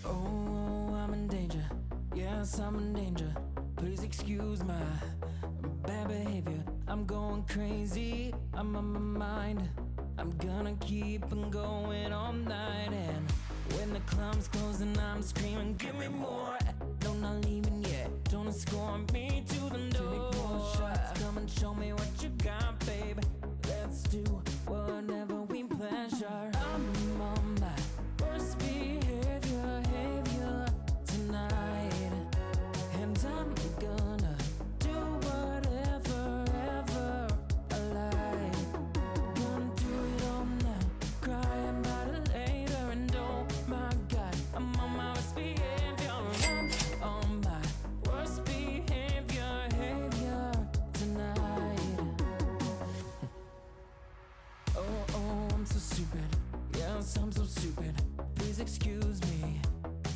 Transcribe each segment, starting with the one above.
Oh, I'm in danger. Yes, I'm in danger. Please excuse my bad behavior. I'm going crazy. I'm on my mind. I'm gonna keep on going all night. And when the club's closing, I'm screaming, give me more. No, not leaving yet. Don't escort me to the door. Take more shots. Come and show me what you got, babe. Let's do whatever we pleasure. I'm on my worst behavior tonight, and I'm gonna do whatever ever I like. Gonna do it all now, crying about it later, and oh my god, I'm on my worst behavior. I'm on my worst behavior tonight. Oh, I'm so stupid. Yes, I'm so stupid. Please excuse me.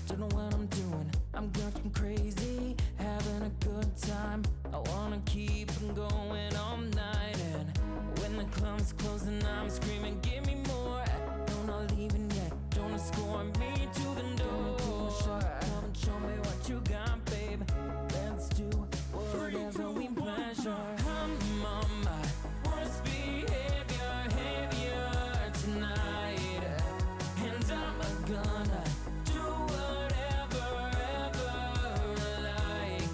Don't know what I'm doing. I'm going crazy, having a good time. I wanna keep on going all night. And when the club's closing, I'm screaming, give me more. No, not leaving yet. Don't escort me to the door. Come and show me what you got, babe. Let's do whatever we pleasure. I'm on my worst behavior tonight, and I'm gonna do whatever ever I like.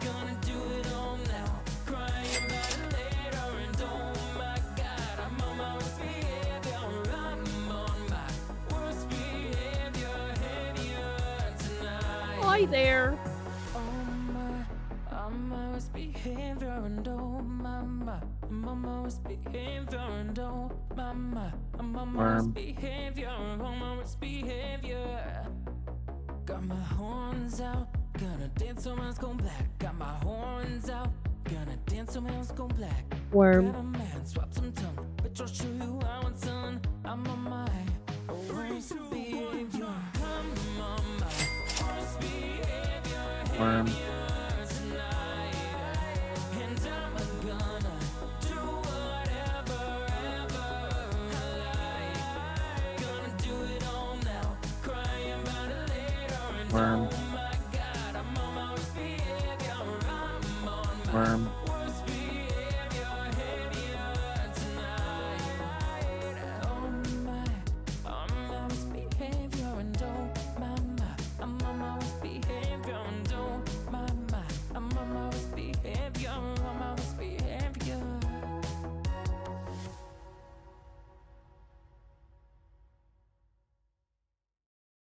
Gonna do it all now, crying about it later, and oh my god, I'm on my worst behavior. I'm on my worst behavior tonight. Hi there. I'm my worst behavior, and oh mama, I'm on my worst behavior, and oh mama, I'm on my worst behavior, I'm on my worst behavior. Got my horns out, gonna dance so man's go black. Got my horns out, gonna dance so man's go black. Worm. Got a man, swap some tongue, bitch, I'll show you how it's done. I'm on my worst behavior. I'm on my worst behavior. Worm. Tonight, and I'm gonna do whatever ever I like. Gonna do it all now, crying about it later, and Worm. oh my god, I'm on my worst behavior. I'm on my Worm. worst behavior tonight. Oh my, I'm on my worst behavior, and oh mama, I'm on my worst behavior, and oh mama, I'm on my worst behavior, I'm on my worst behavior.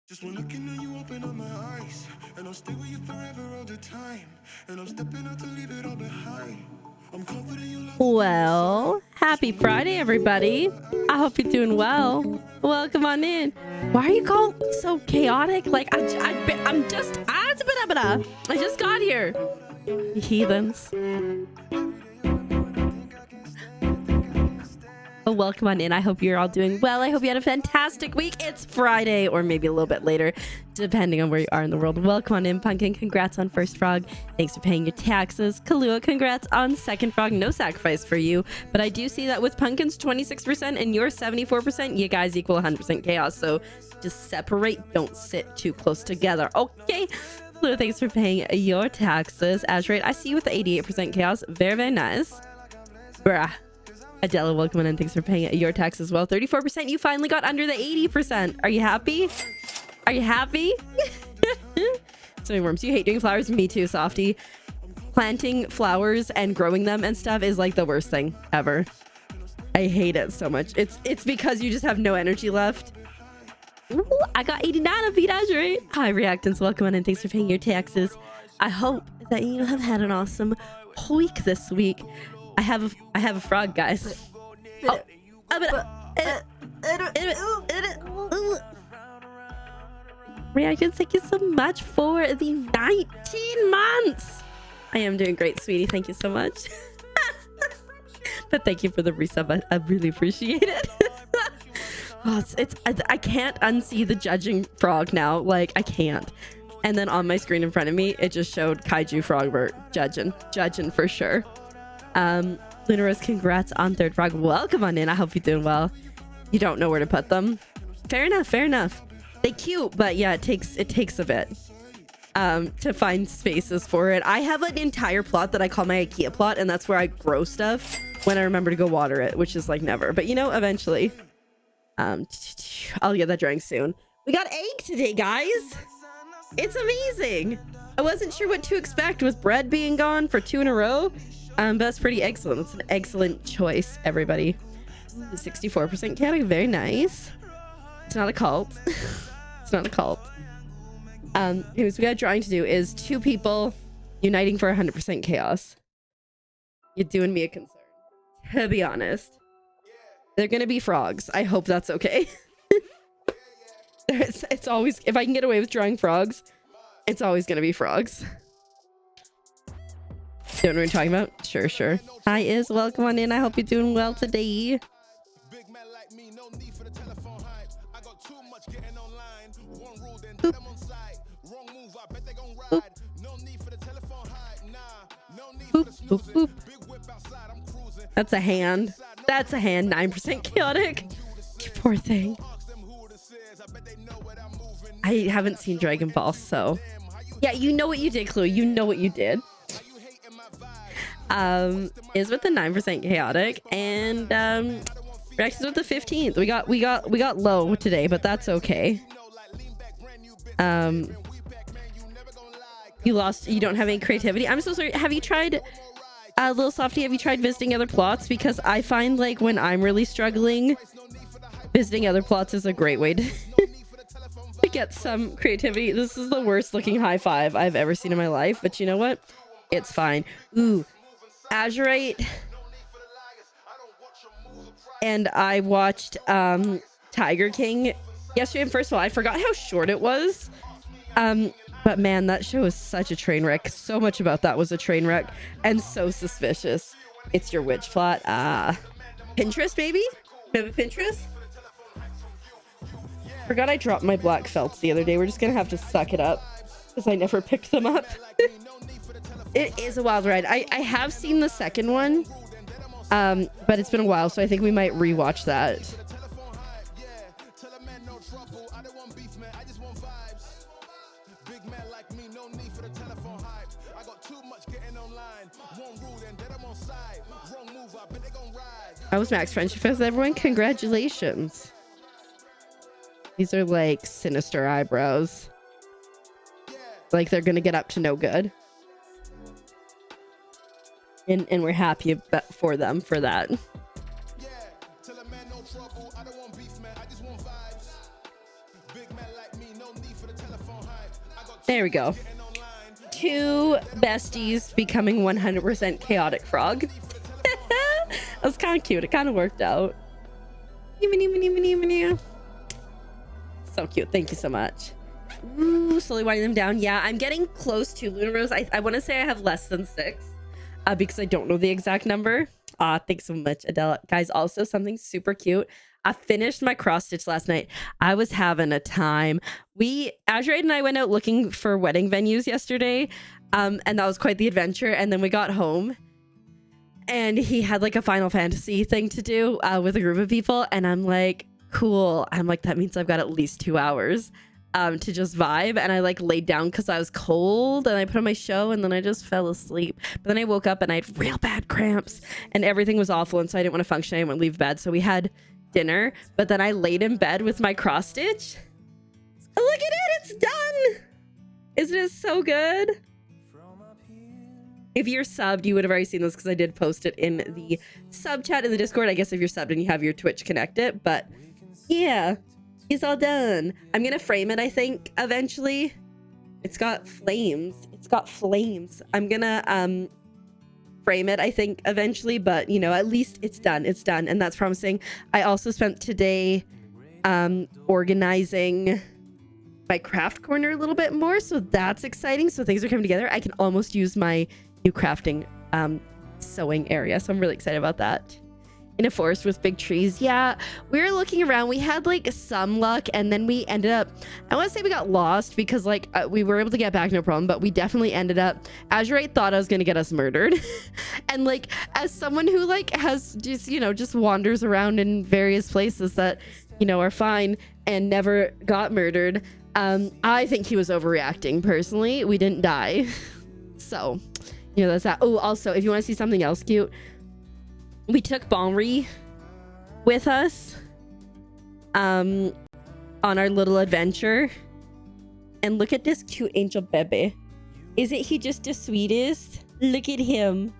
Just when looking at you, open up my eyes, and I'll stay with you forever all the time, and I'm stepping out to leave it all behind. I'm confident you'll love Well, happy Friday, everybody. I hope you're doing well. Welcome on in. Why are you all so chaotic? Like, I just got here. You heathens. Oh, welcome on in. I hope you're all doing well. I hope you had a fantastic week. It's Friday, or maybe a little bit later, depending on where you are in the world. Welcome on in, Pumpkin. Congrats on first frog. Thanks for paying your taxes. Kalua, congrats on second frog. No sacrifice for you. But I do see that with Pumpkin's 26% and your 74%, you guys equal 100% chaos. So just separate. Don't sit too close together. Okay. Kalua, thanks for paying your taxes. Azurite, I see you with the 88% chaos. Very, very nice. Bruh. Adela, welcome in, and thanks for paying your tax as well. 34%. You finally got under the 80%. Are you happy? Are you happy? So many worms. You hate doing flowers? Me too, Softy. Planting flowers and growing them and stuff is like the worst thing ever. I hate it so much. It's because you just have no energy left. Ooh, I got 89 of Azurite. Hi, Reactants. Welcome in, and thanks for paying your taxes. I hope that you have had an awesome week this week. I have a frog, guys. Oh. Reactions, thank you so much for the 19 months. I am doing great, sweetie. Thank you so much. But thank you for the resub. I really appreciate it. Oh, I can't unsee the judging frog now. Like, I can't. And then on my screen in front of me, it just showed Kaiju Frogbert judging for sure. Lunaros, congrats on third frog. Welcome on in. I hope you're doing well. You don't know where to put them. Fair enough. They cute, but yeah, it takes a bit to find spaces for it. I have an entire plot that I call my IKEA plot, and that's where I grow stuff when I remember to go water it, which is like never. But you know, eventually. I'll get that drying soon. We got egg today, guys. It's amazing. I wasn't sure what to expect with bread being gone for 2 in a row. But that's pretty excellent. It's an excellent choice, everybody. 64% chaotic, very nice. It's not a cult. It's not a cult. Anyways, we got a drawing to do is 2 people uniting for 100% chaos. You're doing me a concern, to be honest. They're gonna be frogs. I hope that's okay. It's always, if I can get away with drawing frogs, it's always gonna be frogs. Don't know what we're talking about? Sure. Hi, Iz. Welcome on in. I hope you're doing well today. Boop, boop. That's a hand. That's a hand. 9% chaotic. You poor thing. I haven't seen Dragon Ball, so yeah, you know what you did, Clue. You know what you did. Is with the 9% chaotic, and Rex is with the 15th. We got low today, but that's okay. You lost. You don't have any creativity. I'm so sorry. Have you tried, Little Softy? Have you tried visiting other plots? Because I find like when I'm really struggling, visiting other plots is a great way to to get some creativity. This is the worst looking high five I've ever seen in my life, but you know what? It's fine. Ooh, Azurite. And I watched Tiger King yesterday, and first of all, I forgot how short it was. But man, that show is such a train wreck. So much about that was a train wreck and so suspicious. It's your witch plot. Pinterest, maybe? Maybe Pinterest? Forgot I dropped my black felts the other day. We're just gonna have to suck it up because I never picked them up. It is a wild ride. I have seen the second one, but it's been a while, so I think we might rewatch that. How was Max friendship with everyone? Congratulations. These are like sinister eyebrows. Like they're gonna get up to no good. And we're happy for them for that. There we go. 2 besties becoming 100% chaotic frog. That was kind of cute. It kind of worked out. So cute. Thank you so much. Ooh, slowly winding them down. Yeah, I'm getting close to Luna Rose. I want to say I have less than 6 because I don't know the exact number. Thanks so much, Adele. Guys, also something super cute. I finished my cross stitch last night. I was having a time. Azurite and I went out looking for wedding venues yesterday. And that was quite the adventure. And then we got home and he had like a Final Fantasy thing to do with a group of people. And I'm like, cool. I'm like, that means I've got at least 2 hours to just vibe. And I like laid down because I was cold and I put on my show and then I just fell asleep. But then I woke up and I had real bad cramps and everything was awful. And so I didn't want to function. I didn't want to leave bed. So we had dinner, but then I laid in bed with my cross stitch. Look at it, it's done. Isn't it so good? If you're subbed, you would have already seen this because I did post it in the sub chat in the Discord. I guess if you're subbed and you have your Twitch connected, but yeah, it's all done. I'm gonna frame it, I think, eventually. It's got flames. I'm gonna frame it, I think, eventually, but you know, at least it's done. And that's promising. I also spent today organizing my craft corner a little bit more, so that's exciting. So things are coming together. I can almost use my new crafting sewing area, so I'm really excited about that. In a forest with big trees. Yeah, we were looking around. We had like some luck, and then we ended up, I want to say we got lost because like we were able to get back no problem, but we definitely ended up, Azurite thought I was gonna get us murdered. And like, as someone who like has just, you know, just wanders around in various places, that you know, are fine and never got murdered. I think he was overreacting personally. We didn't die. So, you know, that's that. Oh, also, if you want to see something else cute, we took Bonry with us on our little adventure. And look at this cute angel baby. Isn't he just the sweetest? Look at him.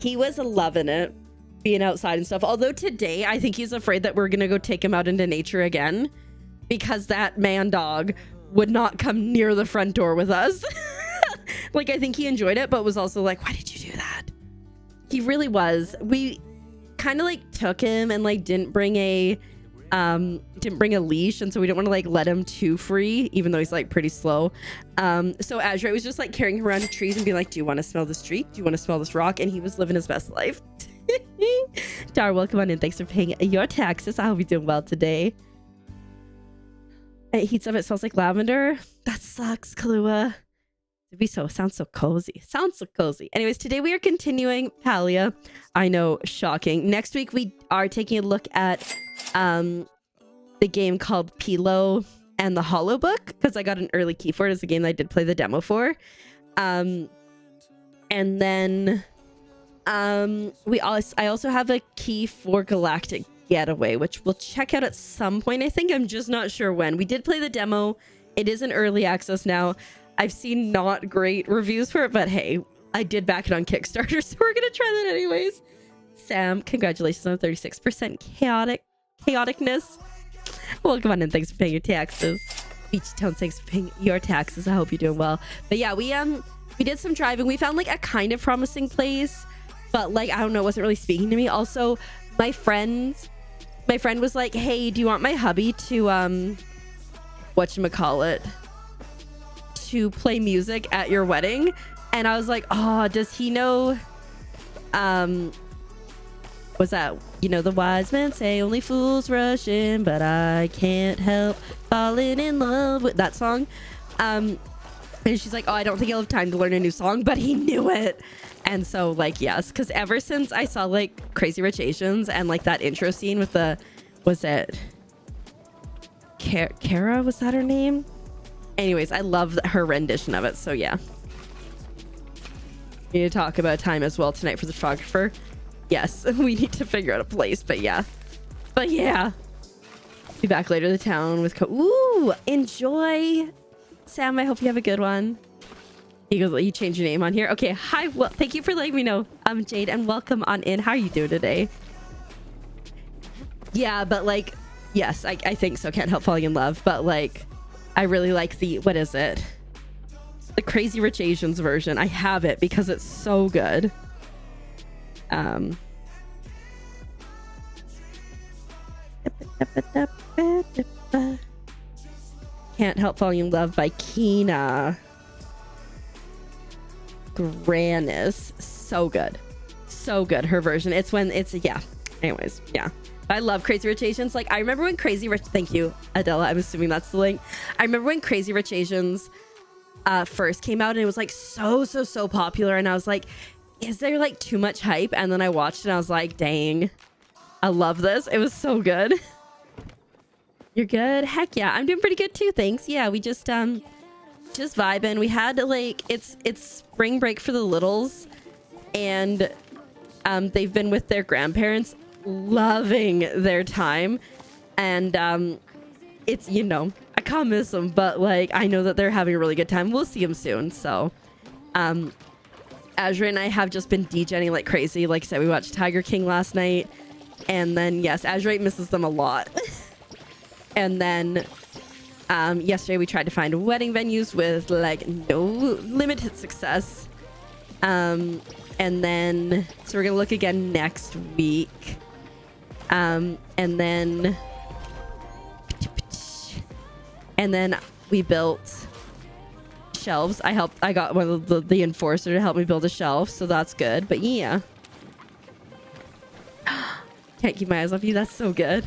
He was loving it, being outside and stuff. Although today, I think he's afraid that we're going to go take him out into nature again, because that man dog would not come near the front door with us. Like, I think he enjoyed it, but was also like, why did you do that? He really was. We kind of like took him and like didn't bring a leash, and so we don't want to like let him too free, even though he's like pretty slow. So Azure was just like carrying him around to trees and being like, do you want to smell this tree? Do you want to smell this rock? And he was living his best life. Dar, welcome on in. Thanks for paying your taxes. I hope you're doing well today. It heats up. It smells like lavender. That sucks, Kahlua. To be so, sounds so cozy. Sounds so cozy. Anyways, today we are continuing Palia. I know, shocking. Next week we are taking a look at the game called Pilo and the Hollow Book, because I got an early key for it as a game that I did play the demo for. And then I also have a key for Galactic Getaway, which we'll check out at some point. I think, I'm just not sure when. We did play the demo. It is in early access now. I've seen not great reviews for it, but hey, I did back it on Kickstarter, so we're gonna try that anyways. Sam, congratulations on 36% chaoticness. Welcome on and thanks for paying your taxes. Beach Town, thanks for paying your taxes. I hope you're doing well. But yeah, we did some driving. We found like a kind of promising place, but like, I don't know, it wasn't really speaking to me. Also, my friend was like, hey, do you want my hubby to whatchamacallit, to play music at your wedding? And I was like, oh, does he know was that, you know, the wise men say only fools rush in, but I can't help falling in love with that song. And she's like, oh, I don't think he'll have time to learn a new song, but he knew it. And so like, yes, because ever since I saw like Crazy Rich Asians and like that intro scene with the, was it Kara, was that her name? Anyways, I love her rendition of it. So yeah, we need to talk about time as well tonight for the photographer. Yes, we need to figure out a place, but yeah. Be back later to the town with ooh, enjoy. Sam, I hope you have a good one. He goes, you change your name on here. Okay, hi. Well, thank you for letting me know. I'm Jade, and welcome on in. How are you doing today? Yeah, but like, yes, I think so. Can't help falling in love, but like, I really like the, what is it? The Crazy Rich Asians version. I have it because it's so good. Can't Help Falling in Love by Kina Granis. So good. So good. Her version. It's when it's, yeah. Anyways, yeah. I love Crazy Rich Asians. Like, I remember when Crazy Rich, thank you, Adela. I'm assuming that's the link. I remember when Crazy Rich Asians first came out and it was like so popular. And I was like, is there like too much hype? And then I watched it and I was like, dang, I love this. It was so good. You're good? Heck yeah. I'm doing pretty good too. Thanks. Yeah, we just vibing. We had like, it's spring break for the littles, and they've been with their grandparents, loving their time. And it's, you know, I can't miss them, but like, I know that they're having a really good time. We'll see them soon. So Azure and I have just been DJing like crazy. Like I said, we watched Tiger King last night, and then yes, Azure misses them a lot. And then yesterday we tried to find wedding venues with like no limited success. And then so we're gonna look again next week. And then we built shelves. I got one of the enforcer to help me build a shelf, so that's good. But yeah, can't keep my eyes off you. That's so good.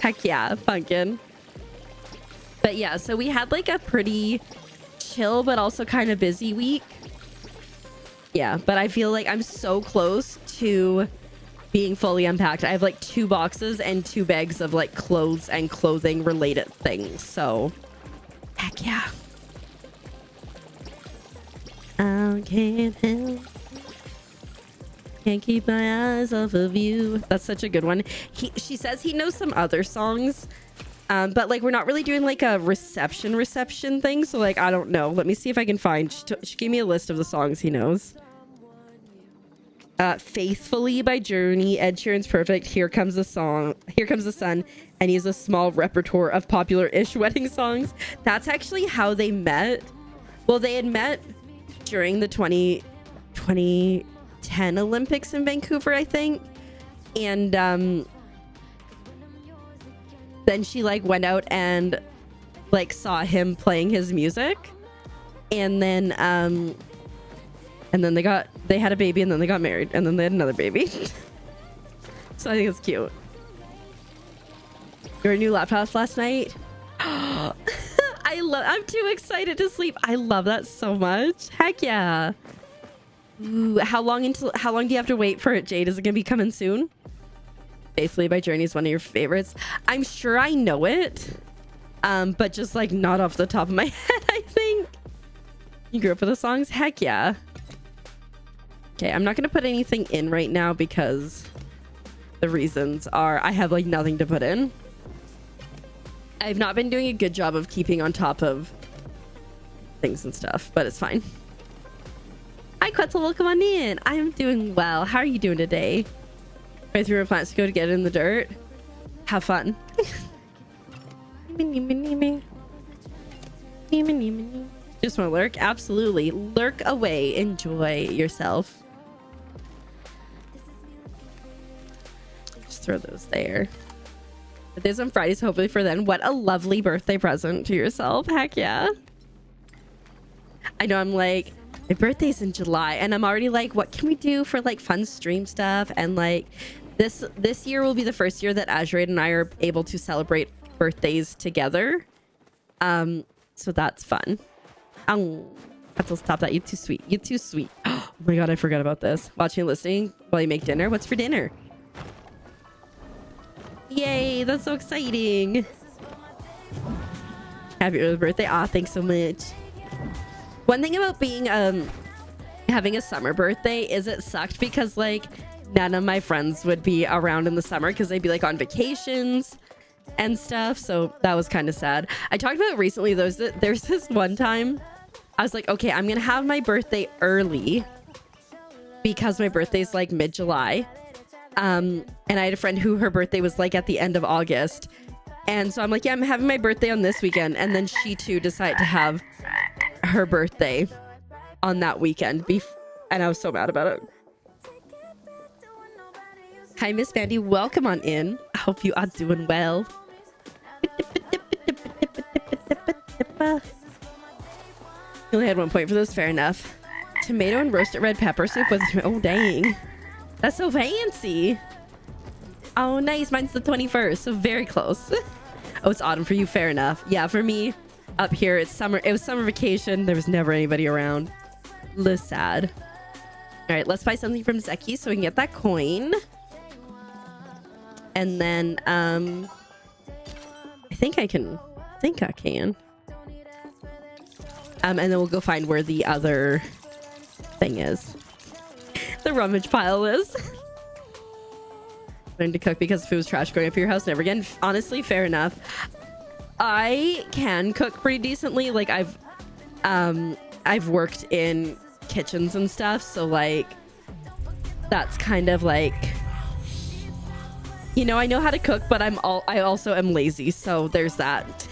Heck yeah, pumpkin. But yeah, so we had like a pretty chill but also kind of busy week. Yeah, but I feel like I'm so close to being fully unpacked. I have like 2 boxes and 2 bags of like clothes and clothing related things. So heck yeah. I can't help. Can't keep my eyes off of you. That's such a good one. She says he knows some other songs. But like we're not really doing like a reception thing. So like I don't know. Let me see if I can find. She gave me a list of the songs he knows. Faithfully by Journey, Ed Sheeran's Perfect, Here Comes the Sun, and he has a small repertoire of popular-ish wedding songs. That's actually how they met. Well, they had met during the 2010 Olympics in Vancouver, I think. And then she like went out and like saw him playing his music. And then they had a baby, and then they got married, and then they had another baby. So I think it's cute. Your new laptop last night? I'm too excited to sleep. I love that so much. Heck yeah. Ooh, how long do you have to wait for it, Jade? Is it gonna be coming soon? Faithfully by Journey is one of your favorites. I'm sure I know it, but just like not off the top of my head. I think you grew up with the songs. Heck yeah. Okay, I'm not going to put anything in right now because the reasons are I have like nothing to put in. I've not been doing a good job of keeping on top of things and stuff, but it's fine. Hi, Quetzal, welcome on in. I'm doing well. How are you doing today? Right through your plants to go to get it in the dirt. Have fun. Just want to lurk? Absolutely. Lurk away. Enjoy yourself. Throw those there. Birthday's on Friday, so hopefully for then. What a lovely birthday present to yourself. Heck yeah. I know, I'm like, my birthday's in July, and I'm already like, what can we do for like fun stream stuff? And like this year will be the first year that Azurade and I are able to celebrate birthdays together. So that's fun. I have to stop that. You're too sweet. You're too sweet. Oh my god, I forgot about this. Watching and listening while you make dinner. What's for dinner? Yay, that's so exciting. Happy early birthday. Thanks so much. One thing about being having a summer birthday is it sucked because like none of my friends would be around in the summer because they'd be like on vacations and stuff. So that was kind of sad. I talked about it recently. There's this one time I was like, okay, I'm gonna have my birthday early because my birthday's like mid-July. And I had a friend who her birthday was like at the end of August. And so I'm like, yeah, I'm having my birthday on this weekend. And then she too decided to have her birthday on that weekend. And I was so mad about it. Hi, Miss Mandy. Welcome on in. I hope you are doing well. You only had 1 point for this. Fair enough. Tomato and roasted red pepper soup with... Oh, dang. That's so fancy. Oh, nice. Mine's the 21st, so very close. Oh, it's autumn for you. Fair enough. Yeah, for me, up here, it's summer. It was summer vacation. There was never anybody around. Little sad. All right, let's buy something from Zeki so we can get that coin. And then, I think I can. And then we'll go find where the other thing is. The rummage pile is. Learn to cook because food was trash going up your house. Never again. Honestly, fair enough. I can cook pretty decently. Like I've worked in kitchens and stuff, so like that's kind of like, you know, I know how to cook, but I also am lazy, so there's that.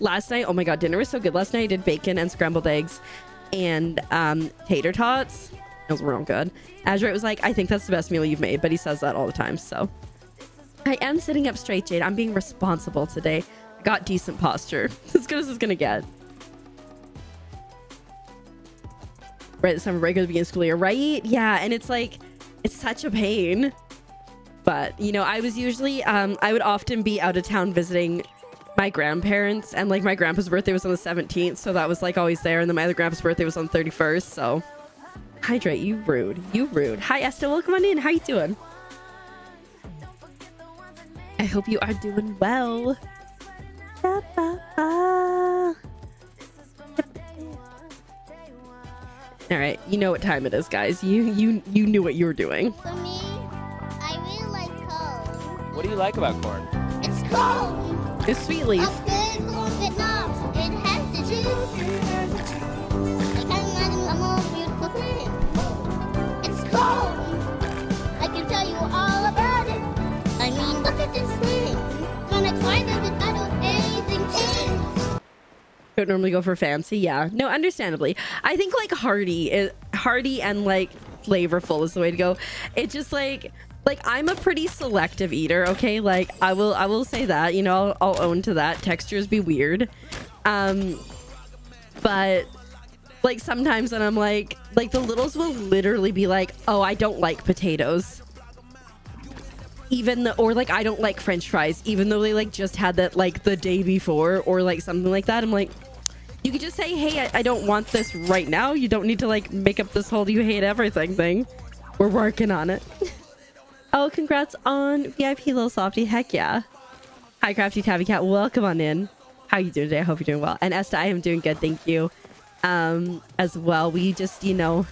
Last night, oh my god, dinner was so good. Last night I did bacon and scrambled eggs and tater tots. Those were all good. Azurite was like, I think that's the best meal you've made, but he says that all the time. So I am sitting up straight, Jade. I'm being responsible today. I got decent posture. As good as it's gonna get. Right, the summer break or the beginning of school year, right? Yeah, and it's like, it's such a pain. But, you know, I was usually, I would often be out of town visiting my grandparents, and like my grandpa's birthday was on the 17th, so that was like always there, and then my other grandpa's birthday was on the 31st, so... Hydrate, you rude. You rude. Hi, Esther. Welcome on in. How you doing? I hope you are doing well. Ba, ba, ba. All right, you know what time it is, guys. You knew what you were doing. For me, I really like corn. What do you like about corn? It's corn. It's sweet leaf. Up good corn, Vietnam. It has the juice. I can't imagine a more beautiful thing. It's corn. I can tell you all about it. I mean, look at this thing. I'm excited that I do anything change. Don't normally go for fancy. Yeah, no, understandably. I think like hearty and like flavorful is the way to go. It's just like I'm a pretty selective eater. Okay, like I will say that, you know, I'll own to that. Textures be weird, but like sometimes when I'm like the littles will literally be like, oh, I don't like potatoes, or like I don't like French fries, even though they like just had that like the day before or like something like that. I'm like, you could just say, hey, I don't want this right now. You don't need to like make up this whole you hate everything thing. We're working on it. Oh, congrats on VIP, little softy. Heck yeah. Hi, Crafty Tabby Cat. Welcome on in. How you doing today? I hope you're doing well. And Esta, I am doing good. Thank you. As well. We just, you know,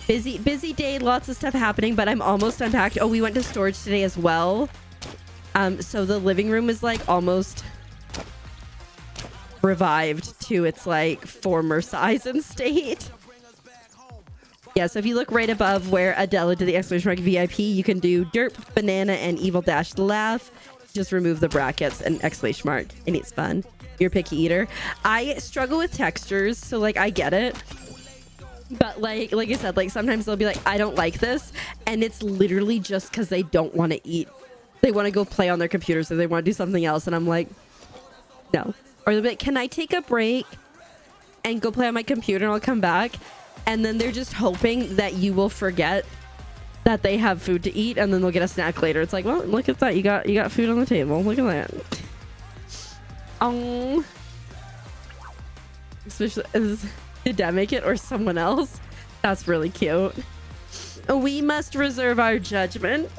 busy day. Lots of stuff happening, but I'm almost unpacked. Oh, we went to storage today as well. So the living room is like almost revived to its like former size and state. Yeah, so if you look right above where Adela did the exclamation mark VIP, you can do derp, banana, and evil dash laugh. Just remove the brackets and exclamation mark, and it's fun. You're a picky eater. I struggle with textures, so like I get it. But like I said, like sometimes they'll be like, I don't like this, and it's literally just because they don't want to eat. They want to go play on their computers, or they want to do something else, and I'm like, no. Or they'll be like, can I take a break and go play on my computer and I'll come back? And then they're just hoping that you will forget that they have food to eat, and then they'll get a snack later. It's like, well, look at that. You got food on the table. Look at that. Oh. Especially did Dad make it or someone else? That's really cute. We must reserve our judgment.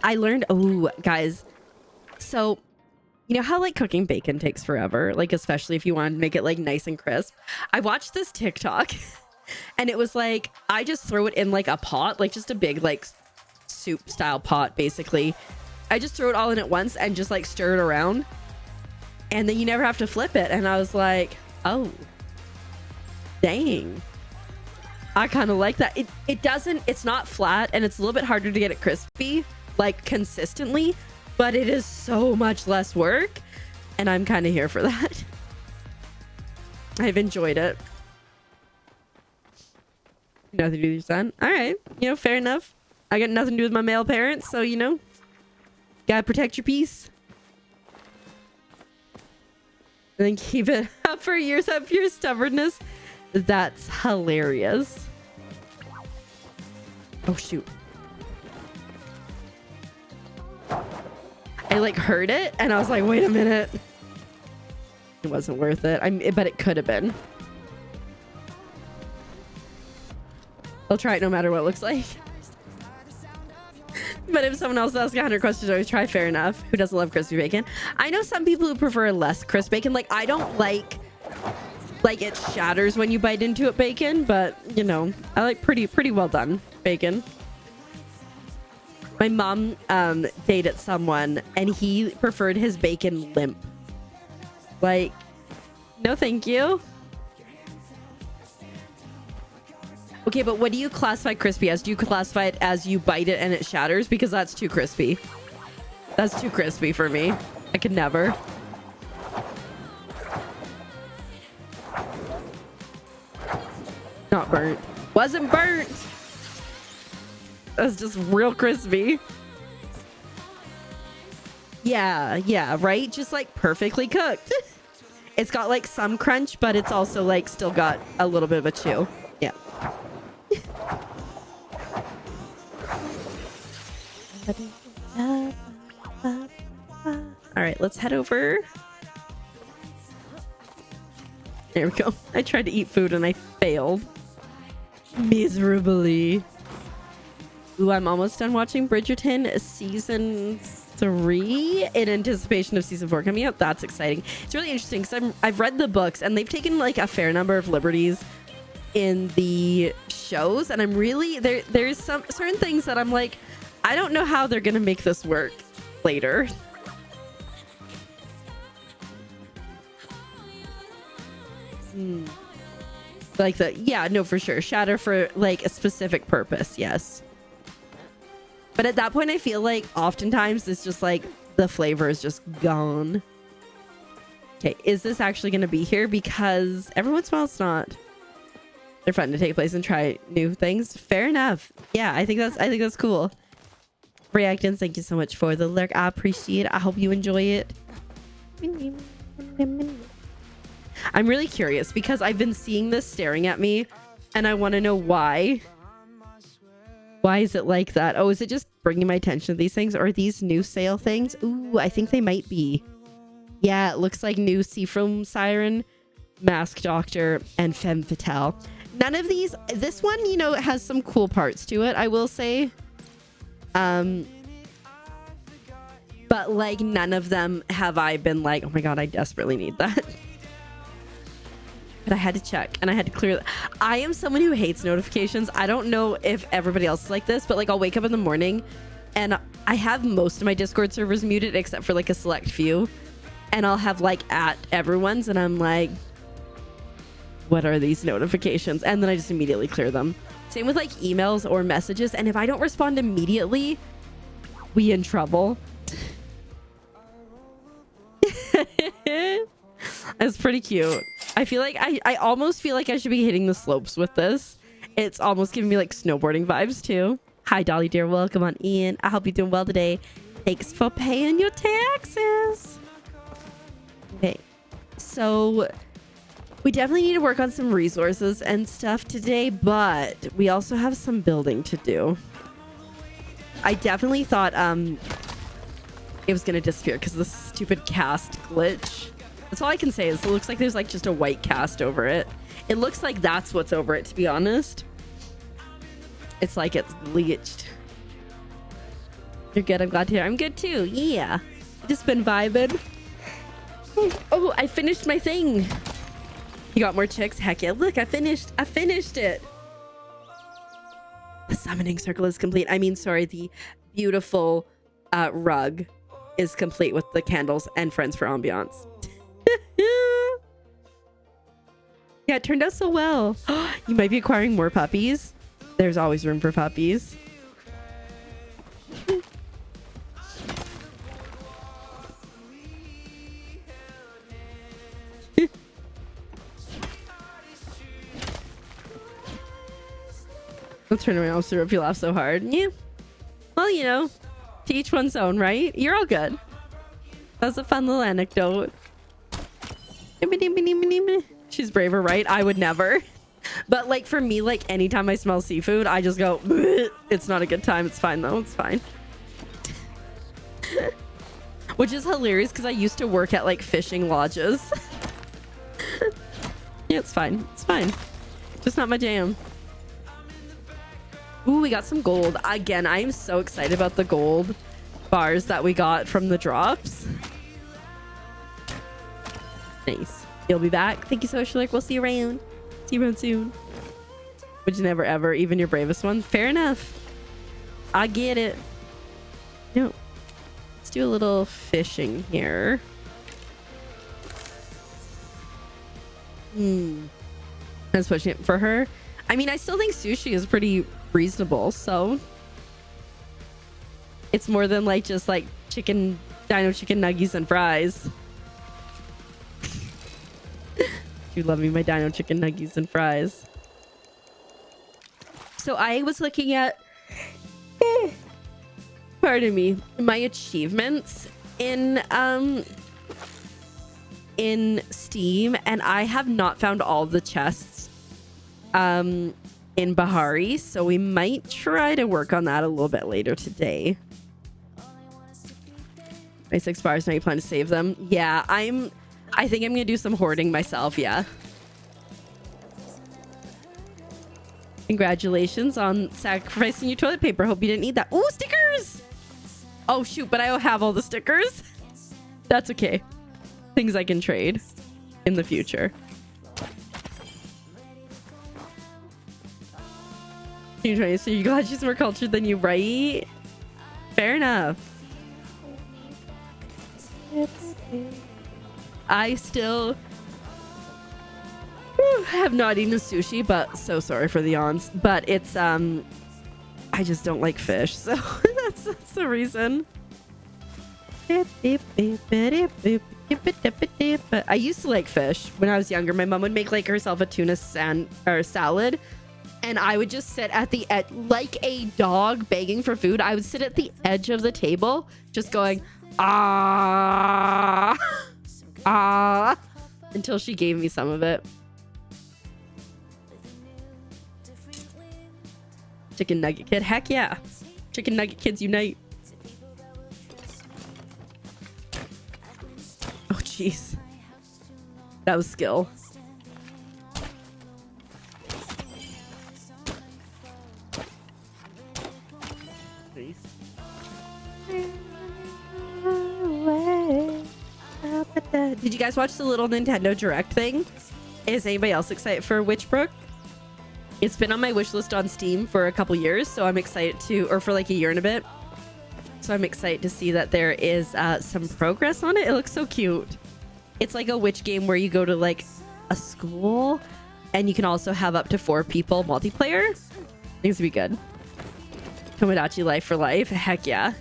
I learned, oh guys, so you know how like cooking bacon takes forever, like especially if you want to make it like nice and crisp. I watched this TikTok and it was like, I just throw it in like a pot, like just a big like soup style pot basically. I just throw it all in at once and just like stir it around, and then you never have to flip it. And I was like, oh dang, I kind of like that. It's not flat, and it's a little bit harder to get it crispy like consistently, but it is so much less work, and I'm kind of here for that. I've enjoyed it. Nothing to do with your son. All right, you know, fair enough. I got nothing to do with my male parents, so you know, gotta protect your peace. And then keep it up for years up your stubbornness. That's hilarious. Oh shoot. I like heard it and I was like, wait a minute. It wasn't worth it. But it could have been. I'll try it no matter what it looks like. But if someone else asks 100 questions, always try. Fair enough. Who doesn't love crispy bacon? I know some people who prefer less crisp bacon. Like I don't like it shatters when you bite into it bacon, but you know, I like pretty well done bacon. My mom dated someone and he preferred his bacon limp. Like, no thank you. Okay, but what do you classify crispy as? Do you classify it as you bite it and it shatters? Because that's too crispy. That's too crispy for me. I could never. Not burnt. Wasn't burnt. That's just real crispy. Yeah, right? Just like perfectly cooked. It's got like some crunch, but it's also like still got a little bit of a chew. Yeah. All right, let's head over. There we go. I tried to eat food and I failed miserably. Ooh, I'm almost done watching Bridgerton season 3 in anticipation of season 4 coming out. That's exciting. It's really interesting because I've read the books and they've taken like a fair number of liberties in the shows, and I'm really there's some certain things that I'm like, I don't know how they're gonna make this work later. Like yeah, no, for sure, shatter for like a specific purpose, yes. But at that point, I feel like oftentimes it's just like the flavor is just gone. Okay, is this actually going to be here? Because every once in a while it's not. They're fun to take place and try new things. Fair enough. Yeah, I think that's cool. Reactants, thank you so much for the lurk. I appreciate it. I hope you enjoy it. I'm really curious because I've been seeing this staring at me and I want to know why. Why is it like that? Oh, is it just bringing my attention to these things? Or are these new sale things? Ooh, I think they might be. Yeah, it looks like new Seafoam Siren, Mask Doctor, and Femme Fatale. None of these... This one, you know, it has some cool parts to it, I will say. But, like, none of them have I been like, oh my god, I desperately need that. But I had to check and I had to clear. I am someone who hates notifications. I don't know if everybody else is like this, but like I'll wake up in the morning and I have most of my Discord servers muted except for like a select few. And I'll have like at everyone's and I'm like, what are these notifications? And then I just immediately clear them. Same with like emails or messages. And if I don't respond immediately, we in trouble. It's pretty cute. I feel like I almost feel like I should be hitting the slopes with this. It's almost giving me like snowboarding vibes too. Hi Dolly dear, welcome on in. I hope you're doing well today. Thanks for paying your taxes. Okay, so we definitely need to work on some resources and stuff today, but we also have some building to do. I definitely thought it was gonna disappear because of the stupid cast glitch. That's all I can say is it looks like there's like just a white cast over it. It looks like that's what's over it, to be honest. It's like it's bleached. You're good. I'm glad to hear. I'm good too. Yeah. Just been vibing. Oh, I finished my thing. You got more chicks? Heck yeah. Look, I finished it. The summoning circle is complete. I mean, sorry, the beautiful rug is complete with the candles and friends for ambiance. Yeah, it turned out so well. You might be acquiring more puppies. There's always room for puppies. I'll turn around if you laugh so hard. Yeah. Well, you know, to each one's own, right? You're all good. That was a fun little anecdote. She's braver, right? I would never. But like for me, like anytime I smell seafood, I just go, bleh. It's not a good time. It's fine though. It's fine. Which is hilarious because I used to work at like fishing lodges. Yeah, it's fine. It's fine. Just not my jam. Ooh, we got some gold. Again, I am so excited about the gold bars that we got from the drops. Nice. You'll be back. Thank you so much, Lurk. We'll see you around. See you around soon. Would you never ever, even your bravest one? Fair enough. I get it. No. Let's do a little fishing here. That's pushing it for her. I mean, I still think sushi is pretty reasonable, so it's more than like just like dino chicken nuggies and fries. You love me, my dino chicken nuggies and fries. So I was looking at pardon me, my achievements in Steam, and I have not found all the chests in Bahari, so we might try to work on that a little bit later today. My 6 bars, now you plan to save them? Yeah, I think I'm gonna do some hoarding myself. Yeah, Congratulations on sacrificing your toilet paper. Hope you didn't need that. Oh, stickers! Oh, shoot, but I don't have all the stickers. That's okay. Things I can trade in the future. So you're glad she's more cultured than you, right? Fair enough. I still have not eaten sushi, but so sorry for the yawns. But it's I just don't like fish, so that's the reason. I used to like fish when I was younger. My mom would make like herself a tuna salad, and I would just sit at the edge like a dog begging for food. I would sit at the edge of the table, just going ah ah until she gave me some of it. Chicken nugget kid, heck yeah! Chicken nugget kids unite. Oh jeez, that was skill. Did you guys watch the little Nintendo Direct thing? Is anybody else excited for Witchbrook? It's been on my wish list on Steam for a couple years, so I'm excited to, or for like a year and a bit. So I'm excited to see that there is some progress on it. It looks so cute. It's like a witch game where you go to like a school, and you can also have up to 4 people multiplayer. Things would be good. Tomodachi life for life. Heck yeah.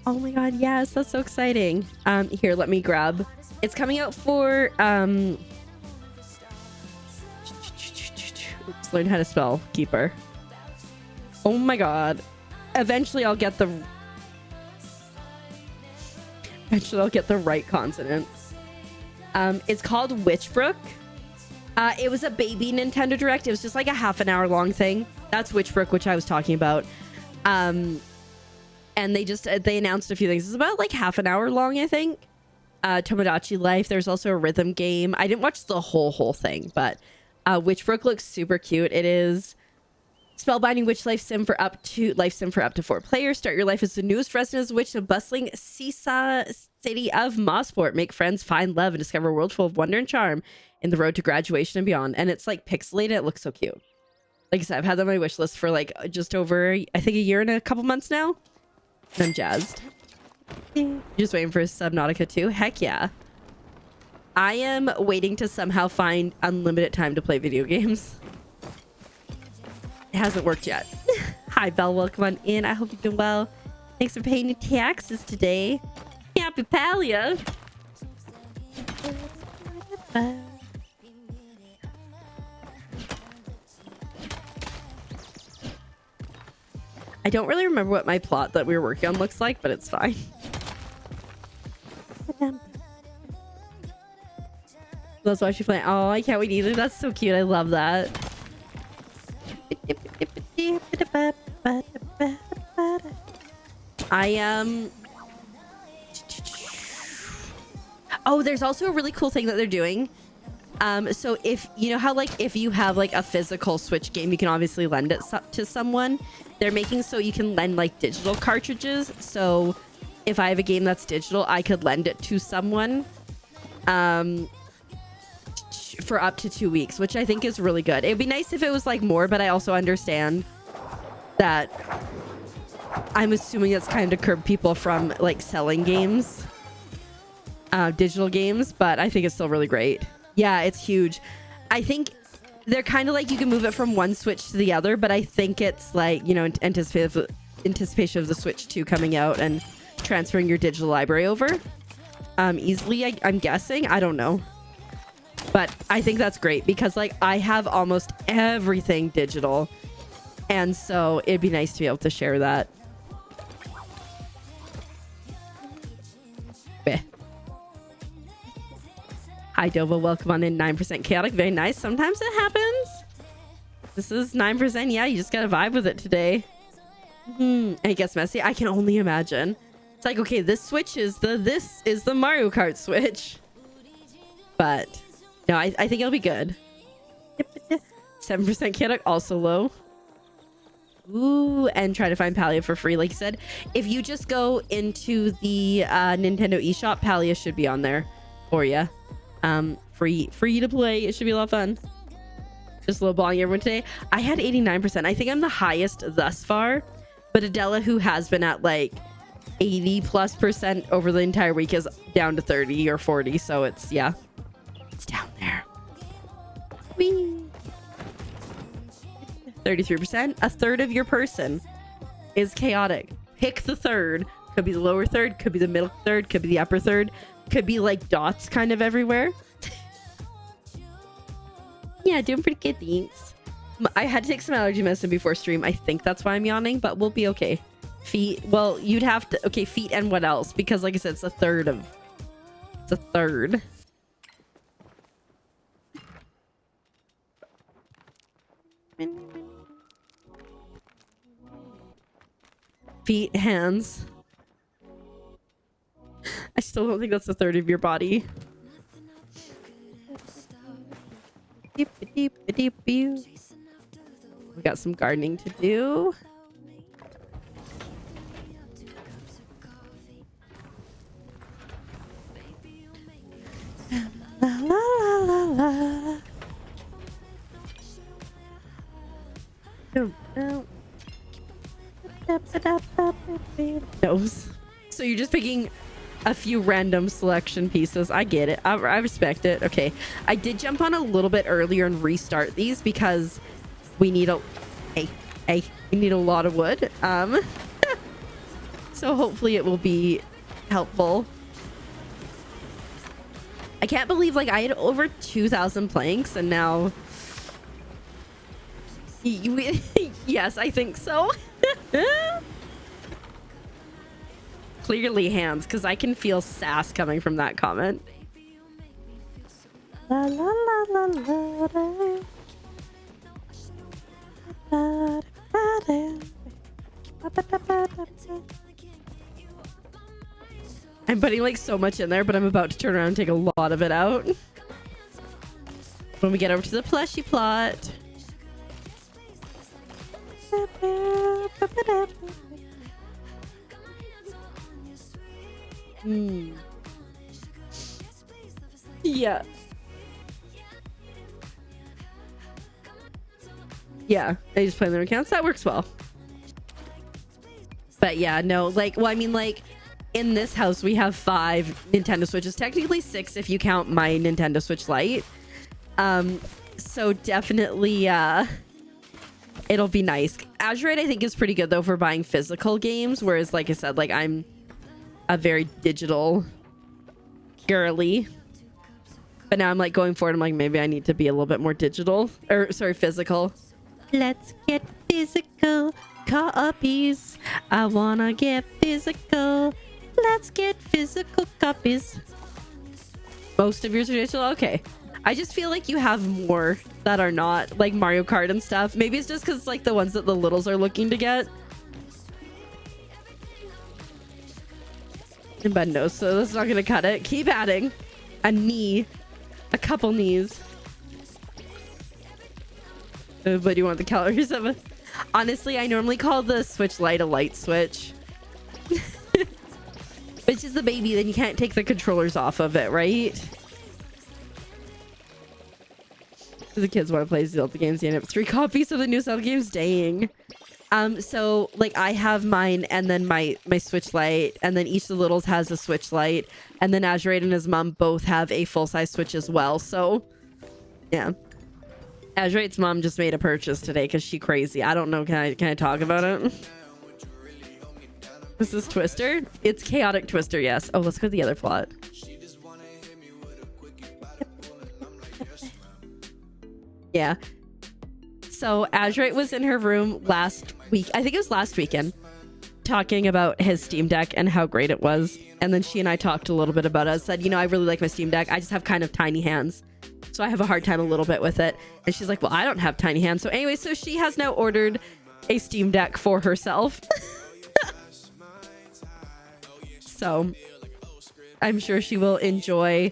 Oh my god, yes, that's so exciting. Here, let me grab. It's coming out for oops, learn how to spell keeper. Oh my god. Eventually I'll get the right consonant. It's called Witchbrook. It was a baby Nintendo Direct. It was just like a half an hour long thing. That's Witchbrook, which I was talking about. And they announced a few things. It's about like half an hour long, I think. Tomodachi Life. There's also a rhythm game. I didn't watch the whole thing, but Witchbrook looks super cute. It is spellbinding witch life sim for up to 4 players. Start your life as the newest resident as a witch in the bustling seesaw city of Mossport. Make friends, find love, and discover a world full of wonder and charm in the road to graduation and beyond. And it's like pixelated. It looks so cute. Like I said, I've had that on my wish list for like just over, I think, a year and a couple months now. And I'm jazzed. Just waiting for Subnautica 2. Heck yeah. I am waiting to somehow find unlimited time to play video games. It hasn't worked yet. Hi, Belle. Welcome on in. I hope you're doing well. Thanks for paying your taxes today. Happy Palia. I don't really remember what my plot that we were working on looks like, but it's fine. That's why she's playing. Oh, I can't wait either. That's so cute. I love that. Oh, there's also a really cool thing that they're doing. So if you know how like if you have like a physical Switch game, you can obviously lend it to someone. They're making so you can lend like digital cartridges. So if I have a game that's digital, I could lend it to someone for up to 2 weeks, which I think is really good. It'd be nice if it was like more, but I also understand that I'm assuming it's kind of to curb people from like selling games, digital games, but I think it's still really great. Yeah, it's huge. I think they're kind of like you can move it from one Switch to the other, but I think it's like, you know, anticipation of the Switch 2 coming out and transferring your digital library over easily, I'm guessing. I don't know. But I think that's great because like I have almost everything digital. And so it'd be nice to be able to share that. Bleh. Hi, Dova. Welcome on in. 9% chaotic. Very nice. Sometimes it happens. This is 9%. Yeah, you just got to vibe with it today. And it gets messy. I can only imagine. It's like, okay, this is the Mario Kart Switch. But no, I think it'll be good. 7% chaotic, also low. Ooh, and try to find Palia for free, like you said. If you just go into the Nintendo eShop, Palia should be on there for you. Free to play. It should be a lot of fun. Just lowballing everyone today. I had 89%. I think I'm the highest thus far, but Adela, who has been at like 80+% over the entire week, is down to 30 or 40. So it's, yeah, it's down there. Whee! 33%. A third of your person is chaotic. Pick the third. Could be the lower third, could be the middle third, could be the upper third, could be like dots kind of everywhere. Yeah, doing pretty good, thanks. I had to take some allergy medicine before stream. I think that's why I'm yawning, but we'll be okay. Feet, well, you'd have to, okay, feet and what else? Because like I said, it's a third. Feet, hands. I still don't think that's a third of your body. We got some gardening to do. La, la, la, la. Nose. So you're just picking a few random selection pieces. I get it. I respect it. Okay. I did jump on a little bit earlier and restart these because we need a we need a lot of wood. So hopefully it will be helpful. I can't believe like I had over 2,000 planks and now yes, I think so. Clearly hands, because I can feel sass coming from that comment. La, la, la, la, la, da. Da, da, da, da. I'm putting like so much in there, but I'm about to turn around and take a lot of it out when we get over to the plushie plot. Yeah. Yeah, they just play on their accounts. That works well. But yeah, no, like, well, I mean, like, in this house, we have 5 Nintendo Switches. Technically 6 if you count my Nintendo Switch Lite. So definitely, it'll be nice. Azurite, I think, is pretty good, though, for buying physical games. Whereas, like I said, like, I'm a very digital girly. But now I'm, like, going forward, I'm like, maybe I need to be a little bit more digital. Or, sorry, physical. Let's get physical copies. I wanna get physical. Let's get physical copies. Most of yours are digital? Okay. I just feel like you have more that are not, like Mario Kart and stuff. Maybe it's just because it's like the ones that the littles are looking to get. But no, so that's not gonna cut it. Keep adding a knee, a couple knees. But you want the calories of it? Honestly, I normally call the Switch Lite a light switch. Which is the baby, then you can't take the controllers off of it, right? The kids want to play Zelda games. You end up 3 copies of the new Zelda games. Dang. So like I have mine and then my Switch Lite, and then each of the littles has a Switch Lite, and then Azurite and his mom both have a full-size Switch as well. So yeah. Azurite's mom just made a purchase today because she's crazy. I don't know. Can I talk about it? This is Twister. It's chaotic Twister, yes. Oh, let's go to the other plot. Yeah. So Azurite was in her room last week. I think it was last weekend, talking about his Steam Deck and how great it was. And then she and I talked a little bit about it. I said, you know, I really like my Steam Deck. I just have kind of tiny hands, so I have a hard time a little bit with it. And she's like, well, I don't have tiny hands. So anyway, so she has now ordered a Steam Deck for herself. So I'm sure she will enjoy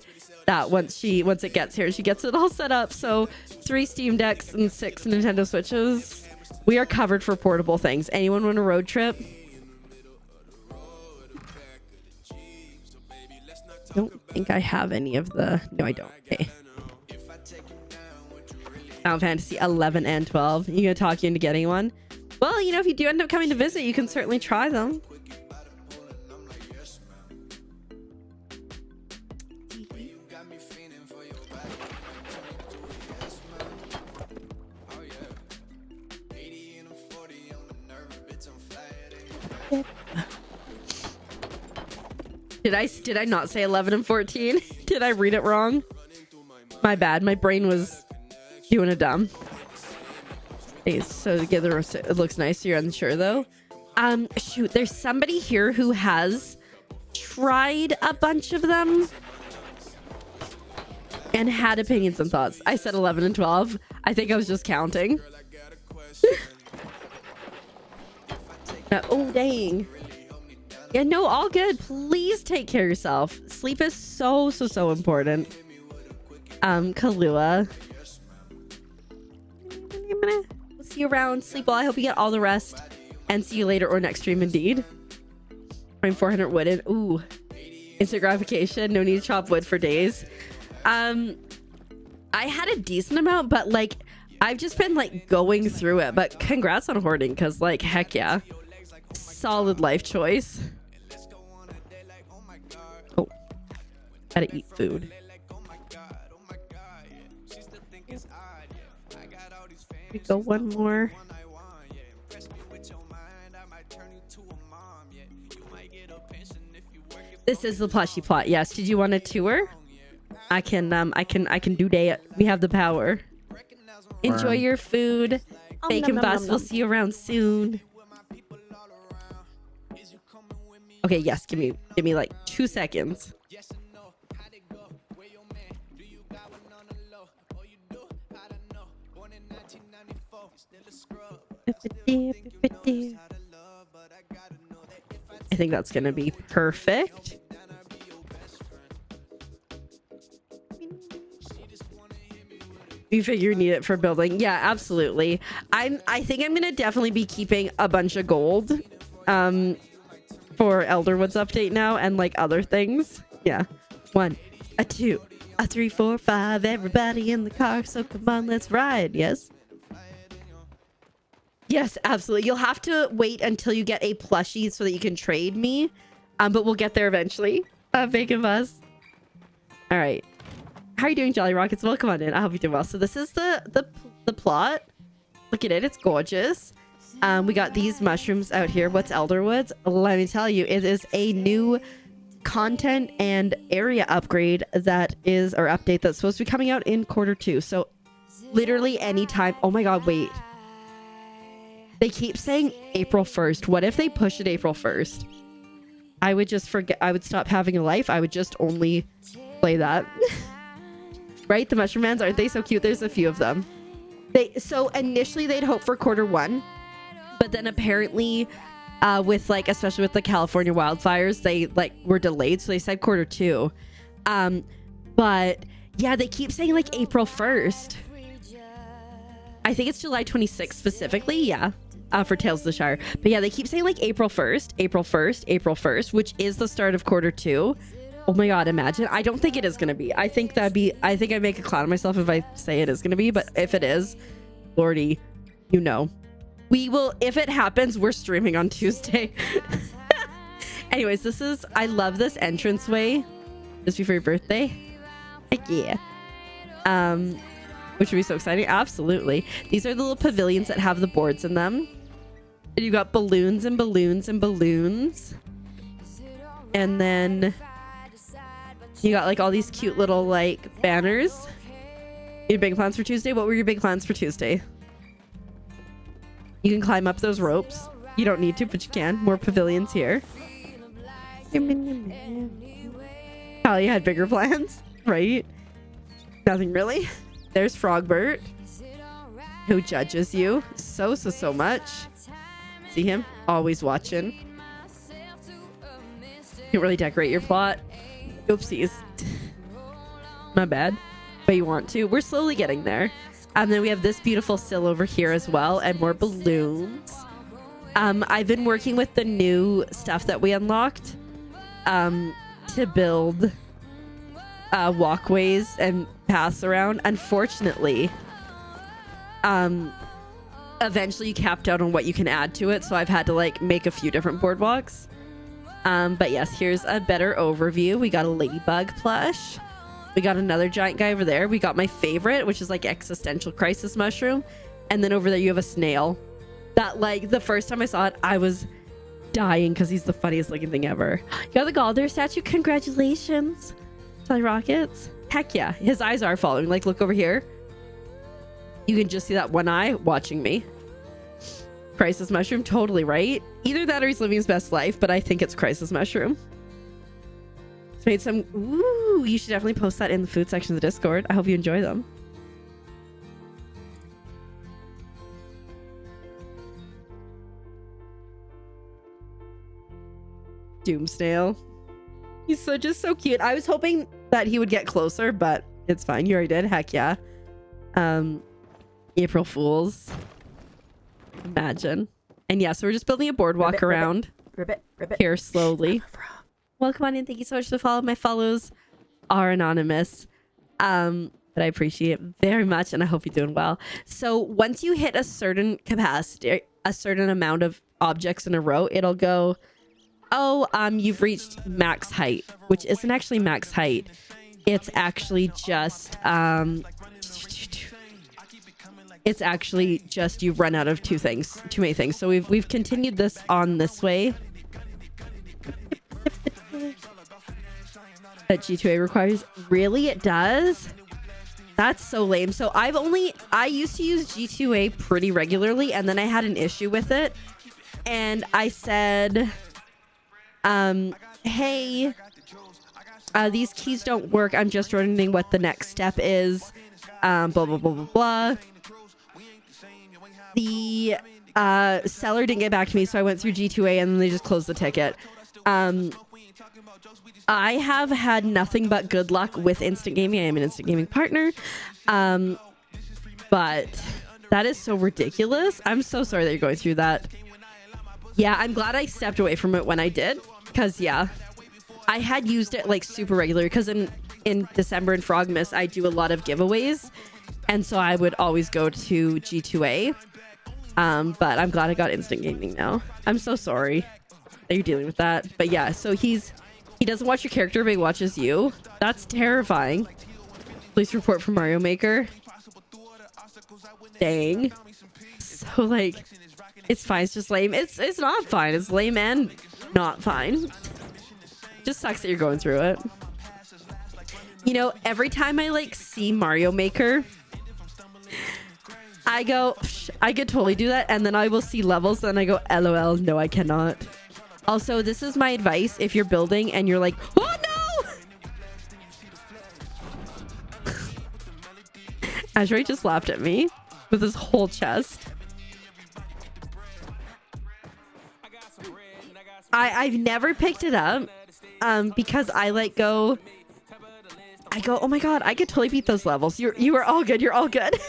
that once it gets here, she gets it all set up. So 3 Steam Decks and 6 Nintendo Switches. We are covered for portable things. Anyone want a road trip? Don't think I have any of the... No, I don't. Okay. Final Fantasy 11 and 12. You gonna talk you into getting one? Well, you know, if you do end up coming to visit, you can certainly try them. Did I not say 11 and 14? Did I read it wrong? My bad. My brain was doing a dumb. Okay, so together it looks nice. You're unsure though. Shoot, there's somebody here who has tried a bunch of them and had opinions and thoughts. I said 11 and 12. I think I was just counting. Oh, dang. Yeah, no, all good. Please take care of yourself. Sleep is so important. Kahlua. We'll see you around. Sleep well. I hope you get all the rest. And see you later or next stream indeed. I'm 400 wood in. Ooh. Instant gratification. No need to chop wood for days. I had a decent amount, but like I've just been like going through it. But congrats on hoarding, because like heck yeah. Solid life choice. Oh, gotta eat food. We go one more. This is the plushie plot. Yes. Did you want a tour? I can do that. We have the power. Enjoy your food. Bacon Bus. We'll see you around soon. Okay, yes, give me like 2 seconds. I think that's gonna be perfect. You figure you need it for building. Yeah, absolutely. I think I'm gonna definitely be keeping a bunch of gold. For Elderwood's update now and like other things. Yeah. 1, a 2, a 3, 4, 5. Everybody in the car. So come on, let's ride. Yes. Yes, absolutely. You'll have to wait until you get a plushie so that you can trade me. But we'll get there eventually. Bacon Bus. All right. How are you doing, Jolly Rockets? Welcome on in. I hope you're doing well. So this is the plot. Look at it. It's gorgeous. We got these mushrooms out here. What's Elderwoods? Let me tell you, it is a new content and area upgrade that is, or update that's supposed to be coming out in Q2. So literally anytime. Oh my God, wait. They keep saying April 1st. What if they push it April 1st? I would just forget. I would stop having a life. I would just only play that. Right? The mushroom mans, aren't they so cute? There's a few of them. So initially they'd hope for Q1. But then apparently, with like, especially with the California wildfires, they like were delayed. So they said Q2. But yeah, they keep saying like April 1st. I think it's July 26th specifically. Yeah. For Tales of the Shire. But yeah, they keep saying like April 1st, April 1st, April 1st, which is the start of Q2. Oh my God, imagine. I don't think it is going to be. I think I make a clown of myself if I say it is going to be. But if it is, Lordy, you know. We will, if it happens, we're streaming on Tuesday. Anyways, I love this entranceway just before your birthday. Heck yeah. Which would be so exciting. Absolutely. These are the little pavilions that have the boards in them. And you've got balloons and balloons and balloons. And then you got like all these cute little like banners. You had big plans for Tuesday? What were your big plans for Tuesday? You can climb up those ropes. You don't need to, but you can. More pavilions here. Palia had bigger plans, right? Nothing really. There's Frogbert, who judges you so much. See him? Always watching. You really decorate your plot. Oopsies. Not bad, but you want to. We're slowly getting there. And then we have this beautiful sill over here as well, and more balloons. I've been working with the new stuff that we unlocked to build walkways and paths around. Unfortunately, eventually you capped out on what you can add to it, so I've had to like make a few different boardwalks. But yes, here's a better overview. We got a ladybug plush. We got another giant guy over there. We got my favorite, which is like existential crisis mushroom. And then over there you have a snail that, like, the first time I saw it, I was dying because he's the funniest looking thing ever. You got the Galder statue. Congratulations, Charlie Rockets. Heck yeah. His eyes are following. Like, look over here. You can just see that one eye watching me. Crisis mushroom, totally right. Either that or he's living his best life, but I think it's crisis mushroom. It's made some. Ooh, you should definitely post that in the food section of the Discord. I hope you enjoy them. Doom snail. He's just so cute. I was hoping that he would get closer, but it's fine. You already did. Heck yeah. April Fools. Imagine. And yeah, so we're just building a boardwalk around Ribbit. here slowly. Welcome on in. Thank you so much for the follow. My follows are anonymous. But I appreciate it very much, and I hope you're doing well. So once you hit a certain capacity, a certain amount of objects in a row, it'll go, oh, you've reached max height, which isn't actually max height. It's actually just you've run out of too many things. So we've continued this on this way. That G2A requires. Really? It does? That's so lame. So I used to use G2A pretty regularly, and then I had an issue with it. And I said, hey, these keys don't work. I'm just wondering what the next step is. Blah, blah, blah, blah, blah. The seller didn't get back to me, so I went through G2A and then they just closed the ticket. I have had nothing but good luck with instant gaming. I am an instant gaming partner. But that is so ridiculous. I'm so sorry that you're going through that. Yeah, I'm glad I stepped away from it when I did. Because, yeah, I had used it like super regular. Because in December in Frogmas, I do a lot of giveaways. And so I would always go to G2A. But I'm glad I got instant gaming now. I'm so sorry that you're dealing with that. But yeah, so he doesn't watch your character, but he watches you. That's terrifying. Police report from Mario Maker. Dang. So like, it's fine. It's just lame. It's not fine. It's lame and not fine. Just sucks that you're going through it. You know, every time I like see Mario Maker, I go, I could totally do that. And then I will see levels and I go, LOL, no, I cannot. Also, this is my advice. If you're building and you're like, oh no! Azure just laughed at me with his whole chest. I've never picked it up because I like go, oh my god, I could totally beat those levels. You are all good. You're all good.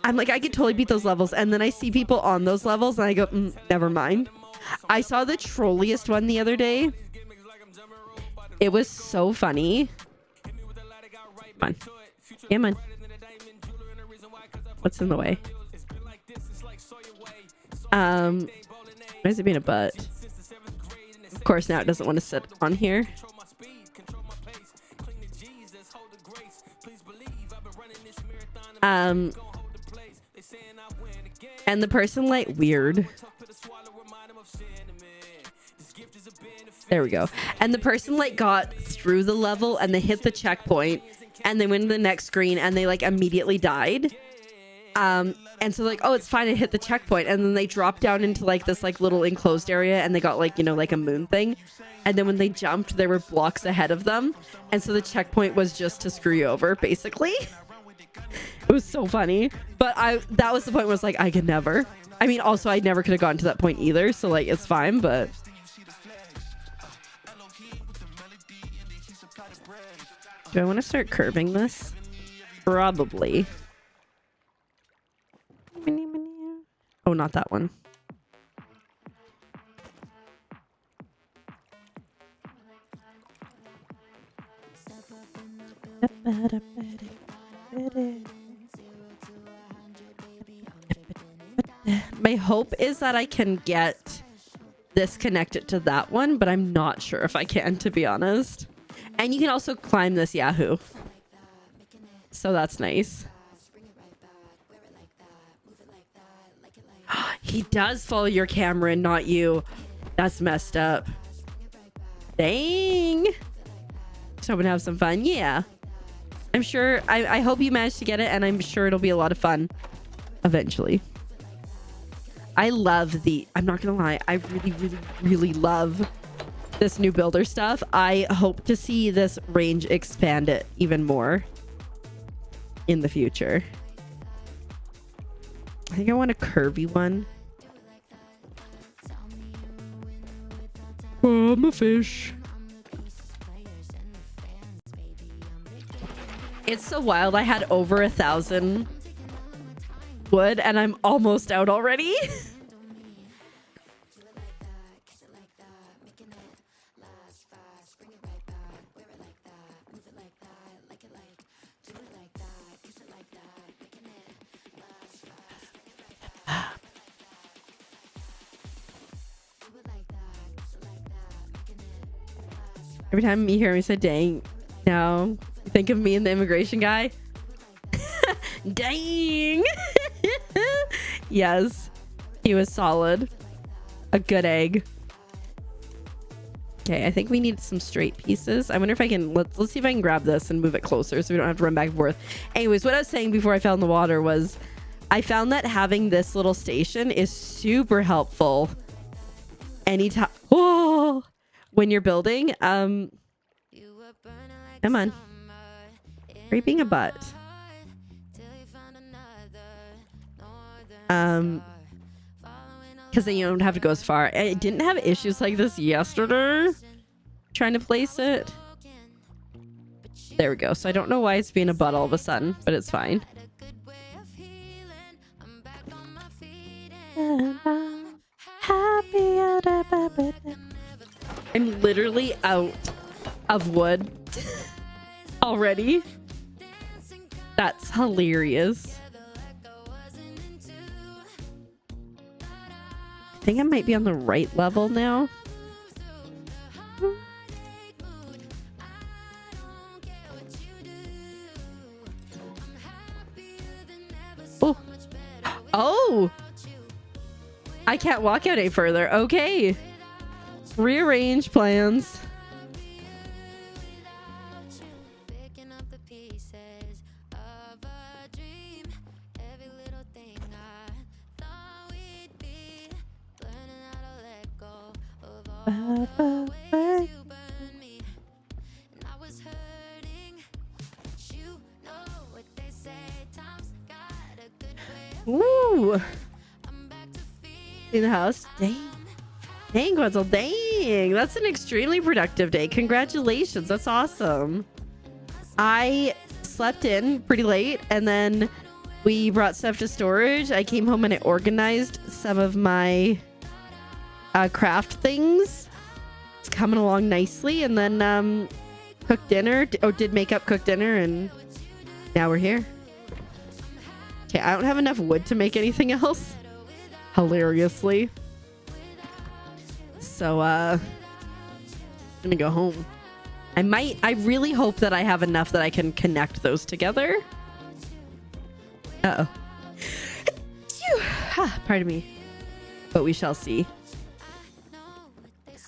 I'm like, I could totally beat those levels. And then I see people on those levels and I go, never mind. I saw the trolliest one the other day. It was so funny. Come on. Come on. What's in the way? Why is it being a butt? Of course, now it doesn't want to sit on here. And the person like weird. There we go. And the person like got through the level and they hit the checkpoint and they went to the next screen and they like immediately died. And so like, oh, it's fine. I hit the checkpoint. And then they dropped down into like this like little enclosed area and they got like, you know, like a moon thing. And then when they jumped, there were blocks ahead of them. And so the checkpoint was just to screw you over, basically. It was so funny. But that was the point where I was like, I could never. I mean, also, I never could have gotten to that point either. So like, it's fine, but. Do I want to start curving this? Probably. Oh, not that one. My hope is that I can get this connected to that one, but I'm not sure if I can, to be honest. And you can also climb this Yahoo. So that's nice. He does follow your camera and not you. That's messed up. Dang. So I'm gonna have some fun. Yeah. I'm sure. I hope you managed to get it, and I'm sure it'll be a lot of fun eventually. I love the... I'm not gonna lie. I really, really, really love this new builder stuff. I hope to see this range expand it even more in the future. I think I want a curvy one. Oh, I'm a fish. It's so wild. I had over 1,000 wood and I'm almost out already. Every time you hear me say dang, now you think of me and the immigration guy. Dang. Yes, he was solid. A good egg. Okay, I think we need some straight pieces. I wonder if I can... Let's see if I can grab this and move it closer so we don't have to run back and forth. Anyways, what I was saying before I fell in the water was I found that having this little station is super helpful anytime... Oh! When you're building. Come on. Raping a butt. Because then you don't have to go as far. I didn't have issues like this yesterday trying to place it. There we go. So I don't know why it's being a butt all of a sudden, but it's fine. I'm literally out of wood already. That's hilarious. I think I might be on the right level now. Oh. Oh. I can't walk out any further. Okay. Rearrange plans. Ooh. In the house. Dang. Dang, Gwenzel. Dang. That's an extremely productive day. Congratulations. That's awesome. I slept in pretty late and then we brought stuff to storage. I came home and I organized some of my craft things. It's coming along nicely. And then cooked dinner. Did makeup, cooked dinner, and now we're here. Okay, I don't have enough wood to make anything else. Hilariously. So, I'm gonna go home. I really hope that I have enough that I can connect those together. Uh-oh. Pardon me. But we shall see.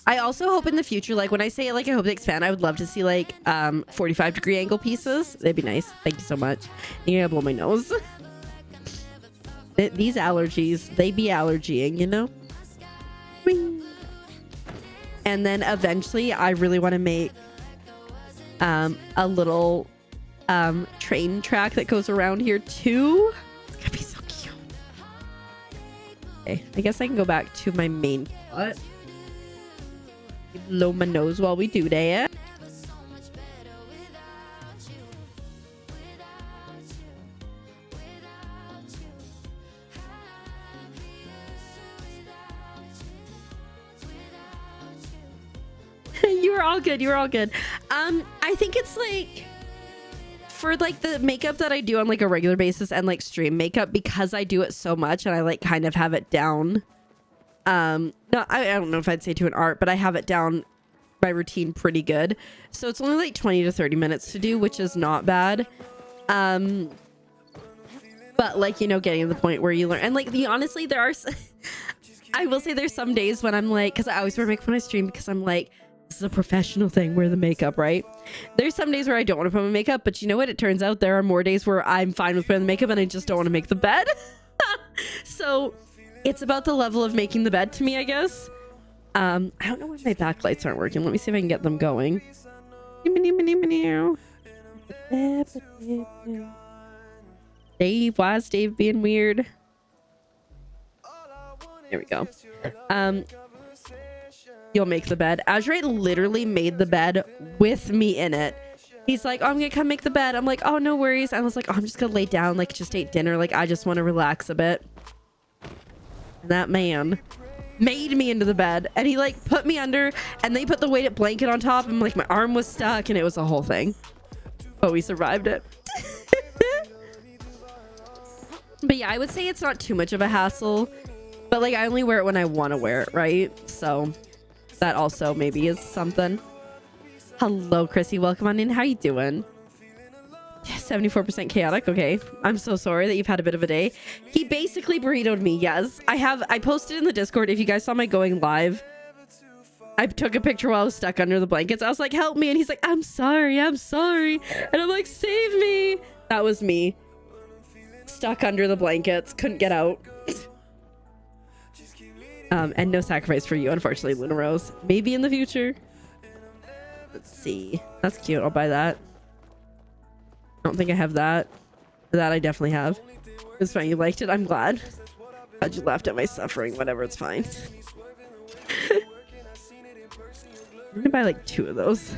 I also hope in the future, like when I say like I hope they expand, I would love to see like 45-degree angle pieces. That'd be nice. Thank you so much. You're gonna blow my nose. These allergies, they be allergying, you know? And then eventually I really want to make a little train track that goes around here too. It's gonna be so cute. Okay, I guess I can go back to my main plot. Blow my nose while we do that. were all good. You were all good. I think it's like for like the makeup that I do on like a regular basis and like stream makeup, because I do it so much and I like kind of have it down. No, I don't know if I'd say to an art, but I have it down my routine pretty good. So it's only like 20 to 30 minutes to do, which is not bad. But like, you know, getting to the point where you learn, and like honestly, there are I will say there's some days when I'm like, because I always wear makeup when I stream because I'm like, this is a professional thing, wear the makeup, right? There's some days where I don't want to put my makeup, but you know what? It turns out there are more days where I'm fine with putting the makeup and I just don't want to make the bed. So it's about the level of making the bed to me, I guess. I don't know why my backlights aren't working. Let me see if I can get them going. Dave, why is Dave being weird? There we go. You'll make the bed. Azure literally made the bed with me in it. He's like, oh, I'm gonna come make the bed. I'm like, oh, no worries. I was like, oh, I'm just gonna lay down, like just ate dinner. Like, I just want to relax a bit. And that man made me into the bed, and he like put me under, and they put the weighted blanket on top, and like my arm was stuck, and it was a whole thing. But we survived it. But yeah, I would say it's not too much of a hassle, but like I only wear it when I want to wear it, right? So that also maybe is something. Hello, Chrissy. Welcome on in. How you doing? 74% chaotic. Okay. I'm so sorry that you've had a bit of a day. He basically burritoed me. Yes. I posted in the Discord. If you guys saw my going live, I took a picture while I was stuck under the blankets. I was like, help me. And he's like, I'm sorry. I'm sorry. And I'm like, save me. That was me. Stuck under the blankets. Couldn't get out. And no sacrifice for you, unfortunately, Luna Rose. Maybe in the future. Let's see. That's cute. I'll buy that. I don't think I have that. That I definitely have. It's fine. You liked it. I'm glad. Glad you laughed at my suffering. Whatever. It's fine. I'm gonna buy like 2 of those.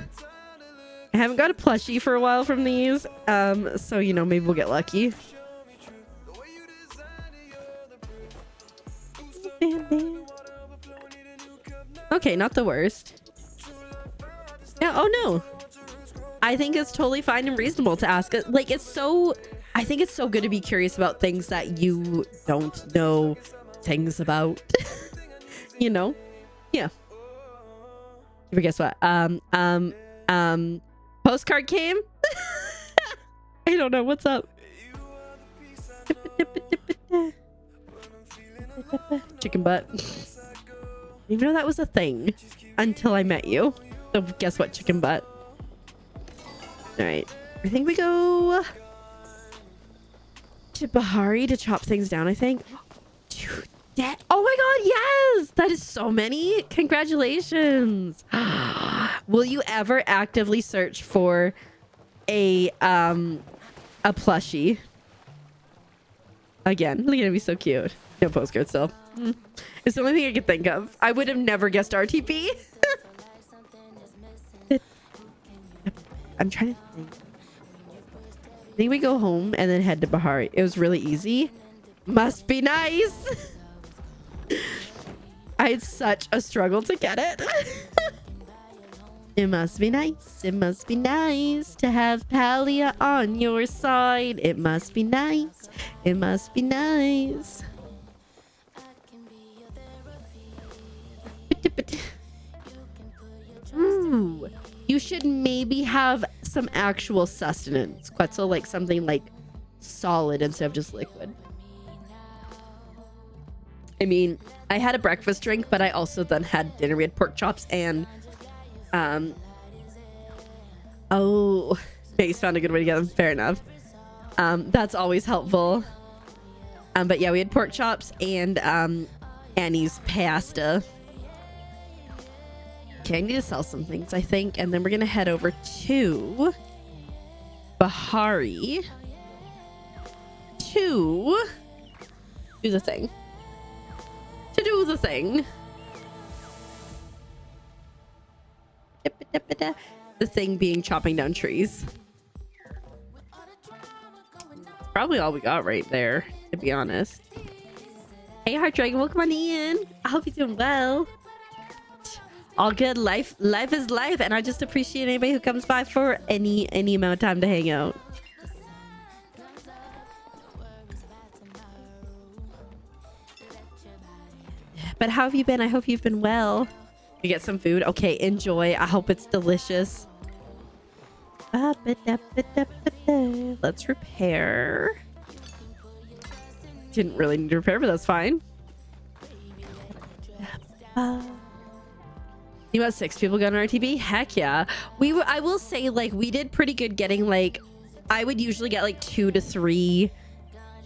I haven't got a plushie for a while from these. So, you know, maybe we'll get lucky. Okay, not the worst. Yeah, oh no. I think it's totally fine and reasonable to ask it. Like, I think it's so good to be curious about things that you don't know things about. You know? Yeah. But guess what? Postcard came? I don't know. What's up? Chicken butt. You know that was a thing until I met you. So guess what, chicken butt? All right, I think we go to Bahari to chop things down. I think. Dude, oh my god, yes, that is so many. Congratulations. Will you ever actively search for a plushie again? Look at me, so cute. No postcard still. It's the only thing I could think of. I would have never guessed RTP. I'm trying to think. I think we go home and then head to Bahari. It was really easy. Must be nice. I had such a struggle to get it. It must be nice. It must be nice to have Palia on your side. It must be nice. It must be nice. Ooh, you should maybe have some actual sustenance, Quetzal, like something like solid instead of just liquid. I mean, I had a breakfast drink, but I also then had dinner. We had pork chops and oh, Mace found a good way to get them. Fair enough. That's always helpful. But yeah, we had pork chops and Annie's pasta. Okay, I need to sell some things, I think, and then we're gonna head over to Bahari to do the thing. The thing being chopping down trees. Probably all we got right there, to be honest. Hey, Heart Dragon, welcome on in. I hope you're doing well. All good. Life is life, and I just appreciate anybody who comes by for any amount of time to hang out. But how have you been? I hope you've been well. You get some food. Okay, enjoy. I hope it's delicious. Let's repair. Didn't really need to repair, but that's fine. You got 6 people got an RTB? Heck yeah. I will say, like, we did pretty good getting, like, I would usually get like 2 to 3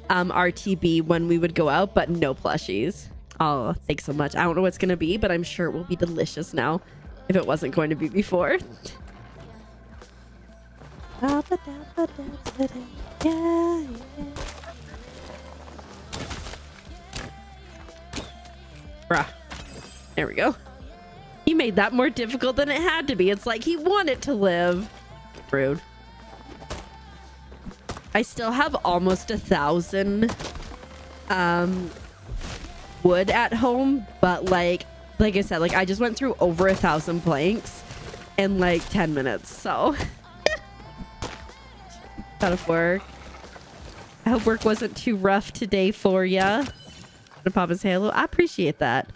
RTB when we would go out, but no plushies. Oh, thanks so much. I don't know what's gonna be, but I'm sure it will be delicious now if it wasn't going to be before. Bruh. There we go. He made that more difficult than it had to be. It's like he wanted to live. Rude. I still have almost 1,000 wood at home, but like I said, like I just went through over 1,000 planks in like 10 minutes, so out of work. I hope work wasn't too rough today for ya. To Papa's Halo, I appreciate that.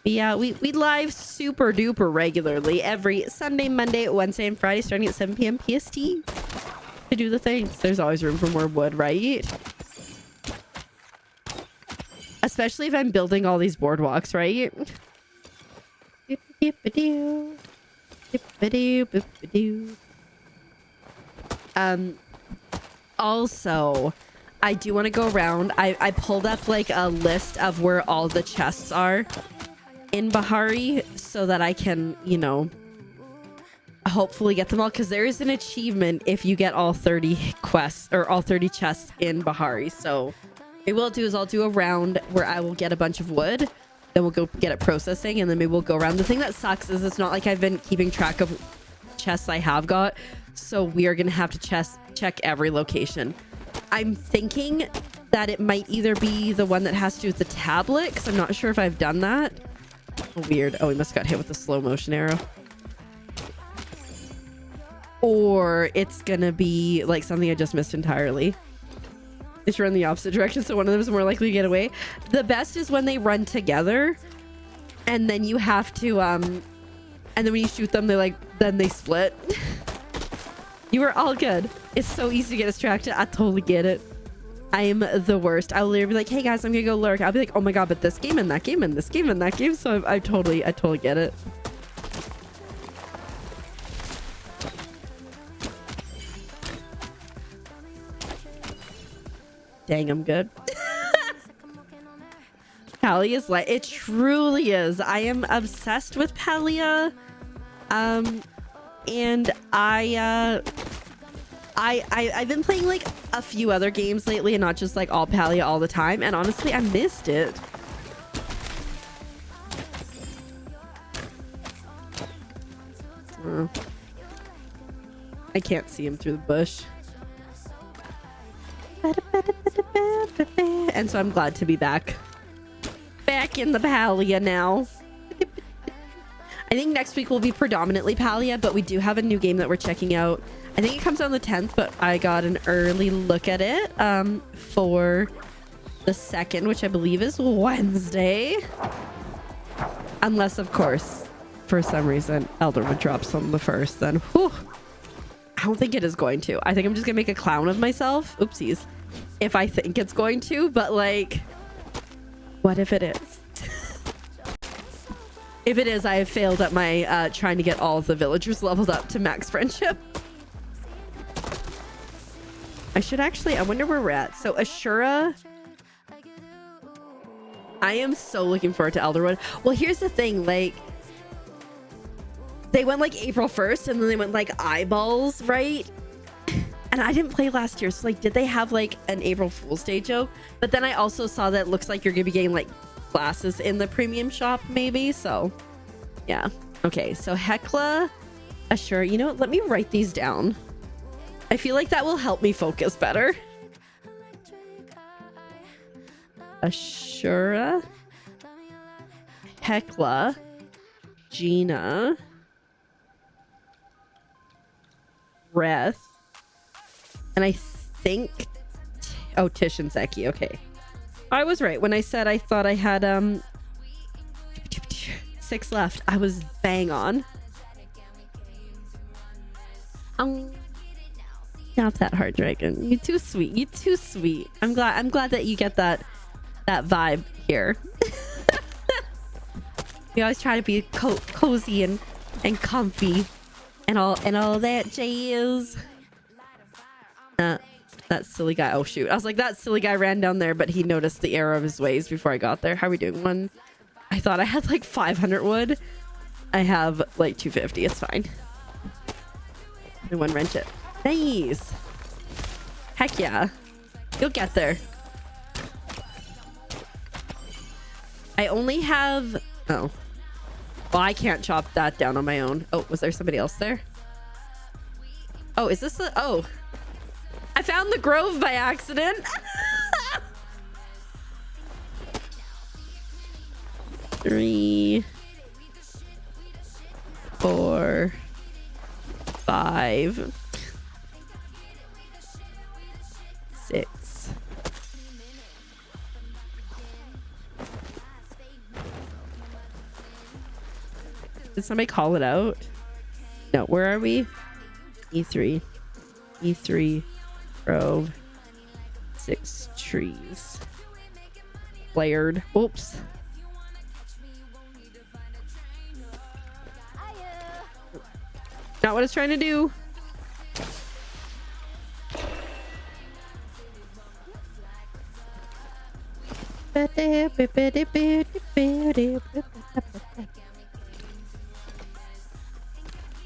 Yeah, we live super duper regularly every Sunday, Monday, Wednesday, and Friday, starting at 7 p.m. PST to do the things. There's always room for more wood, right? Especially if I'm building all these boardwalks, right? Also, I do want to go around. I pulled up like a list of where all the chests are in Bahari so that I can, you know, hopefully get them all, because there is an achievement if you get all 30 quests or all 30 chests in Bahari. So maybe what I'll do is I'll do a round where I will get a bunch of wood, then we'll go get it processing, and then maybe we'll go around. The thing that sucks is it's not like I've been keeping track of chests I have got, so we are gonna have to check every location. I'm thinking that it might either be the one that has to do with the tablet, because I'm not sure if I've done that. Oh, weird. Oh, we must have got hit with the slow motion arrow. Or it's gonna be like something I just missed entirely. They should run the opposite direction, so one of them is more likely to get away. The best is when they run together, and then you have to and then when you shoot them, then they split. You were all good. It's so easy to get distracted. I totally get it. I am the worst. I'll literally be like, hey guys, I'm gonna go lurk. I'll be like, oh my god, but this game and that game and this game and that game. So I totally get it. Dang, I'm good. Palia is like, it truly is. I am obsessed with Palia. And I've been playing like a few other games lately and not just like all Palia all the time. And honestly, I missed it. I can't see him through the bush. And so I'm glad to be back in the Palia now. I think next week will be predominantly Palia, but we do have a new game that we're checking out. I think it comes out on the 10th, but I got an early look at it for the 2nd, which I believe is Wednesday. Unless, of course, for some reason, Elderwood drops on the 1st, then whew, I don't think it is going to. I think I'm just gonna make a clown of myself. Oopsies. If I think it's going to, but like, what if it is? If it is, I have failed at my trying to get all of the villagers leveled up to max friendship. I should actually, I wonder where we're at. So Ashura, I am so looking forward to Elderwood. Well, here's the thing, like, they went like April 1st and then they went like eyeballs, right? And I didn't play last year, so like, did they have like an April Fool's Day joke? But then I also saw that it looks like you're gonna be getting like glasses in the premium shop, maybe. So yeah. Okay, so Hecla, Ashura, you know what? Let me write these down. I feel like that will help me focus better. Ashura, Hecla, Gina. Breath. And I think... Oh, Tish and Zeki. Okay. I was right when I said I thought I had 6 left. I was bang on. Not that hard, Dragon. You're too sweet. You're too sweet. I'm glad that you get that vibe here. We always try to be cozy and comfy and all that jazz. That silly guy. Oh shoot. I was like, that silly guy ran down there, but he noticed the error of his ways before I got there. How are we doing? One. I thought I had like 500 wood. I have like 250. It's fine. And one wrench it. Nice. Heck yeah. You'll get there. I only have... Oh. Well, I can't chop that down on my own. Oh, was there somebody else there? Oh, is this a... Oh. I found the grove by accident. 3, 4, 5, 6. Did somebody call it out? No, where are we? E3. E3. Grove. 6 trees. Flared. Oops. Not what it's trying to do.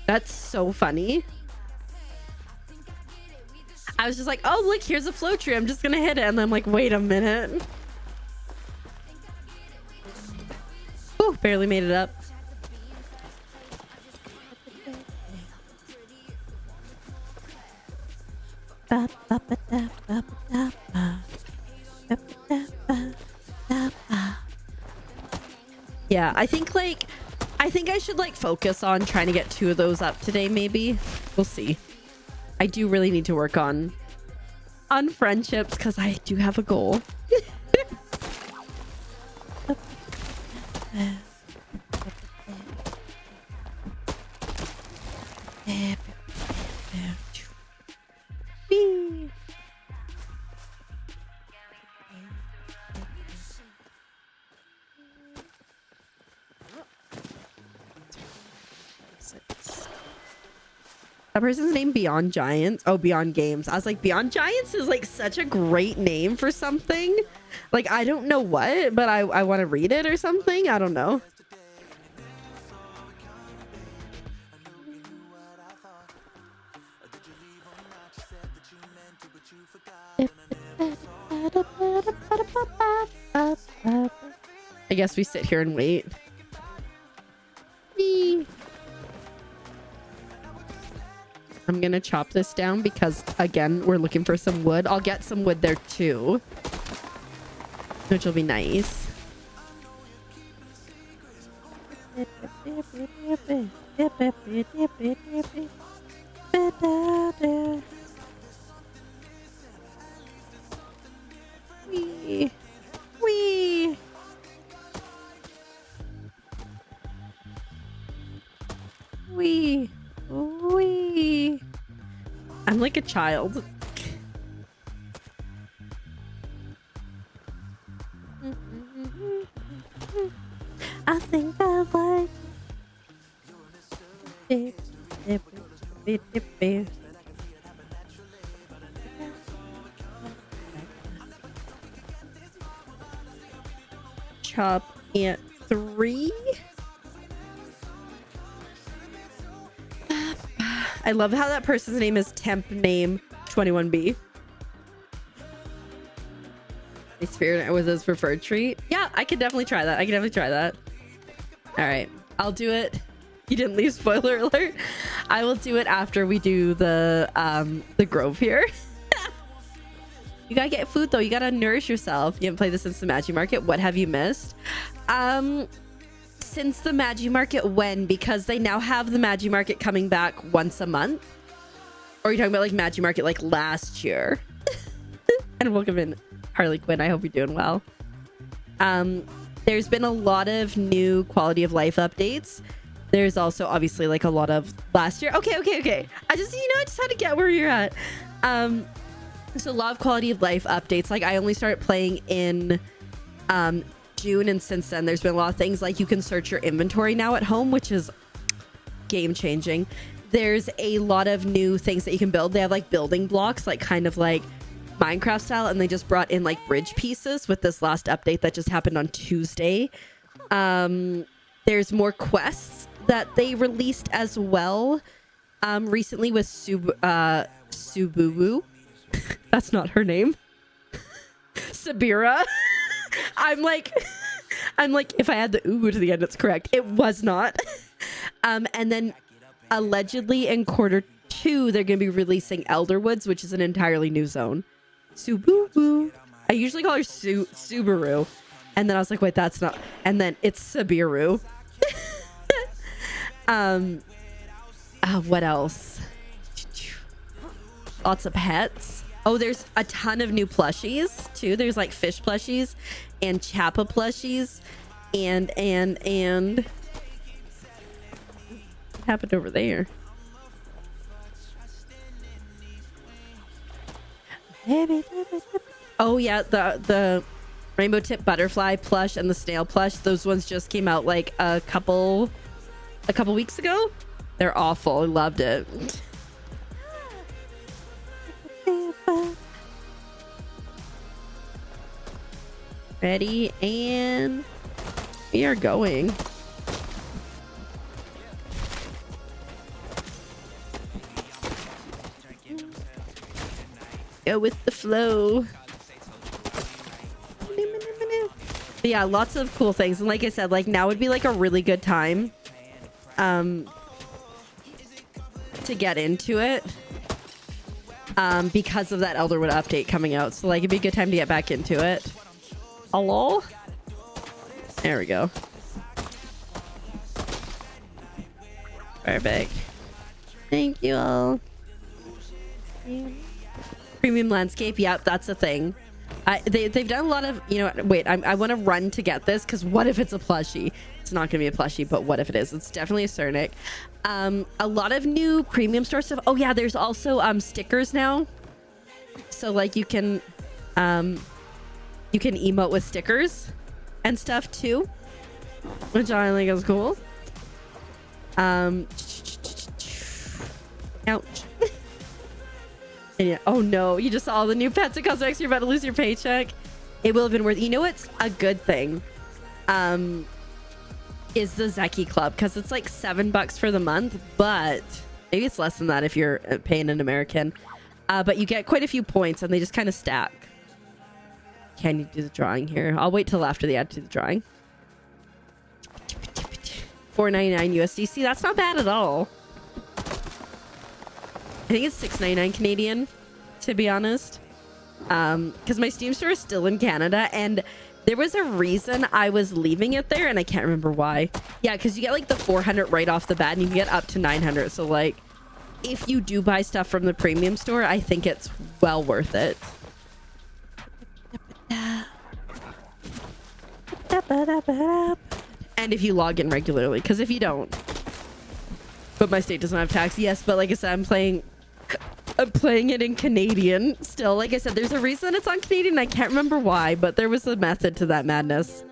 That's so funny. I was just like, oh, look, here's a flow tree. I'm just going to hit it. And I'm like, wait a minute. Ooh, barely made it up. Yeah, I think I should like focus on trying to get 2 of those up today, maybe. We'll see. I do really need to work on friendships because I do have a goal. That person's name Beyond Giants. Oh, Beyond Games. I was like, Beyond Giants is like such a great name for something. Like, I don't know what, but I want to read it or something. I don't know. I guess we sit here and wait. Whee. I'm gonna chop this down because again we're looking for some wood. I'll get some wood there too, which will be nice. Wee. Wee. Wee. Wee. I'm like a child. I think I like it. Chop at 3. I love how that person's name is temp name 21B. My spirit was his preferred treat. Yeah, I could definitely try that. All right, I'll do it. You didn't leave, spoiler alert. I will do it after we do the grove here. You gotta get food though. You gotta nourish yourself. You haven't played this since the Magic Market. What have you missed? since the Magi Market, when? Because they now have the Magi Market coming back once a month. Or are you talking about like Magi Market like last year? And welcome in, Harley Quinn. I hope you're doing well. There's been a lot of new quality of life updates. There's also obviously like a lot of last year. Okay. I just had to get where you're at. So a lot of quality of life updates. Like I only started playing in June, and since then there's been a lot of things like you can search your inventory now at home, which is game changing. There's a lot of new things that you can build. They have like building blocks, like kind of like Minecraft style, and they just brought in like bridge pieces with this last update that just happened on Tuesday. There's more quests that they released as well recently with Sububu. That's not her name. Sabira. I'm like if I add the ubu to the end, it's correct. It was not. And then allegedly in quarter 2 they're going to be releasing Elderwoods, which is an entirely new zone. Sububu. I usually call her Subaru, and then I was like, wait, that's not. And then it's Sabiru. What else? Lots of pets. Oh, there's a ton of new plushies too. There's like fish plushies and Chappa plushies and what happened over there? Oh yeah, the rainbow tip butterfly plush and the snail plush. Those ones just came out like a couple weeks ago. They're awful. I loved it. Ready, and we are going. Go with the flow. But yeah, lots of cool things. And like I said, like now would be like a really good time to get into it because of that Elderwood update coming out. So like it'd be a good time to get back into it. Hello? There we go. Perfect. Thank you all. Premium landscape. Yep, that's a thing. They've done a lot of, wait, I want to run to get this because what if it's a plushie? It's not going to be a plushie, but what if it is? It's definitely a Cernic. A lot of new premium store stuff. Oh yeah, there's also stickers now. So like you can emote with stickers and stuff too, which I think is cool. Ouch. And yeah, oh no, you just saw all the new pets and cosmetics. You're about to lose your paycheck. It will have been worth. You know what's a good thing? Is the Zeki Club, because it's like $7 for the month, but maybe it's less than that if you're paying an American. But you get quite a few points, and they just kind of stack. Can you do the drawing here? I'll wait till after the ad to do the drawing. $4.99 USDC. That's not bad at all. I think it's $6.99 Canadian, to be honest. Because my Steam store is still in Canada, and there was a reason I was leaving it there, and I can't remember why. Yeah, because you get like the 400 right off the bat, and you can get up to 900. So like, if you do buy stuff from the premium store, I think it's well worth it. And if you log in regularly, because if you don't, but my state doesn't have tax. Yes, but like I said, I'm playing it in Canadian still. Like I said, there's a reason it's on Canadian. I can't remember why, but there was a method to that madness.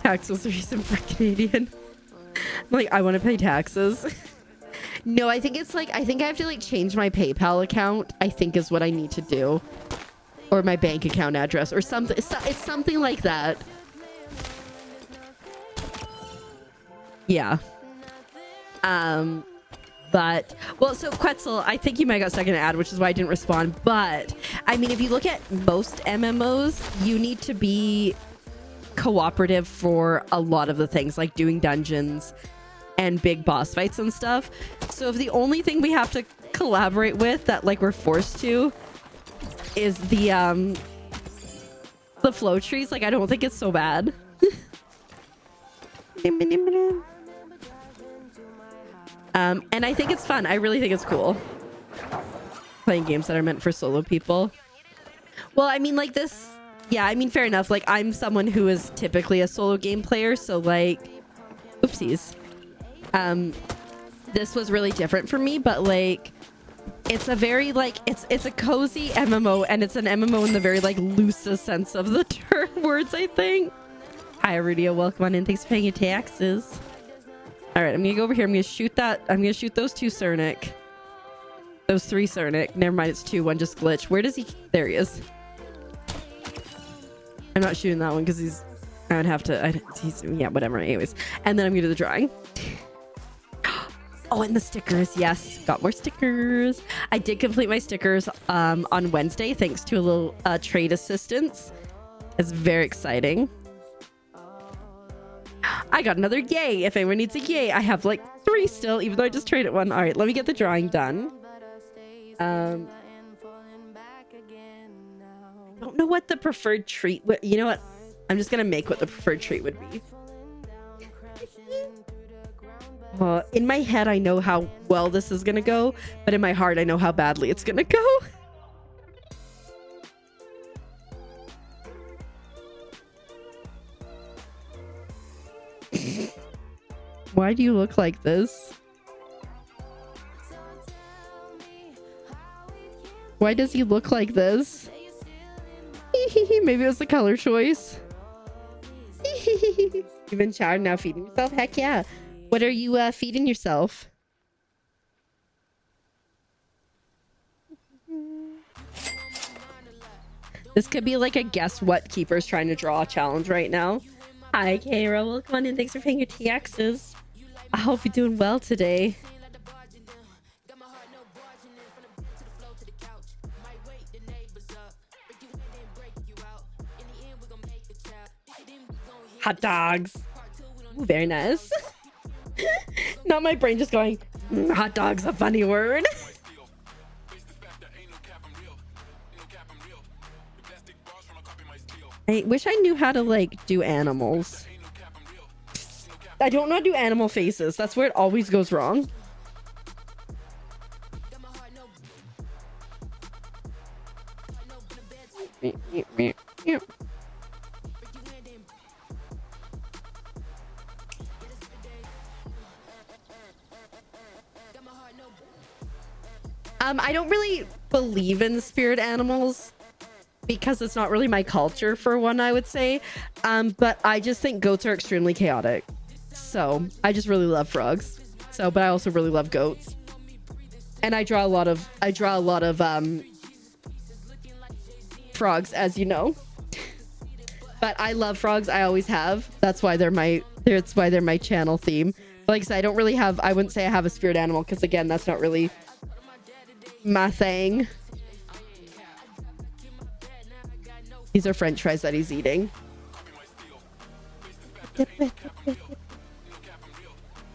Tax was the reason for Canadian. I'm like, I want to pay taxes. No, I think it's like, I think I have to like change my PayPal account, I think is what I need to do. Or my bank account address or something. It's something like that. Yeah. But, well, so Quetzal, I think you might got stuck in an ad, which is why I didn't respond. But, I mean, if you look at most MMOs, you need to be cooperative for a lot of the things, like doing dungeons, and big boss fights and stuff. So if the only thing we have to collaborate with that like we're forced to is the flow trees, like I don't think it's so bad. And I think it's fun. I really think it's cool playing games that are meant for solo people. Well, I mean, like this, yeah, I mean, fair enough. Like, I'm someone who is typically a solo game player, so like, oopsies. This was really different for me, but like, it's a very like, it's a cozy MMO, and it's an MMO in the very like loosest sense of the term words, I think. Hi, Rudio, welcome on in. Thanks for paying your taxes. All right, I'm gonna go over here. I'm gonna shoot that. I'm gonna shoot those two Cernic. Those three Cernic. Never mind, it's two. One just glitched. Where does he? There he is. I'm not shooting that one because he's. I would have to. Yeah, whatever. Anyways, and then I'm gonna do the drawing. Oh, and the stickers. Yes, got more stickers. I did complete my stickers on Wednesday thanks to a little trade assistance. It's very exciting. I got another yay. If anyone needs a yay, I have like 3 still, even though I just traded one. All right, let me get the drawing done. I don't know what the preferred treat would. You know what? I'm just gonna make what the preferred treat would be. In my head, I know how well this is gonna go, but in my heart, I know how badly it's gonna go. Why do you look like this? Why does he look like this? Maybe it was the color choice. You've been showered, now feeding yourself? Heck yeah. What are you feeding yourself? This could be like a guess what keeper's trying to draw challenge right now. Hi, Kara. Welcome on in. Thanks for paying your taxes. I hope you're doing well today. Hot dogs. Ooh, very nice. Not my brain just going, hot dog's a funny word. I wish I knew how to like do animals. I don't know how to do animal faces. That's where it always goes wrong. I don't really believe in spirit animals because it's not really my culture, for one, I would say. But I just think goats are extremely chaotic. So I just really love frogs. So, but I also really love goats. And I draw a lot of frogs, as you know. But I love frogs. I always have. That's why they're my channel theme. But like I said, I wouldn't say I have a spirit animal because again, that's not really my thing. These are French fries that he's eating.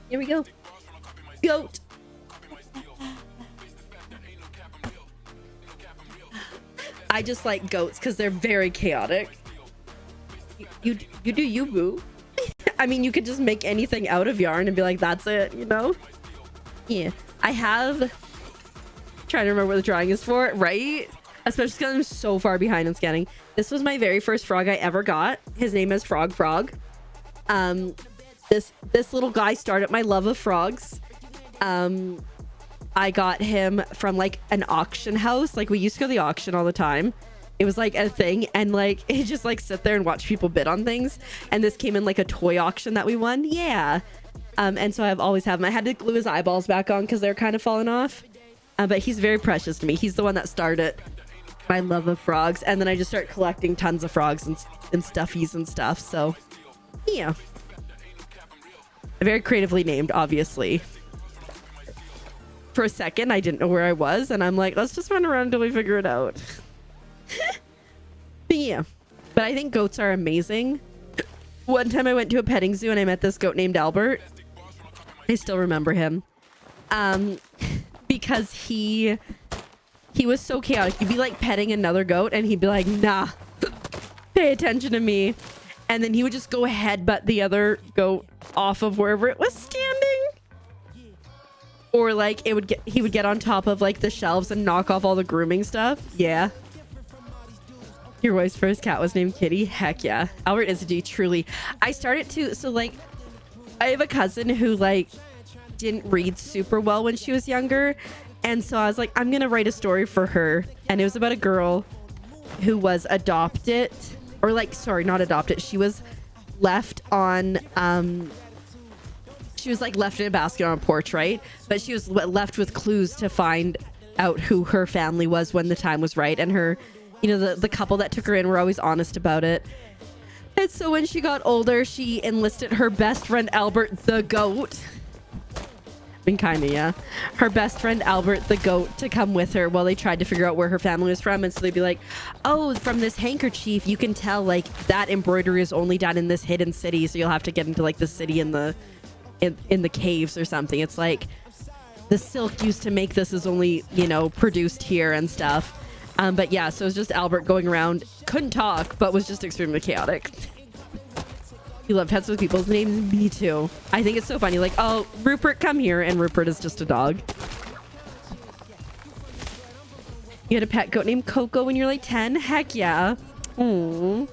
Here we go. Goat. I just like goats because they're very chaotic. You do you, boo. I mean, you could just make anything out of yarn and be like, that's it, you know? Yeah. I have... Trying to remember what the drawing is for, right? Especially because I'm so far behind in scanning. This was my very first frog I ever got. His name is Frog. This little guy started my love of frogs. I got him from like an auction house. Like we used to go to the auction all the time. It was like a thing, and like it just like sit there and watch people bid on things. And this came in like a toy auction that we won. Yeah. And so I've always had him. I had to glue his eyeballs back on because they're kind of falling off. But he's very precious to me. He's the one that started my love of frogs. And then I just start collecting tons of frogs and stuffies and stuff. So, yeah. Very creatively named, obviously. For a second, I didn't know where I was. And I'm like, let's just run around until we figure it out. But yeah. But I think goats are amazing. One time I went to a petting zoo and I met this goat named Albert. I still remember him. Because he was so chaotic. He'd be like petting another goat and he'd be like, nah, pay attention to me. And then he would just go headbutt the other goat off of wherever it was standing. Or like he would get on top of like the shelves and knock off all the grooming stuff. Yeah. Your wife's first cat was named Kitty. Heck yeah. Albert is a D, truly. I started to, so like, I have a cousin who like didn't read super well when she was younger. And so I was like, I'm going to write a story for her. And it was about a girl who was adopted, or like, sorry, not adopted. She was left on, she was like left in a basket on a porch, right? But she was left with clues to find out who her family was when the time was right. And her, you know, the couple that took her in were always honest about it. And so when she got older, she enlisted her best friend Albert the goat. I mean, kind of, yeah. Her best friend Albert the goat to come with her while they tried to figure out where her family was from. And so they'd be like, oh, from this handkerchief, you can tell like that embroidery is only done in this hidden city. So you'll have to get into like the city in the caves or something. It's like the silk used to make this is only, you know, produced here and stuff. But yeah, so it was just Albert going around, couldn't talk, but was just extremely chaotic. You love pets with people's names? Me too. I think it's so funny. Like, oh, Rupert, come here. And Rupert is just a dog. You had a pet goat named Coco when you're like 10? Heck yeah. Aww.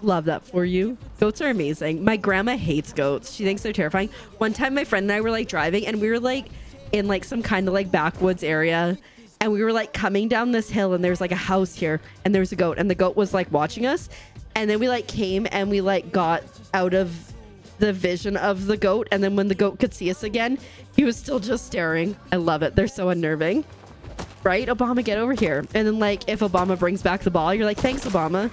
Love that for you. Goats are amazing. My grandma hates goats. She thinks they're terrifying. One time my friend and I were like driving and we were like in like some kind of like backwoods area. And we were like coming down this hill and there's like a house here and there was a goat and the goat was like watching us. And then we like came and we like got out of the vision of the goat. And then when the goat could see us again, he was still just staring. I love it. They're so unnerving. Right? Obama, get over here. And then like if Obama brings back the ball, you're like, thanks, Obama.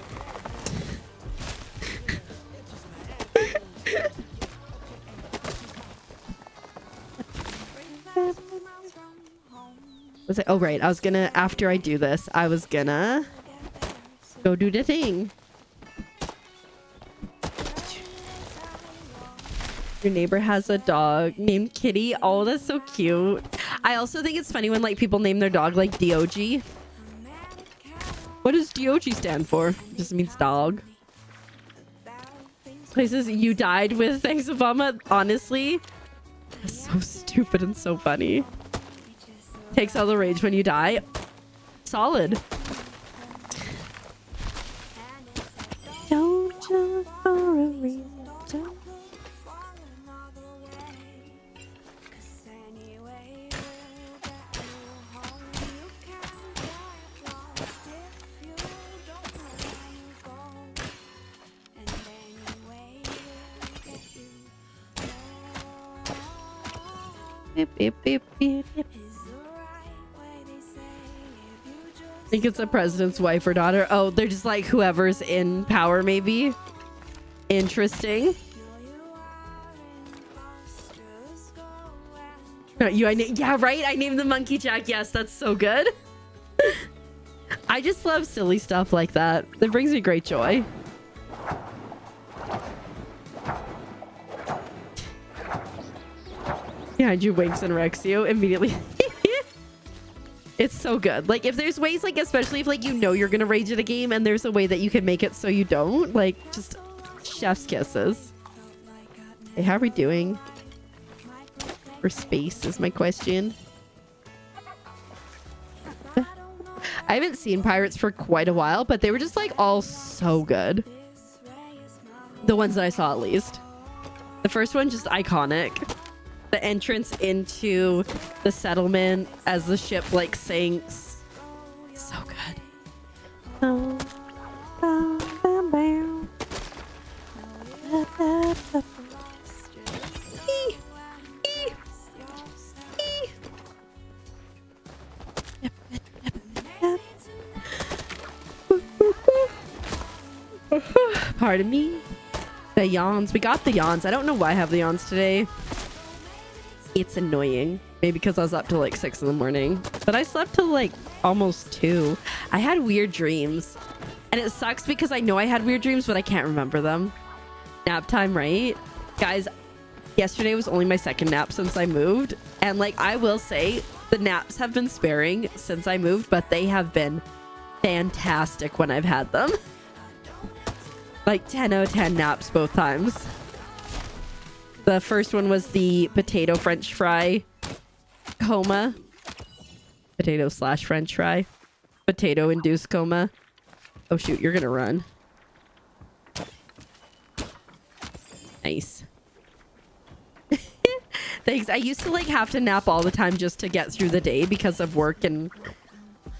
Was it? Oh, right. I was gonna, after I do this, I was gonna go do the thing. Your neighbor has a dog named Kitty. Oh, that's so cute. I also think it's funny when like people name their dog like DOG. What does DOG stand for? It just means dog. Places you died with, thanks, Obama. Honestly, that's so stupid and so funny. Takes all the rage when you die. Solid. Don't you for a reason. Beep, beep, beep, beep, beep. I think it's the president's wife or daughter. Oh, they're just like whoever's in power, maybe. Interesting. Yeah, right? I named the monkey Jack. Yes, that's so good. I just love silly stuff like that. That brings me great joy. Yeah, you winks and wrecks you immediately. It's so good. Like if there's ways, like especially if like you know you're gonna rage at a game and there's a way that you can make it so you don't, like just chef's kisses. Hey, how are we doing for space is my question. I haven't seen Pirates for quite a while, but they were just like all so good. The ones that I saw at least. The first one just iconic. The entrance into the settlement as the ship like sinks. So good. Pardon me. The yawns. We got the yawns. I don't know why I have the yawns today. It's annoying. Maybe because I was up till like 6 in the morning. But I slept till like almost 2. I had weird dreams. And it sucks because I know I had weird dreams, but I can't remember them. Nap time, right? Guys, Yesterday was only my second nap since I moved. And like, I will say the naps have been sparing since I moved, but they have been fantastic when I've had them. Like 10 out of 10 naps both times. The first one was the potato French fry coma. Potato / French fry. Potato induced coma. Oh shoot, you're gonna run. Nice. Thanks. I used to like have to nap all the time just to get through the day because of work and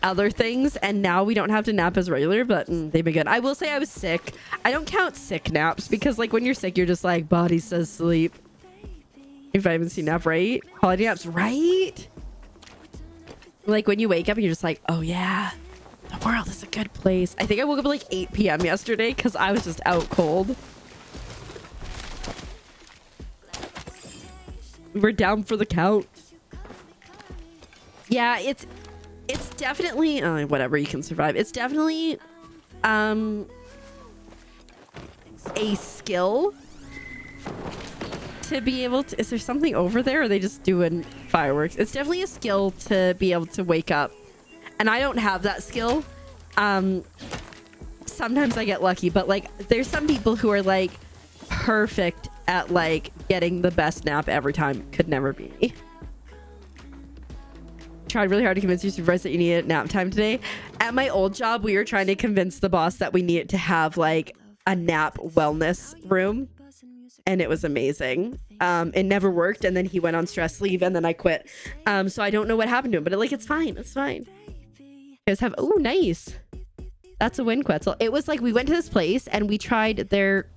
other things, and now we don't have to nap as regular, but they've been good. I will say I was sick. I don't count sick naps because like when you're sick, you're just like, body says sleep. If I haven't seen nap, right? Holiday naps, right? Like when you wake up, you're just like, oh yeah, the world is a good place. I think I woke up at like 8 p.m. yesterday because I was just out cold. We were down for the count. Yeah, it's definitely whatever, you can survive. It's definitely a skill to be able to. Is there something over there, or are they just doing fireworks? It's definitely a skill to be able to wake up, and I don't have that skill. Sometimes I get lucky, but like there's some people who are like perfect at like getting the best nap every time. Could never be me. Tried really hard to convince your supervisor that you needed nap time today. At my old job, we were trying to convince the boss that we needed to have like a nap wellness room, and it was amazing. It never worked, and then he went on stress leave, and then I quit. So I don't know what happened to him, but like it's fine. It's fine. You guys have nice. That's a win, Quetzal. It was like we went to this place and we tried their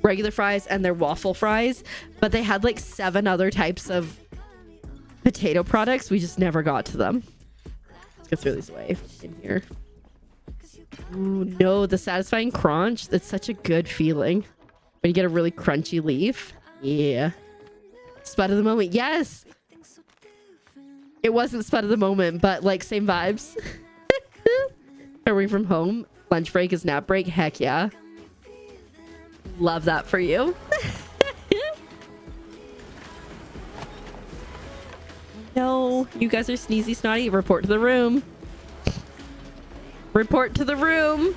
regular fries and their waffle fries, but they had like 7 other types of potato products. We just never got to them. Let's go throw these away in here. Ooh, no, the satisfying crunch. It's such a good feeling when you get a really crunchy leaf. Yeah. Spud of the moment. Yes. It wasn't spud of the moment, but like same vibes. Away from home. Lunch break is nap break. Heck yeah. Love that for you. No, you guys are sneezy snotty. Report to the room. Report to the room.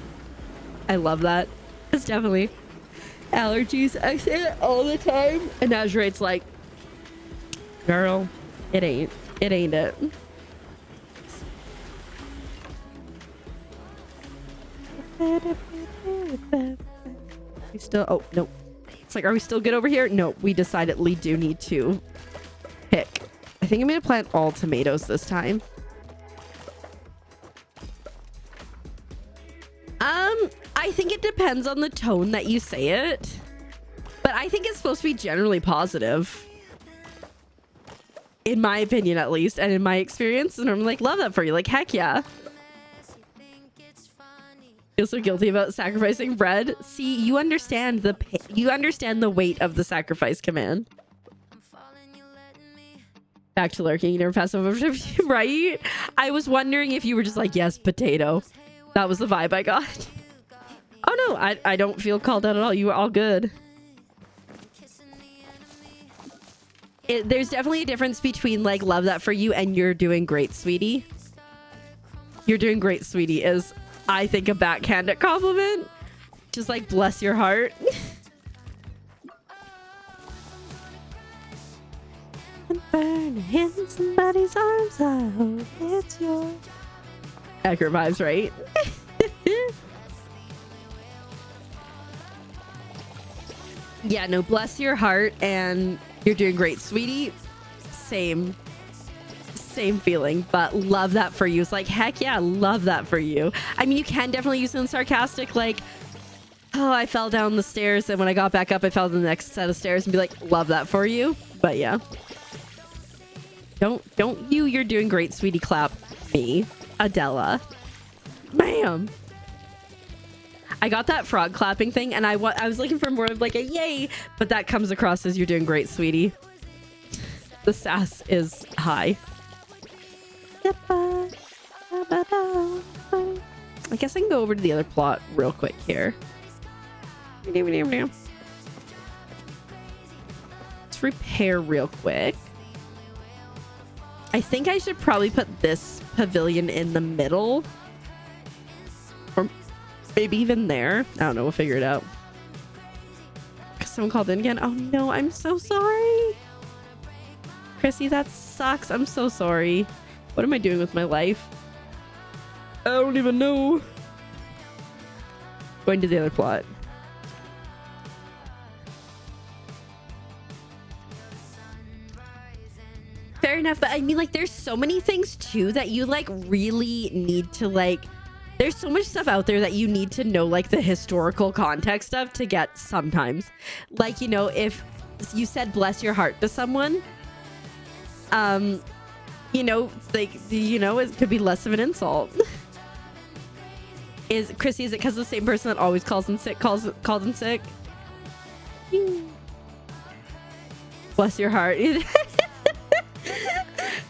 I love that. It's definitely allergies. I say it all the time. And Azrate's like, girl, it ain't it. We still, nope. It's like, are we still good over here? No, we decidedly do need to pick. I think I'm gonna plant all tomatoes this time. I think it depends on the tone that you say it, but I think it's supposed to be generally positive, in my opinion at least, and in my experience. And I'm like, love that for you. Like, heck yeah. Feel so guilty about sacrificing bread. See, you understand the weight of the sacrifice command. Back to lurking. You never pass over, right? I was wondering if you were just like, yes, potato. That was the vibe I got. Oh no, I don't feel called out at all. You were all good. There's definitely a difference between like love that for you and you're doing great, sweetie. You're doing great, sweetie is, I think, a backhanded compliment. Just like bless your heart. Burn in somebody's arms. I hope it's yours. Accurate vibes, right? Yeah, no, bless your heart and you're doing great, sweetie. Same feeling, but love that for you. It's like, heck yeah, love that for you. I mean, you can definitely use it in sarcastic, like, oh, I fell down the stairs and when I got back up, I fell to the next set of stairs, and be like, love that for you. But yeah. Don't you're doing great, sweetie, clap me, Adela. Bam. I got that frog clapping thing, and I was looking for more of like a yay, but that comes across as you're doing great, sweetie. The sass is high. I guess I can go over to the other plot real quick here. It's repair real quick. I think I should probably put this pavilion in the middle. Or maybe even there. I don't know. We'll figure it out. Someone called in again. Oh no, I'm so sorry. Chrissy, that sucks. I'm so sorry. What am I doing with my life? I don't even know. Going to the other plot. Fair enough, but I mean, like, there's so many things too that you like really need to like. There's so much stuff out there that you need to know like the historical context of to get sometimes. Like, you know, if you said bless your heart to someone, you know, like, you know, it could be less of an insult. Is Chrissy, is it because the same person that always calls in sick called in sick? Bless your heart.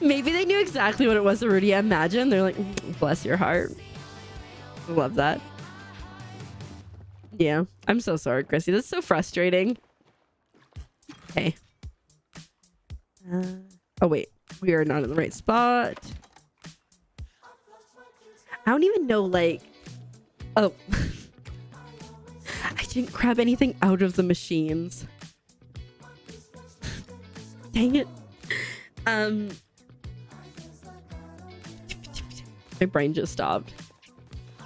Maybe they knew exactly what it was, Rudy. I imagine they're like, bless your heart. I love that. Yeah, I'm so sorry, Chrissy. That's so frustrating. Okay. Oh wait, we are not in the right spot. I don't even know, like, oh. I didn't grab anything out of the machines. Dang it. My brain just stopped.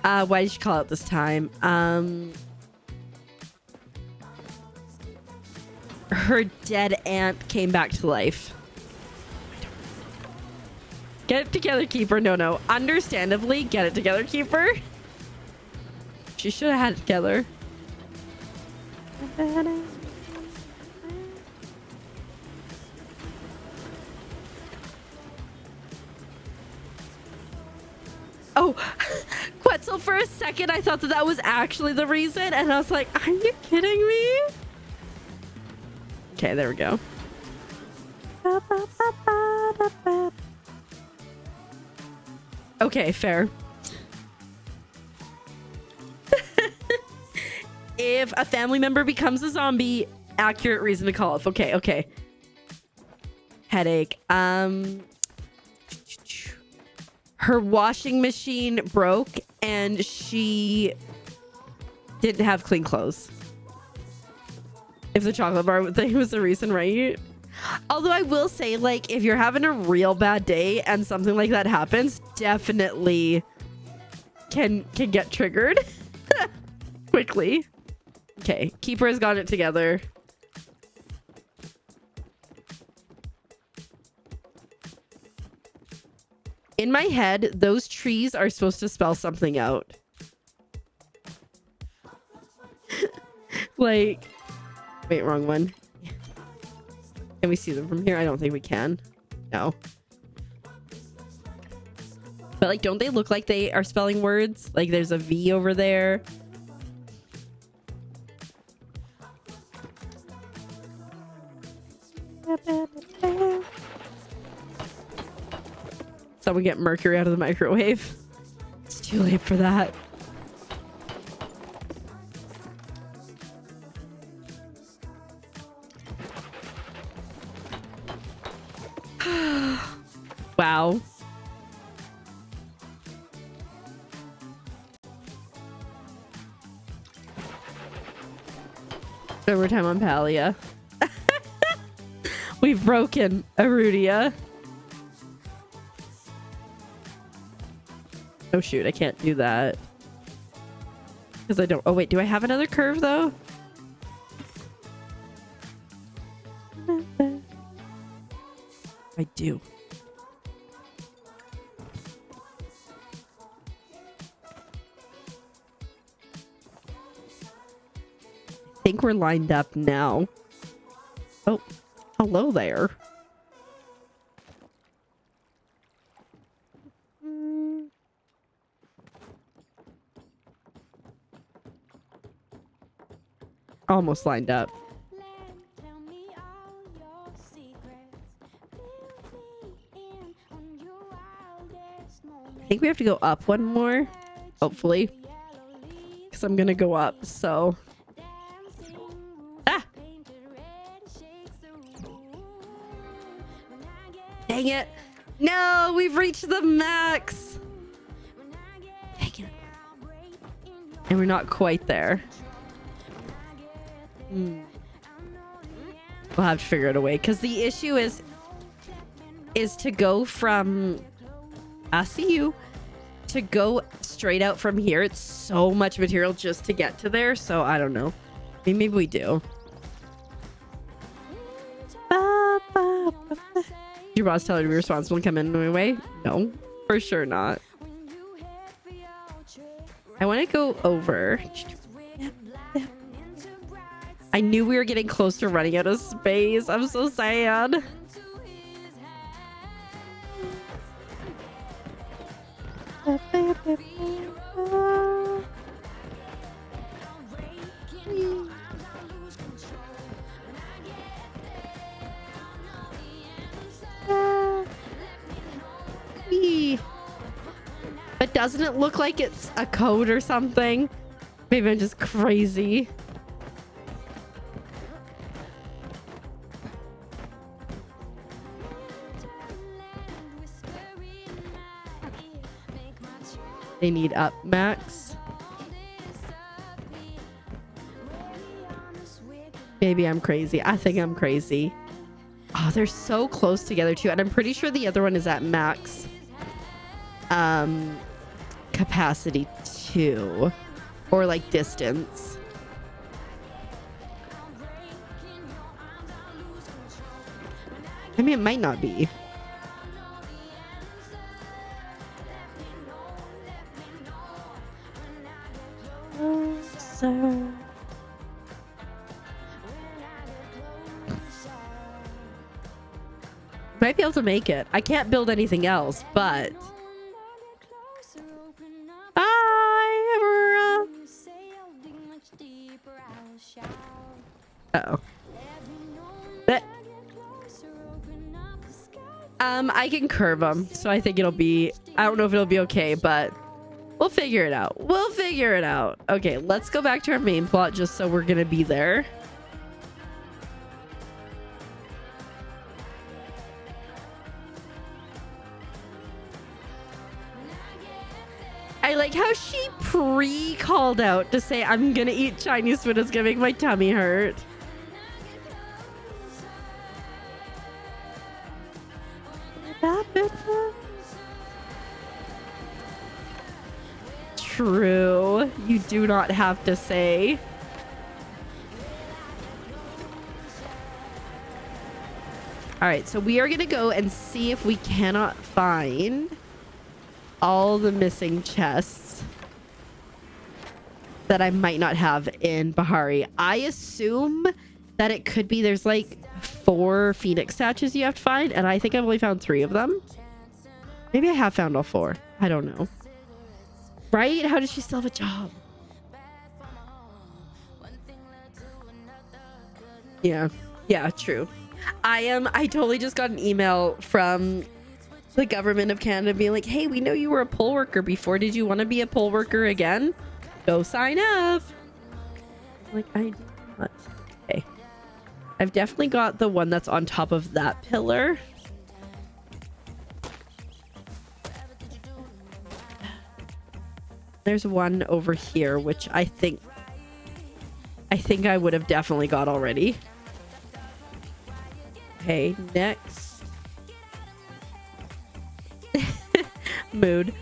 Why did you call out this time? Her dead aunt came back to life. Get it together, Keeper. No. Understandably, get it together, Keeper. She should have had it together. Oh, Quetzal, for a second I thought that was actually the reason, and I was like, are you kidding me? Okay, there we go. Okay, fair. If a family member becomes a zombie, accurate reason to call off. Okay. Headache. Her washing machine broke and she didn't have clean clothes. If the chocolate bar thing was the reason, right? Although I will say, like, if you're having a real bad day and something like that happens, definitely can get triggered quickly. Okay, Keeper has got it together. In my head, those trees are supposed to spell something out. Like, wait, wrong one. Can we see them from here? I don't think we can. No. But, like, don't they look like they are spelling words? Like, there's a V over there. Someone get mercury out of the microwave. It's too late for that. Wow. Overtime on Palia. We've broken Arudia. Oh shoot, I can't do that. Because I don't... Oh wait, do I have another curve though? I do. I think we're lined up now. Oh, hello there. Almost lined up. I think we have to go up one more, hopefully, because I'm gonna go up. So, Dang it. No, we've reached the max. Dang it. And we're not quite there. We'll have to figure out a way, because the issue is to go from ACU to go straight out from here. It's so much material just to get to there, so I don't know. Maybe we do. Your boss telling you to be responsible and come in anyway? No, for sure not. I want to go over. I knew we were getting close to running out of space. I'm so sad. But doesn't it look like it's a code or something? Maybe I'm just crazy. They need up max. Maybe I'm crazy. I think I'm crazy. Oh, they're so close together too. And I'm pretty sure the other one is at max capacity too. Or like distance. I mean, it might not be. So might be able to make it. I can't build anything else, but uh-oh. I can curve them, so I think it'll be, I don't know if it'll be okay, but we'll figure it out. We'll figure it out. Okay, let's go back to our main plot just so we're gonna be there. I like how she pre-called out to say, I'm gonna eat Chinese food, it's gonna make my tummy hurt. True. You do not have to say. All right, so we are going to go and see if we cannot find all the missing chests that I might not have in Bahari. I assume that it could be there's like 4 Phoenix statues you have to find, and I think I've only found 3 of them. Maybe I have found all 4. I don't know. Right? How does she still have a job? Yeah. Yeah, true. I totally just got an email from the government of Canada being like, hey, we know you were a poll worker before. Did you want to be a poll worker again? Go sign up. Like, I do not. Okay. I've definitely got the one that's on top of that pillar. There's one over here, which I think I would have definitely got already. Okay, next. Mood.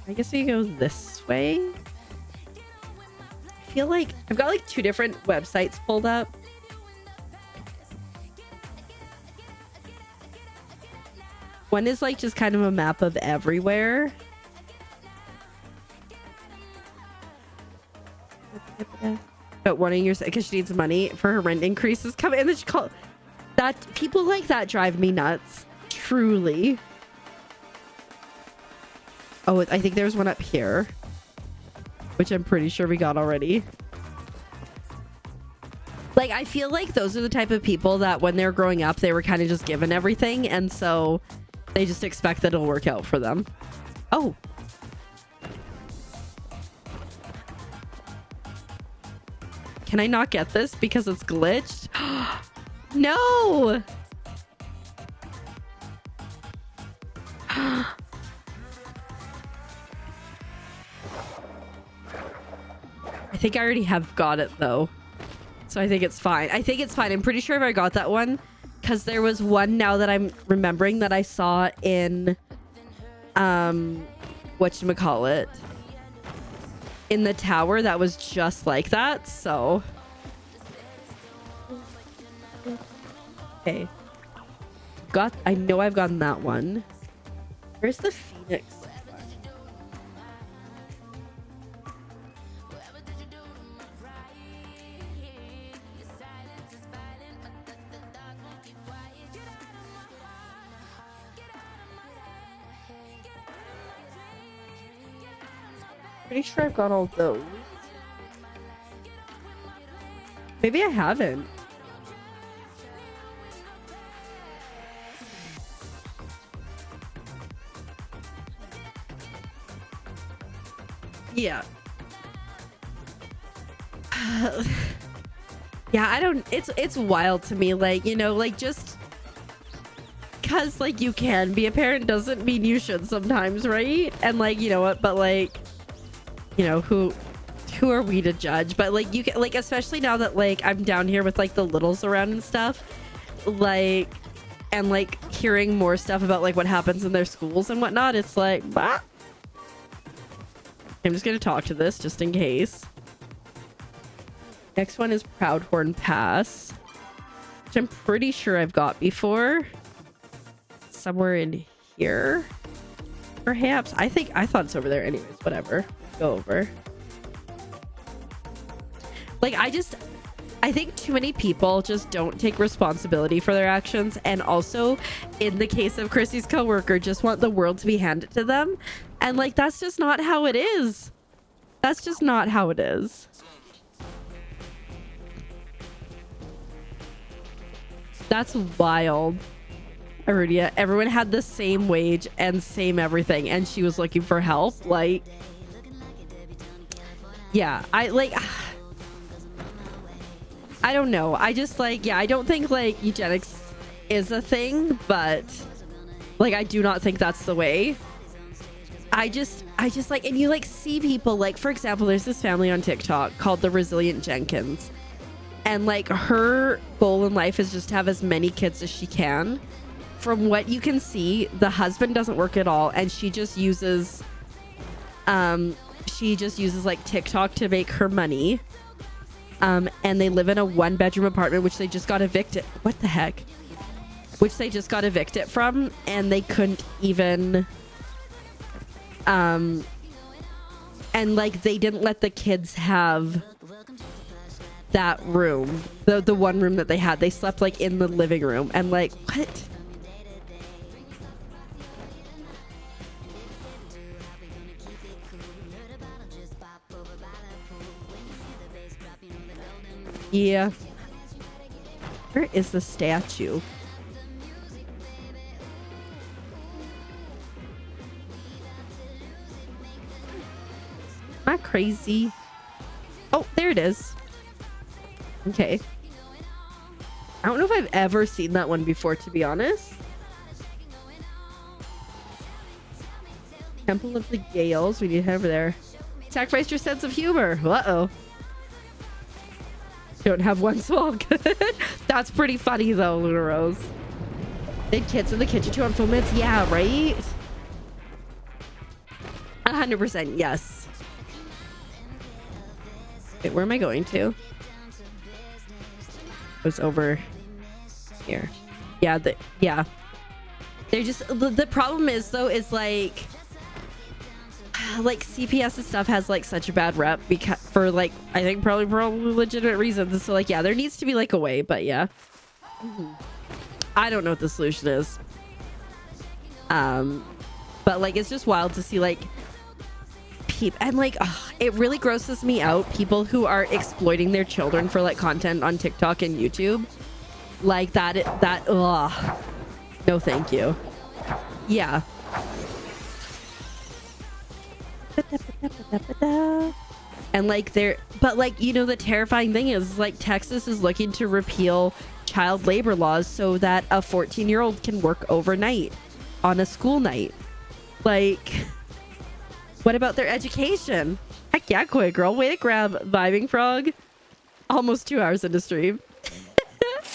I guess we go this way. I feel like I've got like 2 different websites pulled up. One is like just kind of a map of everywhere. But wanting your, because she needs money for her rent increases coming, and then she called that. People like that drive me nuts, truly. Oh, I think there's one up here, which I'm pretty sure we got already. Like, I feel like those are the type of people that when they're growing up, they were kind of just given everything, and so they just expect that it'll work out for them. Oh. Can I not get this because it's glitched? No! I think I already have got it though. So I think it's fine. I think it's fine. I'm pretty sure if I got that one, because there was one now that I'm remembering that I saw in whatchamacallit, in the tower that was just like that. So okay. I know I've gotten that one. Where's the Phoenix? Pretty sure I've got all those. Maybe I haven't. Yeah. Yeah, I don't, it's wild to me, like, you know, like, just because like you can be a parent doesn't mean you should sometimes, right? And like, you know what, but like, you know, who are we to judge? But like, you can, like, especially now that like I'm down here with like the littles around and stuff, like, and like hearing more stuff about like what happens in their schools and whatnot, it's like, bah. I'm just gonna talk to this just in case. Next one is Proudhorn Pass, which I'm pretty sure I've got before. Somewhere in here, perhaps. I thought it's over there anyways. Whatever. Go over. Like, I think too many people just don't take responsibility for their actions, and also in the case of Chrissy's coworker, just want the world to be handed to them, and like that's just not how it is. That's just not how it is. That's wild. Arudia, everyone had the same wage and same everything, and she was looking for help. Like, yeah, I don't know. I just like, yeah, I don't think like eugenics is a thing, but like I do not think that's the way. I just like, and you like see people like, for example, there's this family on TikTok called the Resilient Jenkins, and like her goal in life is just to have as many kids as she can. From what you can see, the husband doesn't work at all, and she just uses like TikTok to make her money. And they live in a 1-bedroom apartment, which they just got evicted. What the heck? Which they just got evicted from, and they couldn't even and like they didn't let the kids have that room, the one room that they had. They slept like in the living room, and like, what? Yeah. Where is the statue? Am I crazy? Oh, there it is. Okay. I don't know if I've ever seen that one before, to be honest. Temple of the Gales. We need to head over there. Sacrifice your sense of humor. Uh-oh. Don't have one, so I'm good. That's pretty funny though, Luna Rose. Big kids in the kitchen, 2 on full minutes. Yeah, right? 100%, yes. Wait, where am I going to? It was over here. Yeah, yeah. They're just, the problem is though, is like CPS and stuff has like such a bad rep because for like, I think probably legitimate reasons. So like, yeah, there needs to be like a way, but yeah. I don't know what the solution is. But like, it's just wild to see like people, and like, it really grosses me out, people who are exploiting their children for like content on TikTok and YouTube. Like that, no thank you. Yeah. And like but like, you know, the terrifying thing is like Texas is looking to repeal child labor laws so that a 14-year-old can work overnight on a school night. Like, what about their education? Heck yeah, Koi girl. Way to grab Vibing Frog. Almost 2 hours into stream.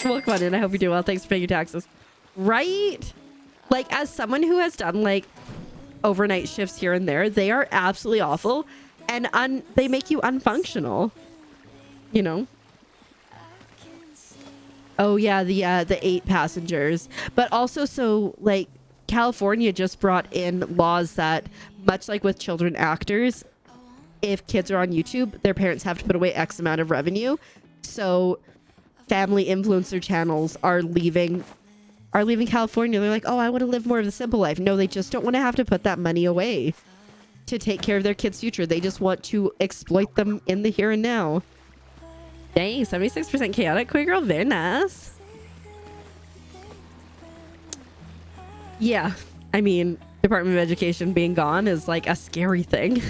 Welcome on in. I hope you're doing well. Thanks for paying your taxes. Right? Like, as someone who has done like overnight shifts here and there, they are absolutely awful, and they make you unfunctional, you know. Oh yeah, the 8 passengers. But also, so like California just brought in laws that, much like with children actors, if kids are on YouTube, their parents have to put away X amount of revenue. So family influencer channels are leaving California. They're like, oh, I want to live more of the simple life. No, they just don't want to have to put that money away to take care of their kids' future. They just want to exploit them in the here and now. Dang, 76% chaotic. Quick girl, very nice. Yeah, I mean, Department of Education being gone is like a scary thing.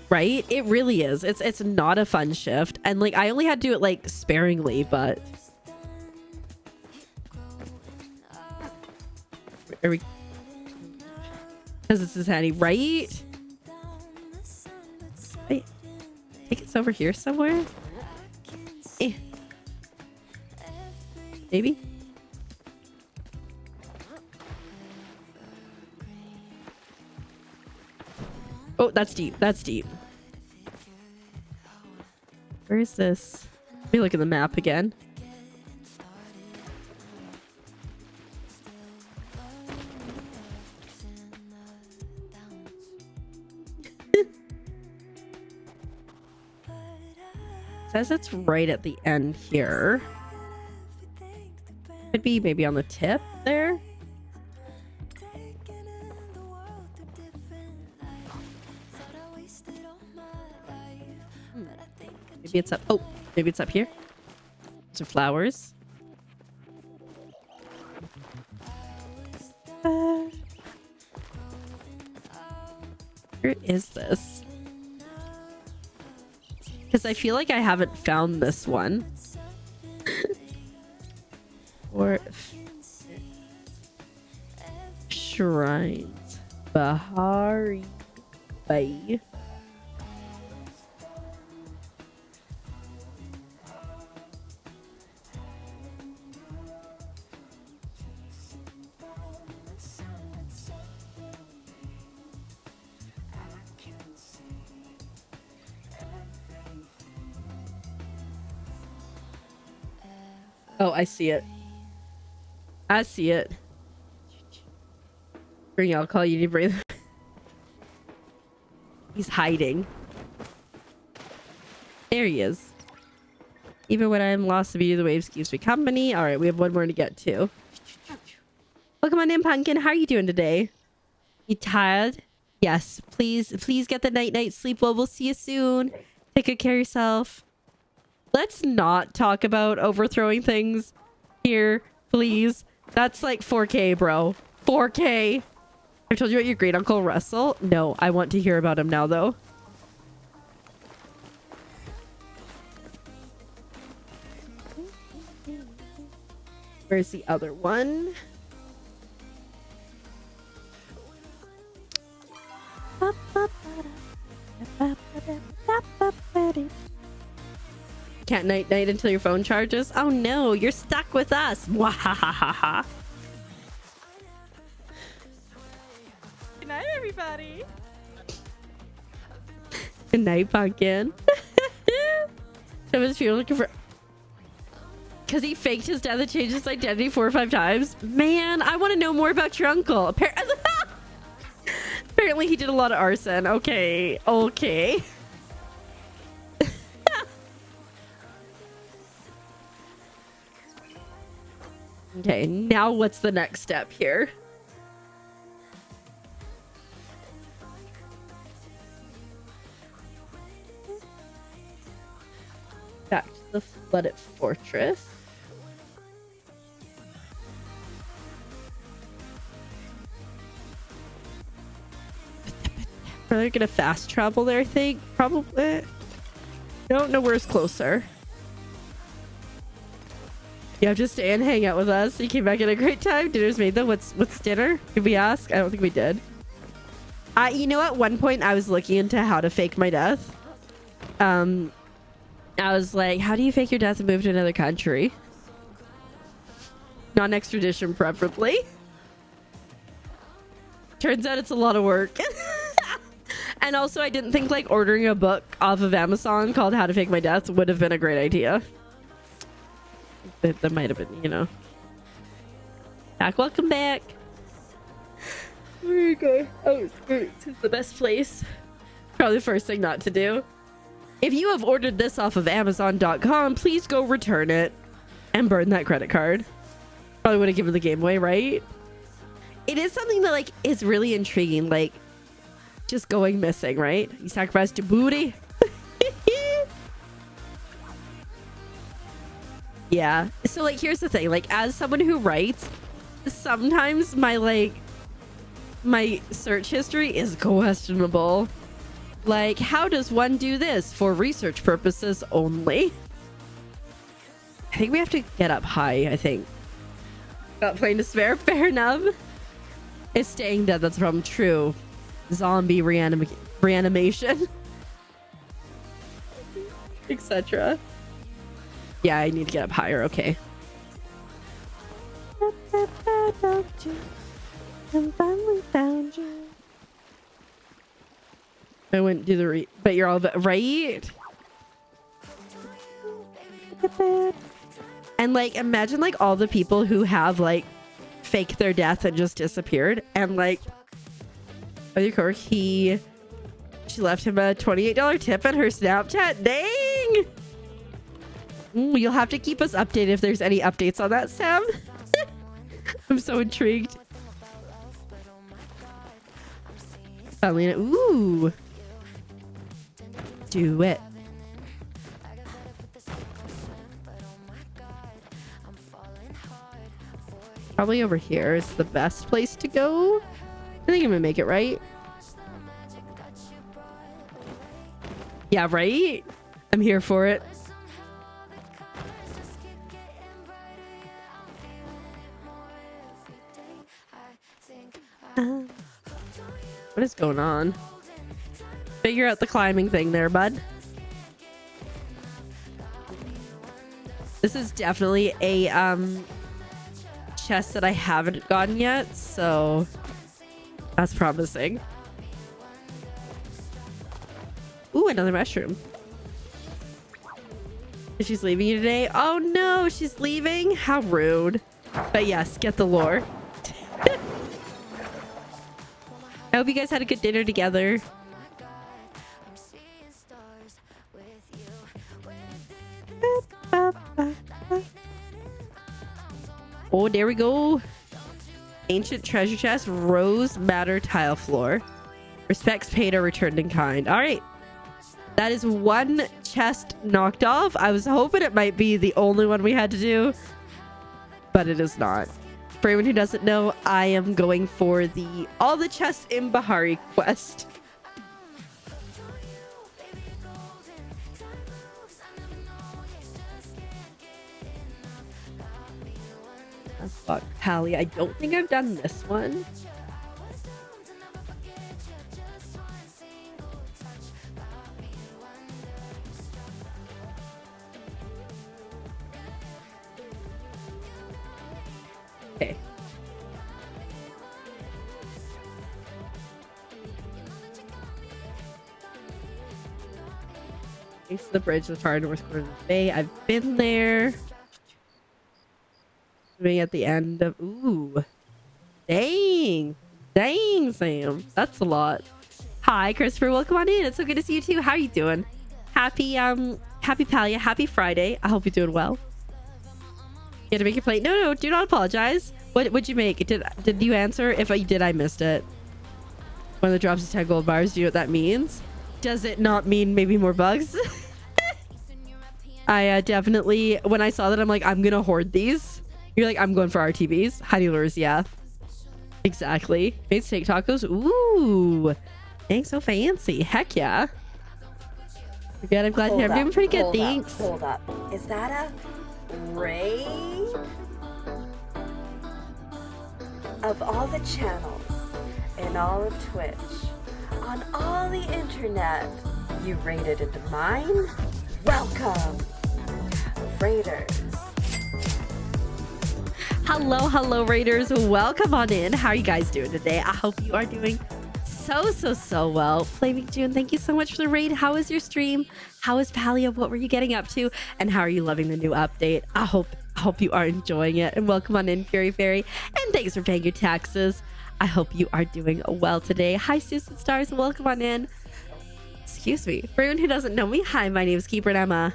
Right? It really is. It's not a fun shift. And like, I only had to do it like sparingly, but are we, because this is handy, right? Wait, I think it's over here somewhere. Maybe. Oh, that's deep. That's deep. Where is this? Let me look at the map again. Says it's right at the end here. Could be maybe on the tip there. Maybe it's up. Oh, maybe it's up here. Some flowers. Where is this? Because I feel like I haven't found this one. Or shrines. Bahari Bay. Oh, I see it. I see it. Bring I'll call you to breathe. He's hiding. There he is. Even when I'm lost, the beauty of the waves keeps me company. All right, we have one more to get to. Welcome on in, Pumpkin. How are you doing today? You tired? Yes. Please get the night sleep. Well, we'll see you soon. Take good care of yourself. Let's not talk about overthrowing things here, please. That's like 4K, bro. 4K. I told you about your great uncle Russell. No, I want to hear about him now, though. Where's the other one? Can't night until your phone charges. Oh no, you're stuck with us. Wahahaha. Good night, everybody. Good night, Pumpkin. If you're looking for, because he faked his death and changed his identity 4 or 5 times. Man, I want to know more about your uncle. Apparently, he did a lot of arson. Okay. Okay, now what's the next step here? Back to the flooded fortress. Are they gonna fast travel there, I think? Probably. No, nowhere's closer. You have to stay and hang out with us. You came back at a great time. Dinner's made though. What's dinner? Did we ask? I don't think we did. You know, at one point I was looking into how to fake my death. I was like, how do you fake your death and move to another country? Non-extradition, preferably. Turns out it's a lot of work. And also, I didn't think like ordering a book off of Amazon called How to Fake My Death would have been a great idea. That might have been, you know. Welcome back. Where are you going? Oh, Skirts is the best place. Probably the first thing not to do. If you have ordered this off of Amazon.com, please go return it and burn that credit card. Probably would have given the game away, right? It is something that like is really intriguing, like just going missing, right? You sacrificed your booty. Yeah. So like here's the thing, like as someone who writes, sometimes my search history is questionable. Like, how does one do this for research purposes only? I think we have to get up high, I think. Got plane to spare, fair enough. It's staying dead, that's the problem. True. Zombie reanimation. Etc. Yeah, I need to get up higher, okay. I finally found you. I wouldn't do the but you're all right. And like imagine like all the people who have like faked their death and just disappeared, and like she left him a $28 tip on her Snapchat. Dang. You'll have to keep us updated if there's any updates on that, Sam. I'm so intrigued. Ooh. Do it. Probably over here is the best place to go. I think I'm gonna make it, right? Yeah, right? I'm here for it. What is going on? Figure out the climbing thing there, bud. This is definitely a chest that I haven't gotten yet, so that's promising. Ooh, another mushroom. She's leaving you today? Oh no, she's leaving? How rude. But yes, get the lore. I hope you guys had a good dinner together. Oh, there we go. Ancient treasure chest, rose madder tile floor. Respects paid or returned in kind. All right. That is one chest knocked off. I was hoping it might be the only one we had to do, but it is not. For anyone who doesn't know, I am going for the all the chests in Bahari quest. Fuck, Palia. I don't think I've done this one. Okay. Face the bridge, the far north corner of the bay. I've been there. Being at the end of ooh, dang, Sam, that's a lot. Hi, Christopher. Welcome on in. It's so good to see you too. How are you doing? Happy Palia. Happy Friday. I hope you're doing well. You had to make your plate. No, do not apologize. What'd you make? Did you answer? If I did, I missed it. One of the drops is 10 gold bars. Do you know what that means? Does it not mean maybe more bugs? I definitely, when I saw that, I'm like, I'm gonna hoard these. You're like, I'm going for RTBs. Honey lures, yeah. Exactly. Made steak tacos. Ooh. Dang, so fancy. Heck yeah. Good, I'm glad you're doing pretty good. Thanks. Hold up. Is that a Ray? of all the channels in all of Twitch, on all the internet, you raided into mine? Welcome, Raiders. Hello, Raiders. Welcome on in. How are you guys doing today? I hope you are doing so well. Flaming June, thank you so much for the raid. How was your stream? How was Palia? What were you getting up to? And how are you loving the new update? I hope you are enjoying it. And welcome on in, Fury Fairy. And thanks for paying your taxes. I hope you are doing well today. Hi, Susan Stars. Welcome on in. Excuse me. For anyone who doesn't know me, hi, my name is Keeper and I'm a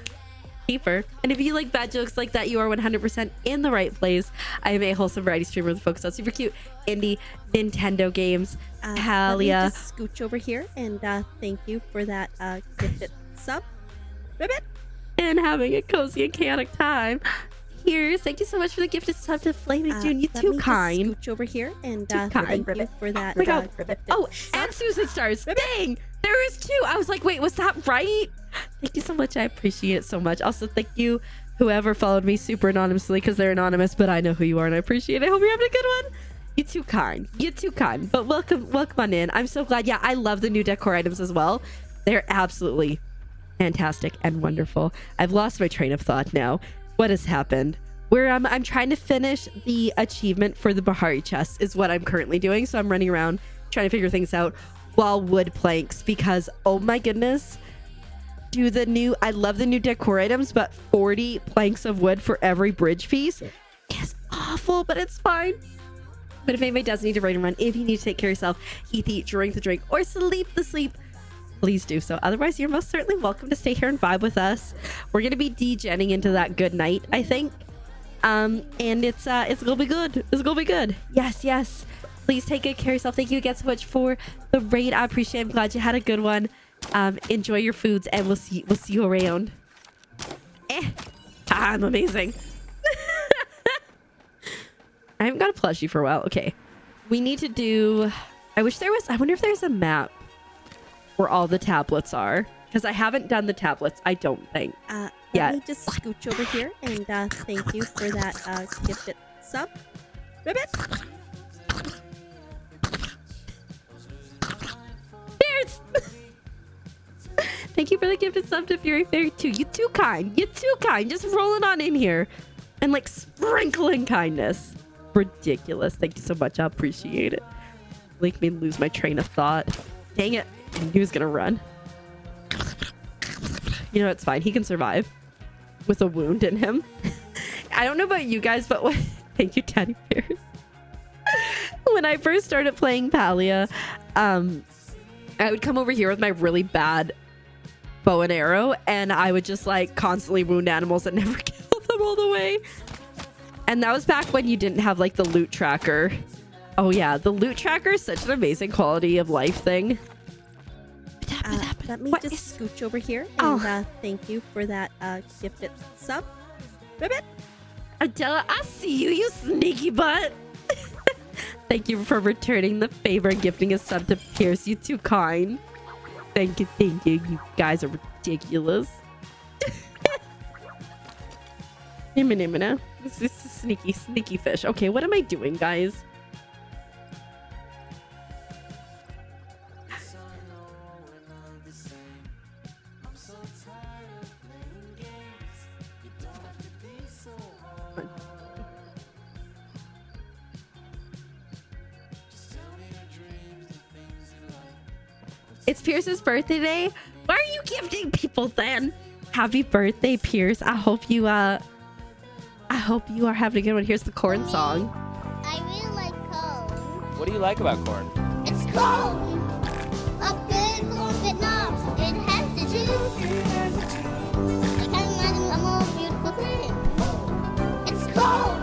Keeper. And if you like bad jokes like that, you are 100% in the right place. I am a wholesome variety streamer with a focus on super cute indie Nintendo games. Let me Palia. just scooch over here and thank you for that gifted sub. Ribbit. And having a cozy and chaotic time. Here's thank you so much for the gifted sub to Flaming June. You let too me just kind. scooch over here and Too thank kind. you for that Oh my God. gifted Oh, sub. and Susan Stars. Dang, there is two. I was like, wait, was that right? Thank you so much. I appreciate it so much. Also, thank you, whoever followed me super anonymously, because they're anonymous, but I know who you are and I appreciate it. I hope you're having a good one. You too kind. You too kind. But welcome on in. I'm so glad. Yeah, I love the new decor items as well. They're absolutely fantastic and wonderful. I've lost my train of thought now. What has happened? Where I'm trying to finish the achievement for the Bahari chest is what I'm currently doing. So I'm running around trying to figure things out while wood planks, because oh my goodness, I love the new decor items, but 40 planks of wood for every bridge piece is awful, but it's fine. But if anybody does need to raid and run, if you need to take care of yourself, eat the eat, drink the drink, or sleep the sleep, please do so. Otherwise, you're most certainly welcome to stay here and vibe with us. We're gonna be degenning into that good night, I think. And it's gonna be good. It's gonna be good. Yes. Please take good care of yourself. Thank you again so much for the raid. I appreciate it. I'm glad you had a good one. Enjoy your foods, and we'll see you around. I'm amazing. I haven't got a plushie for a while. Okay, we need to do. I wonder if there's a map where all the tablets are, because I haven't done the tablets. I don't think. Let me just scooch over here and thank you for that gifted sub. Ribbit. Bears! Thank you for the gifted sub to Fury Fairy 2. You too kind. Just rolling on in here and like sprinkling kindness. Ridiculous. Thank you so much. I appreciate it. Make me lose my train of thought. Dang it. I knew he was gonna run. You know, it's fine. He can survive with a wound in him. I don't know about you guys, but thank you, Teddy Bears. When I first started playing Palia, I would come over here with my really bad bow and arrow, and I would just like constantly wound animals and never kill them all the way. And that was back when you didn't have like the loot tracker. Oh yeah, the loot tracker is such an amazing quality of life thing. Let me What just is- scooch over here Oh. and thank you for that gifted sub. Ribbit. Adela, I see you, you sneaky butt. Thank you for returning the favor and gifting a sub to Pierce. You too kind. Thank you. You guys are ridiculous. This is sneaky fish. Okay, what am I doing, guys? It's Pierce's birthday today. Why are you gifting people then? Happy birthday, Pierce. I hope you are having a good one. Here's the corn song. I really like corn. What do you like about corn? It's corn. A big corn with knobs. It has the juice. I can't imagine a more beautiful thing. It's corn.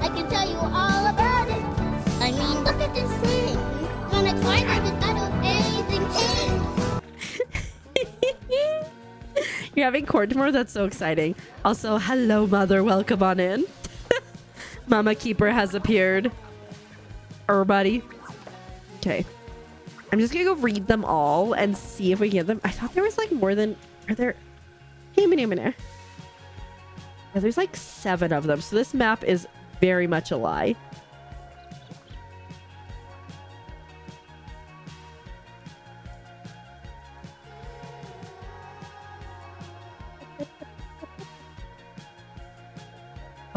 I can tell you all about it. I mean, look at this thing. When I try like it's out of anything king. You're having corn tomorrow? That's so exciting. Also, hello, mother. Welcome on in. Mama Keeper has appeared. Everybody. Okay. I'm just gonna go read them all and see if we can get them. I thought there was like more than... Are there... Hey, minute. Yeah, there's like 7 of them. So this map is very much a lie.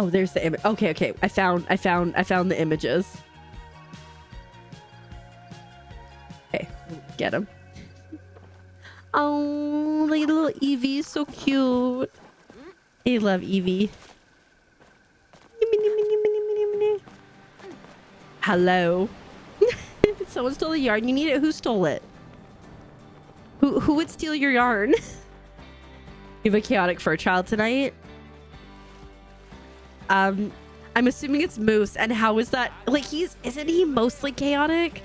Oh, there's the image. Okay, okay. I found the images. Okay, get him. Oh, look at the little Eevee, so cute. I love Eevee. Hello. Someone stole the yarn. You need it. Who stole it? Who would steal your yarn? You have a chaotic fur child tonight. I'm assuming it's Moose. And how is that? Like, isn't he mostly chaotic?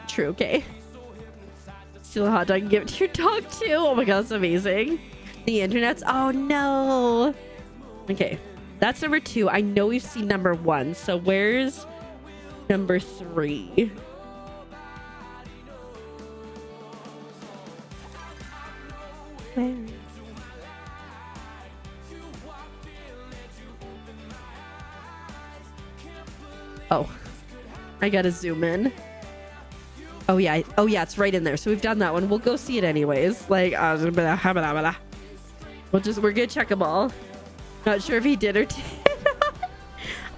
True, okay. Steal a hot dog and give it to your dog too. Oh my god, that's amazing. The internet's, oh no. Okay, that's number 2. I know we've seen number 1. So where's number 3? Where? Oh, I gotta zoom in. Oh yeah, it's right in there. So we've done that one. We'll go see it anyways. Like, we're gonna check them all. Not sure if he did or did.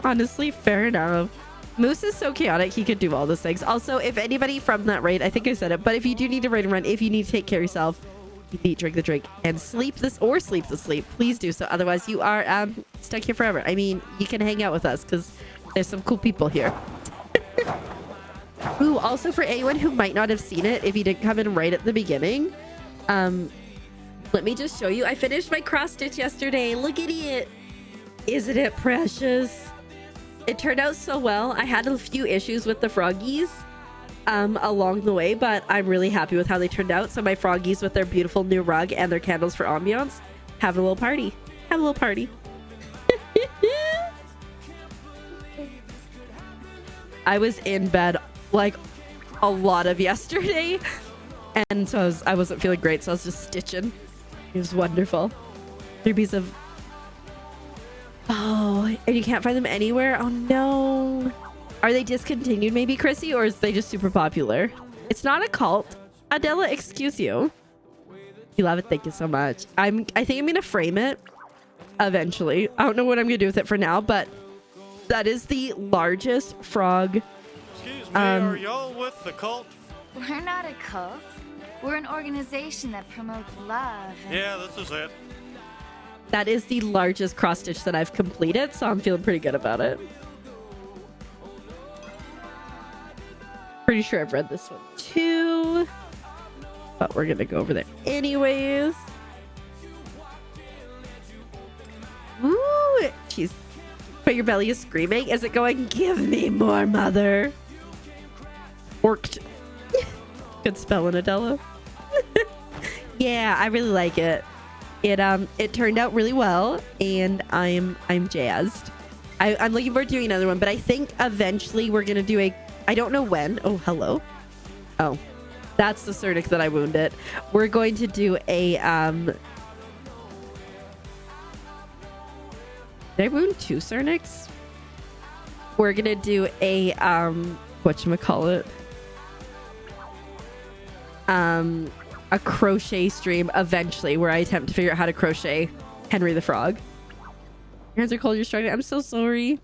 Honestly, fair enough. Moose is so chaotic, he could do all those things. Also, if anybody from that raid, I think I said it, but if you do need to raid and run, if you need to take care of yourself, eat, drink the drink, and sleep the sleep, please do so. Otherwise, you are stuck here forever. I mean, you can hang out with us because there's some cool people here. Ooh, also for anyone who might not have seen it, if you didn't come in right at the beginning, let me just show you. I finished my cross stitch yesterday. Look at it. Isn't it precious? It turned out so well. I had a few issues with the froggies along the way, but I'm really happy with how they turned out. So my froggies with their beautiful new rug and their candles for ambiance, have a little party. Have a little party. I was in bed like a lot of yesterday, and so I wasn't feeling great, so I was just stitching. It was wonderful. 3 pieces of... Oh, and you can't find them anywhere? Oh no. Are they discontinued maybe, Chrissy, or is they just super popular? It's not a cult. Adela, excuse you. You love it. Thank you so much. I think I'm gonna frame it eventually. I don't know what I'm gonna do with it for now, but that is the largest frog. Excuse me, are y'all with the cult? We're not a cult. We're an organization that promotes love. Yeah, this is it. That is the largest cross stitch that I've completed, so I'm feeling pretty good about it. Pretty sure I've read this one too, but we're gonna go over there anyways. Ooh, jeez. But your belly is screaming. Is it going, give me more, mother? Worked. Good spelling, Adela. Yeah, I really like it. It turned out really well, and I'm jazzed. I'm looking forward to doing another one, but I think eventually we're gonna do a... I don't know when. Oh, hello. Oh, that's the Cernix that I wounded. We're going to do a... Did I wound 2 Cernix? We're gonna do a whatchamacallit? A crochet stream eventually where I attempt to figure out how to crochet Henry the Frog. Your hands are cold, you're struggling. I'm so sorry.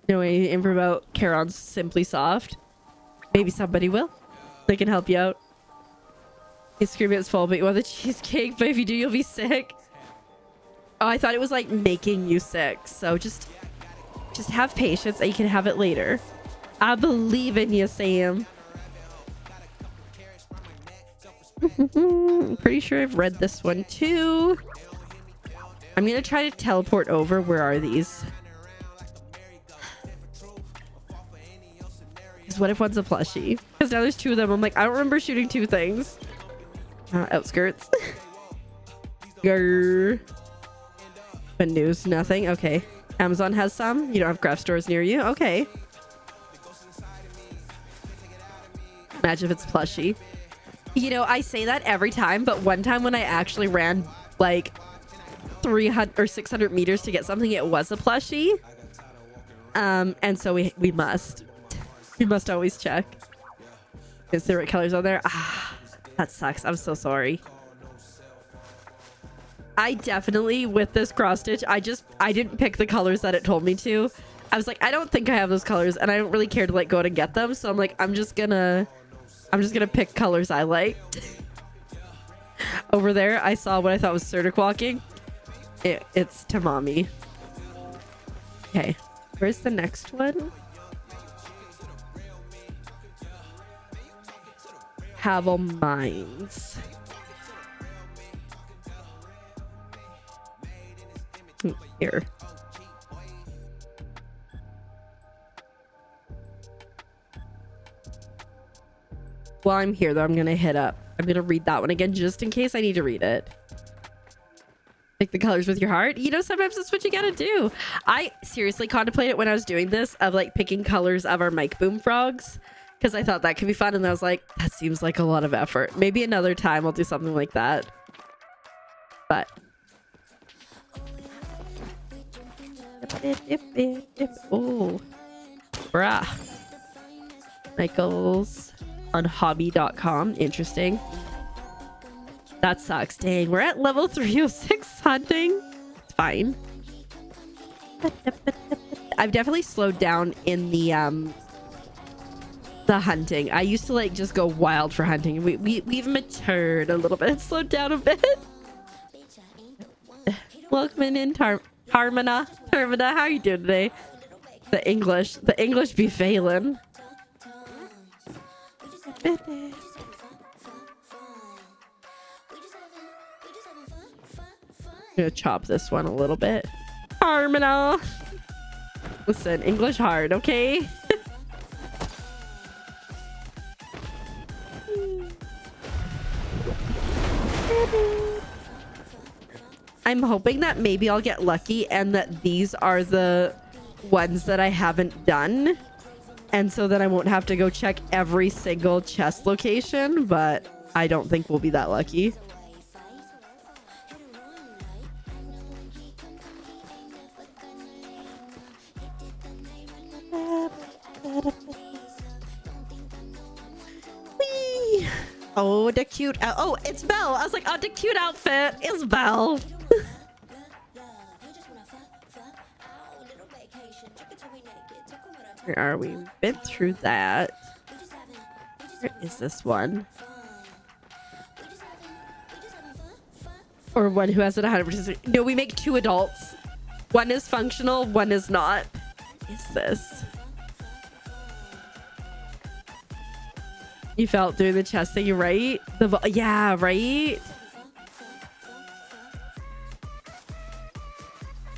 No info about Charon's Simply Soft. Maybe somebody will. They can help you out. You scream it's full, but you want the cheesecake, but if you do, you'll be sick. Oh, I thought it was like making you sick. So just have patience and you can have it later. I believe in you, Sam. I'm pretty sure I've read this one too. I'm gonna try to teleport over. Where are these? Because what if one's a plushie? Because now there's 2 of them. I'm like, I don't remember shooting 2 things. Outskirts. Grr. But news, nothing. Okay. Amazon has some. You don't have craft stores near you. Okay. Imagine if it's plushie. You know, I say that every time, but one time when I actually ran like 300 or 600 meters to get something, it was a plushie. And so we must always check. Is there right colors on there? Ah, that sucks. I'm so sorry. I definitely, with this cross stitch, I didn't pick the colors that it told me to. I was like, I don't think I have those colors, and I don't really care to like go out and get them. So I'm like, I'm just gonna pick colors I like. Over there, I saw what I thought was Surdic walking. It's Tamami. Okay, where's the next one? Havel Mines. Here. While I'm here, though, I'm going to hit up. I'm going to read that one again just in case I need to read it. Pick the colors with your heart. You know, sometimes that's what you got to do. I seriously contemplated when I was doing this of like picking colors of our mic boom frogs because I thought that could be fun. And I was like, that seems like a lot of effort. Maybe another time I'll do something like that. But oh, bruh. Michael's on hobby.com. Interesting. That sucks. Dang, we're at level 306 hunting. It's fine. I've definitely slowed down in the hunting. I used to like just go wild for hunting. We've matured a little bit. It's slowed down a bit. Welcome in, Harmona. How are you doing today? The English be failing. I'm gonna chop this one a little bit. Harmona. Listen, English hard, okay? I'm hoping that maybe I'll get lucky and that these are the ones that I haven't done. And so that I won't have to go check every single chest location, but I don't think we'll be that lucky. Whee! Oh, the cute. Oh, it's Belle. I was like, oh, the cute outfit is Belle. Where are we? Been through that. Where is this one? Or one who has it 100%. No, we make 2 adults. One is functional, one is not. What is this? You felt doing the chest thing, right? Yeah, right?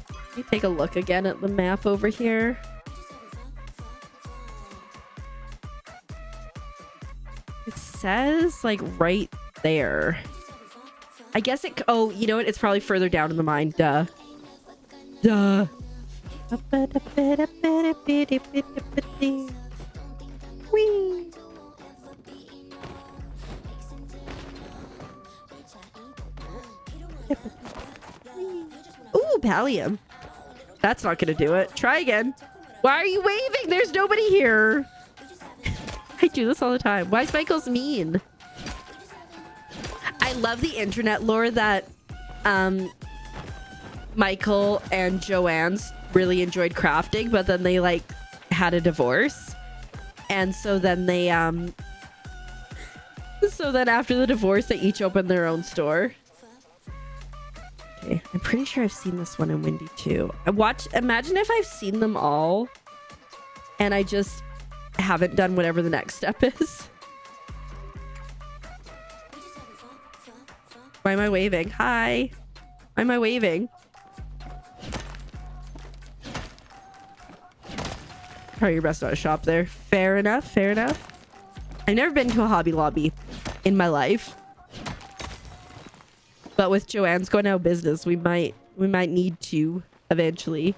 Let me take a look again at the map over here. It says like right there. I guess it, oh, you know what? It's probably further down in the mine. Duh. Duh. Whee. Ooh, Palia. That's not gonna do it. Try again. Why are you waving? There's nobody here. I do this all the time. Why is Michael's mean? I love the internet lore that Michael and Joanne's really enjoyed crafting, but then they like had a divorce. And so then they so then after the divorce they each opened their own store. Okay, I'm pretty sure I've seen this one in Windy too. Imagine if I've seen them all and I just haven't done whatever the next step is. Why am I waving? Hi. Why am I waving? Probably your best not to shop there. Fair enough. Fair enough. I've never been to a Hobby Lobby in my life. But with Joanne's going out of business, we might need to eventually.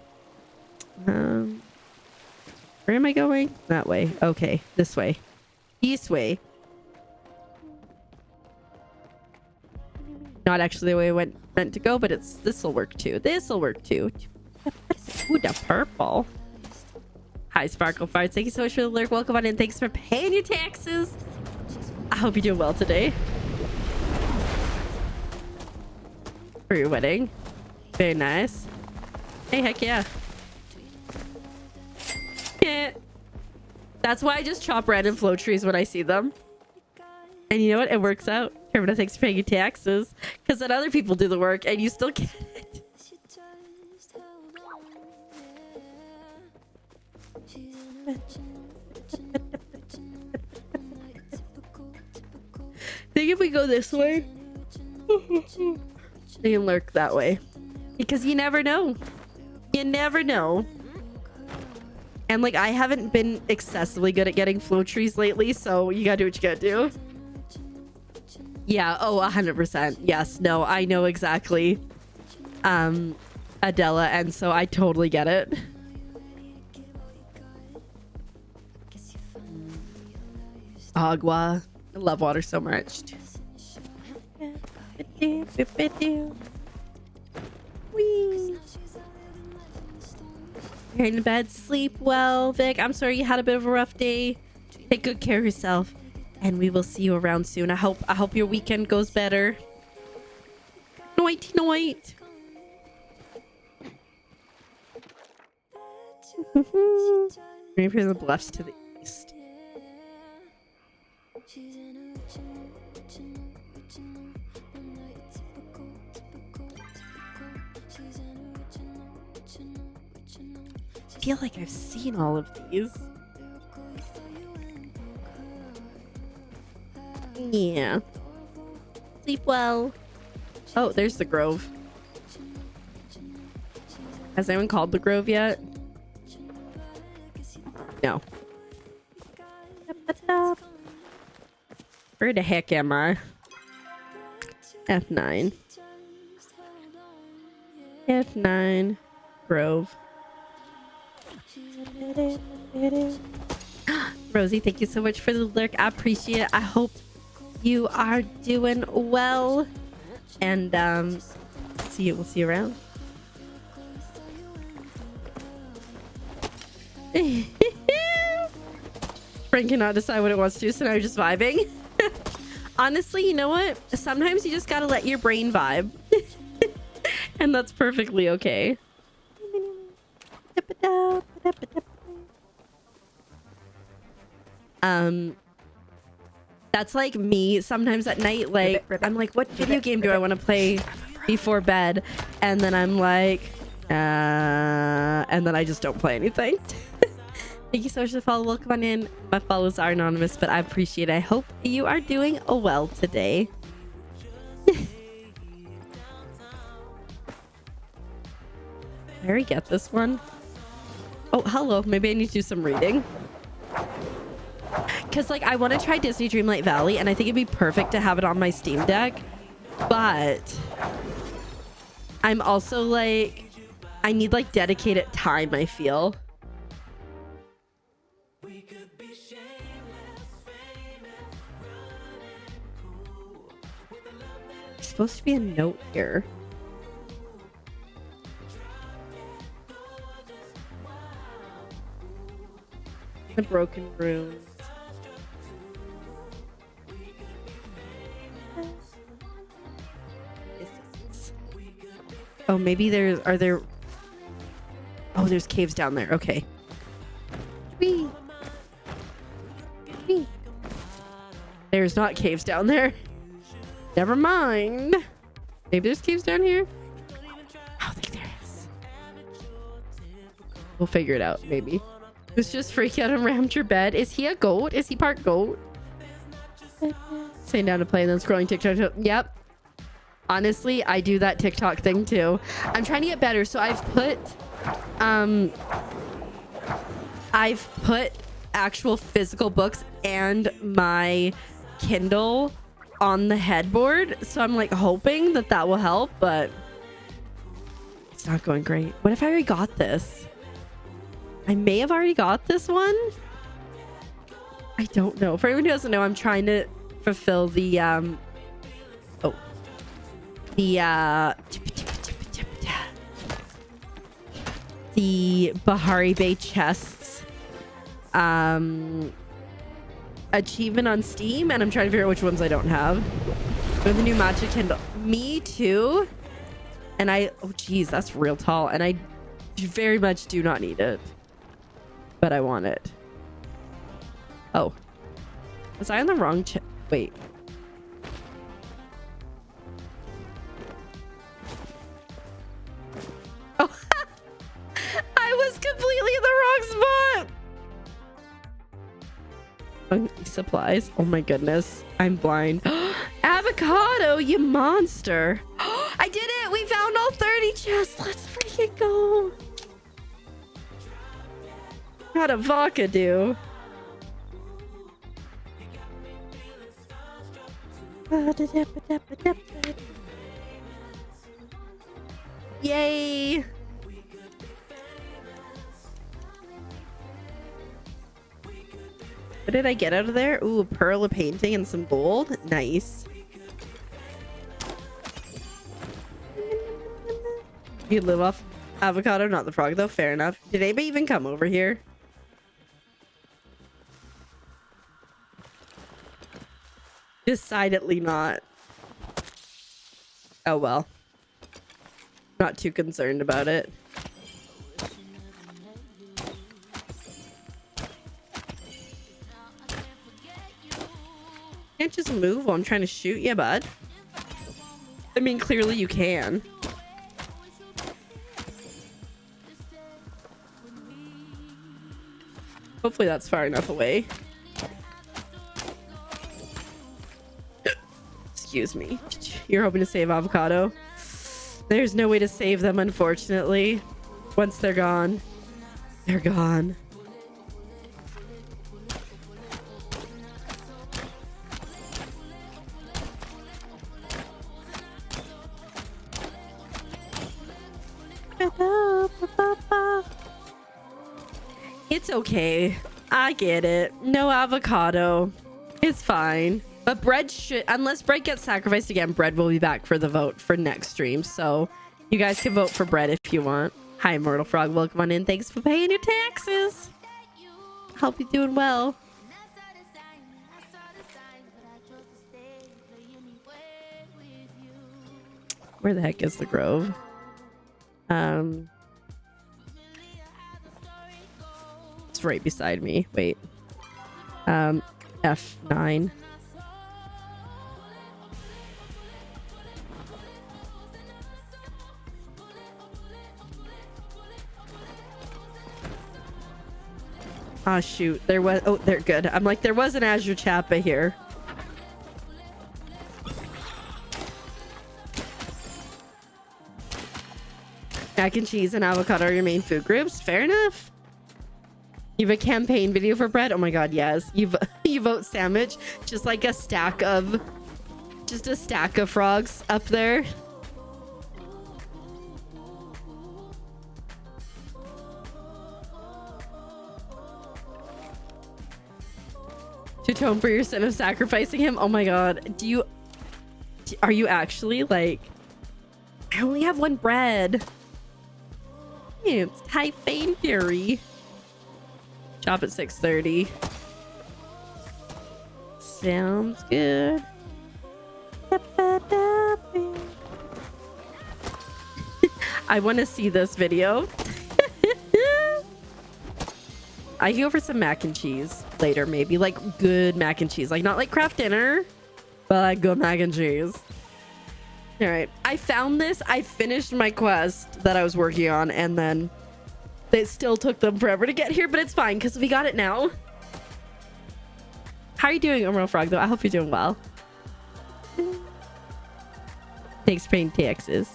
Where am I going? That way. Okay, this way. This way. Not actually the way I meant to go, but this will work too. This will work too. Ooh, the purple. Hi, Sparkle Farts. Thank you so much for the lurk. Welcome on in. Thanks for paying your taxes. I hope you're doing well today. For your wedding. Very nice. Hey, heck yeah. Yeah. That's why I just chop random flow trees when I see them. And you know what? It works out. Everyone, thanks for paying your taxes. Because then other people do the work and you still get it. Think if we go this way, they can lurk that way. Because you never know. You never know. And like, I haven't been excessively good at getting flow trees lately, so you gotta do what you gotta do. Yeah, oh, 100%. Yes, no, I know exactly. Adela, and so I totally get it. Agua. I love water so much. Whee. You're in bed. Sleep well, Vic. I'm sorry you had a bit of a rough day. Take good care of yourself. And we will see you around soon. I hope your weekend goes better. Night, night. Maybe from the bluffs to the east. I feel like I've seen all of these. Yeah. Sleep well. Oh, there's the Grove. Has anyone called the Grove yet? No. Where the heck am I? F9. F9. Grove. Rosie, thank you so much for the lurk. I appreciate it. I hope you are doing well. And we'll see you around. Frank cannot decide what it wants to do, so now you're just vibing. Honestly, you know what? Sometimes you just gotta let your brain vibe. And that's perfectly okay. That's like me sometimes at night. Like, I'm like, what video game do I want to play before bed? And then I'm like, and then I just don't play anything. Thank you so much for the follow. Welcome on in. My follows are anonymous, but I appreciate it. I hope you are doing well today. Where we get this one? Oh, hello. Maybe I need to do some reading. Because, like, I want to try Disney Dreamlight Valley, and I think it'd be perfect to have it on my Steam Deck. But I'm also, like, I need, like, dedicated time, I feel. There's supposed to be a note here. The broken runes. Oh, maybe there's... Are there... Oh, there's caves down there. Okay. Whee. Whee. There's not caves down there. Never mind. Maybe there's caves down here? Oh, I think there is. We'll figure it out, maybe. Who's just freaking out and rammed your bed? Is he a goat? Is he part goat? Sitting down to play and then scrolling TikTok. Yep. Honestly, I do that TikTok thing too. I'm trying to get better. So I've put actual physical books and my Kindle on the headboard. So I'm like hoping that that will help, but it's not going great. What if I already got this? I may have already got this one. I don't know. For anyone who doesn't know, I'm trying to fulfill the the Bahari Bay chests achievement on Steam, and I'm trying to figure out which ones I don't have. We have a new matcha candle. Me too. And oh geez, that's real tall, and I very much do not need it, but I want it. Oh, was I on the wrong wait. Oh, I was completely in the wrong spot. Supplies. Oh my goodness, I'm blind. Avocado, you monster. I did it. We found all 30 chests. Let's freaking go. How'd a vodka do? Yay. What did I get out of there? Ooh, a pearl, a painting, and some gold. Nice. You live off avocado, not the frog, though. Fair enough. Did anybody even come over here? Decidedly not. Oh well. Not too concerned about it. Can't just move while I'm trying to shoot you, bud. I mean, clearly you can. Hopefully that's far enough away. Excuse me. You're hoping to save avocado? There's no way to save them, unfortunately. Once they're gone, they're gone. It's okay. I get it. No avocado. It's fine. But bread should, unless bread gets sacrificed again, bread will be back for the vote for next stream. So you guys can vote for bread if you want. Hi, Immortal Frog. Welcome on in. Thanks for paying your taxes. Hope you're doing well. Where the heck is the Grove? It's right beside me. Wait. F9. Oh shoot, there was, oh, they're good. I'm like, there was an Azure Chappa here. Mac and cheese and avocado are your main food groups. Fair enough. You have a campaign video for bread? Oh my god, yes. You vote sandwich, just like a stack of frogs up there. To atone for your sin of sacrificing him. Oh my god. Are you actually like, I only have one bread. It's Typhane Fury. Shop at 6:30. Sounds good. I want to see this video. I can go for some mac and cheese later, maybe. Like good mac and cheese. Like not like craft dinner, but like good mac and cheese. All right. I found this. I finished my quest that I was working on, and then it still took them forever to get here, but it's fine because we got it now. How are you doing, Emerald Frog, though? I hope you're doing well. Thanks for paying taxes.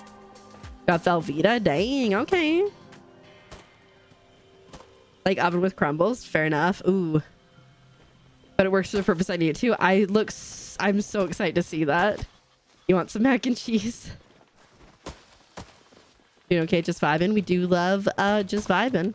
Got Velveeta? Dang, okay. Like oven with crumbles? Fair enough. Ooh. But it works for the purpose I need it to. I'm so excited to see that. You want some mac and cheese? Doing okay, just vibing. We do love just vibing.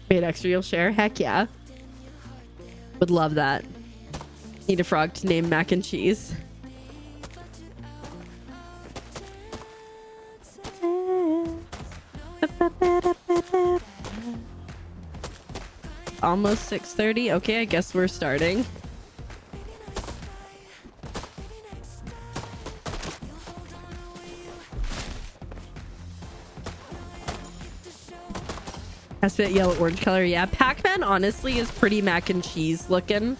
Made extra, you'll share. Heck yeah. Would love that. Need a frog to name mac and cheese. Almost 6:30. Okay, I guess we're starting. Has to be yellow orange color. Yeah, Pac-Man honestly is pretty mac and cheese looking.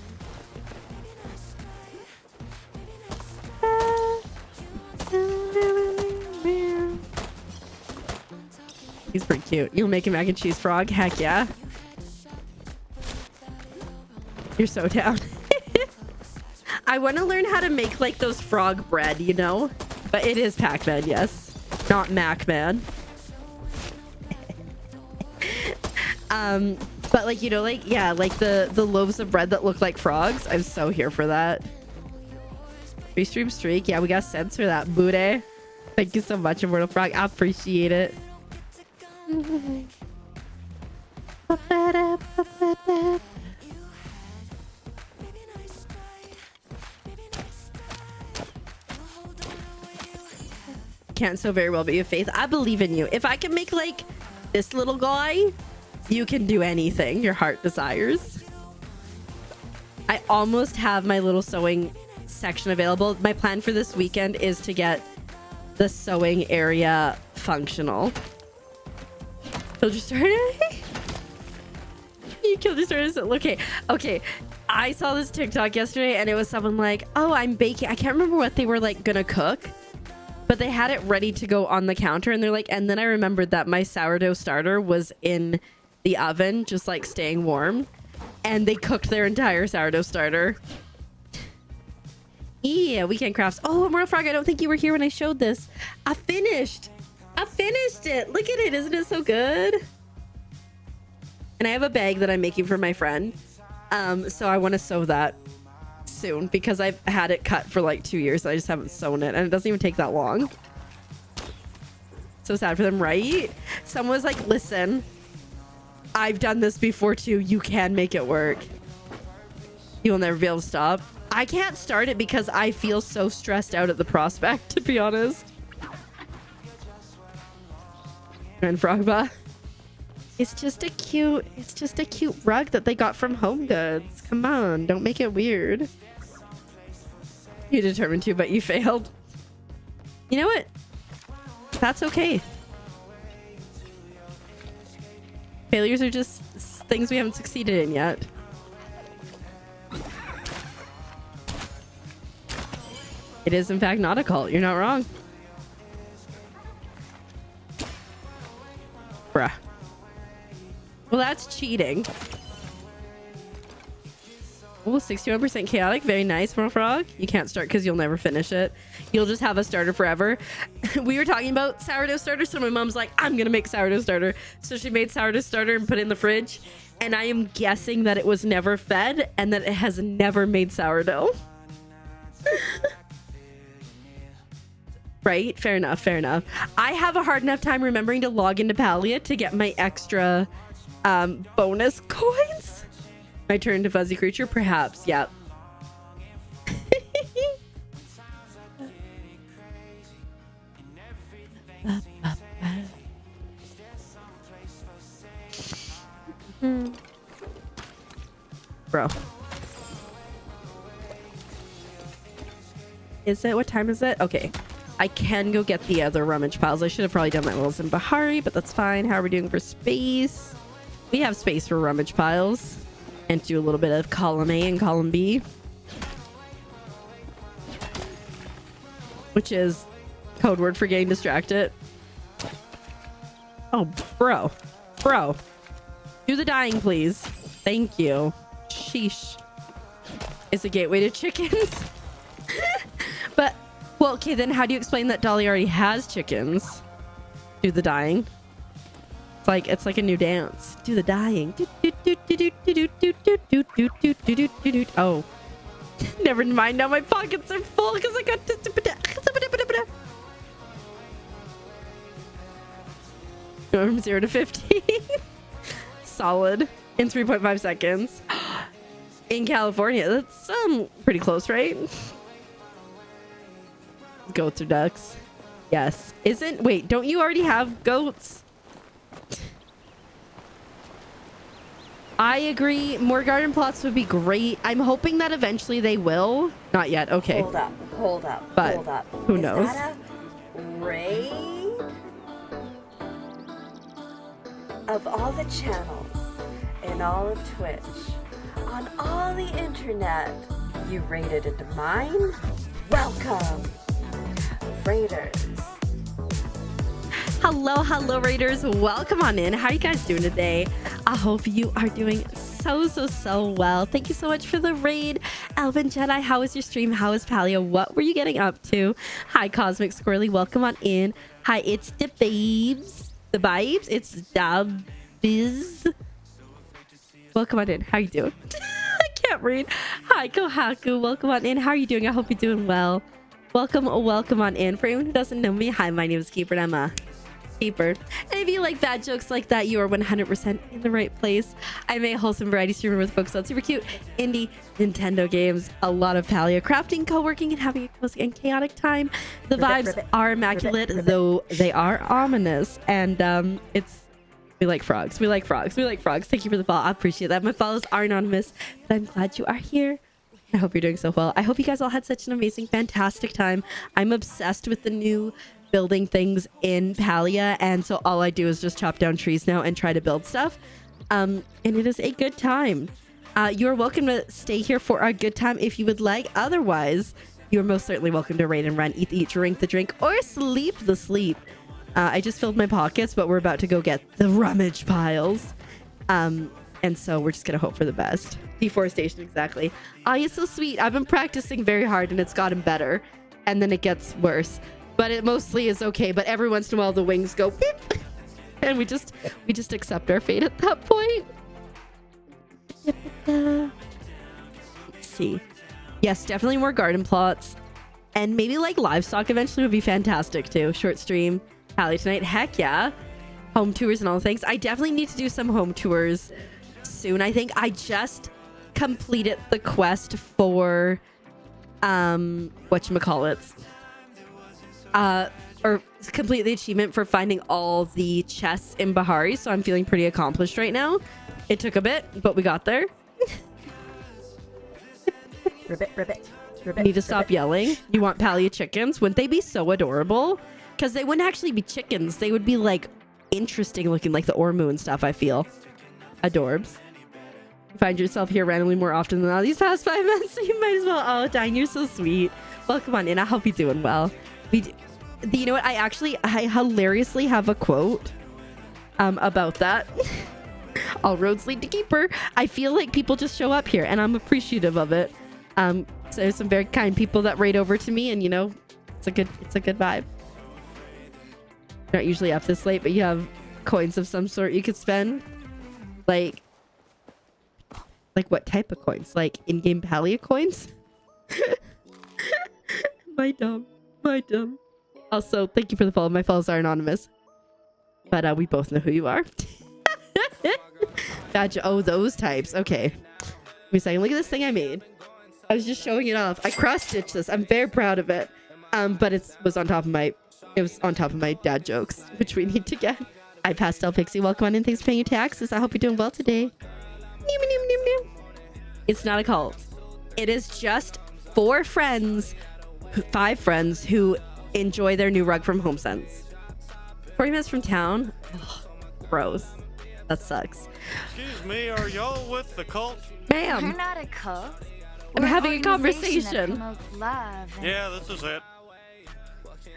He's pretty cute. You'll make a mac and cheese frog? Heck yeah. You're so down. I want to learn how to make like those frog bread, you know? But it is Pac-Man, yes. Not Mac-Man. But like, you know, like, yeah, like the loaves of bread that look like frogs. I'm so here for that. 3-stream streak. Yeah, we got sense for that, booty. Thank you so much, Immortal Frog. I appreciate it. Can't so very well, but you have faith. I believe in you. If I can make like this little guy, you can do anything your heart desires. I almost have my little sewing section available. My plan for this weekend is to get the sewing area functional. Killed your starter? You killed your starter? Okay. I saw this TikTok yesterday and it was someone like, oh, I'm baking. I can't remember what they were like gonna cook, but they had it ready to go on the counter and they're like, and then I remembered that my sourdough starter was in the oven, just like staying warm, and they cooked their entire sourdough starter. Yeah, weekend crafts. Oh, Immortal Frog, I don't think you were here when I showed this. I finished it. Look at it. Isn't it so good? And I have a bag that I'm making for my friend. So I want to sew that soon because I've had it cut for like 2 years. I just haven't sewn it and it doesn't even take that long. So sad for them, right? Someone was like, listen, I've done this before too. You can make it work. You will never be able to stop. I can't start it because I feel so stressed out at the prospect, to be honest. And Frogba. It's just a cute rug that they got from Home Goods. Come on, don't make it weird. You determined to, but you failed. You know what? That's okay. Failures are just things we haven't succeeded in yet. It is in fact not a cult. You're not wrong. Bruh. Well, that's cheating. Oh, 61% chaotic. Very nice, Immortal Frog. You can't start because you'll never finish it. You'll just have a starter forever. We were talking about sourdough starter, so my mom's like, I'm gonna make sourdough starter. So she made sourdough starter and put it in the fridge. And I am guessing that it was never fed and that it has never made sourdough. Right? Fair enough. I have a hard enough time remembering to log into Palia to get my extra bonus coins. My turn to fuzzy creature, perhaps. Yep. Bro. Is it? What time is it? Okay. I can go get the other rummage piles. I should have probably done my little in Bahari, but that's fine. How are we doing for space? We have space for rummage piles. And do a little bit of column A and column B. Which is code word for getting distracted. Oh, bro. Do the dying, please. Thank you. Sheesh. It's a gateway to chickens. But, well, okay, then how do you explain that Dolly already has chickens? Do the dying. It's like a new dance. Do the dying. Oh. Never mind. Now my pockets are full because I got... From 0 to 15. solid in 3.5 seconds. In California, that's pretty close, right? Goats or ducks? Yes. Wait, don't you already have goats? I agree. More garden plots would be great. I'm hoping that eventually they will. Not yet. Okay. Hold up. But hold up. who Is knows? that a raid? Of all the channels in all of Twitch, on all the internet, you raided into mine? Welcome, Raiders. Hello, Raiders. Welcome on in. How are you guys doing today? I hope you are doing so well. Thank you so much for the raid. Elvin Jedi, how was your stream? How was Palia? What were you getting up to? Hi, Cosmic Squirrely. Welcome on in. Hi, it's the babes. The vibes. It's Dabiz. Welcome on in. How you doing? I can't read. Hi, Kohaku. Welcome on in. How are you doing? I hope you're doing well. Welcome on in. For anyone who doesn't know me, hi, my name is Keeper and I'm a Keeper. And if you like bad jokes like that, you are 100% in the right place. I'm a wholesome variety streamer with focus on super cute indie Nintendo games, a lot of Palia crafting, co-working, and having a cozy and chaotic time. The vibes are immaculate, though they are ominous. And we like frogs. We like frogs. Thank you for the follow. I appreciate that. My follows are anonymous, but I'm glad you are here. I hope you're doing so well. I hope you guys all had such an amazing, fantastic time. I'm obsessed with the new building things in Palia, and so all I do is just chop down trees now and try to build stuff. And it is a good time. You're welcome to stay here for a good time if you would like. Otherwise, you're most certainly welcome to raid and run, eat the eat, drink the drink, or sleep the sleep. I just filled my pockets, but we're about to go get the rummage piles. And so we're just going to hope for the best. Deforestation, exactly. You're so sweet. I've been practicing very hard and it's gotten better. And then it gets worse. But it mostly is okay. But every once in a while, the wings go beep. And we just accept our fate at that point. Let's see. Yes, definitely more garden plots. And maybe like livestock eventually would be fantastic too. Short stream. Palia tonight. Heck yeah. Home tours and all things. I definitely need to do some home tours soon. I think I just completed the quest for whatchamacallits. Or complete the achievement for finding all the chests in Bahari, so I'm feeling pretty accomplished right now. It took a bit, but we got there. Ribbit. Need to stop yelling. You want Palia chickens? Wouldn't they be so adorable? Because they wouldn't actually be chickens. They would be like interesting looking, like the Ormu and stuff, I feel. Adorbs. You find yourself here randomly more often than not these past 5 months, so you might as well. Oh, Dine, you're so sweet. Welcome on in. I hope you're doing well. You know what? I hilariously have a quote about that. All roads lead to Keeper. I feel like people just show up here, and I'm appreciative of it. So there's some very kind people that raid over to me, and you know, it's a good vibe. Not usually up this late, but you have coins of some sort you could spend. Like what type of coins? Like in-game Palia coins? My dumb. Also, thank you for the follow. My follows are anonymous, but we both know who you are. Gotcha. Oh, those types. Okay. Give me a second. Look at this thing I made. I was just showing it off. I cross-stitched this. I'm very proud of it. But it was on top of my dad jokes, which we need to get. Hi, Pastel Pixie. Welcome on in. Thanks for paying your taxes. I hope you're doing well today. It's not a cult. It is just 5 friends who enjoy their new rug from HomeSense. 40 minutes from town? Ugh, gross. That sucks. Excuse me, are y'all with the cult? We're Ma'am, not a cult. I'm We're having a an organization conversation. that promotes love and Yeah, this is it.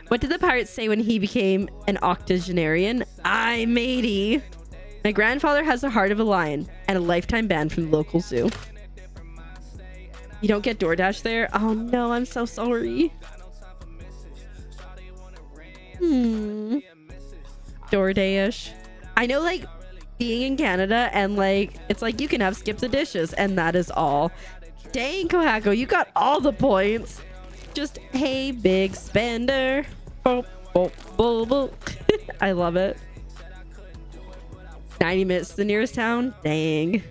What did the pirate say when he became an octogenarian? Aye, matey. My grandfather has the heart of a lion and a lifetime ban from the local zoo. You don't get DoorDash there? Oh no, I'm so sorry. DoorDash. I know, like, being in Canada and like it's like you can have skip the dishes and that is all. Dang, Kohako, you got all the points. Just hey, big spender. I love it. 90 minutes to the nearest town. Dang.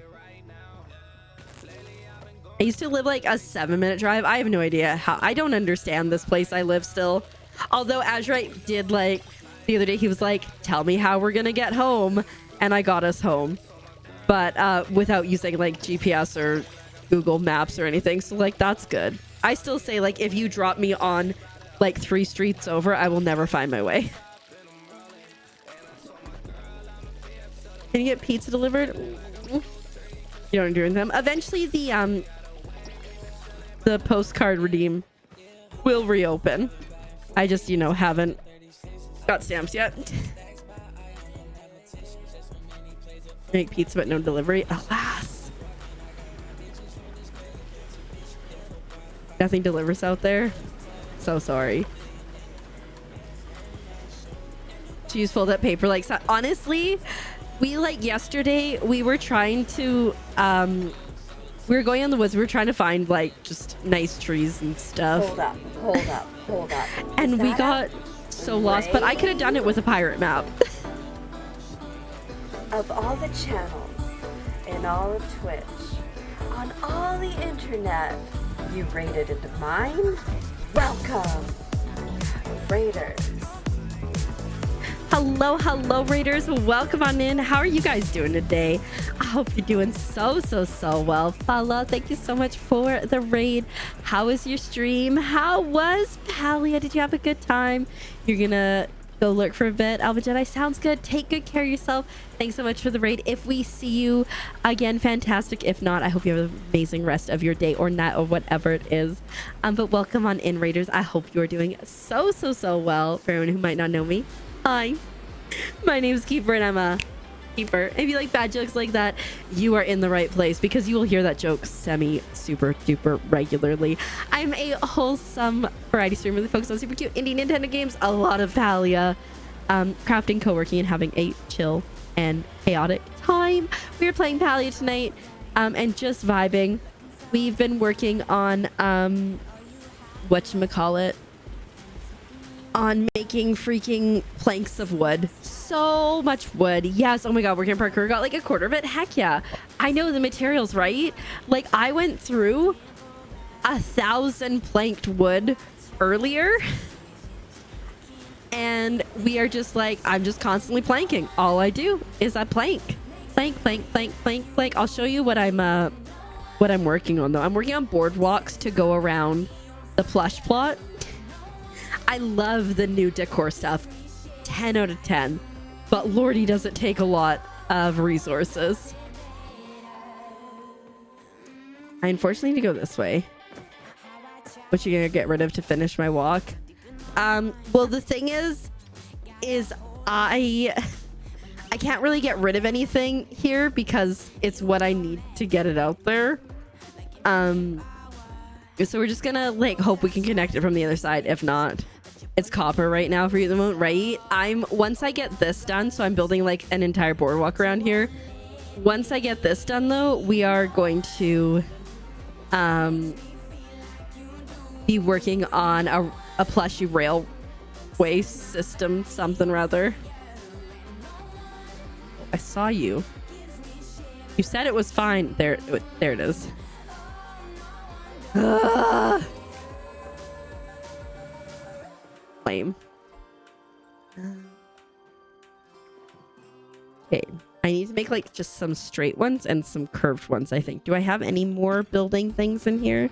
I used to live like a 7-minute drive. I have no idea how. I don't understand this place I live still. Although Azurite did, like, the other day, he was like, tell me how we're gonna get home. And I got us home. But without using like GPS or Google Maps or anything. So like, that's good. I still say, like, if you drop me on like 3 streets over, I will never find my way. Can you get pizza delivered? You don't do them. Eventually the postcard redeem will reopen. I just, you know, haven't got stamps yet. Make pizza but no delivery. Alas. Nothing delivers out there. So sorry. To use fold up paper like so. Honestly, we like yesterday we were trying to we were going in the woods. We were trying to find like just nice trees and stuff. Hold up. And we got so lost, but I could have done it with a pirate map. Of all the channels in all of Twitch, on all the internet, you raided into mine? Welcome, Raiders. Hello Raiders, welcome on in. How are you guys doing today? I hope you're doing so well. Palia, thank you so much for the raid. How was your stream? How was Palia? Did you have a good time? You're gonna go lurk for a bit. Alpha Jedi, sounds good. Take good care of yourself. Thanks so much for the raid. If we see you again, fantastic. If not, I hope you have an amazing rest of your day or night or whatever it is. But welcome on in, Raiders. I hope you're doing so well. For anyone who might not know me, hi, my name is Keeper and I'm a Keeper. If you like bad jokes like that, you are in the right place because you will hear that joke super duper regularly. I'm a wholesome variety streamer that focuses on super cute indie Nintendo games, a lot of Palia, crafting, co-working, and having a chill and chaotic time. We are playing Palia tonight and just vibing. We've been working on whatchamacallit, on making freaking planks of wood. So much wood. Yes. Oh my god, we're gonna parkour. Got like a quarter of it. Heck yeah. I know the materials, right? Like I went through 1,000 planked wood earlier and we are just like, I'm just constantly planking. All I do is I plank. I'll show you what I'm working on though. I'm working on boardwalks to go around the plush plot. I love the new decor stuff. 10 out of 10. But lordy, does it take a lot of resources. I unfortunately need to go this way. What you gonna get rid of to finish my walk? Well, the thing is I can't really get rid of anything here because it's what I need to get it out there. So we're just gonna like hope we can connect it from the other side. If not, it's copper right now for you at the moment, right? Once I get this done, so I'm building like an entire boardwalk around here. Once I get this done though, we are going to be working on a plushy railway system, something rather. I saw you. You said it was fine. There it is. Lame. Okay, I need to make like just some straight ones and some curved ones, I think. Do I have any more building things in here?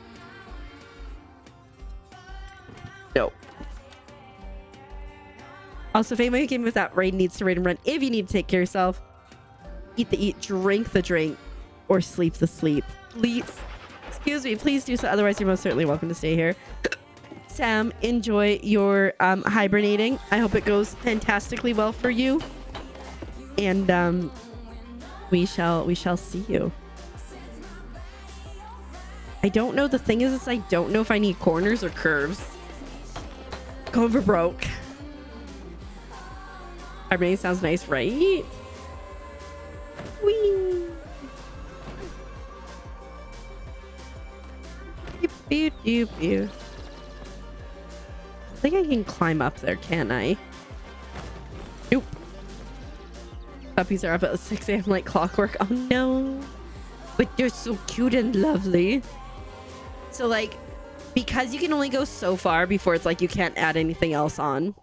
No. Also, if anybody who came with that raid needs to raid and run, if you need to take care of yourself, eat the eat, drink the drink, or sleep the sleep. Please, excuse me, please do so. Otherwise, you're most certainly welcome to stay here. Sam, enjoy your hibernating. I hope it goes fantastically well for you. And we shall see you. I don't know. The thing is I don't know if I need corners or curves. Going for broke. Hibernating sounds nice, right? Whee! Pew, pew, pew. I think I can climb up there, can't I? Nope. Puppies are up at 6 a.m. like clockwork. Oh no. But they're so cute and lovely. So like, because you can only go so far before it's like you can't add anything else on.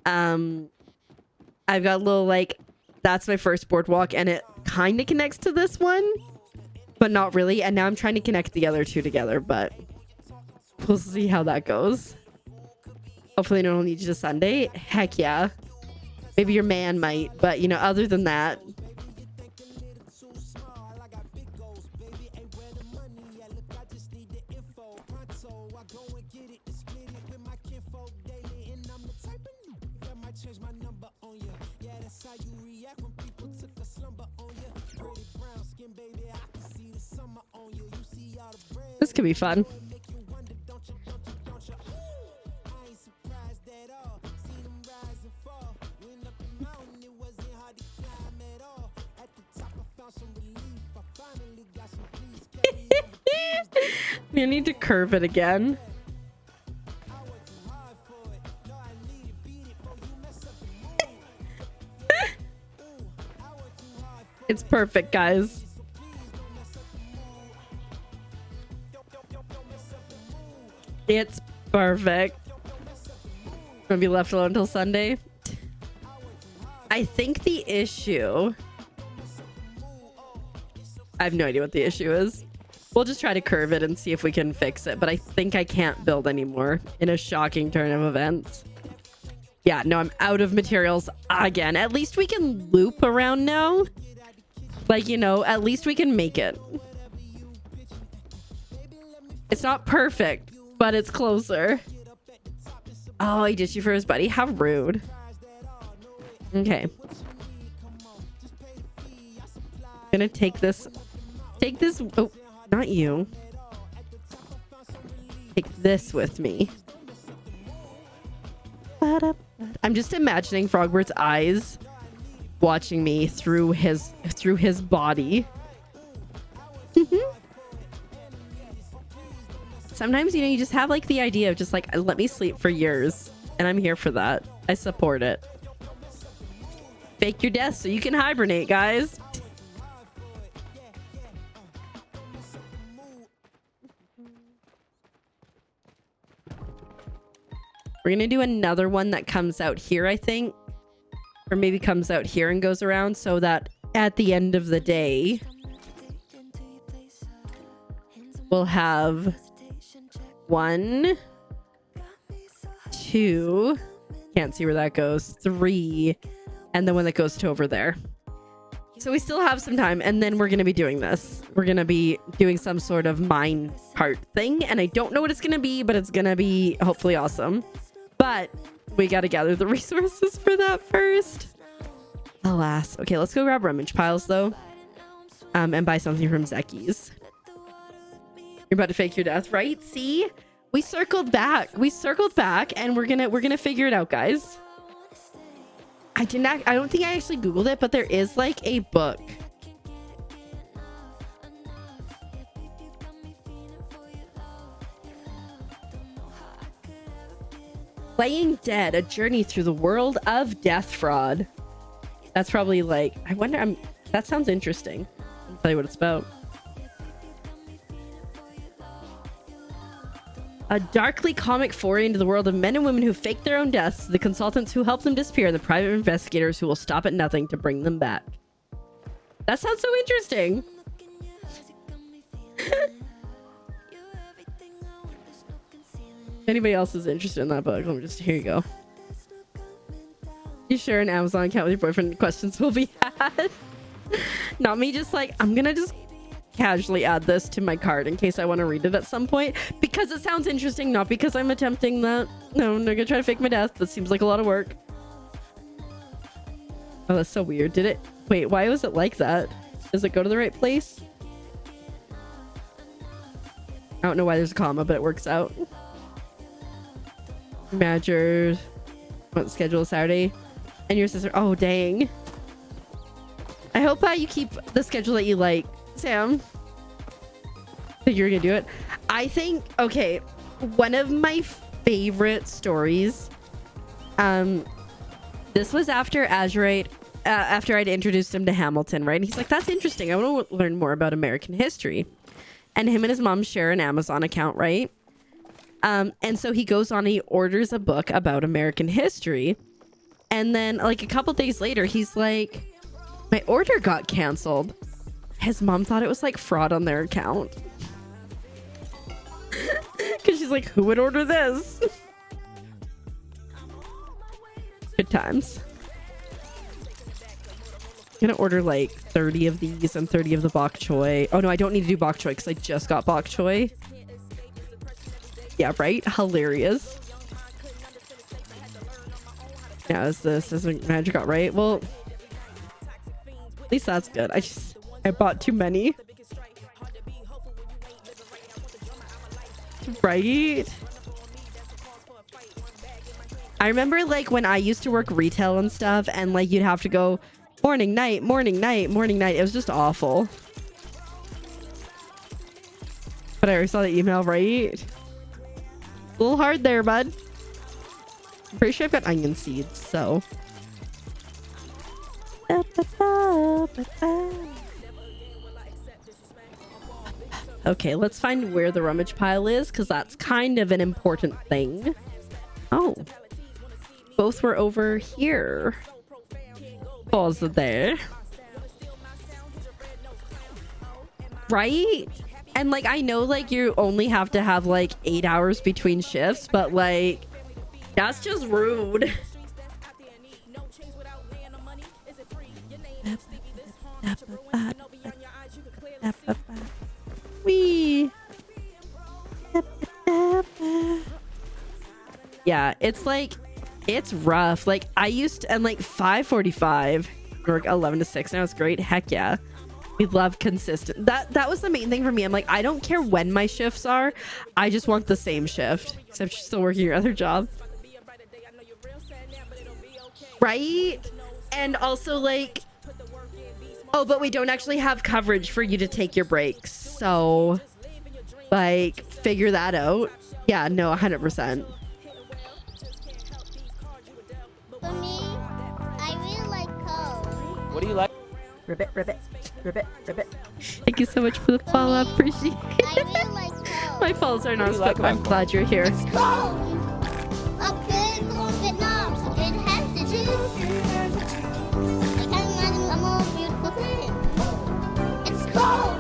I've got a little like, that's my first boardwalk and it kind of connects to this one, but not really. And now I'm trying to connect the other two together, but we'll see how that goes. Hopefully no one needs you to Sunday. Heck yeah. Maybe your man might, but you know, other than that. This could be fun. We need to curve it again. It's perfect, guys. It's perfect. Gonna be left alone until Sunday. I think the issue, I have no idea what the issue is. We'll just try to curve it and see if we can fix it. But I think I can't build anymore in a shocking turn of events. Yeah, no, I'm out of materials again. At least we can loop around now. Like, you know, at least we can make it. It's not perfect, but it's closer. Oh, he ditched you for his buddy. How rude. Okay. I'm gonna take this. Take this. Oh, not you. Take this with me. I'm just imagining Frogbert's eyes watching me through his body. Sometimes, you know, you just have like the idea of just like, let me sleep for years, and I'm here for that. I support it. Fake your death so you can hibernate, guys. We're gonna do another one that comes out here, I think, or maybe comes out here and goes around, so that at the end of the day we'll have 1, 2, can't see where that goes, 3, and then one that goes to over there. So we still have some time, and then we're going to be doing this. We're going to be doing some sort of mine part thing, and I don't know what it's going to be, but it's going to be hopefully awesome. But we got to gather the resources for that first. Alas. Okay, let's go grab rummage piles, though, and buy something from Zeki's. You're about to fake your death, right? See? We circled back. We circled back, and we're gonna figure it out, guys. I don't think I actually Googled it, but there is like a book. Playing Dead, a journey through the world of death fraud. That's probably like, I wonder, that sounds interesting. I'll tell you what it's about. A darkly comic foray into the world of men and women who fake their own deaths, the consultants who help them disappear, and the private investigators who will stop at nothing to bring them back. That sounds so interesting. If anybody else is interested in that book, let me just, here you go. You share an Amazon account with your boyfriend, questions will be had. Not me just like, I'm gonna just casually add this to my card in case I want to read it at some point, because it sounds interesting, not because I'm attempting that. No, I'm not gonna try to fake my death. That seems like a lot of work. Oh, that's so weird. Did it? Wait, why was it like that? Does it go to the right place? I don't know why there's a comma, but it works out. Manager, want to schedule a Saturday, and your sister. Oh, dang. I hope you keep the schedule that you like, Sam. Think you're gonna do it? I think, okay, one of my favorite stories, this was after Azurite after I'd introduced him to Hamilton, right? And he's like, that's interesting. I want to learn more about American history. And him and his mom share an Amazon account, right? And so he goes on, he orders a book about American history. And then like a couple days later, he's like, my order got canceled. His mom thought it was like fraud on their account. Because she's like, who would order this? Good times. I'm gonna order like 30 of these and 30 of the bok choy. Oh no, I don't need to do bok choy because I just got bok choy. Yeah, right? Hilarious. Yeah, is this isn't magic got right? Well, at least that's good. I bought too many. Right? I remember like when I used to work retail and stuff, and like you'd have to go morning, night, morning, night, morning, night. It was just awful. But I already saw the email, right? A little hard there, bud. I'm pretty sure I've got onion seeds, so. Okay, let's find where the rummage pile is, because that's kind of an important thing. Oh. Both were over here. Pause there. Right? And like, I know like you only have to have like 8 hours between shifts, but like, that's just rude. Wee. Yeah, it's like, it's rough. Like I used to, and like 5:45 work 11 to 6, and that was great. Heck yeah, we love consistent. That was the main thing for me. I'm like, I don't care when my shifts are, I just want the same shift, except you're still working your other job, right? And also like, oh, but we don't actually have coverage for you to take your breaks, so like figure that out. Yeah, no, 100%. For me, I really like Coke. What do you like? Ribbit, ribbit, ribbit, ribbit. Thank you so much for the follow. Appreciate I it. really like Coke. My follows are not, you like but I'm about glad you're here. It's Coke. A big old Vietnam, it has the juice. I can't imagine a more beautiful thing. It's Coke.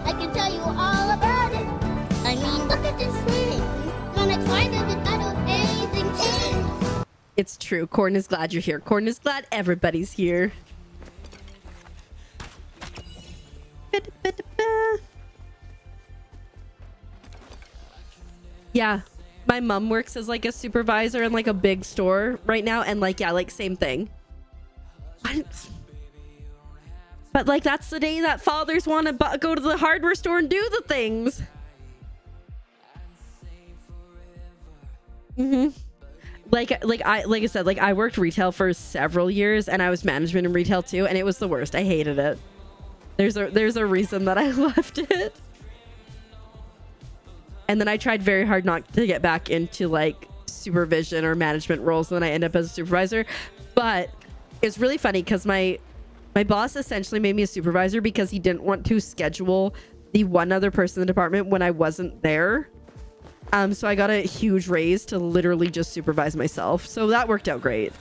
I can tell you all about it. I mean, look at this thing. When I tried it, it got amazing thing. It's true. Corn is glad you're here. Corn is glad everybody's here. Yeah, my mom works as like a supervisor in like a big store right now, and like, yeah, like same thing. But like, that's the day that fathers want to go to the hardware store and do the things. Like I said, like I worked retail for several years, and I was management in retail too, and it was the worst. I hated it. There's a reason that I left it. And then I tried very hard not to get back into like supervision or management roles, and then I end up as a supervisor. But it's really funny because my boss essentially made me a supervisor because he didn't want to schedule the one other person in the department when I wasn't there. So I got a huge raise to literally just supervise myself. So that worked out great.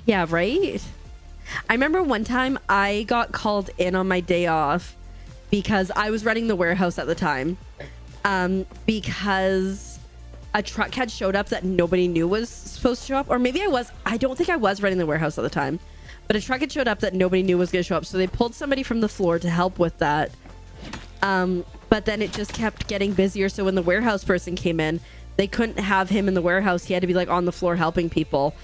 Yeah, right? I remember one time I got called in on my day off because I was running the warehouse at the time. Because a truck had showed up that nobody knew was supposed to show up. Or maybe I was. I don't think I was running the warehouse at the time. But a truck had showed up that nobody knew was going to show up. So they pulled somebody from the floor to help with that. But then it just kept getting busier. So when the warehouse person came in, they couldn't have him in the warehouse. He had to be like on the floor helping people.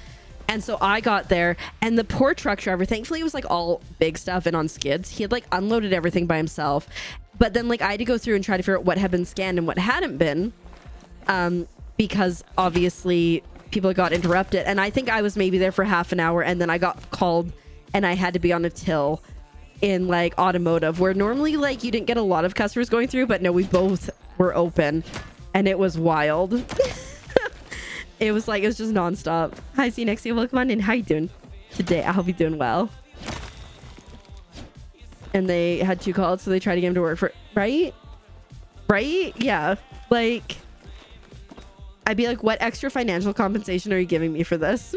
And so I got there, and the poor truck driver, thankfully it was like all big stuff and on skids. He had like unloaded everything by himself. But then like I had to go through and try to figure out what had been scanned and what hadn't been. Because obviously people got interrupted. And I think I was maybe there for half an hour, and then I got called and I had to be on a till in like automotive, where normally like you didn't get a lot of customers going through, but no, we both were open, and it was wild. It was just nonstop. Hi, see you next year. Welcome on in. How you doing? today. I hope he's doing well. And they had 2 calls, so they tried to get him to work for... Right? Right? Yeah. Like, I'd be like, what extra financial compensation are you giving me for this?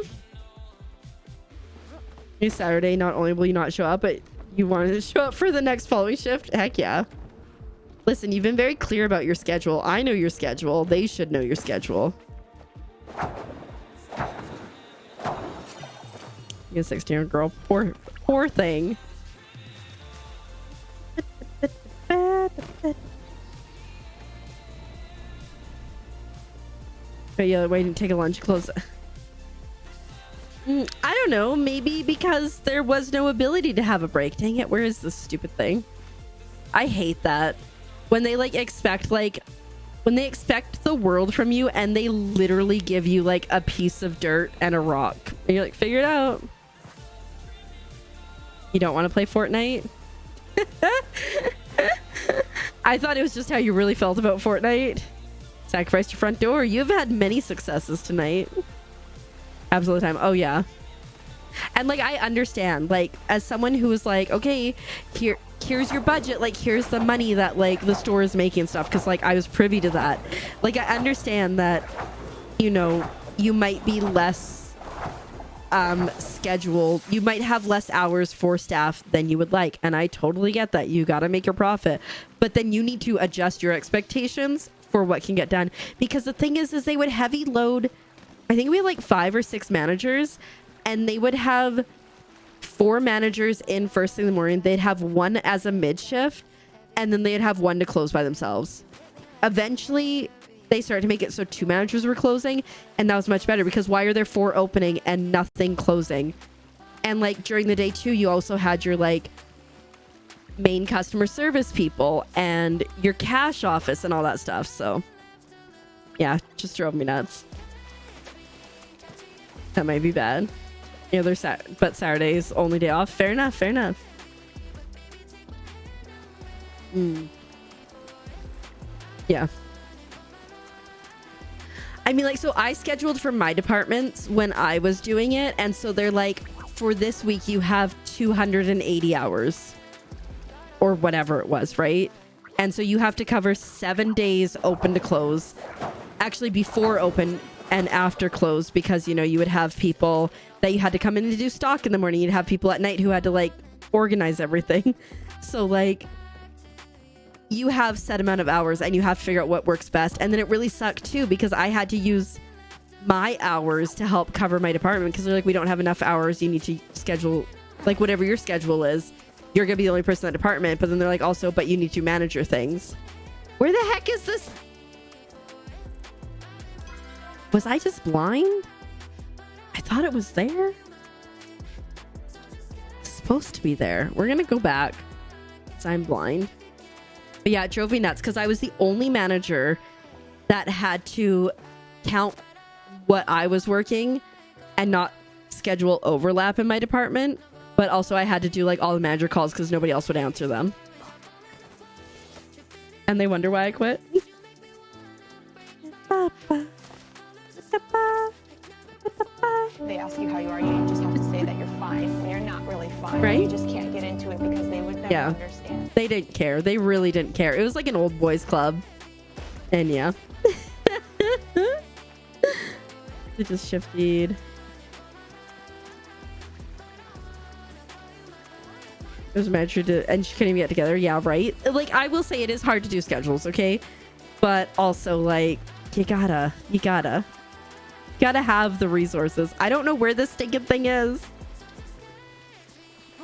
It's Saturday. Not only will you not show up, but you wanted to show up for the next following shift? Heck yeah. Listen, you've been very clear about your schedule. I know your schedule. They should know your schedule. You a 16-year-old girl. Poor thing. But yeah, why didn't take a lunch close? I don't know. Maybe because there was no ability to have a break. Dang it. Where is this stupid thing? I hate that. When they expect the world from you and they literally give you like a piece of dirt and a rock. And you're like, figure it out. You don't want to play Fortnite? I thought it was just how you really felt about Fortnite. Sacrifice your front door. You've had many successes tonight. Absolute time. Oh yeah. And like, I understand, like, as someone who was like, okay, here's your budget, like, here's the money that like the store is making stuff, because like I was privy to that. Like, I understand that, you know, you might be less scheduled, you might have less hours for staff than you would like, and I totally get that. You got to make your profit, but then you need to adjust your expectations for what can get done, because the thing is they would heavy load. I think we had like 5 or 6 managers, and they would have 4 managers in first thing in the morning. They'd have 1 as a mid shift, and then they'd have 1 to close by themselves. Eventually, they started to make it so 2 managers were closing, and that was much better, because why are there 4 opening and nothing closing? And like during the day too, you also had your like main customer service people and your cash office and all that stuff. So yeah, just drove me nuts. That might be bad. Yeah, but Saturday's only day off. Fair enough. Fair enough. Yeah. I mean, like, so I scheduled for my departments when I was doing it, and so they're like, for this week you have 280 hours or whatever it was, right? And so you have to cover 7 days open to close, actually before open and after close, because, you know, you would have people that you had to come in to do stock in the morning. You'd have people at night who had to like organize everything. So like, you have set amount of hours and you have to figure out what works best. And then it really sucked too, because I had to use my hours to help cover my department, because they're like, we don't have enough hours. You need to schedule like whatever your schedule is. You're gonna be the only person in that department. But then they're like, also, but you need to manage your things. Where the heck is this? Was I just blind? I thought it was there. It's supposed to be there. We're gonna go back, because I'm blind. But yeah, it drove me nuts, because I was the only manager that had to count what I was working and not schedule overlap in my department. But also I had to do like all the manager calls, because nobody else would answer them. And they wonder why I quit. They ask you how you are, you just have to say that you're fine when you're not really fine. Right? You just can't get into it because they would never understand. They didn't care. They really didn't care. It was like an old boys club. And yeah. It just shifted. It was a manager to, and she couldn't even get together. Yeah, right. Like, I will say it is hard to do schedules, okay? But also, like, you gotta have the resources. I don't know where this stinking thing is.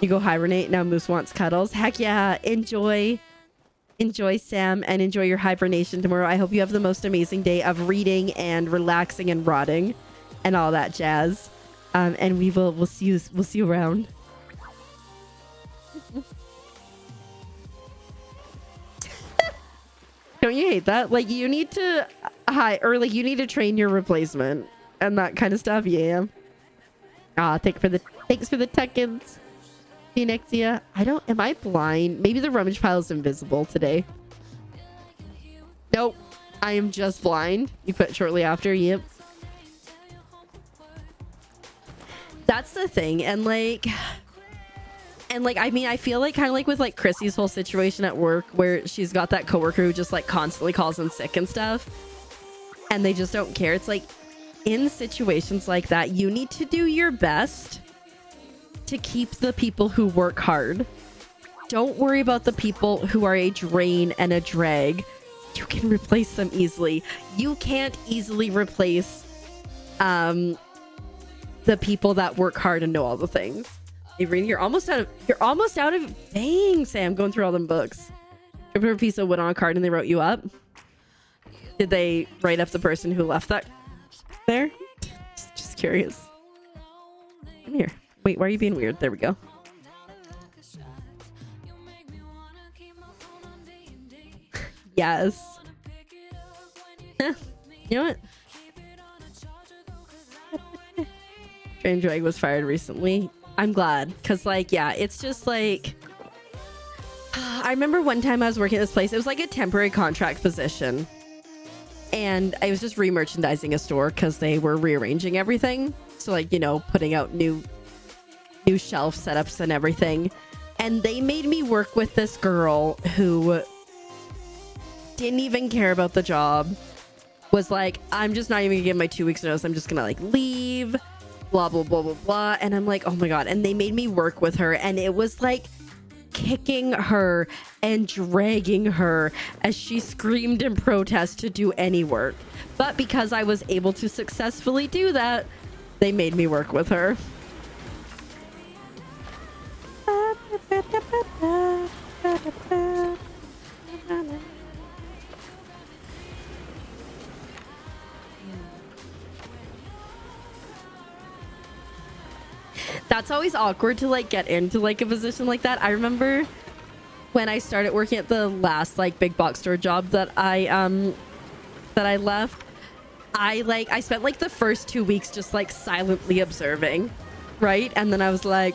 You go hibernate. Now Moose wants cuddles. Heck yeah. Enjoy, Sam, and enjoy your hibernation tomorrow. I hope you have the most amazing day of reading and relaxing and rotting and all that jazz. And we'll see you around. Don't you hate that? Like, you need to you need to train your replacement and that kind of stuff. Yeah. Thanks for the tech-ins. Phoenixia. Am I blind? Maybe the rummage pile is invisible today. Nope. I am just blind. You put shortly after. Yep. That's the thing. And like I mean, I feel like kind of like with like Chrissy's whole situation at work, where she's got that coworker who just like constantly calls in sick and stuff, and they just don't care. It's like, in situations like that, you need to do your best to keep the people who work hard. Don't worry about the people who are a drain and a drag. You can replace them easily. You can't easily replace the people that work hard and know all the things. Avery, you're almost out of dang, Sam, going through all them books. You put a piece of wood on a card and they wrote you up. Did they write up the person who left that there? Just curious. Come here. Wait, why are you being weird? There we go. Yes. You know what? Train Drag was fired recently. I'm glad, because like, yeah, it's just like, I remember one time I was working at this place. It was like a temporary contract position, and I was just re-merchandising a store because they were rearranging everything. So like, you know, putting out new shelf setups and everything. And they made me work with this girl who didn't even care about the job. Was like, I'm just not even gonna give my 2 weeks notice. I'm just gonna like leave, blah, blah, blah, blah, blah. And I'm like, oh my God. And they made me work with her. And it was like kicking her and dragging her as she screamed in protest to do any work. But because I was able to successfully do that, they made me work with her. That's always awkward to like get into like a position like that. I remember when I started working at the last like big box store job that I left, I spent like the first 2 weeks just like silently observing, right? And then I was like,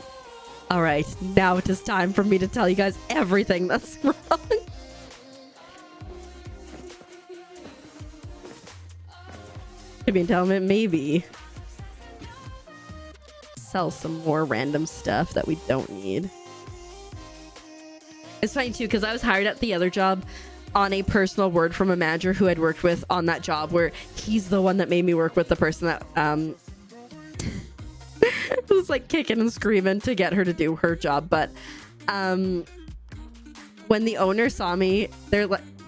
all right, now it is time for me to tell you guys everything that's wrong. To be telling maybe sell some more random stuff that we don't need. It's funny too, because I was hired at the other job on a personal word from a manager who I'd worked with on that job, where he's the one that made me work with the person that was like kicking and screaming to get her to do her job. But when the owner saw me,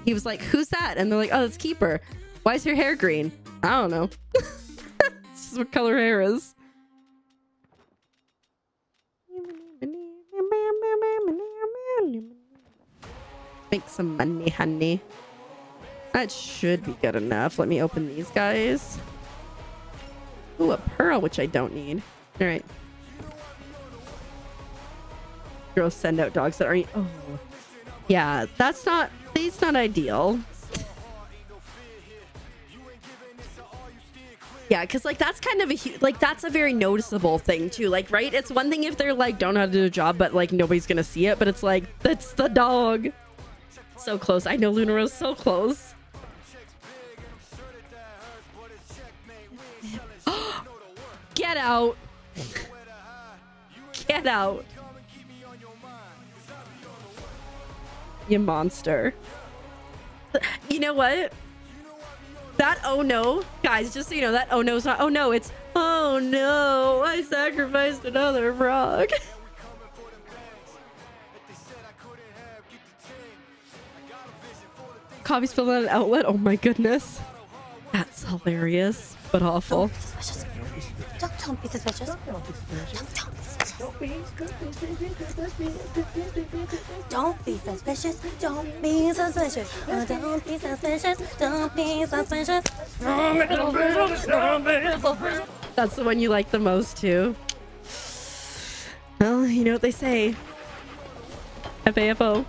he was like, who's that? And they're like, oh, it's Keeper. Why is her hair green? I don't know. This is what color hair is. Make some money, honey. That should be good enough. Let me open these guys. Ooh, a pearl, which I don't need. All right. Girls send out dogs that aren't. Oh, yeah. That's not ideal. Yeah, because like that's kind of that's a very noticeable thing too. Like, right? It's one thing if they're like don't know how to do a job, but like nobody's gonna see it. But it's like that's the dog. So close. I know Luna Rose so close. Get out. Get out. You monster. You know what? That oh no, guys, just so you know, that oh no is not oh no, it's oh no, I sacrificed another frog. Coffee spilled on an outlet. Oh my goodness. That's hilarious, but awful. Don't be suspicious. Don't be suspicious. Don't be suspicious. Don't be suspicious. Don't be suspicious. That's the one you like the most too. Well, you know what they say. FAFO.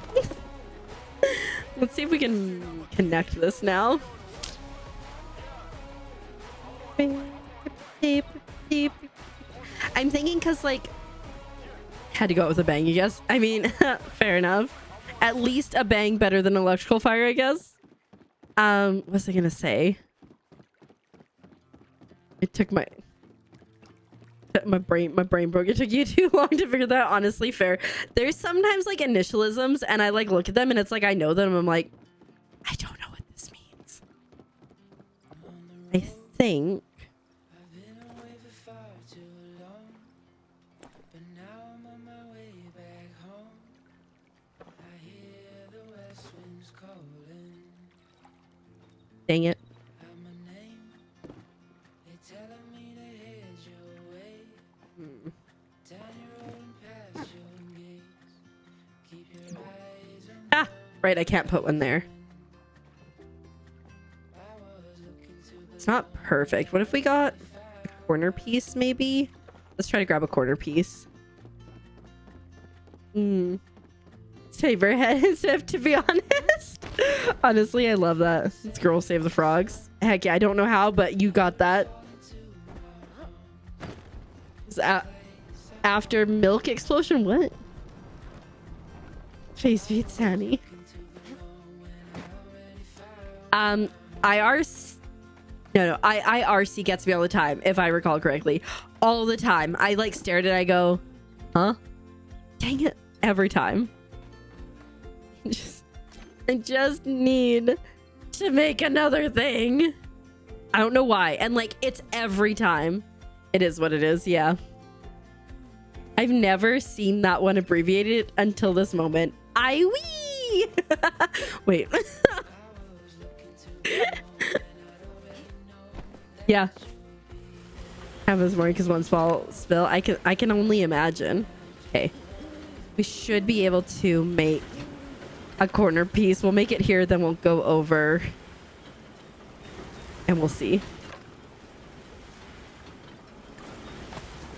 Let's see if we can connect this now. I'm thinking because like had to go with a bang, I guess. I mean, fair enough. At least a bang better than electrical fire, I guess. What was I gonna say? It took my my brain broke. It took you too long to figure that out. Honestly, fair. There's sometimes like initialisms and I like look at them and it's like I know them. I'm like, I don't know what this means. I think dang it. Ah, right, I can't put one there. It's not perfect. What if we got a corner piece, maybe? Let's try to grab a corner piece. Saber head, to be honest. Honestly, I love that. It's Girl Save the Frogs. Heck yeah, I don't know how, but you got that. After milk explosion, what? Face beat Sandy. IRC gets me all the time, if I recall correctly. All the time. I like stare at it, I go, huh? Dang it. Every time. I just need to make another thing. I don't know why. And like, it's every time. It is what it is, yeah. I've never seen that one abbreviated until this moment. I-wee! Wait. Yeah. Happens more because one small spill. I can only imagine. Okay. We should be able to make a corner piece. We'll make it here, then we'll go over and we'll see.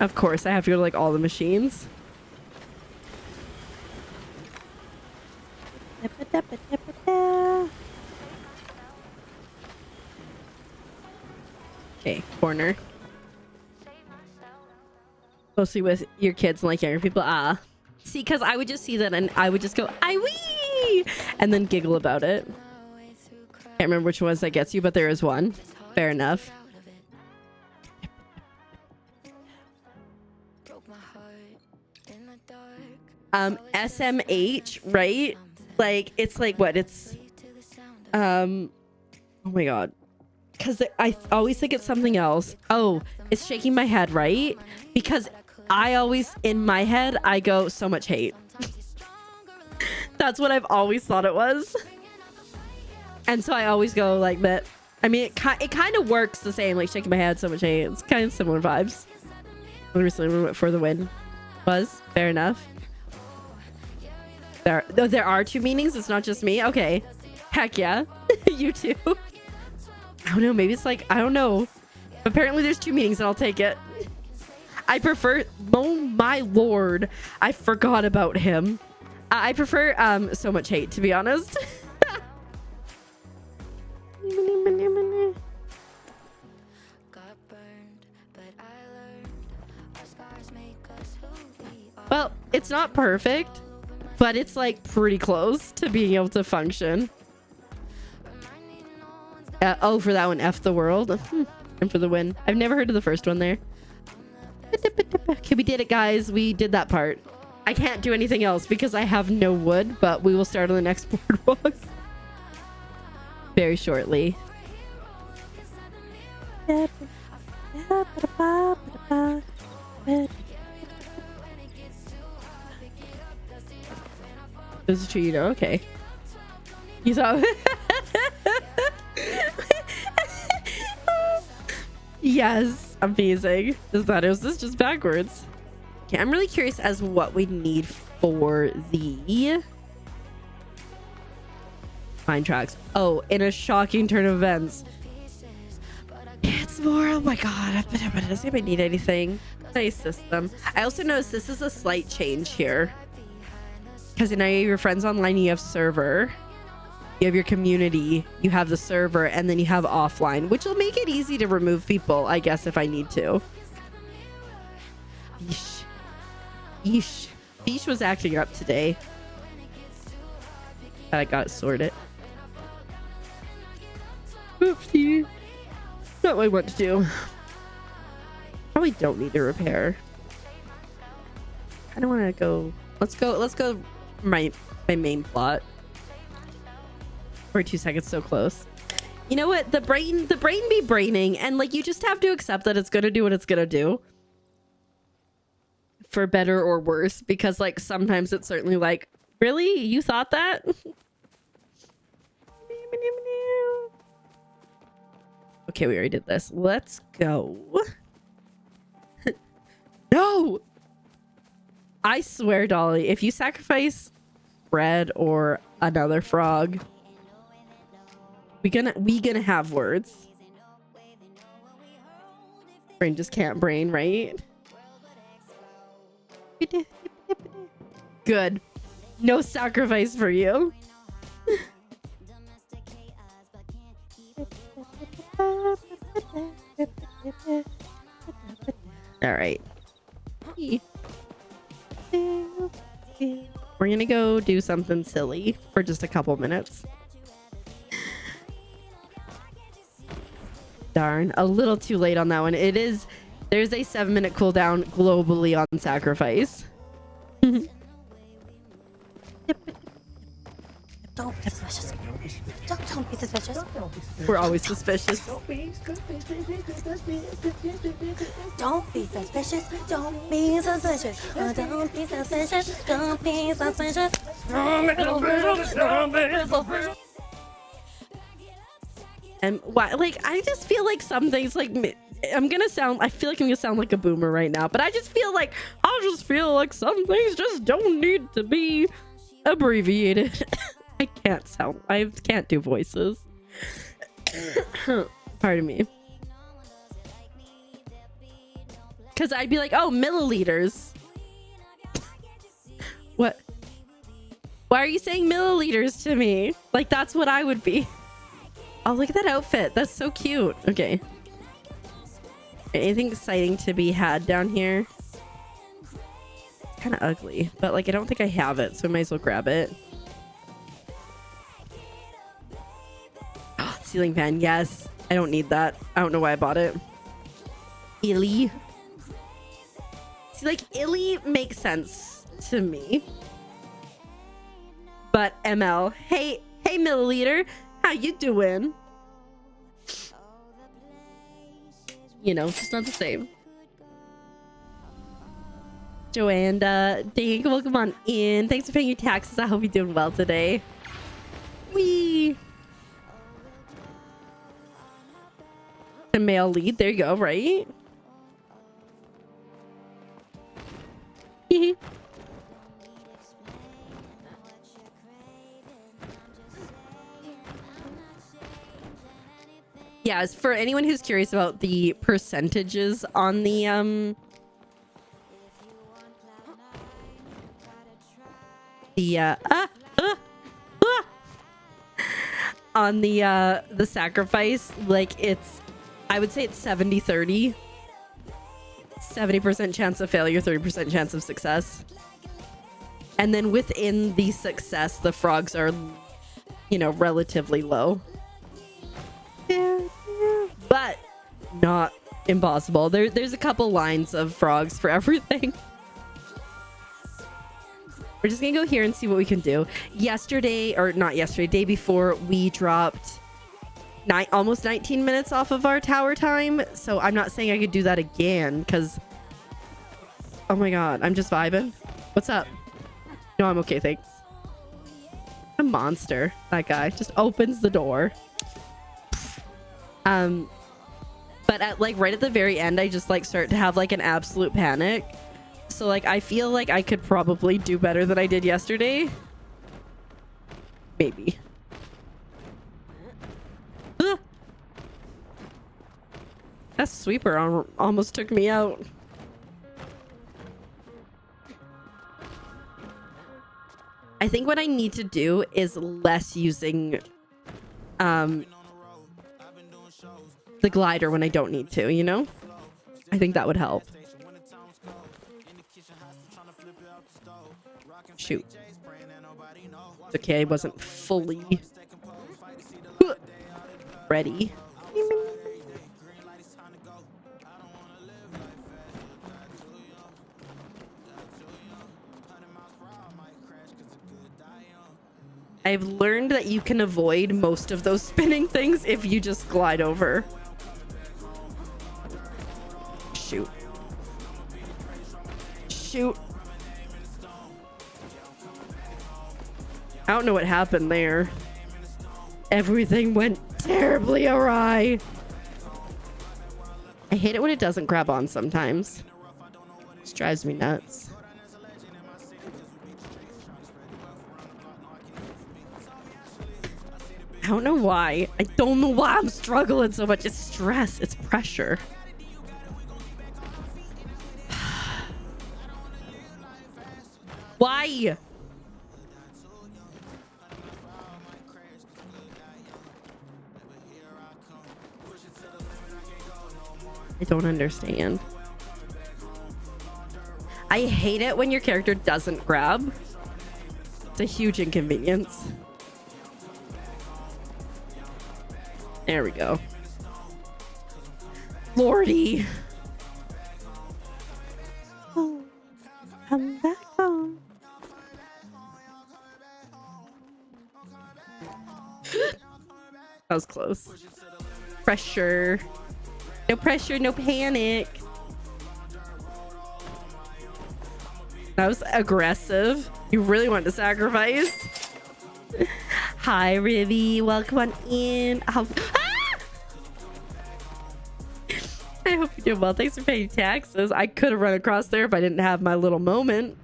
Of course, I have to go to like all the machines. Okay, corner. Mostly with your kids and like younger people. Ah. See, because I would just see that and I would just go, I-wee! And then giggle about it. Can't remember which ones that gets you, but there is one. Fair enough. SMH, right? Like, it's like what? It's, oh my god. Because I always think it's something else. Oh, it's shaking my head, right? Because I always, in my head, I go, so much hate. That's what I've always thought it was. And so I always go like that. I mean, it kind of works the same, like shaking my head, so much hate. It's kind of similar vibes. I recently went for the win. Was fair enough. There are two meanings. It's not just me. Okay. Heck yeah. You too. I don't know. Maybe it's like, I don't know. Apparently there's two meanings and I'll take it. I prefer, oh my lord, I forgot about him. I prefer so much hate, to be honest. Well, it's not perfect, but it's like pretty close to being able to function. Oh, for that one, F the world. And for the win. I've never heard of the first one there. Okay, we did it, guys. We did that part. I can't do anything else because I have no wood, but we will start on the next boardwalk very shortly. There's a tree, okay. You saw yes, amazing. Is this just backwards? Okay, I'm really curious as what we need for the mine tracks. Oh, in a shocking turn of events. It's more, oh my god, it doesn't even need anything. Nice system. I also noticed this is a slight change here. Because in your friends online, you have server. You have your community, you have the server, and then you have offline, which will make it easy to remove people, I guess, if I need to. Yeesh. Yeesh. Yeesh was acting up today. I got it sorted. Oopsie. Not what I want to do. Probably don't need to repair. I don't want to go. Let's go my main plot. 42 seconds, so close. You know what? The brain be braining, and like you just have to accept that it's gonna do what it's gonna do. For better or worse, because like sometimes it's certainly like, really? You thought that? Okay, we already did this. Let's go. No! I swear, Dolly, if you sacrifice Red or another frog, we gonna have words. Brain just can't brain, right? Good. No sacrifice for you. All right. We're gonna go do something silly for just a couple minutes. Darn, a little too late on that one. There's a 7-minute cooldown globally on sacrifice. Don't be suspicious. Don't be suspicious. We're always suspicious. Don't be suspicious. Don't be suspicious. Don't be suspicious. Don't be suspicious. And why? Like, I just feel like some things, like, I feel like I'm gonna sound like a boomer right now, but I just feel like some things just don't need to be abbreviated. I can't do voices. Pardon me. Because I'd be like, oh, milliliters. What? Why are you saying milliliters to me? Like, that's what I would be. Oh, look at that outfit. That's so cute. Okay. Anything exciting to be had down here? It's kind of ugly, but like I don't think I have it, so I might as well grab it. Oh, ceiling fan. Yes. I don't need that. I don't know why I bought it. Illy. See, like, Illy makes sense to me. But ML, hey milliliter, how you doing? You know, just not the same. Joanna, thank you. Welcome on in. Thanks for paying your taxes. I hope you're doing well today. Wee. The male lead. There you go, right? Yes, for anyone who's curious about the percentages on the on the sacrifice, like, it's, I would say it's 70-30. 70% chance of failure, 30% chance of success. And then within the success, the frogs are, you know, relatively low. But not impossible. There's a couple lines of frogs for everything. We're just gonna go here and see what we can do. Day before, we dropped almost 19 minutes off of our tower time. So I'm not saying I could do that again, because, oh my god, I'm just vibing. What's up? No, I'm okay, thanks. A monster. That guy just opens the door. But at like right at the very end, I just like start to have like an absolute panic. So like I feel like I could probably do better than I did yesterday. Maybe. That sweeper almost took me out. I think what I need to do is less using the glider when I don't need to, you know? I think that would help. Shoot. It's okay, I wasn't fully ready. I've learned that you can avoid most of those spinning things if you just glide over. Shoot. Shoot. I don't know what happened there. Everything went terribly awry. I hate it when it doesn't grab on sometimes. It drives me nuts. I don't know why. I don't know why I'm struggling so much. It's stress. It's pressure. Why? I don't understand. I hate it when your character doesn't grab. It's a huge inconvenience. There we go. Lordy. Oh, I'm back home. That was close. Pressure. No pressure, no panic. That was aggressive. You really want to sacrifice. Hi, Rivy. Welcome on in. I hope you're doing well. Thanks for paying taxes. I could have run across there if I didn't have my little moment.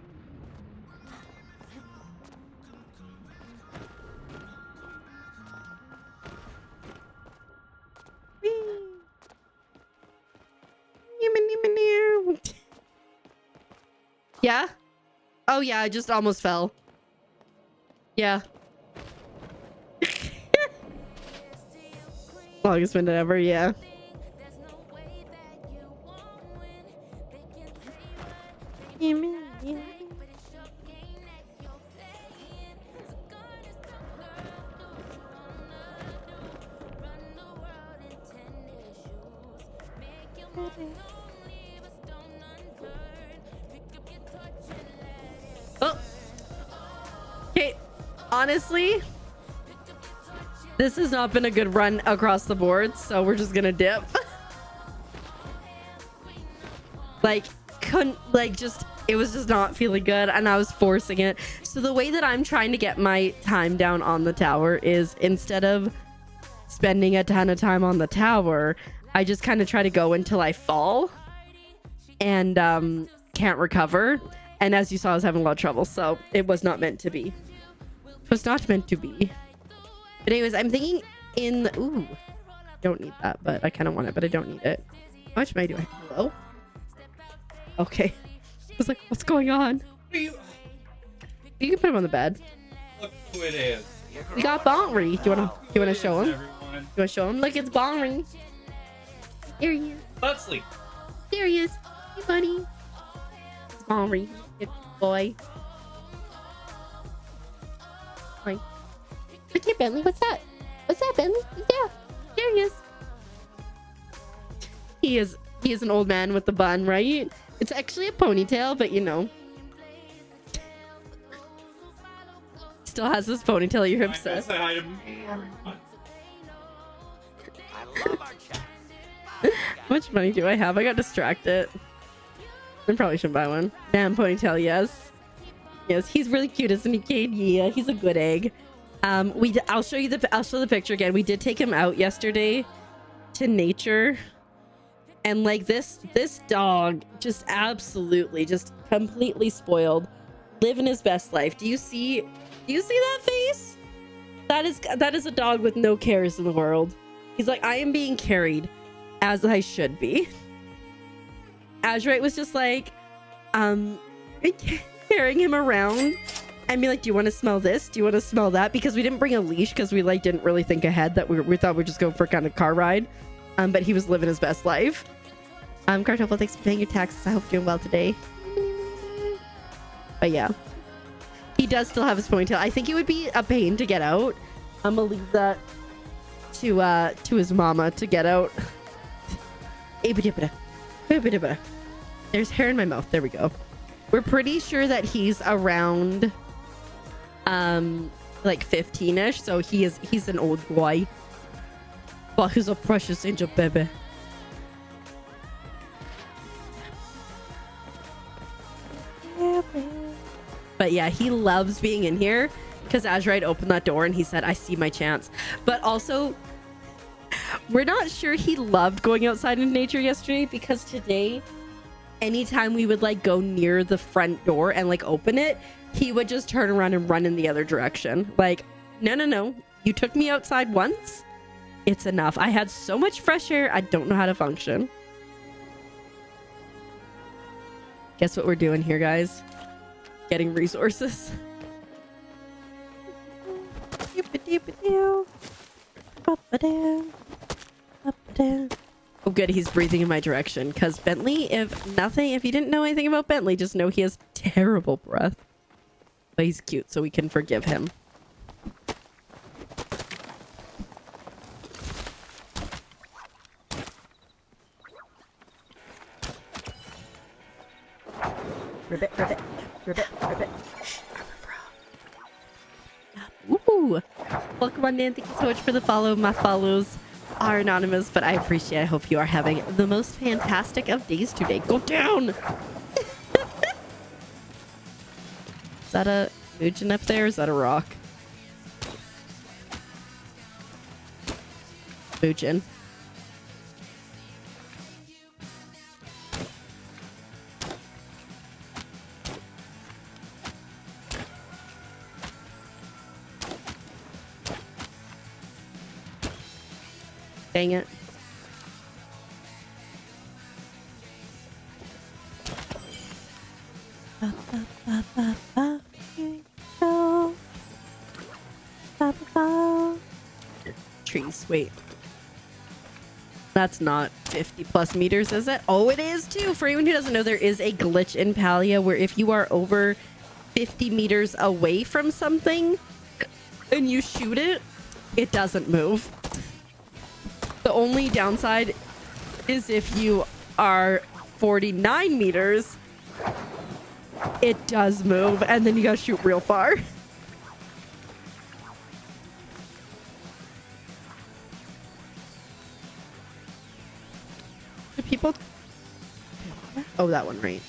Yeah? Oh yeah, I just almost fell. Yeah. Longest minute ever, yeah. Oh. Okay, honestly, this has not been a good run across the board, so we're just gonna dip. It was just not feeling good, and I was forcing it. So the way that I'm trying to get my time down on the tower is, instead of spending a ton of time on the tower, I just kind of try to go until I fall and can't recover. And as you saw, I was having a lot of trouble, so it was not meant to be. It was not meant to be. But anyways, I'm thinking in the... Ooh. Don't need that, but I kind of want it, but I don't need it. How much money do I have? Hello? Okay. I was like, what's going on? You can put him on the bed. Look who it is. We got Bonry. Do you wanna show him? Everyone. You wanna show him? Look, it's Bonry. There he is. Let's sleep. There he is. Hey, buddy. It's Bonry. Good boy. Hi. Look here, Bentley. What's that? What's that, Bentley? Yeah. There he is. He is an old man with the bun, right? It's actually a ponytail, but you know. Still has this ponytail. You're obsessed. Say hi to me, everyone. How much money do I have? I got distracted. I probably shouldn't buy one. Man, ponytail, yes. Yes, he's really cute, isn't he, Kate? Yeah, he's a good egg. I'll show the picture again. We did take him out yesterday to nature. And like this dog just absolutely just completely spoiled, living his best life. Do you see that face? That is a dog with no cares in the world. He's like, I am being carried as I should be. Azurite was just like carrying him around and be like, do you want to smell this? Do you want to smell that? Because we didn't bring a leash because we like didn't really think ahead, that we thought we'd just go for kind of car ride. But he was living his best life. Cartoffel, thanks for paying your taxes. I hope you're doing well today. But yeah, he does still have his ponytail. I think it would be a pain to get out. I'm gonna leave that to his mama to get out. There's hair in my mouth. There we go. We're pretty sure that he's around like 15ish, so he's an old boy. But he's a precious angel baby. But yeah, he loves being in here because Azurite opened that door and he said, I see my chance. But also, we're not sure he loved going outside in nature yesterday, because today, anytime we would like go near the front door and like open it, he would just turn around and run in the other direction. Like, no. You took me outside once. It's enough. I had so much fresh air. I don't know how to function. Guess what we're doing here, guys? Getting resources. Oh good, he's breathing in my direction, because Bentley, if you didn't know anything about Bentley, just know he has terrible breath. But he's cute, so we can forgive him. Ribbit. Ooh. Welcome on in. Thank you so much for the follow. My follows are anonymous, but I appreciate it. I hope you are having the most fantastic of days today. Go down! Is that a Mugen up there? Or is that a rock? Mugen. Dang it. Trees, wait. That's not 50 plus meters, is it? Oh, it is too. For anyone who doesn't know, there is a glitch in Palia where if you are over 50 meters away from something and you shoot it, it doesn't move. The only downside is if you are 49 meters, it does move, and then you gotta shoot real far. Do people... Oh, that one, right.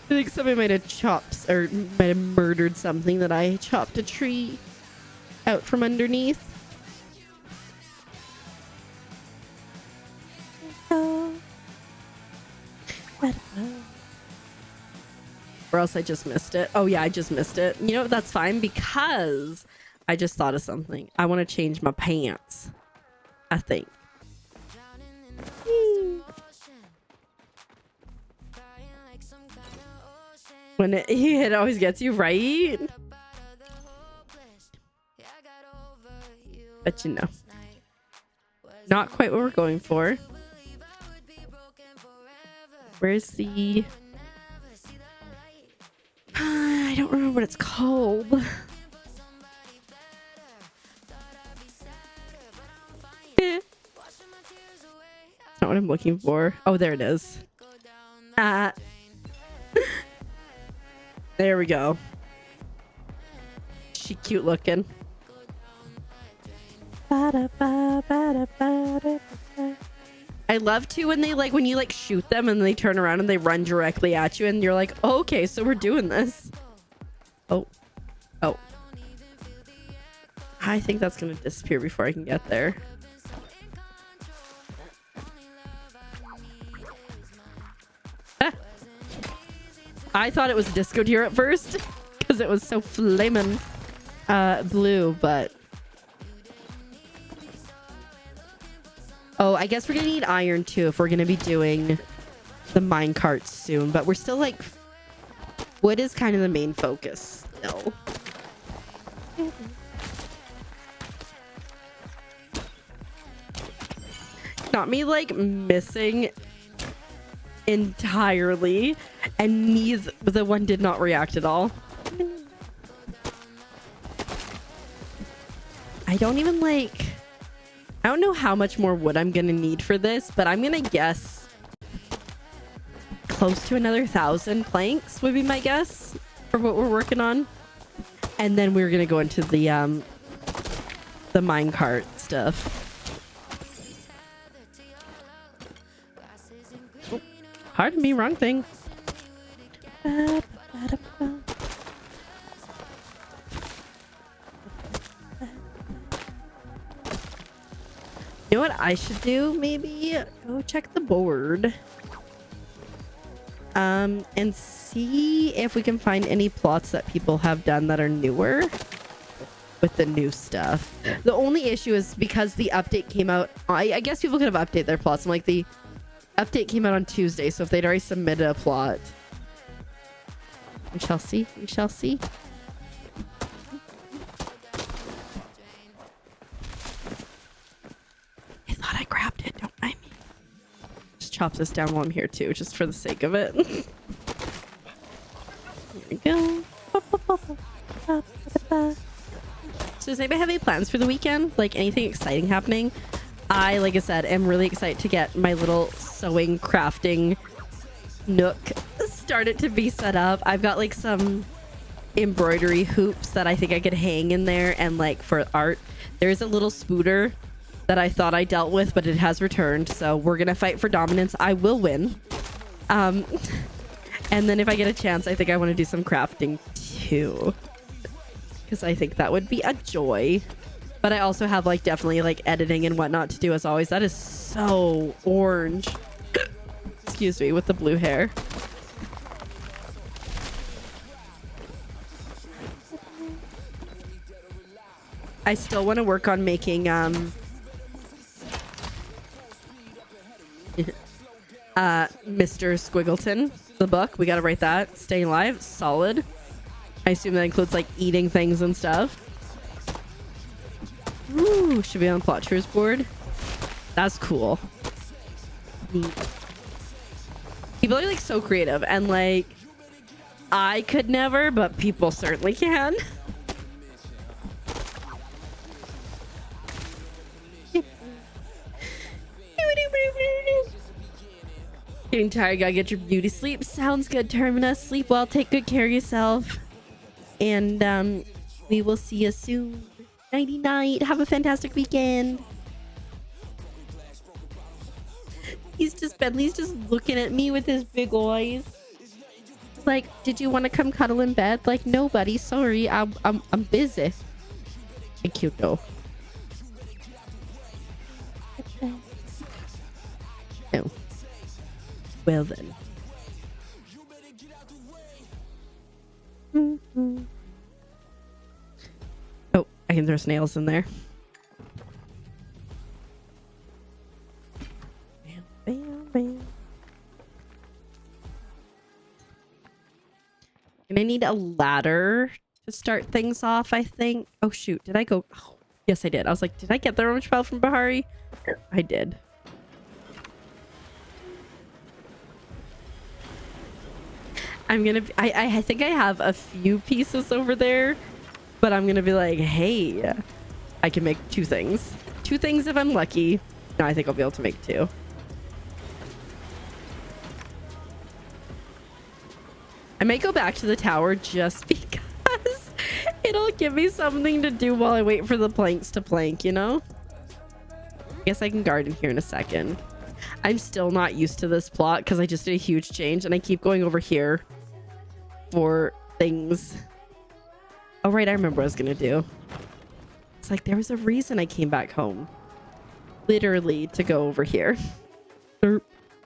I think somebody might have chopped, or might have murdered something that I chopped a tree out from underneath. Or else I just missed it. Oh yeah, I just missed it. You know what? That's fine, because I just thought of something. I want to change my pants, I think. When it always gets you, right? But you know, not quite what we're going for. Where's the... I don't remember what it's called. That's not what I'm looking for. Oh, there it is. There we go. She cute looking. I love to when they when you shoot them and they turn around and they run directly at you and you're like, oh, okay, so we're doing this. Oh. I think that's gonna disappear before I can get there. I thought it was disco deer at first because it was so flaming blue, but oh, I guess we're gonna need iron too if we're gonna be doing the minecarts soon, but we're still wood is kind of the main focus still. Not me missing entirely, and neither the one did not react at all. I don't even I don't know how much more wood I'm gonna need for this, but I'm gonna guess close to another 1,000 planks would be my guess for what we're working on. And then we're gonna go into the minecart stuff. Oh, pardon me, wrong thing. You know what I should do? Maybe go check the board. And see if we can find any plots that people have done that are newer with the new stuff. The only issue is because the update came out, I guess people could have updated their plots. I'm like, the update came out on Tuesday, so if they'd already submitted a plot, we shall see. We shall see. I thought I grabbed it. Don't mind me. Just chop this down while I'm here too, just for the sake of it. Here we go. So does anybody have any plans for the weekend? Like anything exciting happening? I, like I said, am really excited to get my little sewing crafting nook started to be set up. I've got like some embroidery hoops that I think I could hang in there, and like for art, there's a little spooter that I thought I dealt with, but it has returned. So we're gonna fight for dominance. I will win. And then if I get a chance, I think I want to do some crafting too, because I think that would be a joy. But I also have like definitely like editing and whatnot to do as always. That is so orange. Excuse me, with the blue hair. I still want to work on making Mr. Squiggleton, the book. We gotta write that. Staying alive, solid. I assume that includes like eating things and stuff. Ooh, should be on the plot trues board. That's cool. Neat. People are like so creative, and like I could never, but people certainly can. Getting tired, gotta get your beauty sleep. Sounds good, Terminus. Sleep well, take good care of yourself, and we will see you soon. Nighty night. Have a fantastic weekend. Bentley's just looking at me with his big eyes. Like, did you want to come cuddle in bed? Like, no, buddy. Sorry, I'm busy. Cute though. No. Well then. Oh, I can throw snails in there. Bam, bam, bam. And I need a ladder to start things off, I think. Oh shoot, did I go? Oh, yes, I did. I was like, did I get the orange file from Bahari? I did. I'm gonna I think I have a few pieces over there, but I'm gonna be like, hey, I can make two things if I'm lucky. No, I think I'll be able to make two. I might go back to the tower just because it'll give me something to do while I wait for the planks to plank, you know? I guess I can garden here in a second. I'm still not used to this plot because I just did a huge change and I keep going over here for things. Oh, right. I remember what I was going to do. It's like there was a reason I came back home. Literally to go over here. Derp,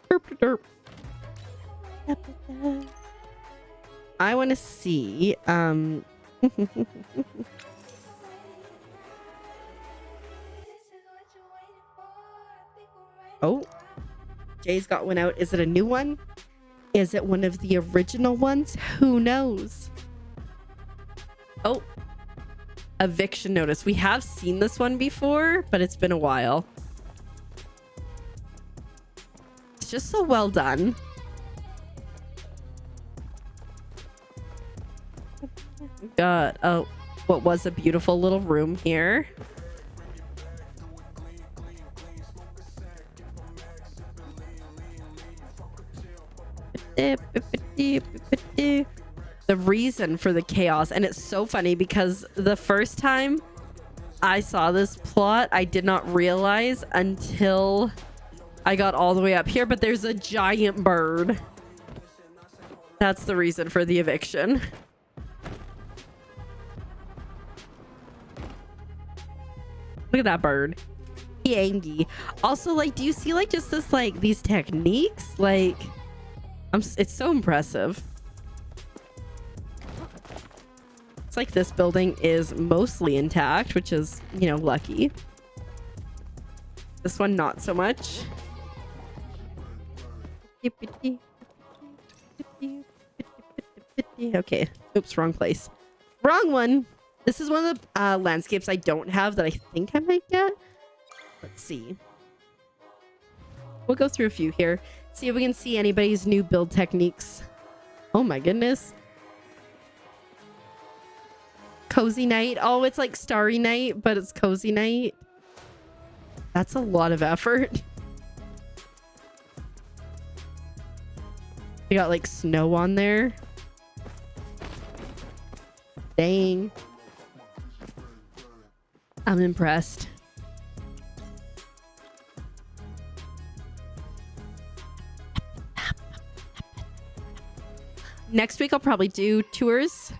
derp, derp. I want to see. Oh, Jay's got one out. Is it a new one? Is it one of the original ones? Who knows? Oh, eviction notice. We have seen this one before, but it's been a while. It's just so well done. Got what was a beautiful little room here. the reason for the chaos. And it's so funny because the first time I saw this plot, I did not realize until I got all the way up here, but there's a giant bird. That's the reason for the eviction. Look at that bird. Yangi. Also, like, do you see like just this, like, these techniques? Like, it's so impressive. It's like this building is mostly intact, which is, you know, lucky. This one, not so much. Okay. Oops, wrong place. Wrong one. This is one of the landscapes I don't have that I think I might get. Let's see. We'll go through a few here. See if we can see anybody's new build techniques. Oh my goodness. Cozy night. Oh, it's like starry night, but it's cozy night. That's a lot of effort. We got like snow on there. Dang. I'm impressed. Next week I'll probably do tours.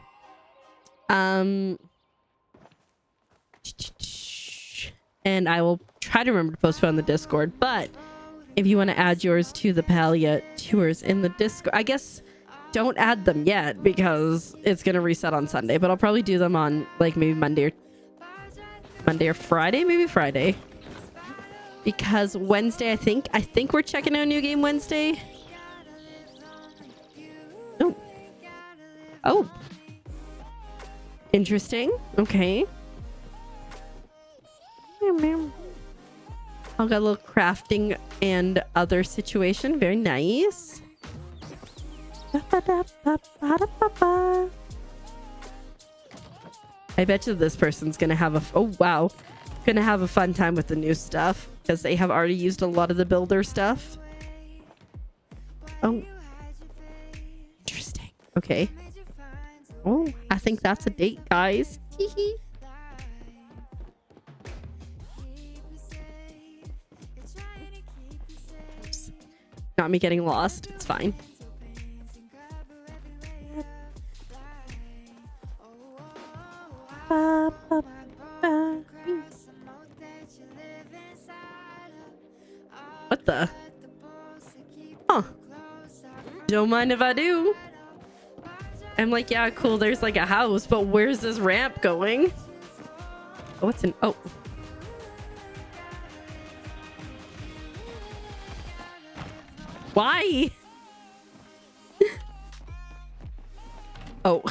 And I will try to remember to post it on the Discord. But if you want to add yours to the Palia tours in the Discord, I guess don't add them yet because it's gonna reset on Sunday. But I'll probably do them on like maybe Monday or Friday, maybe Friday. Because Wednesday, I think we're checking out a new game Wednesday. Oh. Oh. Interesting. Okay. I'll got a little crafting and other situation. Very nice. I bet you this person's gonna have gonna have a fun time with the new stuff because they have already used a lot of the builder stuff. Oh, interesting. Okay. Oh, I think that's a date, guys. Not me getting lost. It's fine. What the? Huh. Don't mind if I do. I'm like, yeah, cool. There's like a house, but where's this ramp going? Oh, what's in? Oh. Why? Oh.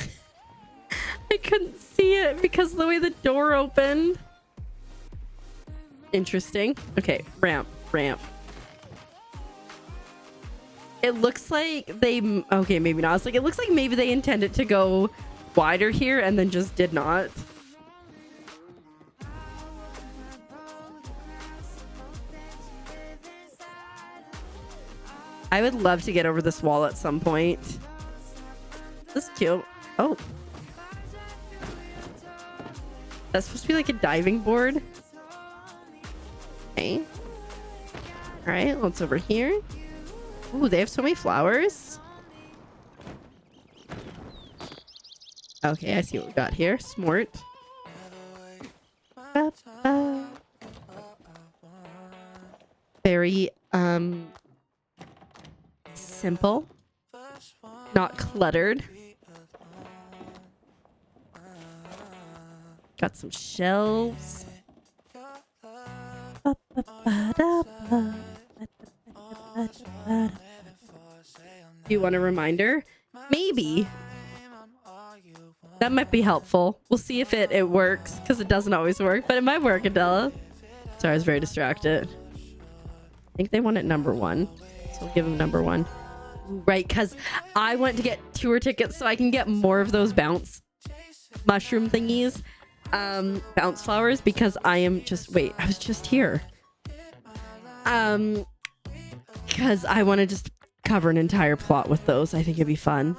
I couldn't see it because of the way the door opened. Interesting. Okay, ramp. It looks like they... Okay, maybe not. It's like, it looks like maybe they intended to go wider here and then just did not. I would love to get over this wall at some point. This is cute. Oh. That's supposed to be like a diving board. Okay. All right, what's over here? Ooh, they have so many flowers. Okay, I see what we got here. Smart. Very simple, not cluttered. Got some shelves. Do you want a reminder? Maybe. That might be helpful. We'll see if it works, because it doesn't always work, but it might work, Adela. Sorry, I was very distracted. I think they want it number 1. So we'll give them number 1. Right, because I want to get tour tickets so I can get more of those bounce mushroom thingies. Bounce flowers, because I am just... Wait, I was just here. Because I want to just cover an entire plot with those. I think it'd be fun.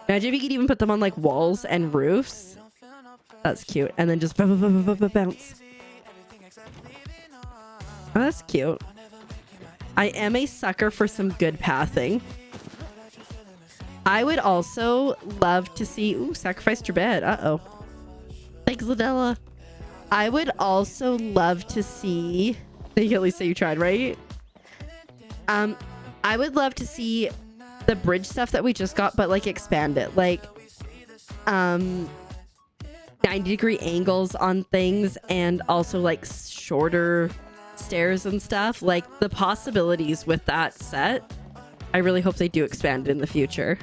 Imagine if you could even put them on like walls and roofs. That's cute. And then just bounce. Oh, that's cute. I am a sucker for some good pathing. I would also love to see... Ooh, sacrificed your bed. Uh-oh. Thanks, Ladella. I would also love to see... You can at least say you tried, right? I would love to see the bridge stuff that we just got, but like expand it. Like 90-degree angles on things, and also like shorter stairs and stuff. Like the possibilities with that set, I really hope they do expand it in the future.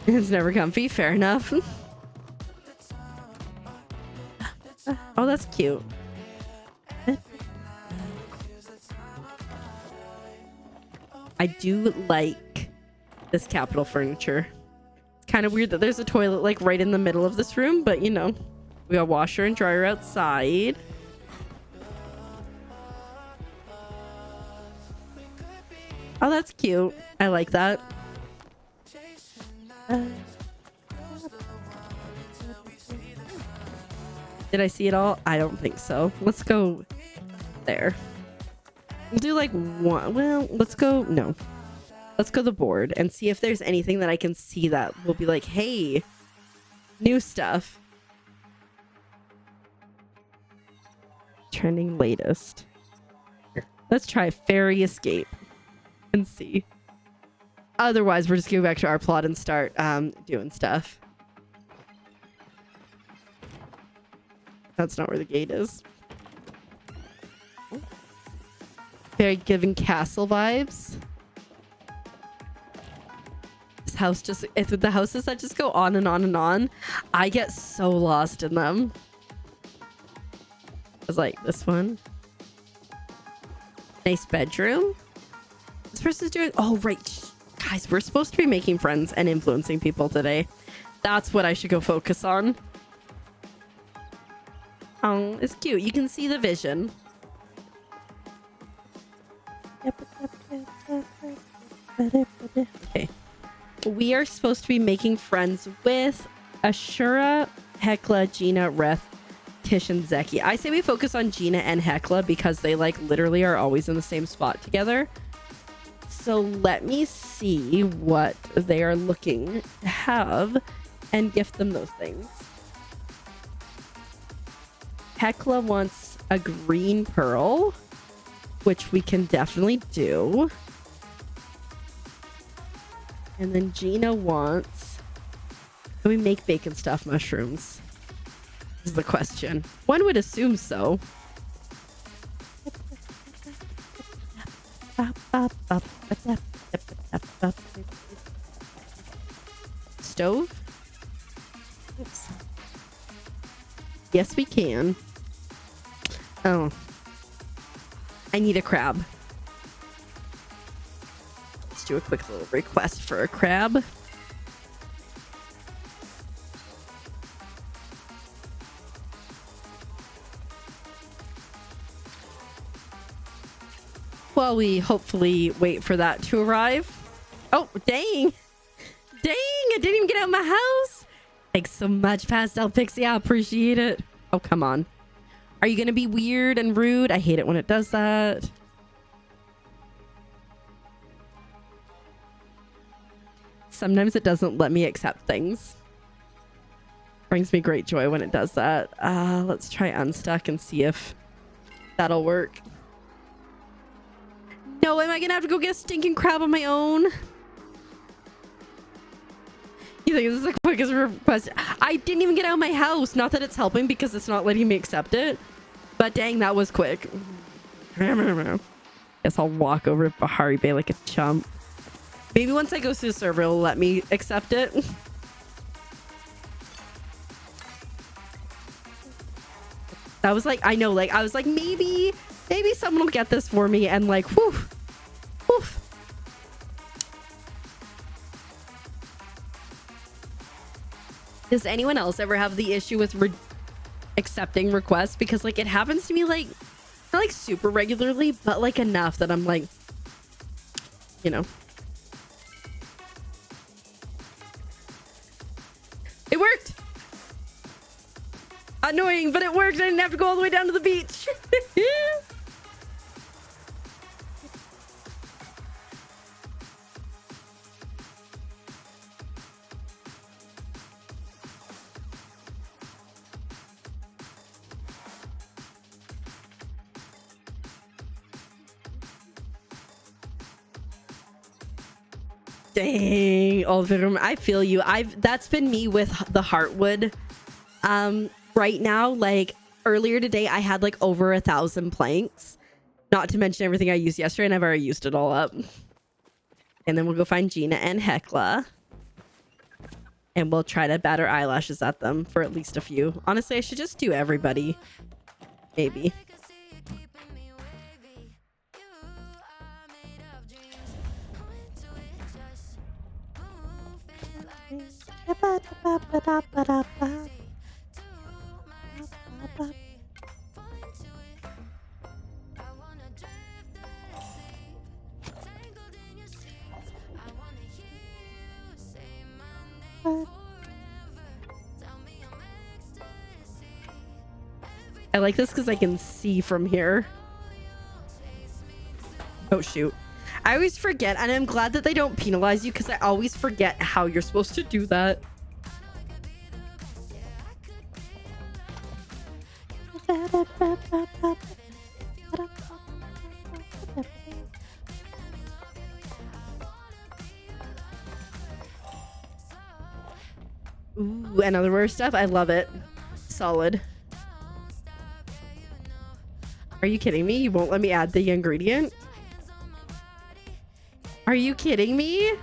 It's never comfy. Fair enough. Oh, that's cute. I do like this Capitol furniture. It's kind of weird that there's a toilet like right in the middle of this room, but you know, we got washer and dryer outside. Oh, that's cute. I like that. Did I see it all? I don't think so. Let's go there. We'll do like one. Well, let's go. No. Let's go the board and see if there's anything that I can see that will be like, hey, new stuff. Trending latest. Let's try Fairy Escape and see. Otherwise, we're just going back to our plot and start doing stuff. That's not where the gate is. Very giving castle vibes. This house just... It's the houses that just go on and on and on. I get so lost in them. It's like this one. Nice bedroom. This person's doing... Oh, right. Guys, we're supposed to be making friends and influencing people today. That's what I should go focus on. Oh, it's cute. You can see the vision. Okay. We are supposed to be making friends with Ashura, Hecla, Gina, Reth, Tish, and Zeki. I say we focus on Gina and Hecla because they like literally are always in the same spot together. So let me see what they are looking to have and gift them those things. Hecla wants a green pearl, which we can definitely do. And then Gina wants... Can we make bacon stuffed mushrooms? Is the question. One would assume so. Stove? Oops. Yes, we can. Oh. I need a crab. Let's do a quick little request for a crab. While we hopefully wait for that to arrive. Oh, dang. Dang, I didn't even get out of my house. Thanks so much, Pastel Pixie. I appreciate it. Oh, come on. Are you going to be weird and rude? I hate it when it does that. Sometimes it doesn't let me accept things. Brings me great joy when it does that. Let's try unstuck and see if that'll work. No, am I going to have to go get a stinking crab on my own? You think this is the quickest request? I didn't even get out of my house. Not that it's helping because it's not letting me accept it. But dang, that was quick. Guess I'll walk over to Bahari Bay like a chump. Maybe once I go to the server, it'll let me accept it. That was like, I know, like, I was like, maybe someone will get this for me. And like, whew. Whew. Does anyone else ever have the issue with accepting requests? Because like it happens to me like not like super regularly, but like enough that I'm like, you know. Annoying, but it worked. I didn't have to go all the way down to the beach. Dang, Oliver, I feel you. That's been me with the Heartwood. Right now, like earlier today, I had like over 1,000 planks. Not to mention everything I used yesterday, and I've already used it all up. And then we'll go find Gina and Hecla. And we'll try to batter eyelashes at them for at least a few. Honestly, I should just do everybody. Maybe. I like this because I can see from here. Oh, shoot. I always forget, and I'm glad that they don't penalize you because I always forget how you're supposed to do that. Ooh, another rare stuff. I love it. Solid. Are you kidding me? You won't let me add the ingredient? Are you kidding me?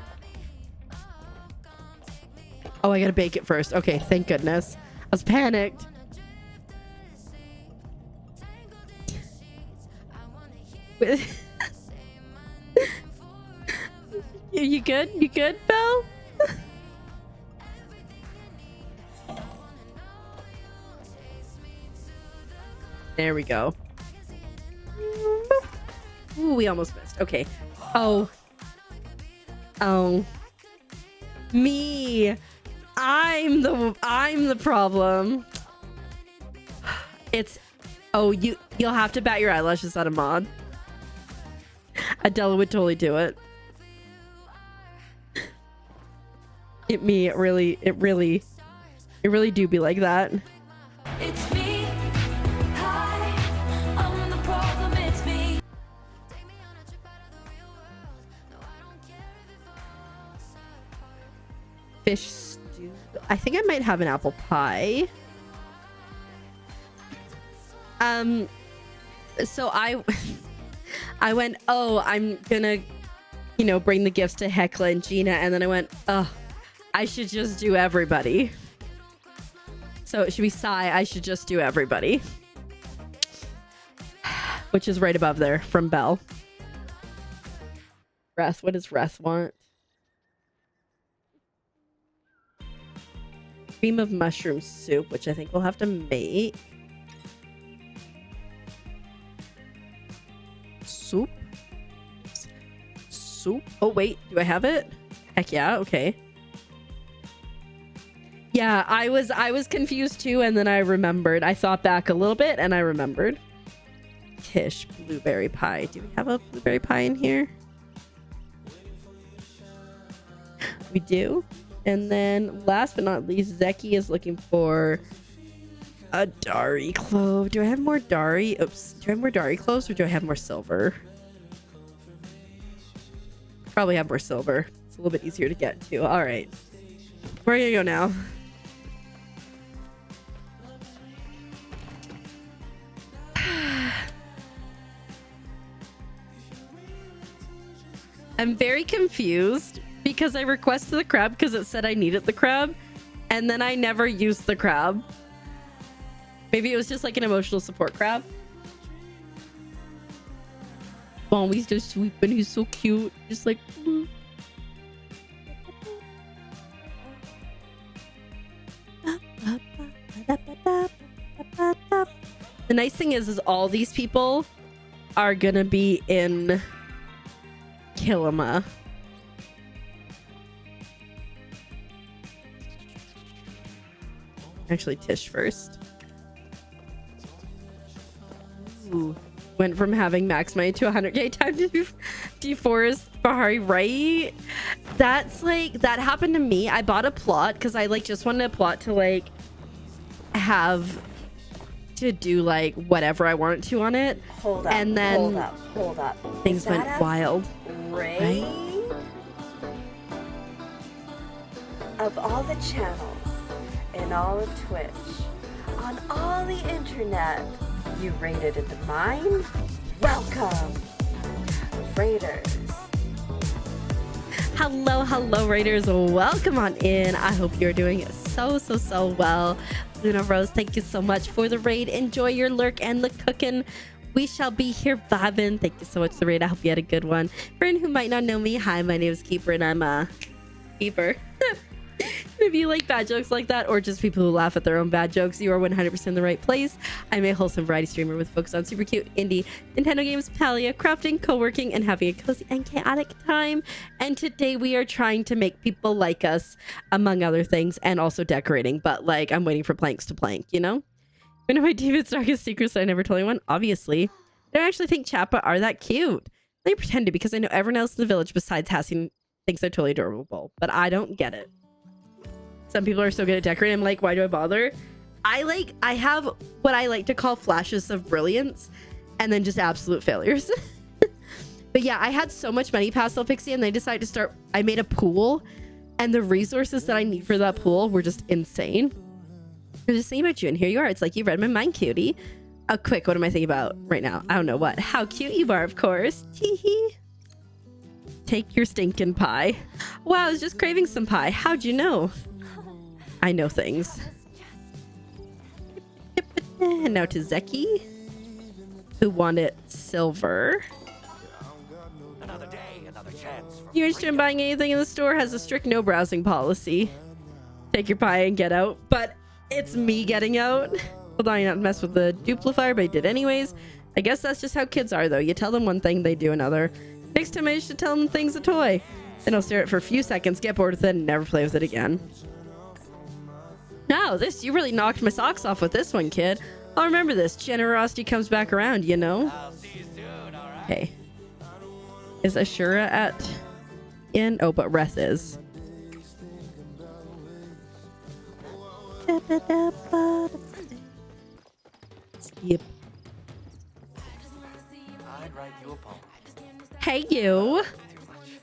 Oh, I gotta bake it first. Okay, thank goodness. I was panicked. You good? You good, Belle? There we go. Ooh, we almost missed. Okay. Oh. Me. I'm the problem. It's you'll have to bat your eyelashes at a mod. Adela would totally do it. It really do be like that. It's me. Hi, I'm the problem. It's me. Fish stew. I think I might have an apple pie. So I went, oh, I'm gonna, bring the gifts to Hecla and Gina, and then I went, oh, I should just do everybody. So it should be Sai, I should just do everybody. Which is right above there from Belle. Reth, what does Reth want? Cream of mushroom soup, which I think we'll have to make. Soup? Oh, wait. Do I have it? Heck yeah. Okay. Yeah, I was confused too, and then I remembered. I thought back a little bit, and I remembered. Tish, blueberry pie. Do we have a blueberry pie in here? We do. And then last but not least, Zeki is looking for a Dari clove. Do I have more Dari? Oops. Do I have more Dari cloves, or do I have more silver? Probably have more silver. It's a little bit easier to get to. All right. Where are you gonna go now? I'm very confused because I requested the crab because it said I needed the crab, and then I never used the crab. Maybe it was just like an emotional support crab. Oh, he's just sweet and he's so cute. Just like... The nice thing is all these people are gonna be in Kilima. Actually, Tish first. Ooh. Went from having max money to 100k time to deforest Bahari, right? That's like, that happened to me. I bought a plot because I like just wanted a plot to like have to do like whatever I wanted to on it. Hold up, and then hold up. Things went wild. Raid? Of all the channels in all of Twitch, on all the internet, you raided into mine? Welcome, Raiders. Hello, Raiders. Welcome on in. I hope you're doing so well. Luna Rose, thank you so much for the raid. Enjoy your lurk and the cooking. We shall be here vibing. Thank you so much for the raid. I hope you had a good one. For anyone who might not know me, hi, my name is Keeper and I'm a Keeper. If you like bad jokes like that, or just people who laugh at their own bad jokes, you are 100% in the right place. I'm a wholesome variety streamer with focus on super cute indie Nintendo games, Palia, crafting, co-working, and having a cozy and chaotic time. And today we are trying to make people like us, among other things, and also decorating. But like, I'm waiting for planks to plank, you know? One of my deepest, darkest secrets I never told anyone, obviously. I don't actually think Chappa are that cute. They pretend to because I know everyone else in the village besides Hassan thinks they're totally adorable, but I don't get it. Some people are so good at decorating. I'm like, why do I bother? I have what I like to call flashes of brilliance and then just absolute failures. But yeah, I had so much money past Pixie and they decided to start, I made a pool and the resources that I need for that pool were just insane. I was just thinking about you and here you are. It's like, you read my mind, cutie. Quick, what am I thinking about right now? I don't know what. How cute you are, of course. Tee-hee. Take your stinking pie. Wow, I was just craving some pie. How'd you know? I know things. And now to Zeki, who wanted silver. Another day, another chance. You're interested in buying anything in the store? Has a strict no browsing policy. Take your pie and get out. But it's me getting out. Hold on, you're not mess with the duplifier, but I did anyways. I guess that's just how kids are, though. You tell them one thing, they do another. Next time I should tell them thing's a toy. Then I'll stare at it for a few seconds, get bored with it, and never play with it again. No, you really knocked my socks off with this one, kid. I'll remember this. Generosity comes back around, you know? I'll see you soon, alright? Okay. Is Ashura in? Oh, but Reth is. Yep. I'd write you a poem. Hey, you.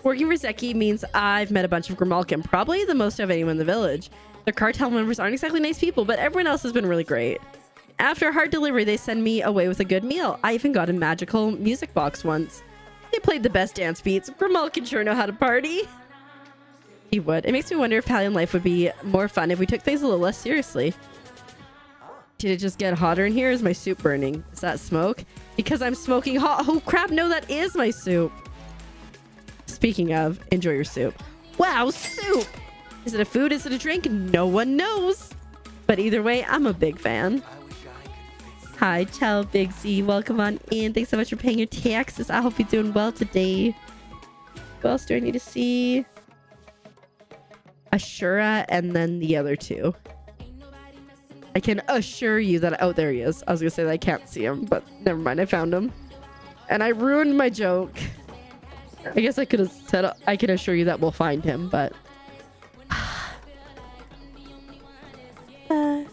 Working for Zeki means I've met a bunch of Grimalkin, probably the most of anyone in the village. The cartel members aren't exactly nice people, but everyone else has been really great. After a hard delivery, they send me away with a good meal. I even got a magical music box once. They played the best dance beats. Grimalkin sure know how to party. He would. It makes me wonder if Palian life would be more fun if we took things a little less seriously. Did it just get hotter in here? Is my soup burning? Is that smoke? Because I'm smoking hot. Oh crap, no, that is my soup. Speaking of, enjoy your soup. Wow, soup! Is it a food? Is it a drink? No one knows. But either way, I'm a big fan. Hi, ciao, Big C. Welcome on in. Thanks so much for paying your taxes. I hope you're doing well today. Who else do I need to see? Ashura and then the other two. I can assure you that... Oh, there he is. I was going to say that I can't see him, but never mind. I found him. And I ruined my joke. I guess I could have said... I can assure you that we'll find him, but... I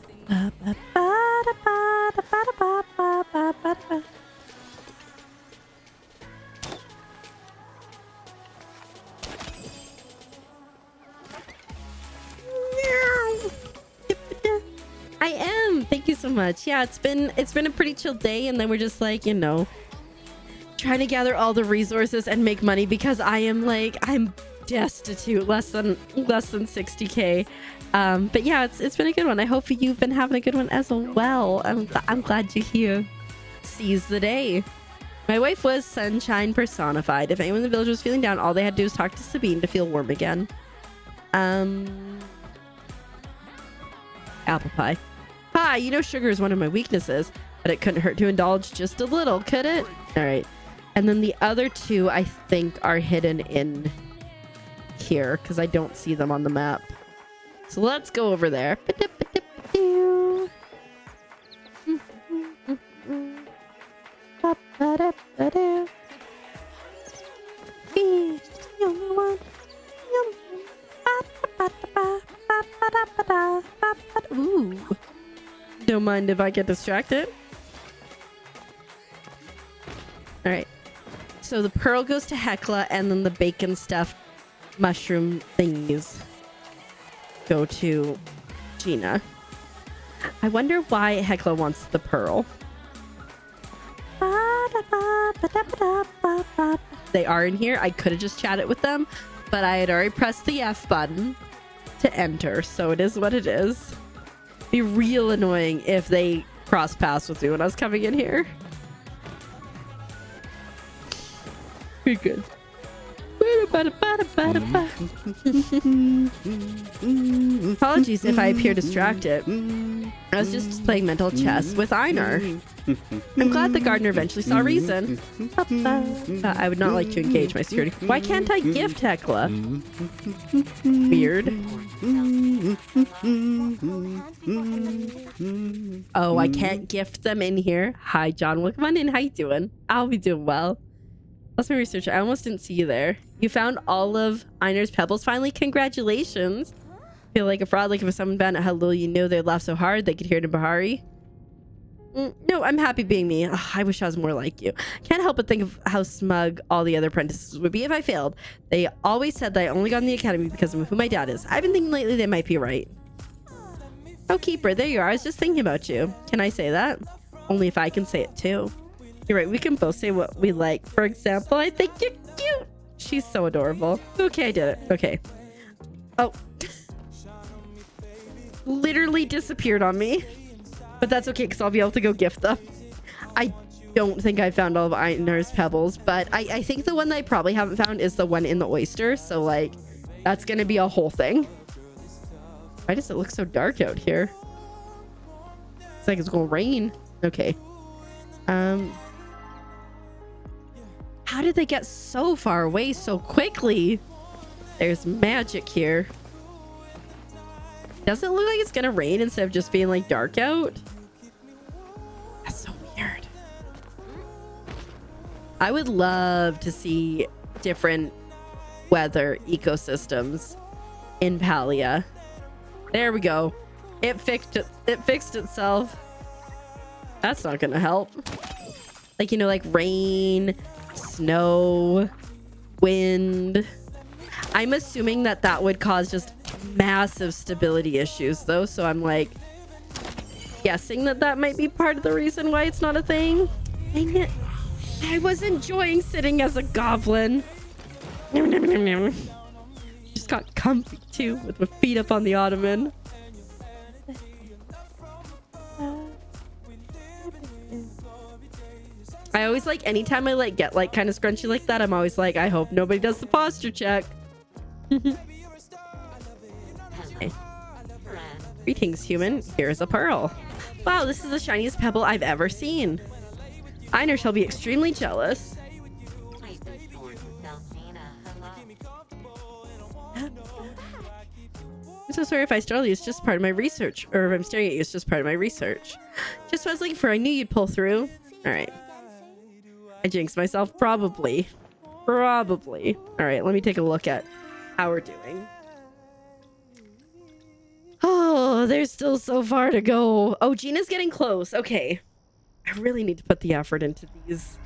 am. Thank you so much. Yeah, it's been a pretty chill day, and then we're just like, you know, trying to gather all the resources and make money because I'm destitute, less than 60k. But yeah, it's been a good one. I hope you've been having a good one as well. I'm glad you're here. Seize the day. My wife was sunshine personified. If anyone in the village was feeling down, all they had to do was talk to Sabine to feel warm again. Apple pie. Hi, you know sugar is one of my weaknesses, but it couldn't hurt to indulge just a little, could it? All right. And then the other two, I think, are hidden in here because I don't see them on the map. So let's go over there. don't mind if I get distracted. All right. So the pearl goes to Hecla, and then the bacon stuffed mushroom thingies go to Gina. I wonder why Hecla wants the pearl. They are in here. I could have just chatted with them, but I had already pressed the F button to enter, so it is what it is. Be real annoying if they cross paths with me when I was coming in here. Be good. Apologies if I appear distracted. I was just playing mental chess with Einar. I'm glad the gardener eventually saw reason. I would not like to engage my security. Why can't I gift Hecla? Weird. Oh, I can't gift them in here. Hi, John. Welcome on in. How you doing? I'll be doing well. That's my research. I almost didn't see you there. You found all of Einar's pebbles finally. Congratulations. Feel like a fraud, like if someone found out how little you knew, they'd laugh so hard they could hear it in Bahari. No, I'm happy being me. Ugh, I wish I was more like you. Can't help but think of how smug all the other apprentices would be if I failed. They always said that I only got in the academy because of who my dad is. I've been thinking lately they might be right. Oh, Keeper, there you are. I was just thinking about you. Can I say that? Only if I can say it too. You're right, we can both say what we like. For example, I think you're cute. She's so adorable. Okay, I did it. Okay. Oh. Literally disappeared on me. But that's okay, because I'll be able to go gift them. I don't think I found all of Einar's pebbles, but I think the one that I probably haven't found is the one in the oyster. So, like, that's going to be a whole thing. Why does it look so dark out here? It's like it's going to rain. Okay. How did they get so far away so quickly? There's magic here. Does it look like it's gonna rain instead of just being like dark out? That's so weird. I would love to see different weather ecosystems in Palia. There we go. It fixed itself. That's not gonna help. Like, you know, like rain, snow, wind. I'm assuming that that would cause just massive stability issues though, so I'm like guessing that that might be part of the reason why it's not a thing. Dang it. I was enjoying sitting as a goblin. Just got comfy too with my feet up on the ottoman. I always like, anytime I like get like kind of scrunchy like that, I'm always like, I hope nobody does the posture check. Okay. Greetings, human. Here's a pearl. Wow, this is the shiniest pebble I've ever seen. Einar shall be extremely jealous. I'm so sorry if I startle you. It's just part of my research. Or if I'm staring at you, it's just part of my research. Just what I was looking for. I knew you'd pull through. All right. I jinxed myself. Probably. All right, let me take a look at how we're doing. Oh, there's still so far to go. Oh, Gina's getting close. Okay. I really need to put the effort into these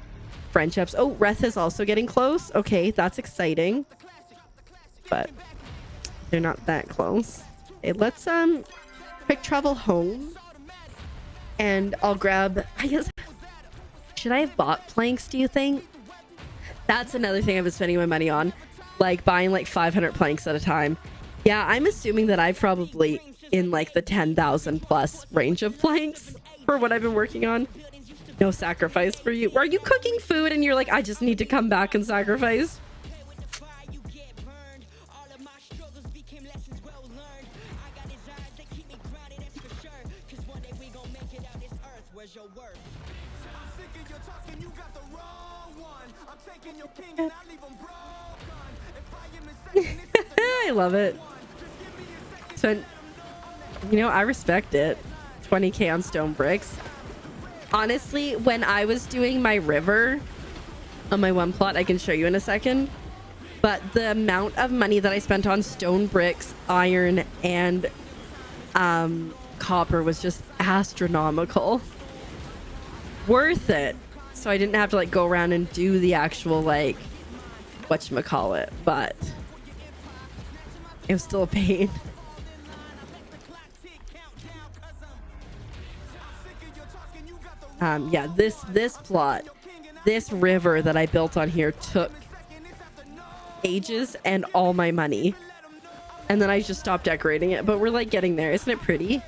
friendships. Oh, Reth is also getting close. Okay, that's exciting. But they're not that close. Okay, let's quick travel home. And I'll grab, I guess, should I have bought planks, do you think? That's another thing I've been spending my money on. Like buying like 500 planks at a time. Yeah, I'm assuming that I've probably in like the 10,000 plus range of planks for what I've been working on. No sacrifice for you. Are you cooking food and you're like, I just need to come back and sacrifice? I love it. So, you know, I respect it. 20k on stone bricks. Honestly, when I was doing my river on my one plot, I can show you in a second, but the amount of money that I spent on stone bricks, iron, and copper was just astronomical. Worth it. So I didn't have to like go around and do the actual like whatchamacallit, but it was still a pain. Yeah, this plot, this river that I built on here took ages and all my money. And then I just stopped decorating it, but we're like getting there. Isn't it pretty?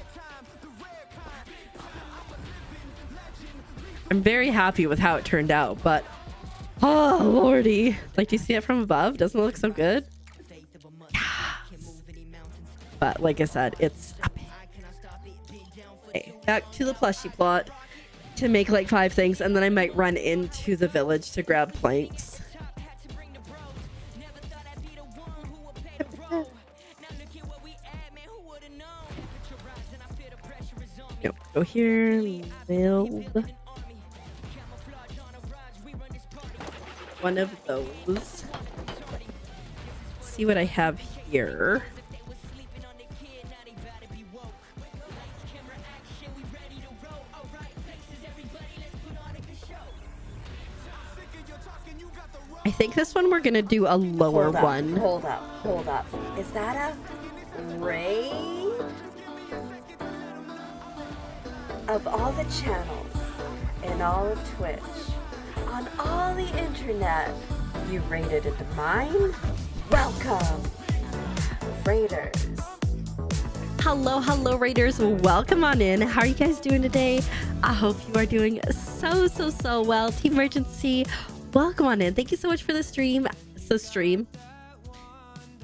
I'm very happy with how it turned out, but oh lordy, like, do you see it from above? Doesn't it look so good? Yes. But like I said, it's okay, back to the plushie plot to make like 5 things, and then I might run into the village to grab planks. Nope. Go here, build one of those. See what I have here. I think this one we're gonna do a lower one. Hold up. Is that a raid? Of all the channels in all of Twitch, on all the internet, you raided into mine? Welcome, Raiders. Hello Raiders, welcome on in. How are you guys doing today? I hope you are doing so well. Team Emergency, welcome on in. Thank you so much for the stream.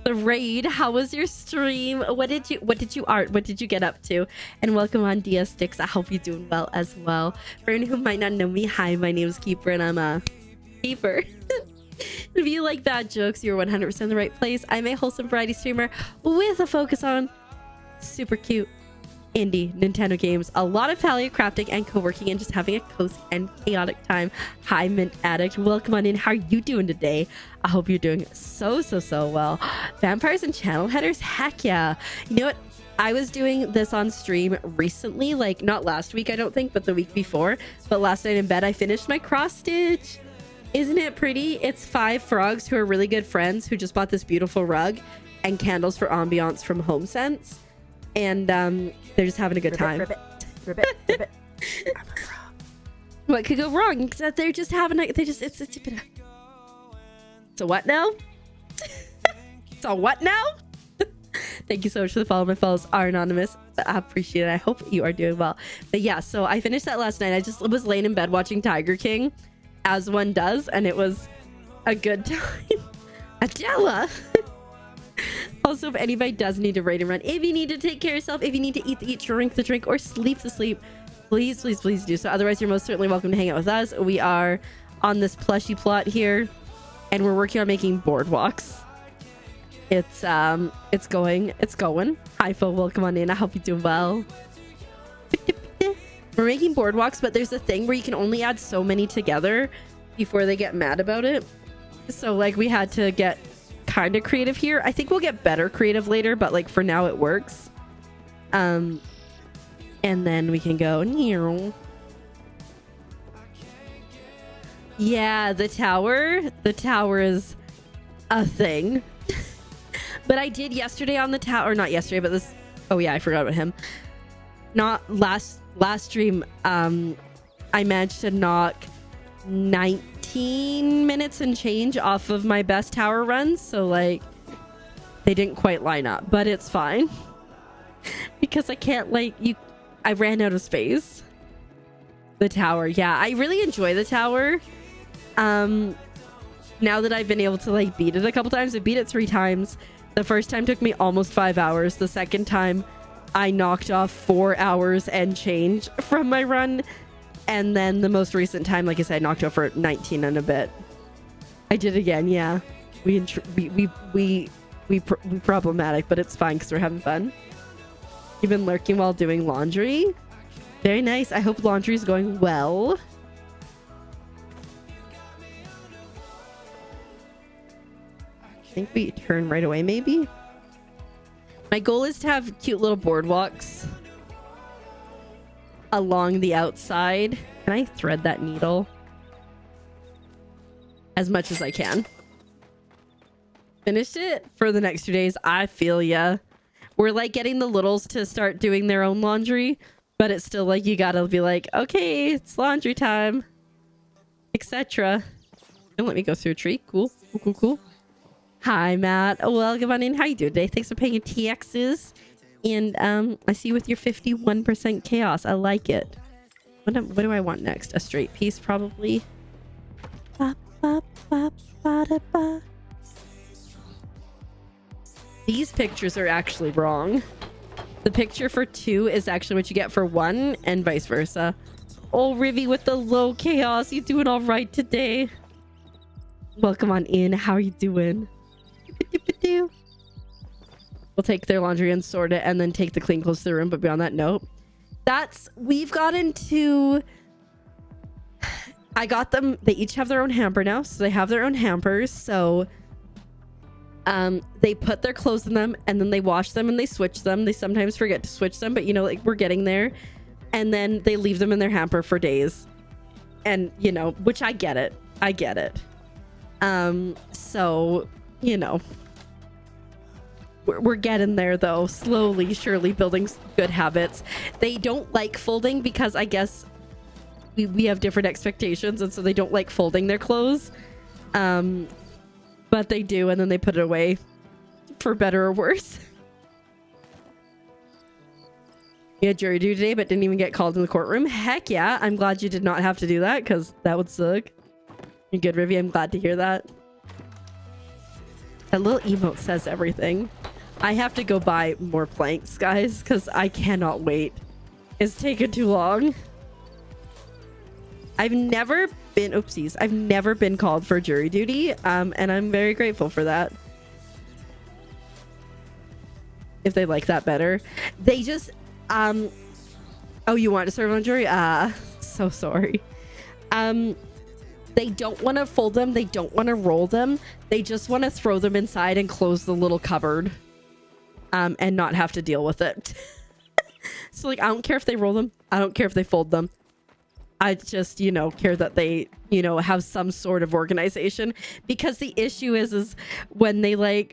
The raid. How was your stream? What did you art? What did you get up to? And welcome on DS Sticks. I hope you're doing well as well. For anyone who might not know me, hi, my name is Keeper and I'm a keeper. If you like bad jokes, you're 100% in the right place. I'm a wholesome variety streamer with a focus on super cute indie Nintendo games, a lot of Palia crafting and co-working, and just having a cozy and chaotic time. Hi, Mint Addict, welcome on in. How are you doing today? I hope you're doing so well. Vampires and channel headers, heck yeah. You know what, I was doing this on stream recently, like not last week I don't think, but the week before. But last night in bed I finished my cross stitch. Isn't it pretty? It's 5 frogs who are really good friends who just bought this beautiful rug and candles for ambiance from HomeSense. And they're just having a good time. Ribbit. What could go wrong? Except they're just having a, it's a what now? It's a what now? Thank you so much for the follow. My follows are anonymous. I appreciate it. I hope you are doing well. But yeah, so I finished that last night. I just was laying in bed watching Tiger King, as one does, and it was a good time. Adela. Also, if anybody does need to raid and run, if you need to take care of yourself, if you need to eat the eat, drink the drink, or sleep the sleep, please do so. Otherwise, you're most certainly welcome to hang out with us. We are on this plushy plot here, and we're working on making boardwalks. It's going. Hi, Phil, welcome on in. I hope you're doing well. We're making boardwalks, but there's a thing where you can only add so many together before they get mad about it. So, like, we had to get kind of creative here. I think we'll get better creative later, but like for now it works. And then we can go yeah, the tower is a thing. But I did yesterday on the tower, not yesterday, but this, oh yeah, I forgot about him. Not last stream, I managed to knock 19 minutes and change off of my best tower runs, so like they didn't quite line up, but it's fine because I can't I ran out of space. The tower, yeah, I really enjoy the tower. Now that I've been able to like beat it a couple times, I beat it 3 times. The first time took me almost 5 hours. The second time I knocked off 4 hours and change from my run. And then the most recent time, like I said, I knocked off for 19 and a bit. I did again, yeah. We problematic, but it's fine because we're having fun. You've been lurking while doing laundry. Very nice. I hope laundry's going well. I think we turn right away, maybe. My goal is to have cute little boardwalks along the outside. Can I thread that needle? As much as I can. Finished it for the next 2 days. I feel ya. We're like getting the littles to start doing their own laundry, but it's still like you gotta be like, okay, it's laundry time, etc. Don't let me go through a tree. Cool. Hi, Matt. Welcome on in. How you doing today? Thanks for paying your TXs. And I see you with your 51% chaos. I like it. What do I want next? A straight piece, probably. Ba, ba, ba, ba, da, ba. These pictures are actually wrong. The picture for 2 is actually what you get for 1, and vice versa. Oh, Rivy with the low chaos. You doing all right today? Welcome on in. How are you doing? We'll take their laundry and sort it and then take the clean clothes to the room. But beyond that, nope. We've gotten to... I got them. They each have their own hamper now. So they have their own hampers. So... they put their clothes in them and then they wash them and they switch them. They sometimes forget to switch them, but you know, like we're getting there. And then they leave them in their hamper for days. And, you know, which I get it. So, you know, we're getting there though. Slowly, surely building good habits. They don't like folding because I guess we have different expectations. And so they don't like folding their clothes. But they do, and then they put it away for better or worse. You had jury duty today, but didn't even get called in the courtroom. Heck yeah. I'm glad you did not have to do that, because that would suck. You're good, Rivy. I'm glad to hear that. That little emote says everything. I have to go buy more planks, guys, because I cannot wait. It's taken too long. I've never been called for jury duty, and I'm very grateful for that. If they like that better. They just, oh, you want to serve on jury? So sorry. They don't want to fold them. They don't want to roll them. They just want to throw them inside and close the little cupboard, and not have to deal with it. So, like, I don't care if they roll them. I don't care if they fold them. I just, you know, care that they, you know, have some sort of organization, because the issue is when they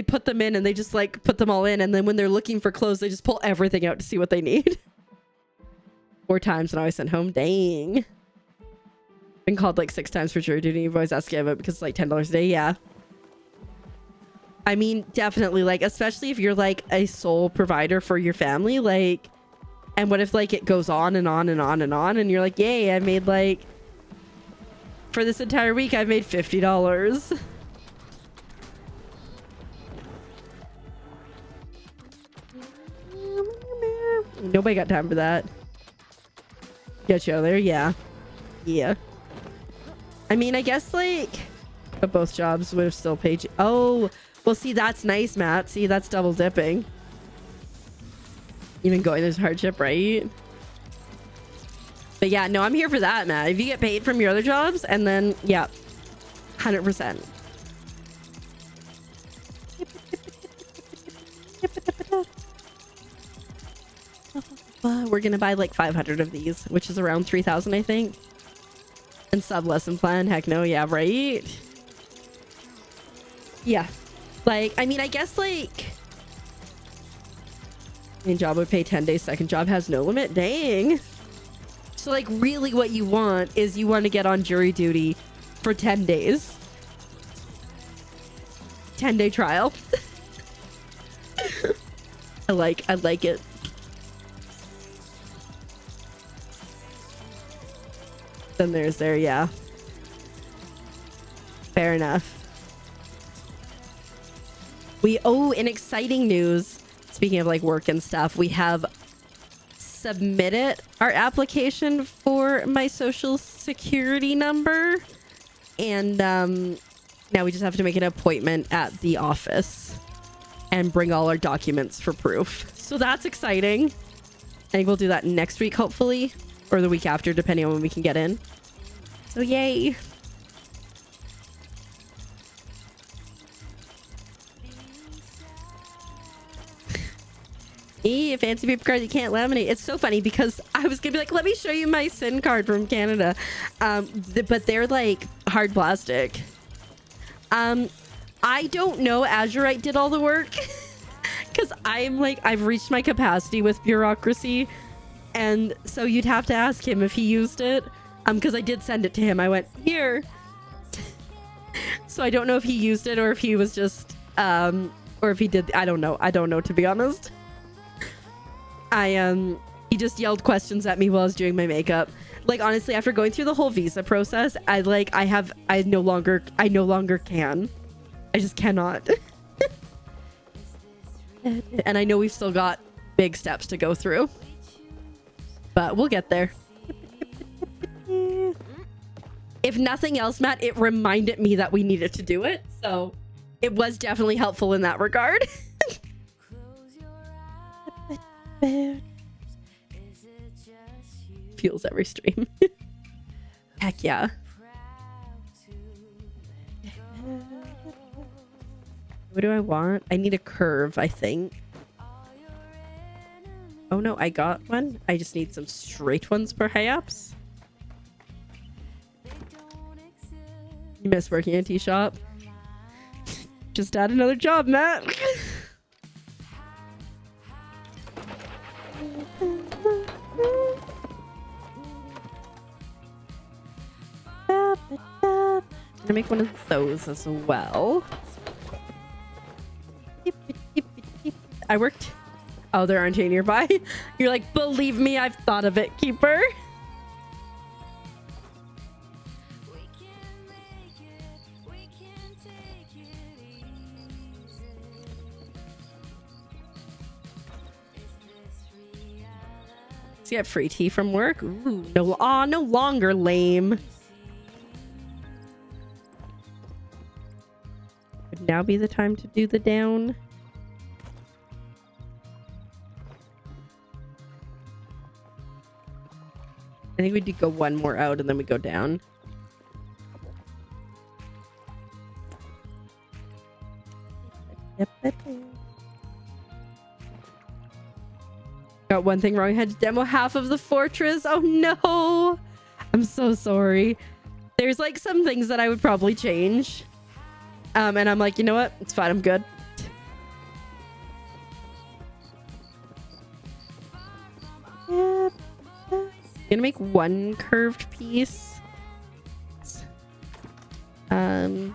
put them in and they just like put them all in. And then when they're looking for clothes, they just pull everything out to see what they need. 4 times when I was sent home. Dang. Been called like 6 times for jury duty. You've always asked about it because it's like $10 a day. Yeah. I mean, definitely, like, especially if you're like a sole provider for your family, like, and what if like it goes on and on and on and on and you're like, yay, I made like, for this entire week, I've made $50. Nobody got time for that. Get you out of there. Yeah. I mean, I guess like, but both jobs would have still paid you. Oh, well, see, that's nice, Matt. See, that's double dipping. Even going, there's hardship, right? But yeah, no, I'm here for that, Matt. If you get paid from your other jobs, and then, yeah, 100%. We're gonna buy like 500 of these, which is around 3,000, I think. And sub lesson plan, heck no, yeah, right? Yeah, like, I mean, I guess like, main job would pay 10 days, second job has no limit. Dang. So like, really what you want is you want to get on jury duty for 10 days. 10-day trial. I like it. Then there's there, yeah. Fair enough. In exciting news, speaking of like work and stuff, we have submitted our application for my social security number. And now we just have to make an appointment at the office and bring all our documents for proof. So that's exciting. I think we'll do that next week, hopefully, or the week after, depending on when we can get in. So yay. Fancy paper cards you can't laminate. It's so funny because I was gonna be like, let me show you my SIN card from Canada, but they're like hard plastic. I don't know. Azurite did all the work because I'm like, I've reached my capacity with bureaucracy, and so you'd have to ask him if he used it. Because I did send it to him. I went here, so I don't know if he used it or if he was just or if he did. I don't know, to be honest. He just yelled questions at me while I was doing my makeup. Like, honestly, after going through the whole visa process, I no longer can. I just cannot. And I know we've still got big steps to go through, but we'll get there. If nothing else, Matt, it reminded me that we needed to do it, so it was definitely helpful in that regard. Feels every stream. Heck yeah. What do I want? I need a curve, I think. Oh no, I got one. I just need some straight ones, perhaps. You miss working at a tea shop? Just add another job, Matt. I'm gonna make one of those as well. I worked. Oh, there aren't any nearby. You're like, believe me, I've thought of it, Keeper. Get free tea from work. Ooh, no longer lame. Would now be the time to do the down. I think we did go one more out and then we go down. Got one thing wrong. I had to demo half of the fortress. Oh no, I'm so sorry. There's like some things that I would probably change, and I'm like, you know what, it's fine, I'm good. I'm gonna make one curved piece, and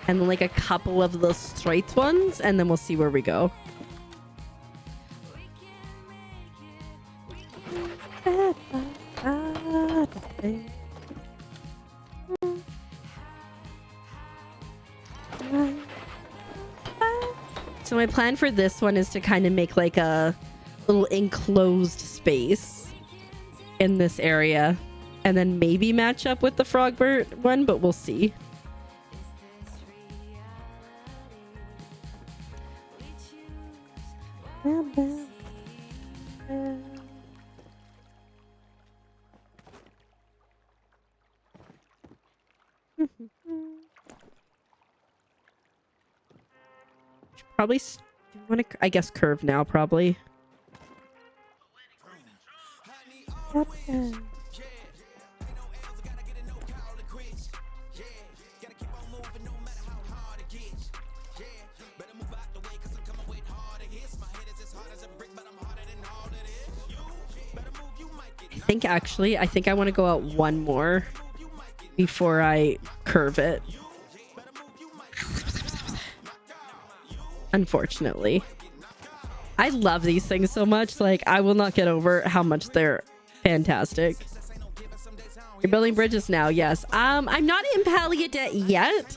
then like a couple of the straight ones, and then we'll see where we go. So my plan for this one is to kind of make like a little enclosed space in this area and then maybe match up with the Frogbert one, but we'll see. Probably want to, I guess, curve now, probably. I think I want to go out one more before I curve it. Unfortunately. I love these things so much. Like, I will not get over how much they're fantastic. You're building bridges now, yes. I'm not in Palia debt yet,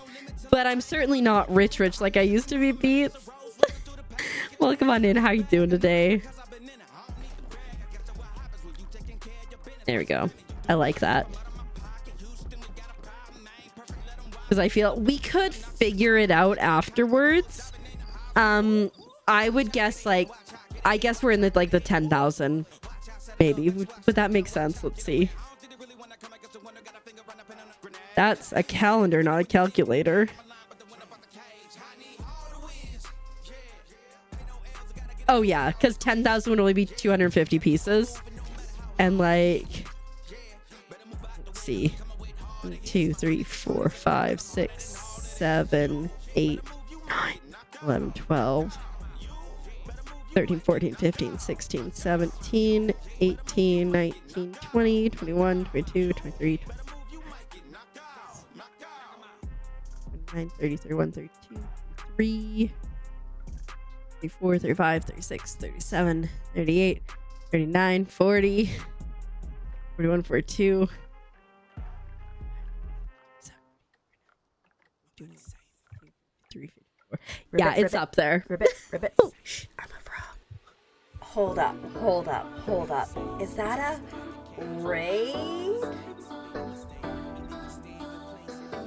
but I'm certainly not rich like I used to be, Pete. Welcome on in. How you doing today? There we go. I like that. Because I feel we could figure it out afterwards. I would guess like, I guess we're in the like the 10,000 maybe. Would that make sense? Let's see. That's a calendar, not a calculator. Oh yeah, because 10,000 would only be 250 pieces. And like, let's see. 1, 2, 3, 4, 5, 6, 7, 8, 9, 11, 12, 13, 14, 15, 16, 17, 18, 19, 20, 21, 22, 23, 29, 30, 31, 32, 33, 34, 35, 36, 37, 38, 39, 40, 41, 42. Yeah, it's up there. Ribbit. Oh, shh, I'm a frog. Hold up. Is that a raid?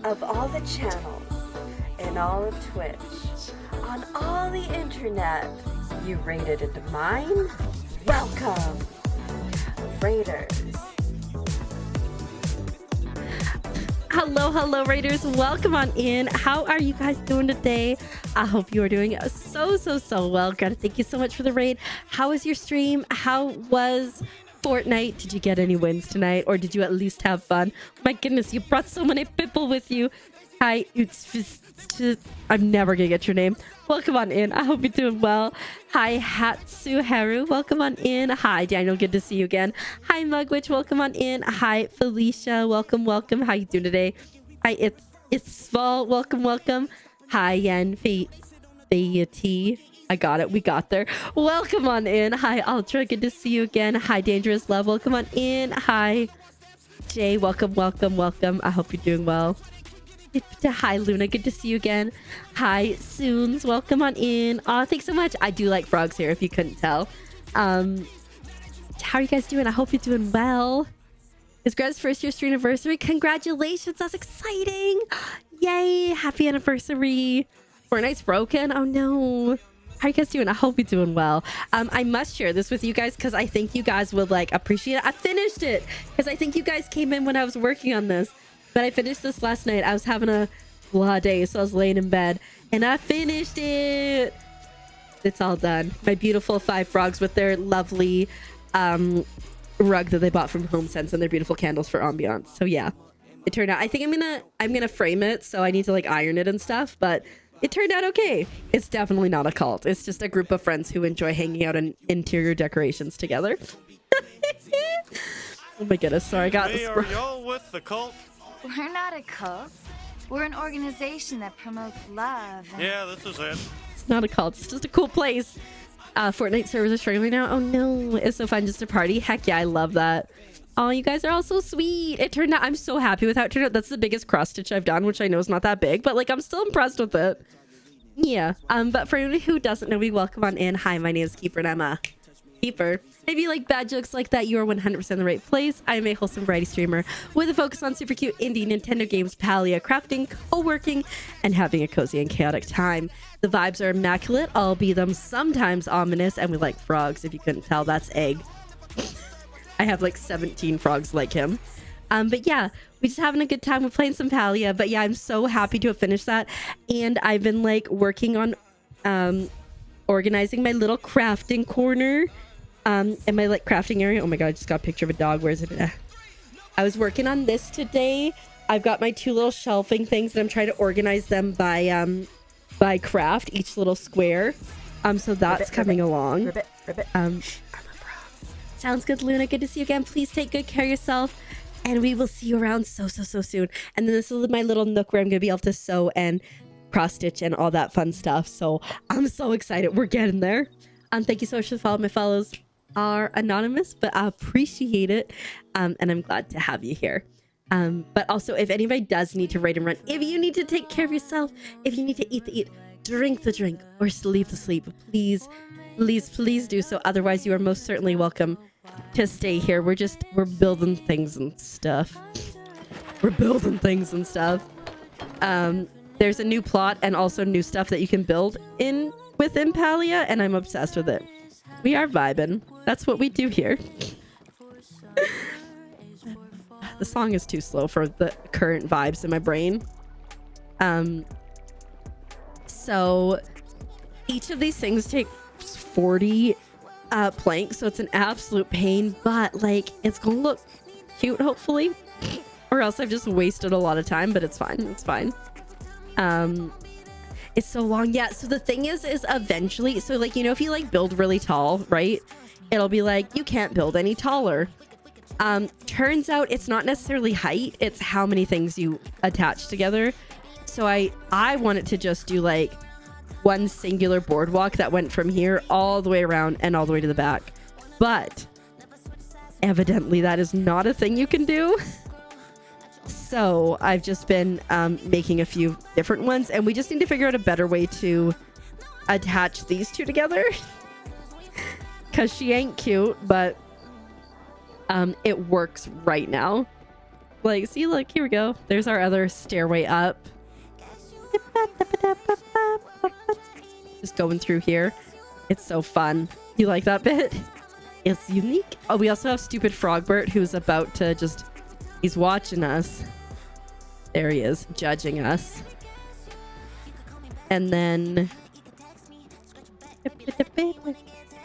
Of all the channels in all of Twitch, on all the internet, you raided into mine? Welcome, Raiders. Hello, Raiders. Welcome on in. How are you guys doing today? I hope you are doing so well. Greta, thank you so much for the raid. How was your stream? How was Fortnite? Did you get any wins tonight? Or did you at least have fun? My goodness, you brought so many people with you. Hi, I'm never gonna get your name. Welcome on in. I hope you're doing well. Hi, Hatsuharu. Welcome on in. Hi, Daniel. Good to see you again. Hi, Mugwitch. Welcome on in. Hi, Felicia. Welcome. How you doing today? Hi, it's Sval. Welcome. Hi, Yen Fayati. I got it. We got there. Welcome on in. Hi, Ultra. Good to see you again. Hi, Dangerous Love. Welcome on in. Hi, Jay. Welcome. I hope you're doing well. Hi, Luna. Good to see you again. Hi, Soons. Welcome on in. Aw, thanks so much. I do like frogs here, if you couldn't tell. How are you guys doing? I hope you're doing well. It's Greta's first year stream anniversary. Congratulations. That's exciting. Yay. Happy anniversary. Fortnite's broken. Oh, no. How are you guys doing? I hope you're doing well. I must share this with you guys because I think you guys would like appreciate it. I finished it because I think you guys came in when I was working on this. But I finished this last night. I was having a blah day, so I was laying in bed. And I finished it. It's all done. My beautiful 5 frogs with their lovely rug that they bought from HomeSense and their beautiful candles for ambiance. So yeah, it turned out. I think I'm gonna frame it, so I need to like iron it and stuff. But it turned out okay. It's definitely not a cult. It's just a group of friends who enjoy hanging out in interior decorations together. Oh my goodness. Sorry, I got this. Are y'all with the cult? We're not a cult. We're an organization that promotes love. Yeah, this is it. It's not a cult. It's just a cool place. Fortnite servers are struggling now. Oh no, it's so fun just to party. Heck yeah, I love that. Oh, you guys are all so sweet. It turned out, I'm so happy with how it turned out. That's the biggest cross stitch I've done, which I know is not that big, but like I'm still impressed with it. Yeah. But for anyone who doesn't know me, welcome on in. Hi, my name is Keeper and I'm a Keeper. If you like bad jokes like that, you are 100% in the right place. I am a wholesome variety streamer with a focus on super cute indie Nintendo games, Palia, crafting, co-working, and having a cozy and chaotic time. The vibes are immaculate, I'll be them sometimes ominous, and we like frogs. If you couldn't tell, that's Egg. I have like 17 frogs like him. But yeah, we're just having a good time. We're playing some Palia. But yeah, I'm so happy to have finished that. And I've been like working on organizing my little crafting corner. In my like crafting area. Oh my god, I just got a picture of a dog. Where is it? I was working on this today. I've got my 2 little shelving things and I'm trying to organize them by craft, each little square. So that's coming along. Ribbit. I'm a frog. Sounds good, Luna. Good to see you again. Please take good care of yourself. And we will see you around so soon. And then this is my little nook where I'm gonna be able to sew and cross stitch and all that fun stuff. So I'm so excited. We're getting there. Thank you so much for the follow. My follows are anonymous, but I appreciate it. And I'm glad to have you here. But also, if anybody does need to raid and run, if you need to take care of yourself, if you need to eat the eat, drink the drink, or sleep the sleep, please do so. Otherwise, you are most certainly welcome to stay here. We're building things and stuff. There's a new plot and also new stuff that you can build within Palia, and I'm obsessed with it. We are vibing. That's what we do here. The song is too slow for the current vibes in my brain. So each of these things take 40 planks, so it's an absolute pain, but like it's gonna look cute hopefully, or else I've just wasted a lot of time, but it's fine. It's fine. It's so long. Yeah, so the thing is eventually, so like, you know, if you like build really tall, right, it'll be like you can't build any taller. Turns out it's not necessarily height, it's how many things you attach together. So I want it to just do like one singular boardwalk that went from here all the way around and all the way to the back. But evidently that is not a thing you can do. So I've just been making a few different ones, and we just need to figure out a better way to attach these two together. Because she ain't cute, but it works right now. Like, see, look, here we go. There's our other stairway up. Just going through here. It's so fun. You like that bit? It's unique. Oh, we also have stupid Frogbert, who's about to just... He's watching us. There he is, judging us. And then...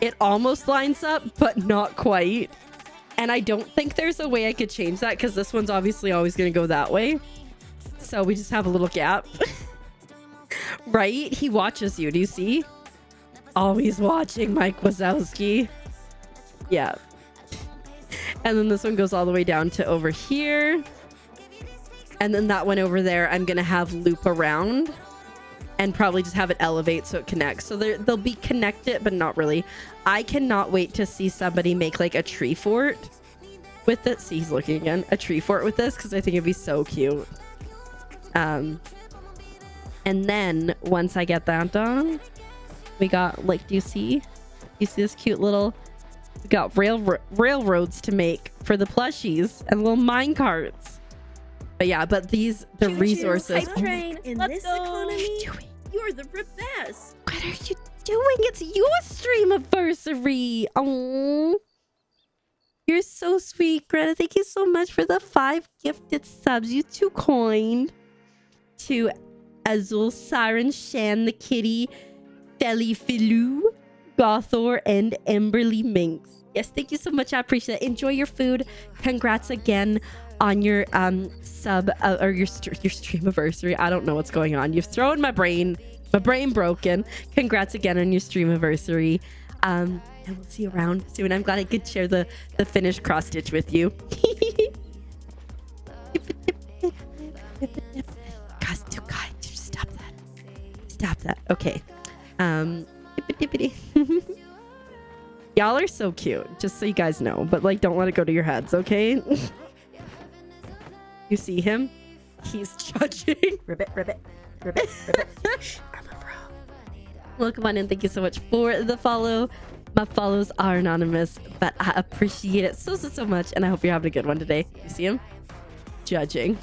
It almost lines up, but not quite. And I don't think there's a way I could change that, because this one's obviously always going to go that way. So we just have a little gap. Right? He watches you. Do you see? Always watching Mike Wazowski. Yeah. And then this one goes all the way down to over here. And then that one over there, I'm going to have loop around. And probably just have it elevate so it connects. So they'll be connected, but not really. I cannot wait to see somebody make like a tree fort with it. See, he's looking again. A tree fort with this, because I think it'd be so cute. And then once I get that done, we got like, do you see this cute little, we got railroads to make for the plushies and little mine carts. But yeah, but the resources. Hype train. In this economy, you're the best. What are you doing? It's your streamiversary. Oh, you're so sweet, Greta. Thank you so much for the 5 gifted subs. You too kind. To Azul, Siren, Shan, the Kitty, Felly Filou, Gothor, and Emberly Minx. Yes, thank you so much. I appreciate it. Enjoy your food. Congrats again on your sub or your streamiversary. I don't know what's going on. You've thrown my brain broken. Congrats again on your streamiversary. And we'll see you around soon. I'm glad I could share the finished cross stitch with you. God, stop that. Okay. Y'all are so cute, just so you guys know, but like, don't let it go to your heads, okay? You see him? He's judging. Ribbit. I'm a bro. Welcome on in. Thank you so much for the follow. My follows are anonymous, but I appreciate it so much, and I hope you're having a good one today. You see him? Judging.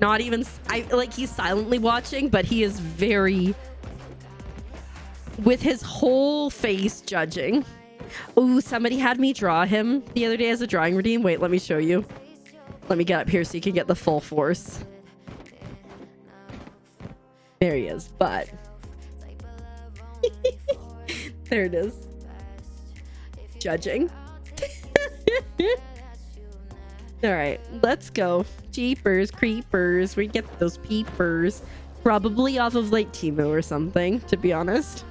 Not even, he's silently watching, but he is very, with his whole face, judging. Ooh, somebody had me draw him the other day as a drawing redeem. Wait, let me show you. Let me get up here so you can get the full force. There he is, but there it is. Judging. All right, let's go. Jeepers creepers. We get those peepers. Probably off of like Temu or something, to be honest.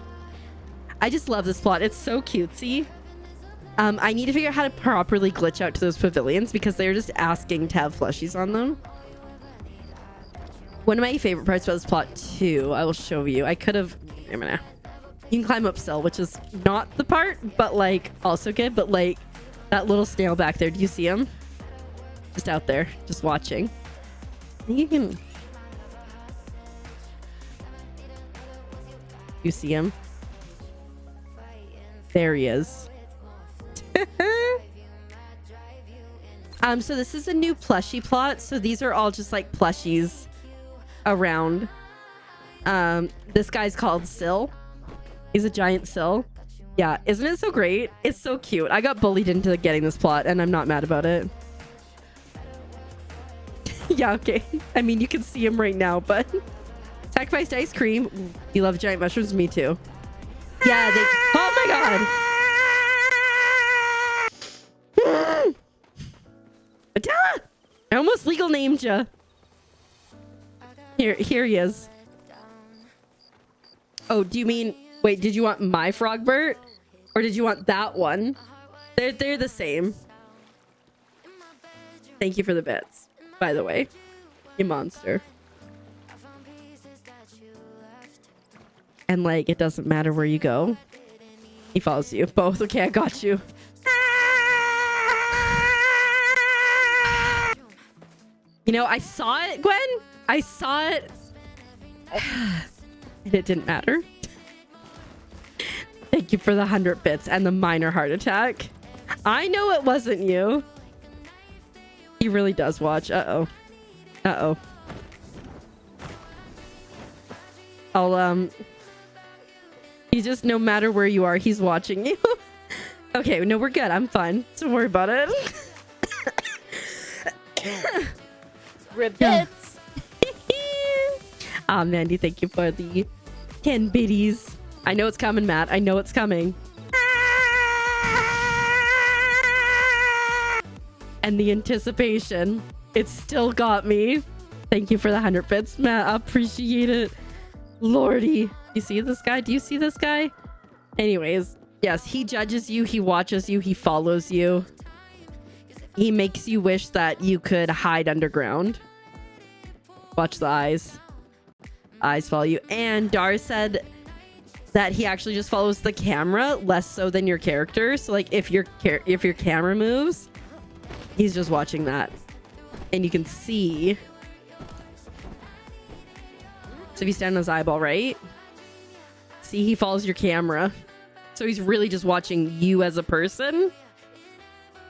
I just love this plot. It's so cutesy. I need to figure out how to properly glitch out to those pavilions, because they're just asking to have plushies on them. One of my favorite parts about this plot too, I will show you. I could have, you can climb up Cell, which is not the part, but like also good. But like that little snail back there, do you see him? Just out there, just watching. I think you can. You see him? There he is. So this is a new plushie plot. So these are all just like plushies around. This guy's called Syl. He's a giant Syl. Yeah, isn't it so great? It's so cute. I got bullied into getting this plot, and I'm not mad about it. Yeah, okay. I mean, you can see him right now, but Sacrificed ice cream. Ooh, you love giant mushrooms? Me too. Yeah, they... Oh my god! Adela! I almost legal named you. Here he is. Oh, do you mean... Wait, did you want my Frogbert? Or did you want that one? They're the same. Thank you for the bits, by the way. You monster. And like, it doesn't matter where you go. He follows you. Both. Okay, I got you. You know, I saw it, Gwen. I saw it. And it didn't matter. Thank you for the 100 bits and the minor heart attack. I know it wasn't you. He really does watch. Uh-oh. Uh-oh. You just, no matter where you are, he's watching you. Okay, no, we're good. I'm fine. Don't worry about it. Ribbits. Mandy, thank you for the 10 biddies. I know it's coming, Matt. I know it's coming. And the anticipation. It still got me. Thank you for the 100 bits, Matt. I appreciate it. Lordy. You see this guy? Do you see this guy? Anyways, yes, he judges you. He watches you. He follows you. He makes you wish that you could hide underground. Watch the eyes. Eyes follow you. And Dar said that he actually just follows the camera less so than your character. So like if your camera moves, he's just watching that. And you can see. So if you stand on his eyeball, right? See, he follows your camera. So he's really just watching you as a person.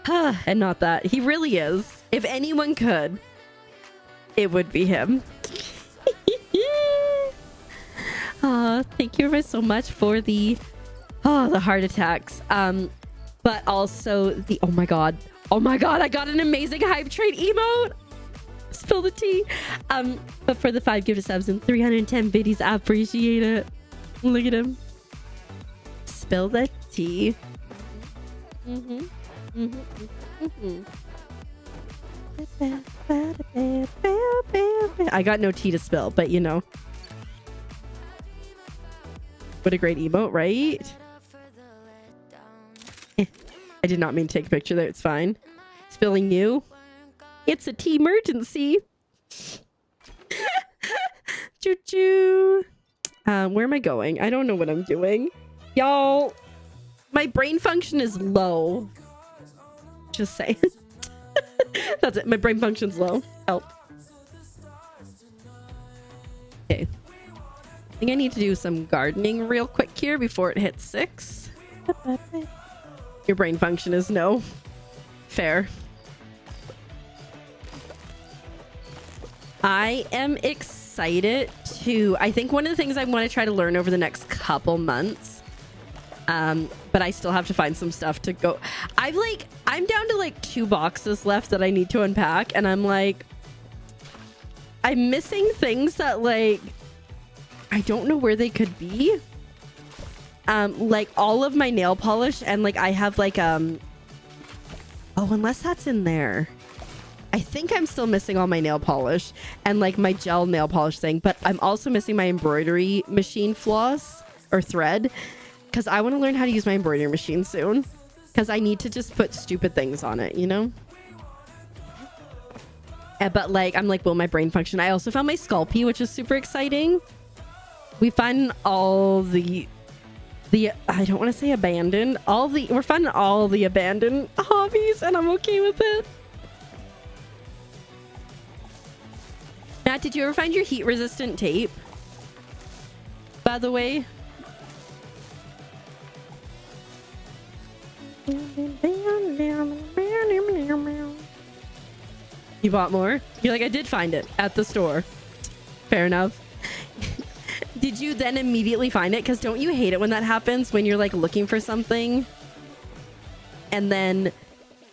And not that. He really is. If anyone could, it would be him. Thank you so much for the heart attacks. But also the oh my god, I got an amazing hype train emote. Spill the tea. But for the 5 gifted subs and 310 biddies, I appreciate it. Look at him. Spill the tea. I got no tea to spill, but you know. What a great emote, right? I did not mean to take a picture there. It's fine. Spilling you. It's a tea emergency. Choo choo. Where am I going? I don't know what I'm doing. Y'all, my brain function is low. Just saying. That's it. My brain function's low. Help. Okay. I think I need to do some gardening real quick here before it hits 6. Your brain function is no. Fair. I am excited to... I think one of the things I want to try to learn over the next couple months, but I still have to find some stuff to go... I'm down to like 2 boxes left that I need to unpack, and I'm like... I'm missing things that like... I don't know where they could be. Like all of my nail polish, and like I have like oh, unless that's in there. I think I'm still missing all my nail polish and like my gel nail polish thing, but I'm also missing my embroidery machine floss or thread because I want to learn how to use my embroidery machine soon because I need to just put stupid things on it, you know? But like, I'm like, will my brain function? I also found my Sculpey, which is super exciting. We find all the I don't want to say abandoned, we're finding all the abandoned hobbies, and I'm okay with it. Matt, did you ever find your heat resistant tape? By the way. You bought more? You're like, I did find it at the store. Fair enough. Did you then immediately find it? Because don't you hate it when that happens? When you're like looking for something and then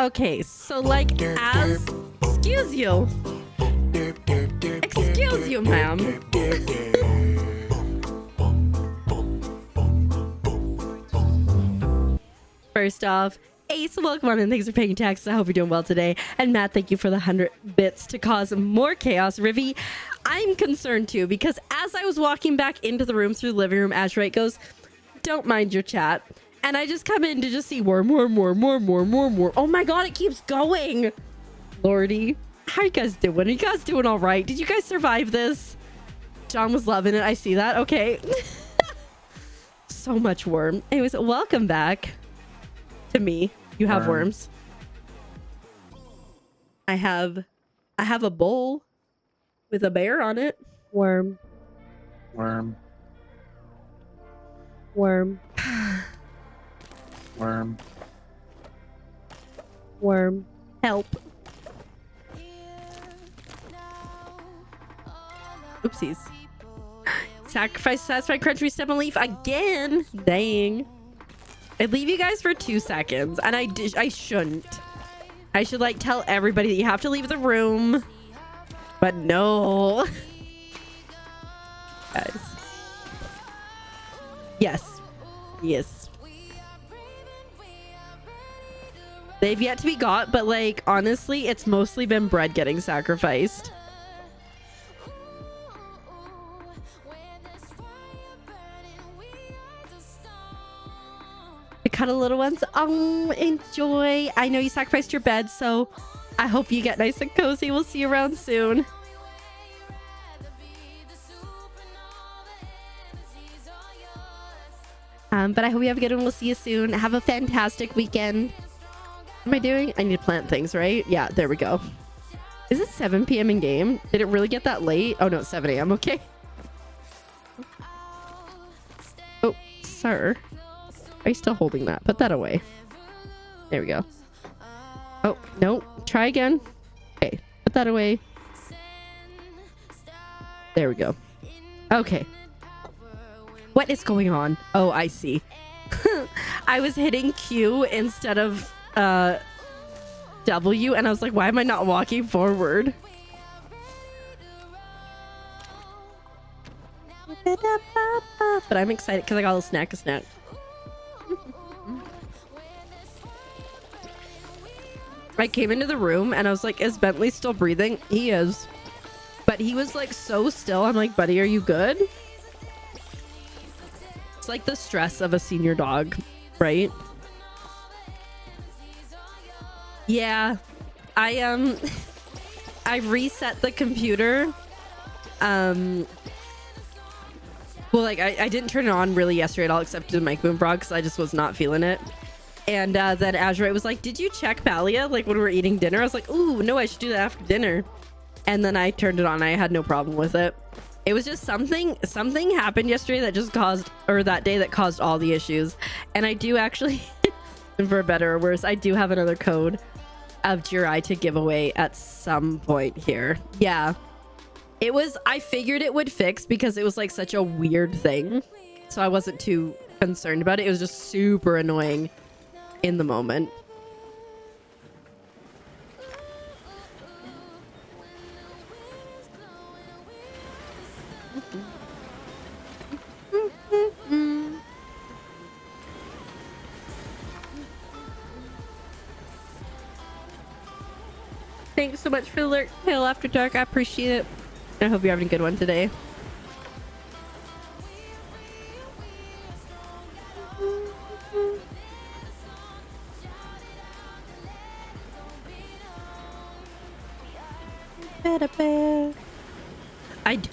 Okay, so like as excuse you. Excuse you, ma'am. First off, Ace, welcome on and thanks for paying taxes. I hope you're doing well today. And Matt, thank you for the 100 bits to cause more chaos. Rivi, I'm concerned too because as I was walking back into the room through the living room, Azurite goes, "Don't mind your chat." And I just come in to just see more. Oh my god, it keeps going. Lordy, how you guys doing? Are you guys doing all right? Did you guys survive this? John was loving it. I see that. Okay. So much worm. Anyways, welcome back to me. You have worms. I have a bowl with a bear on it. Worm. Worm. Worm. Worm. Worm. Help. Oopsies. Sacrifice satisfied country step and leaf again. Dang. I'd leave you guys for 2 seconds, and I shouldn't. I should like tell everybody that you have to leave the room, but no. Guys. Yes. Yes. They've yet to be got, but like honestly, it's mostly been bread getting sacrificed. The cuddle little ones, enjoy. I know you sacrificed your bed, so I hope you get nice and cozy. We'll see you around soon. But I hope you have a good one. We'll see you soon. Have a fantastic weekend. What am I doing? I need to plant things, right? Yeah, there we go. Is it 7 p.m. in game? Did it really get that late? Oh no, it's 7 a.m. Okay. Oh, sir. Are you still holding that? Put that away. There we go. Oh, no. Try again. Okay. Put that away. There we go. Okay. What is going on? Oh, I see. I was hitting Q instead of W, and I was like, why am I not walking forward? But I'm excited because I got a little snack. I came into the room and I was like, is Bentley still breathing? He is. But he was like so still. I'm like, buddy, are you good? It's like the stress of a senior dog, right? Yeah. I reset the computer. Well, like I didn't turn it on really yesterday at all except to the mic boom broad because I just was not feeling it. And then Azurite was like, did you check Palia? Like when we were eating dinner? I was like, ooh, no, I should do that after dinner. And then I turned it on. I had no problem with it. It was just something happened yesterday that just caused, or that day that caused all the issues. And I do actually, for better or worse, I do have another code of Jirai to give away at some point here. Yeah. It was, I figured it would fix because it was like such a weird thing. So I wasn't too concerned about it. It was just super annoying in the moment. Thanks so much for the alert, Pale After Dark. I appreciate it. I hope you're having a good one today.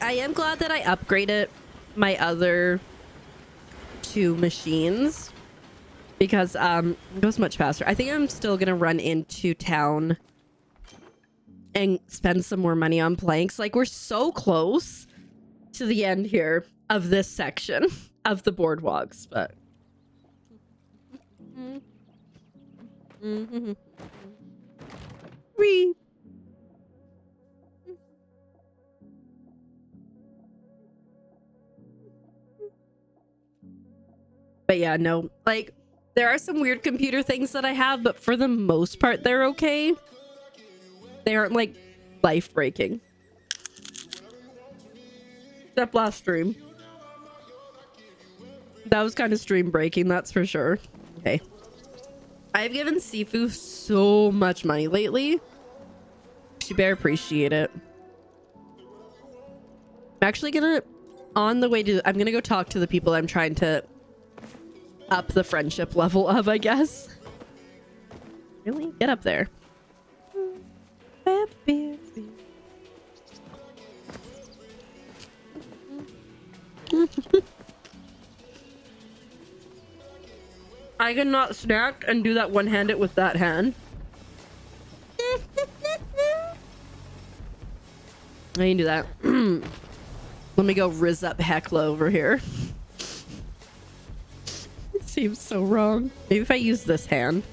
I am glad that I upgraded my other 2 machines because it goes much faster. I think I'm still gonna run into town and spend some more money on planks. Like we're so close to the end here of this section of the boardwalks, but But yeah, no, like There are some weird computer things that I have, but for the most part, they're okay. They aren't like life-breaking. Except last stream. That was kind of stream breaking, that's for sure. Okay. I've given Sifu so much money lately. She better appreciate it. I'm actually gonna, on the way to, I'm gonna go talk to the people I'm trying to up the friendship level of, I guess. Really? Get up there. I cannot snack and do that one-handed with that hand. I can do that. Let me go Riz up Heckla over here. It seems so wrong. Maybe if I use this hand.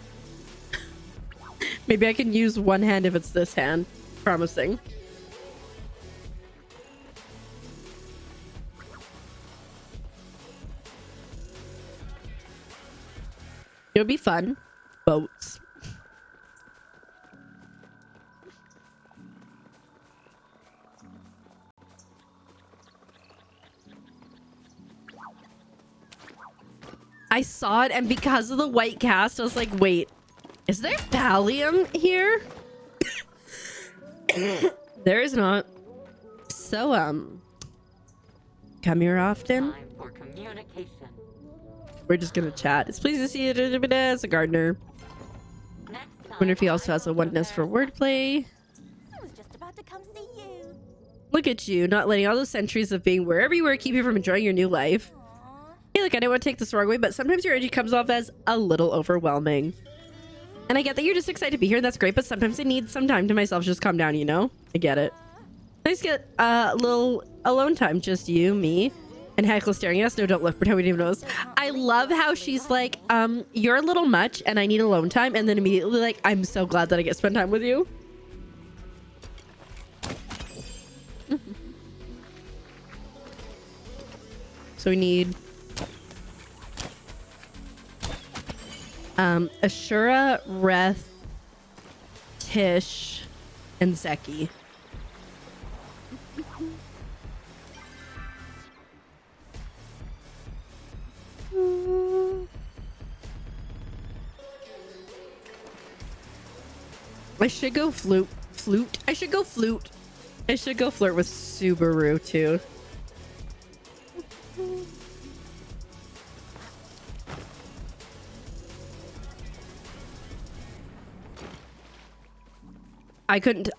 Maybe I can use one hand if it's this hand. Promising. It'll be fun. Boats. I saw it, and because of the white cast, I was like, wait, is there Pallium here? There is not. So, come here often? Time for communication. We're just gonna chat. It's pleased to see you as a gardener. Wonder if he also has a oneness for wordplay. I was just about to come see you. Look at you, not letting all those centuries of being wherever you were keep you from enjoying your new life. Hey, look, I don't want to take this the wrong way, but sometimes your energy comes off as a little overwhelming. And I get that you're just excited to be here, and that's great, but sometimes I need some time to myself to just calm down, you know? I get it. Nice to get a little alone time, just you, me, and Heckle staring at us. No, don't look, pretend we didn't even notice. I love how she's like, you're a little much, and I need alone time, and then immediately like, I'm so glad that I get to spend time with you. So we need Ashura, Reth, Tish, and Zeki. I should go flute. I should go flute. I should go flirt with Subaru too.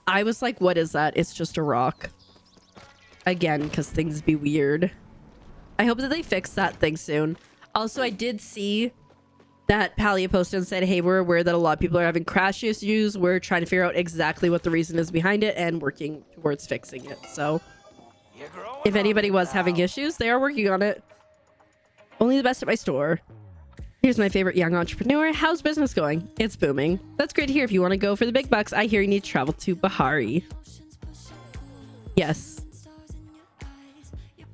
I was like, what is that? It's just a rock. Again, because things be weird. I hope that they fix that thing soon. Also, I did see that Palia posted and said, hey, we're aware that a lot of people are having crash issues. We're trying to figure out exactly what the reason is behind it and working towards fixing it. So if anybody was having issues, they are working on it. Only the best at my store. Here's my favorite young entrepreneur. How's business going? It's booming. That's great to hear. If you want to go for the big bucks, I hear you need to travel to Bahari. Yes.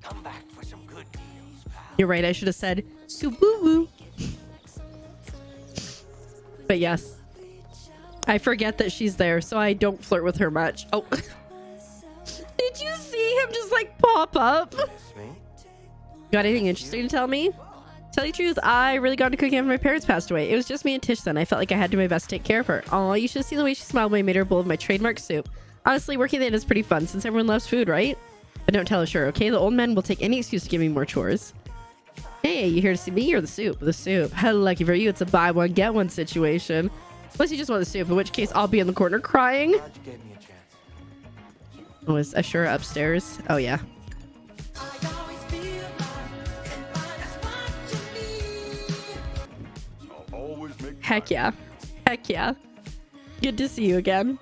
Come back for some good deals, pal. You're right. I should have said Sububu. But yes. I forget that she's there, so I don't flirt with her much. Oh. Did you see him just like pop up? Got anything interesting to tell me? Tell you the truth, I really got into cooking after my parents passed away. It was just me and Tish then. I felt like I had to do my best to take care of her. Aw, you should see the way she smiled when I made her a bowl of my trademark soup. Honestly, working there is pretty fun since everyone loves food, right? But don't tell her, sure, okay? The old man will take any excuse to give me more chores. Hey, you here to see me or the soup? The soup. Lucky for you, it's a buy one, get one situation. Unless you just want the soup, in which case I'll be in the corner crying. Oh, is Ashura upstairs? Oh, yeah. Heck yeah. Heck yeah. Good to see you again.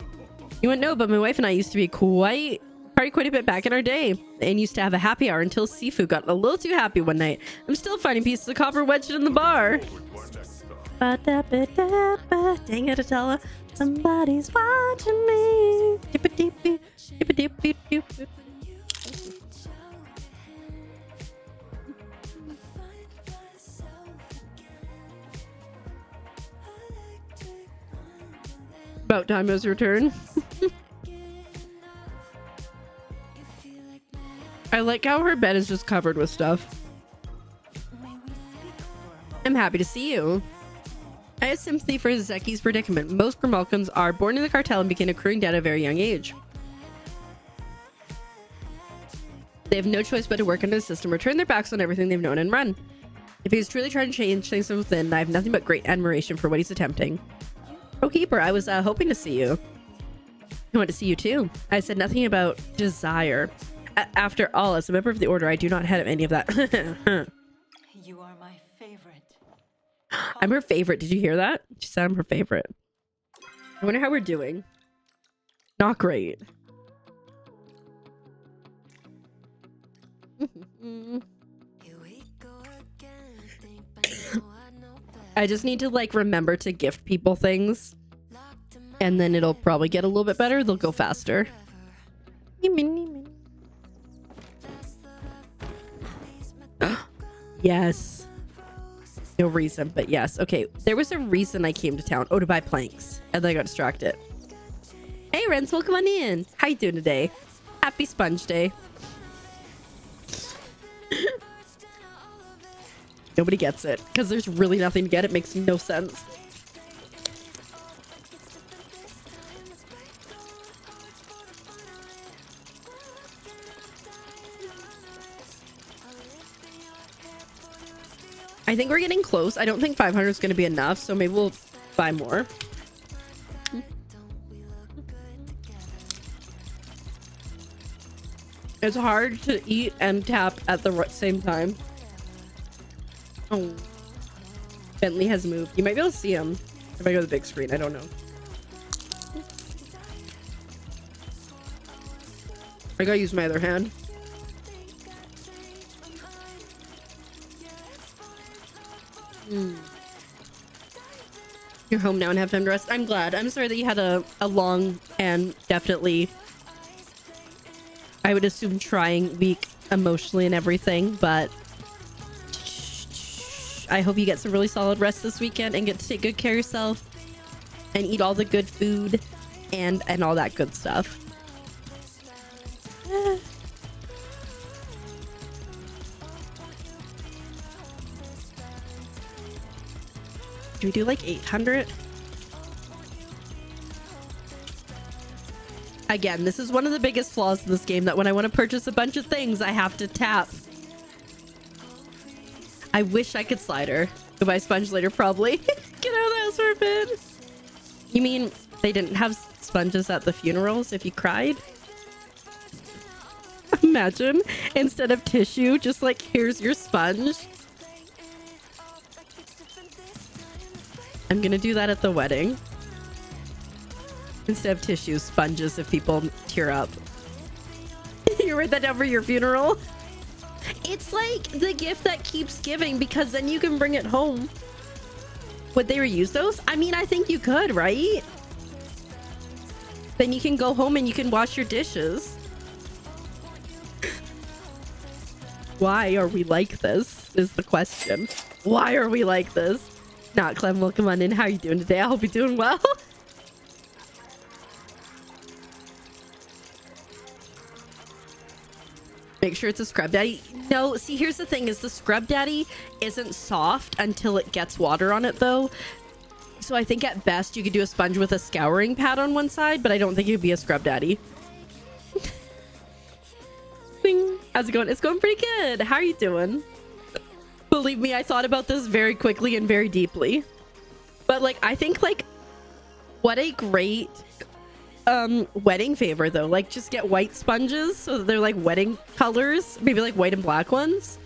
You wouldn't know, but my wife and I used to be quite a bit back in our day and used to have a happy hour until Sifu got a little too happy one night. I'm still finding pieces of copper wedged in the bar. Dang it, Adela. Somebody's watching me. About time it was your turn. I like how her bed is just covered with stuff. I'm happy to see you. I have sympathy for Zeki's predicament. Most Grimalkins are born in the cartel and begin accruing debt at a very young age. They have no choice but to work under the system or turn their backs on everything they've known and run. If he's truly trying to change things from within, I have nothing but great admiration for what he's attempting. Oh, Keeper, I was hoping to see you. I want to see you too. I said nothing about desire. After all, as a member of the Order, I do not have any of that. You are my favorite. I'm her favorite. Did you hear that? She said I'm her favorite. I wonder how we're doing. Not great. I just need to like remember to gift people things, and then it'll probably get a little bit better. They'll go faster. Yes. No reason, but yes. Okay, there was a reason I came to town. Oh, to buy planks, and then I got distracted. Hey, Renz, welcome on in. How you doing today? Happy Sponge Day. Nobody gets it because there's really nothing to get. It makes no sense. I think we're getting close. I don't think 500 is going to be enough, so maybe we'll buy more. It's hard to eat and tap at the same time. Oh, Bentley has moved. You might be able to see him if I go to the big screen. I don't know. I gotta use my other hand. You're home now and have time to rest. I'm glad. I'm sorry that you had a long and definitely, I would assume, trying week emotionally and everything, but I hope you get some really solid rest this weekend and get to take good care of yourself and eat all the good food and all that good stuff. Do we do like 800? Again, this is one of the biggest flaws in this game, that when I want to purchase a bunch of things, I have to tap. I wish I could slide her. Goodbye, Sponge later, probably. Get out of the house for a bit. You mean they didn't have sponges at the funerals if you cried? Imagine, instead of tissue, just like, here's your sponge. I'm gonna do that at the wedding. Instead of tissue, sponges if people tear up. You write that down for your funeral? It's like the gift that keeps giving, because then you can bring it home. Would they reuse those? I mean, I think you could, right? Then you can go home and you can wash your dishes. Why are we like this is the question. Why are we like this? Not Clem, welcome on in. How are you doing today? I hope you're doing well. Make sure it's a scrub daddy. No, see, here's the thing, is the scrub daddy isn't soft until it gets water on it though. So I think at best you could do a sponge with a scouring pad on one side, but I don't think it would be a scrub daddy. Bing. How's it going? It's going pretty good. How are you doing? Believe me, I thought about this very quickly and very deeply. But like, I think like, what a great wedding favor though. Like, just get white sponges so that they're like wedding colors, maybe like white and black ones.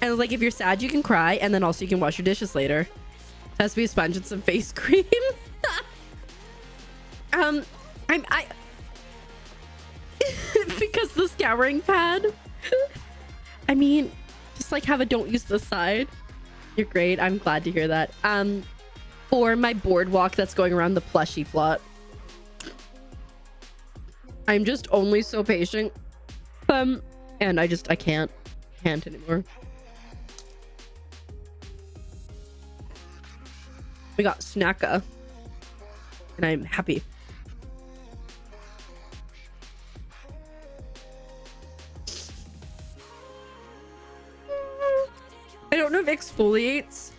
And like, if you're sad, you can cry, and then also you can wash your dishes later. It has to be a sponge and some face cream. Because the scouring pad. I mean, just like have a don't use this side. You're great. I'm glad to hear that. Or my boardwalk that's going around the plushie plot. I'm just only so patient. And I can't anymore. We got Snacka. And I'm happy. exfoliates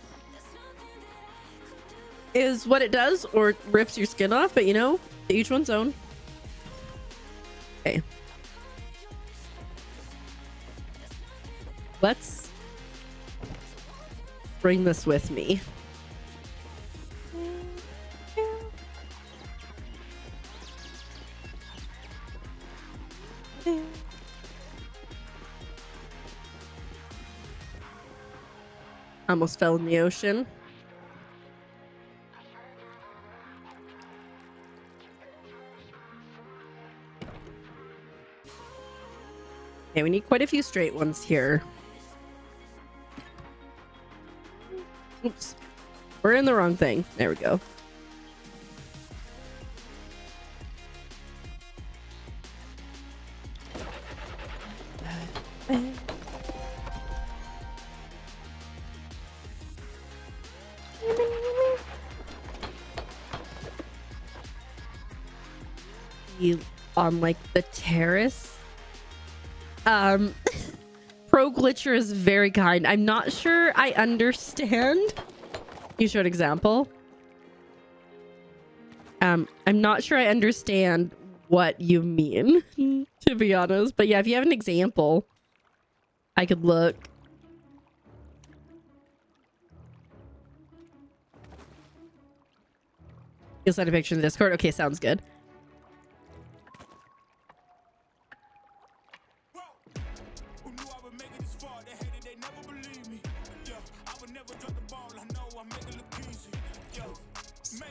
is what it does, or rips your skin off, but you know, to each one's own. Okay. Let's bring this with me. Almost fell in the ocean. Okay, we need quite a few straight ones here. Oops. We're in the wrong thing. There we go. On like the terrace. Pro Glitcher is very kind. I'm not sure I understand. You showed example. I'm not sure I understand what you mean, to be honest. But yeah, if you have an example, I could look. You'll send a picture in the Discord. Okay, sounds good.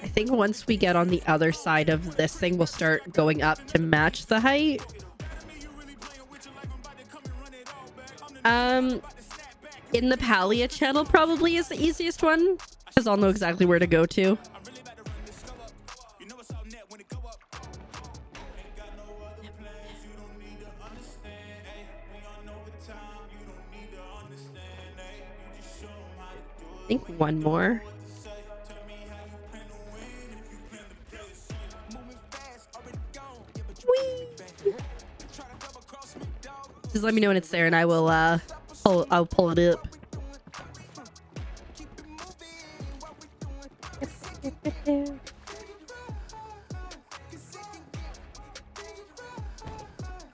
I think once we get on the other side of this thing, we'll start going up to match the height. In the Palia channel probably is the easiest one, because I'll know exactly where to go to. I think one more. Whee! Just let me know when it's there and I will I'll pull it up.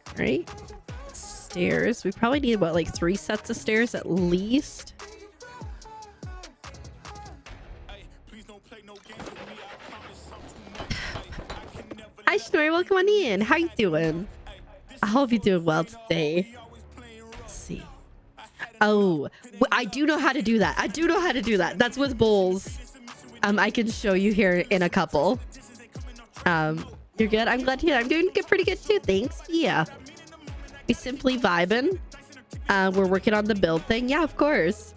All right. Stairs. We probably need what, like 3 sets of stairs at least. Hi Schnorr, welcome on in. How you doing? I hope you're doing well today. Let's see. Oh, I do know how to do that. I do know how to do that. That's with bowls. I can show you here in a couple. You're good? I'm glad to hear that. I'm doing good, pretty good too. Thanks. Yeah. We simply vibing. We're working on the build thing. Yeah, of course.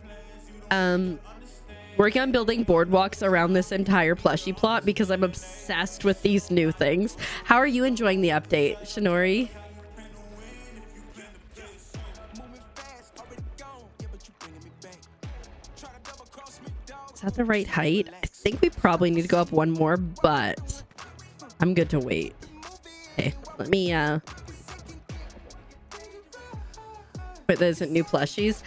Working on building boardwalks around this entire plushie plot because I'm obsessed with these new things. How are you enjoying the update, Shinori? Is that the right height? I think we probably need to go up one more, but I'm good to wait. Okay, let me but there isn't new plushies.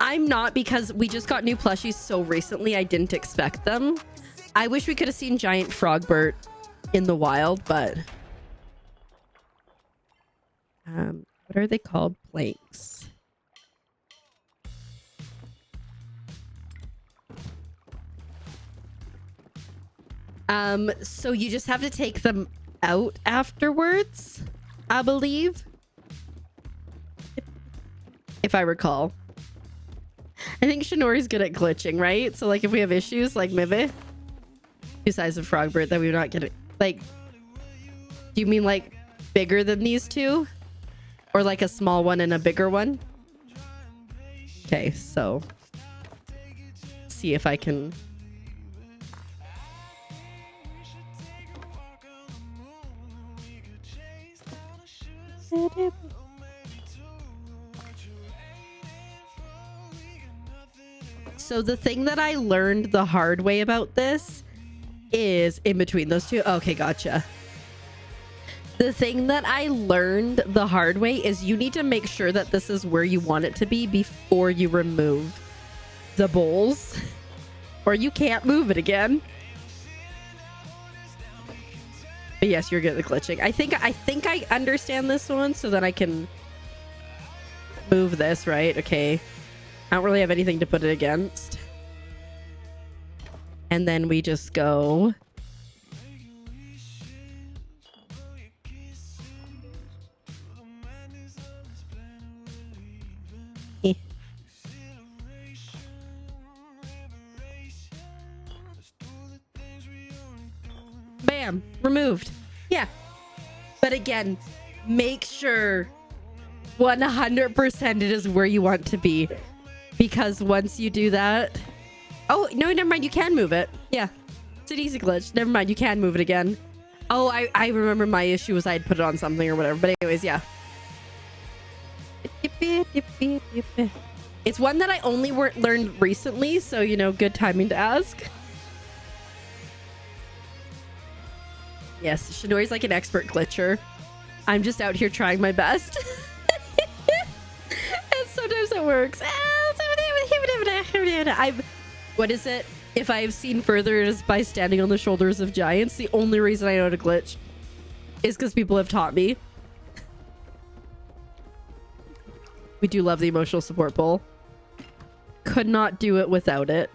I'm not, because we just got new plushies so recently. I didn't expect them. I wish we could have seen giant Frogbert in the wild, but what are they called? Planks. So you just have to take them out afterwards, I believe, if I recall. I think Shinori's good at glitching, right? So like if we have issues like maybe 2 sizes of Frogbert that we're not getting, like, do you mean like bigger than these 2, or like a small one and a bigger one? Okay, so see if I can. So the thing that I learned the hard way about this is in between those 2. Okay, gotcha. The thing that I learned the hard way is you need to make sure that this is where you want it to be before you remove the bowls, or you can't move it again. But yes, you're good at the glitching. I think I understand this one, so then I can move this, right? Okay. I don't really have anything to put it against. And then we just go. Eh. Bam, removed. Yeah. But again, make sure 100% it is where you want to be. Because once you do that... Oh, no, never mind. You can move it. Yeah. It's an easy glitch. Never mind. You can move it again. Oh, I remember my issue was I had put it on something or whatever. But anyways, yeah. It's one that I only learned recently. So, you know, good timing to ask. Yes, Shinori's like an expert glitcher. I'm just out here trying my best. And sometimes it works. What is it? If I have seen further, it is by standing on the shoulders of giants. The only reason I know how to glitch is because people have taught me. We do love the emotional support bowl. Could not do it without it.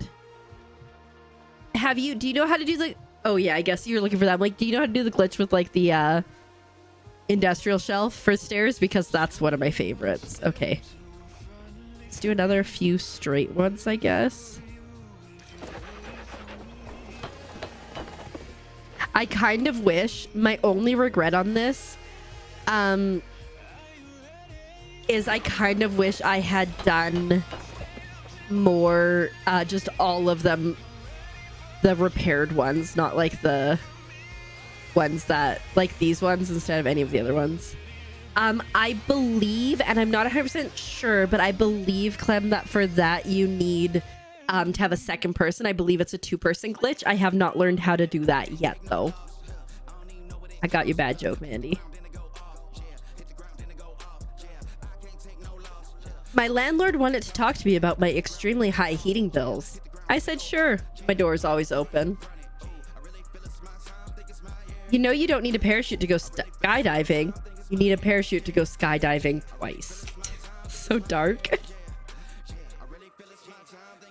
Do you know how to do the... Oh yeah, I guess you're looking for that. I'm like, do you know how to do the glitch with like the industrial shelf for stairs? Because that's one of my favorites. Okay. Let's do another few straight ones, I guess. I kind of wish, my only regret on this is I kind of wish I had done more, just all of them, the repaired ones, not like the ones that, like these ones instead of any of the other ones. I believe, and I'm not 100% sure, but I believe, Clem, that for that you need to have a second person. I believe it's a 2-person glitch. I have not learned how to do that yet, though. I got your bad joke, Mandy. My landlord wanted to talk to me about my extremely high heating bills. I said, sure. My door is always open. You know you don't need a parachute to go skydiving. You need a parachute to go skydiving twice. So dark.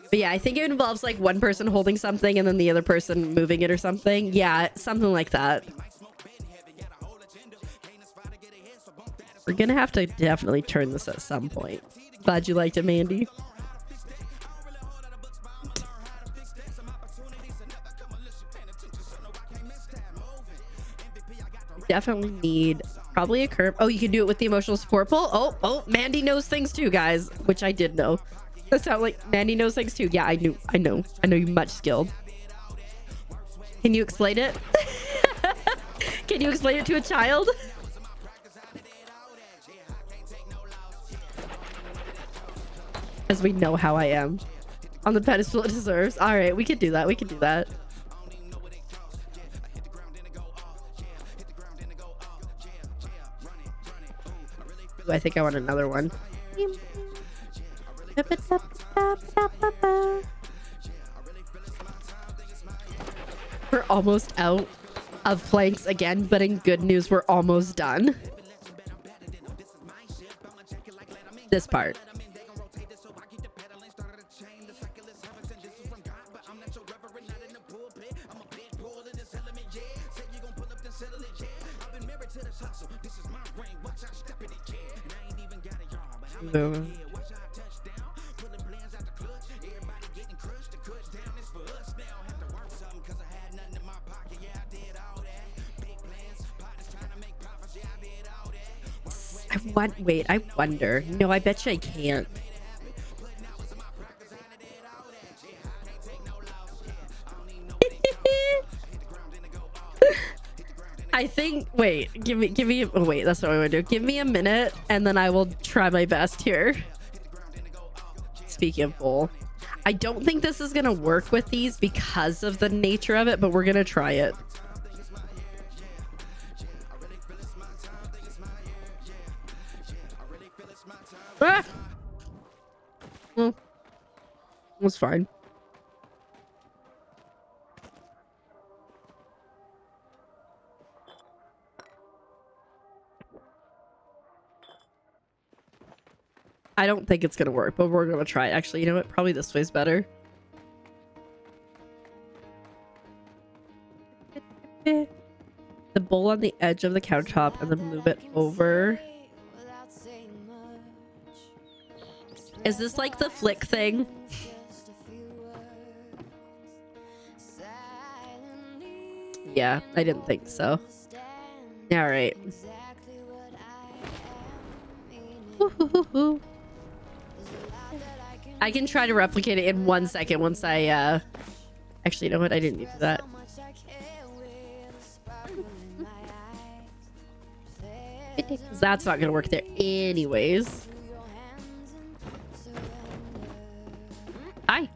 But yeah, I think it involves like one person holding something and then the other person moving it or something. Yeah, something like that. We're gonna have to definitely turn this at some point. Glad you liked it, Mandy. Definitely need probably a curve. Oh, you can do it with the emotional support pole. Oh, Mandy knows things too, guys, which I did know. That sounds like Mandy knows things too. Yeah, I know you're much skilled. Can you explain it? Can you explain it to a child? As we know how I am. On the pedestal it deserves. All right, we could do that. We could do that. Ooh, I think I want another one. We're almost out of planks again, but in good news, we're almost done. This part. No. I wonder. No, I bet you I can't. I think, wait, give me, oh wait, that's what I want to do. Give me a minute and then I will try my best here. Speaking of bowl, I don't think this is going to work with these because of the nature of it, but we're going to try it. Ah! Well, It was fine. I don't think it's gonna work, but we're gonna try it. Actually, you know what? Probably this way's better. The bowl on the edge of the countertop and then move it over. Is this like the flick thing? Yeah, I didn't think so. All right. I can try to replicate it in 1 second once I actually, you know what? I didn't need that. That's not gonna work there anyways. Hi.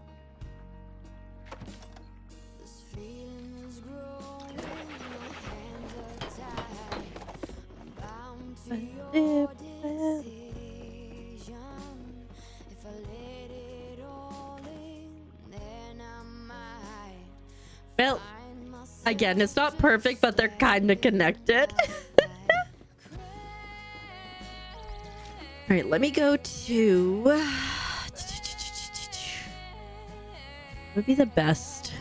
Well, again, it's not perfect, but they're kind of connected. All right, let me go to... What would be the best?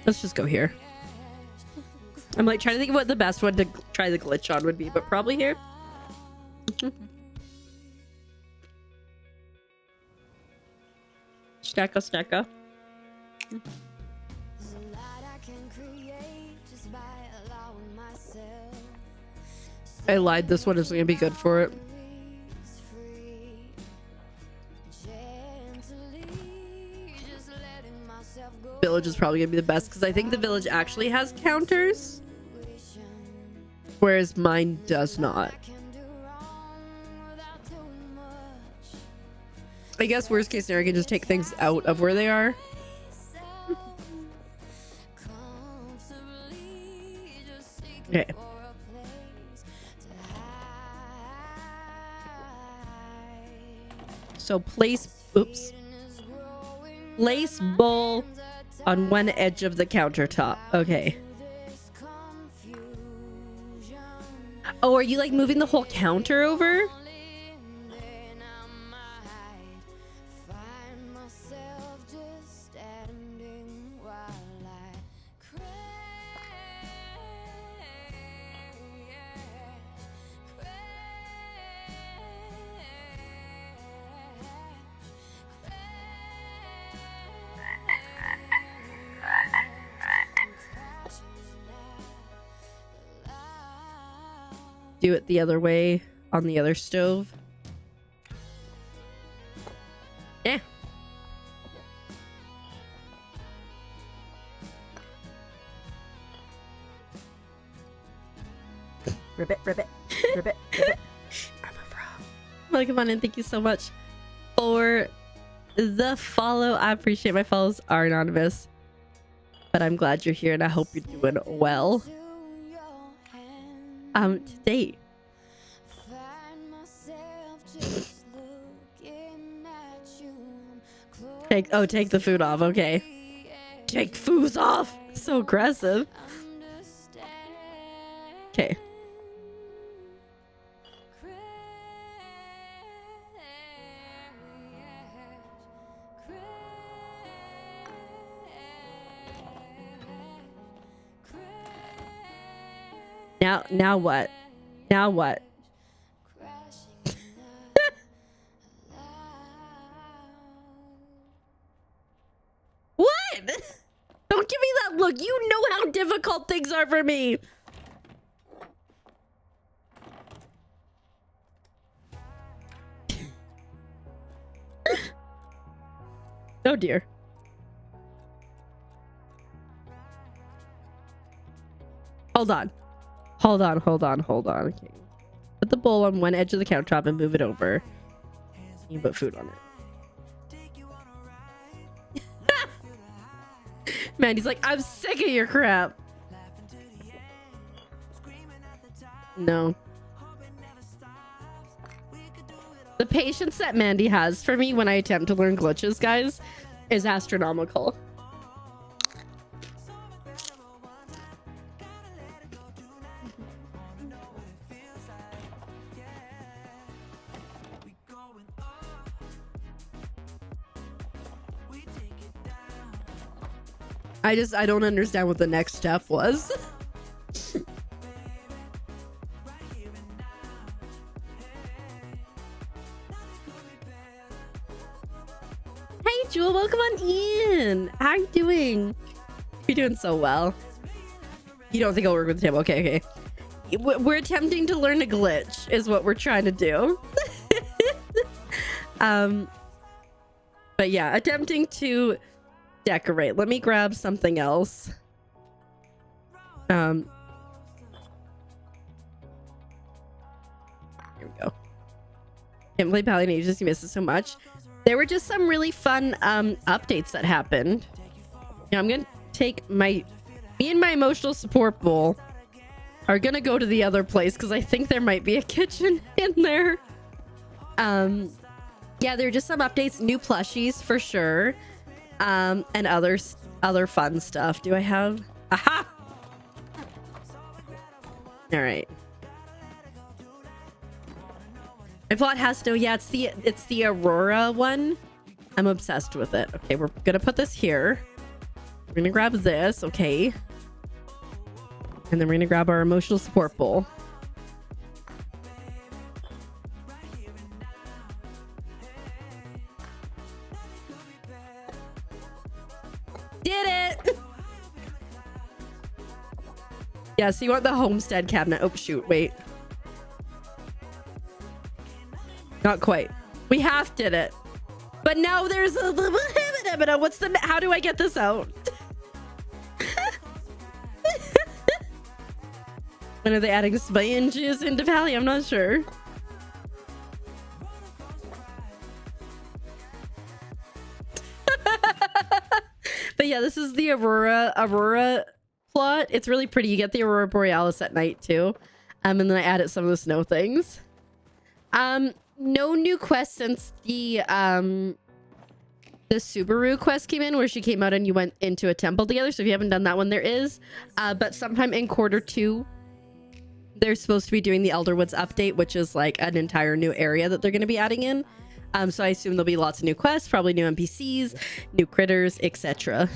Let's just go here. I'm like trying to think of what the best one to try the glitch on would be, but probably here. Stacka. I lied. This one isn't gonna be good for it. Village is probably gonna be the best because I think the village actually has counters, whereas mine does not. I guess worst case scenario, I can just take things out of where they are. Okay. So place bowl on one edge of the countertop. Okay. Oh, are you like moving the whole counter over? Do it the other way on the other stove. Yeah. Ribbit. I'm a frog. Welcome on in. Thank you so much for the follow. I appreciate my follows are anonymous, but I'm glad you're here and I hope you're doing well. Today. Take the food off. Okay. Take foods off. So aggressive. Okay. Now what? Now what? What? Don't give me that look. You know how difficult things are for me. Oh dear. Hold on. Okay. Put the bowl on one edge of the countertop and move it over. You put food on it. Mandy's like, I'm sick of your crap. No. The patience that Mandy has for me when I attempt to learn glitches, guys, is astronomical. I don't understand what the next step was. Hey Jewel, welcome on in. How are you doing? You're doing so well. You don't think I'll work with the table? Okay. We're attempting to learn a glitch is what we're trying to do. But yeah, attempting to decorate. Let me grab something else. Here we go. Can't play Palia in ages. You miss it so much. There were just some really fun updates that happened. I'm gonna take me and my emotional support bowl are gonna go to the other place because I think there might be a kitchen in there. Yeah, there are just some updates, new plushies for sure, and other fun stuff. Do I have? Aha! All right. My plot has to. Yeah, it's the Aurora one. I'm obsessed with it. Okay, we're gonna put this here. We're gonna grab this. Okay. And then we're gonna grab our emotional support bowl. Did it! Yeah, so you want the homestead cabinet. Oh, shoot. Wait. Not quite. We half did it. But now there's a little what's the... How do I get this out? When are they adding sponges into Palia? I'm not sure. But yeah, this is the Aurora plot. It's really pretty. You get the Aurora Borealis at night too. And then I added some of the snow things. No new quests since the Subaru quest came in, where she came out and you went into a temple together. So if you haven't done that one, there is. But sometime in Q2, they're supposed to be doing the Elderwoods update, which is like an entire new area that they're going to be adding in. So I assume there'll be lots of new quests, probably new NPCs, new critters, etc.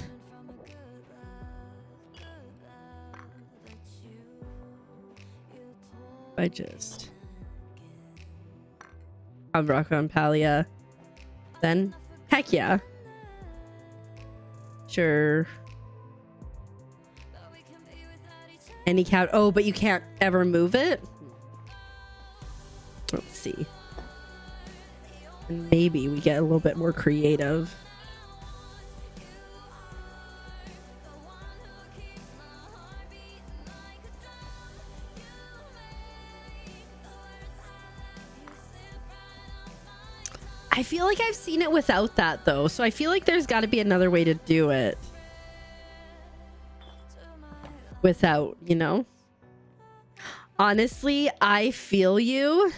I'll rock on Palia. Then, heck yeah. Sure. Any count? Oh, but you can't ever move it? Let's see. And maybe we get a little bit more creative. I feel like I've seen it without that though, so I feel like there's got to be another way to do it without, you know. Honestly, I feel you,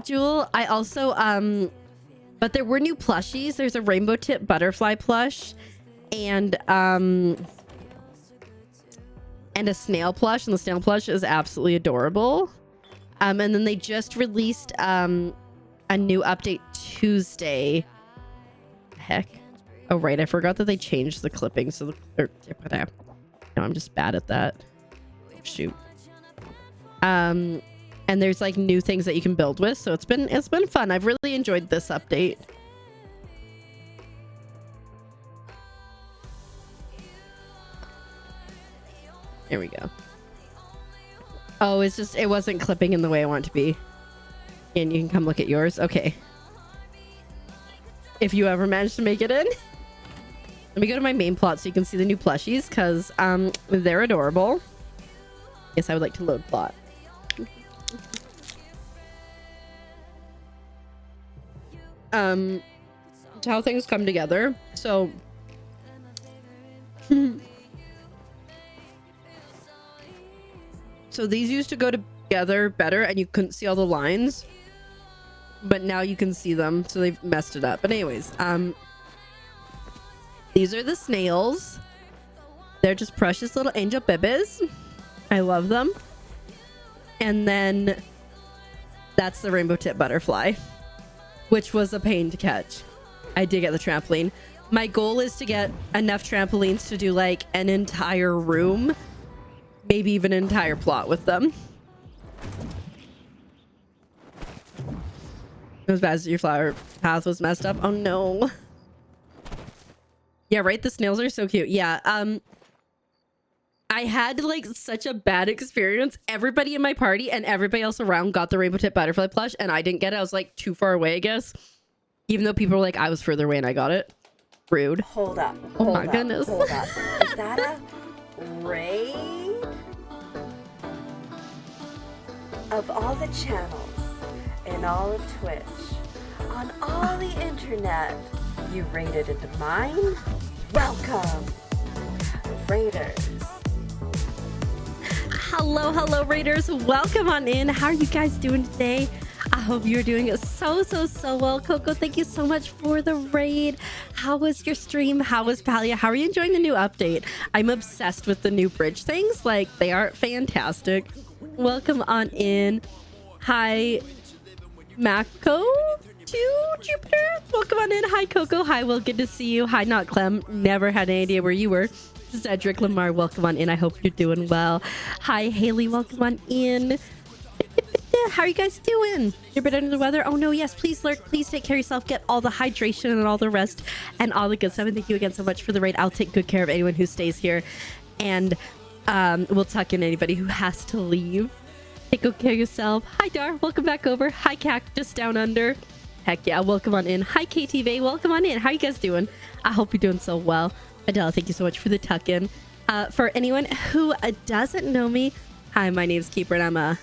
Jewel. I also but there were new plushies. There's a rainbow tip butterfly plush and a snail plush, and the snail plush is absolutely adorable. And then they just released a new update Tuesday. Heck. Oh, right. I forgot that they changed the clipping. So, no, I'm just bad at that. Shoot. And there's like new things that you can build with. So it's been fun. I've really enjoyed this update. There we go. Oh, it's just, it wasn't clipping in the way I want it to be. And you can come look at yours. Okay. If you ever manage to make it in. Let me go to my main plot so you can see the new plushies, because they're adorable. Yes, I would like to load plot. It's how things come together. So so these used to go together better and you couldn't see all the lines. but now you can see them, so they've messed it up. But anyways, these are the snails. They're just precious little angel babies. I love them. And then that's the rainbow tip butterfly, which was a pain to catch. I did get the trampoline. My goal is to get enough trampolines to do like an entire room, maybe even an entire plot with them. It was bad as your flower path was messed up. Oh no. Yeah, right. The snails are so cute. Yeah. I had like such a bad experience. Everybody in my party and everybody else around got the rainbow tip butterfly plush, and I didn't get it. I was like too far away, I guess. Even though people were like, I was further away and I got it. Rude. Hold up. Oh my goodness. Hold up. Is that a raid? Of all the channels in all of Twitch, on all the internet, you raided into mine? Welcome, Raiders. Hello, Raiders. Welcome on in. How are you guys doing today? I hope you're doing so well. Coco, thank you so much for the raid. How was your stream? How was Palia? How are you enjoying the new update? I'm obsessed with the new bridge things. Like, they are fantastic. Welcome on in. Hi, Mako to Jupiter. Welcome on in. Hi, Coco. Hi, Will. Good to see you. Hi, Not Clem. Never had any idea where you were. Cedric Lamar, welcome on in. I hope you're doing well. Hi, Haley. Welcome on in. How are you guys doing? You're a bit under the weather? Oh no, yes, please lurk. Please take care of yourself. Get all the hydration and all the rest and all the good stuff. And thank you again so much for the raid. I'll take good care of anyone who stays here. And we'll tuck in anybody who has to leave. Take good care of yourself. Hi, Dar. Welcome back over. Hi, Cactus down under. Heck yeah, welcome on in. Hi, KTV. Welcome on in. How are you guys doing? I hope you're doing so well. Adele, thank you so much for the tuck in. For anyone who doesn't know me, hi, my name's Keeper and I'm a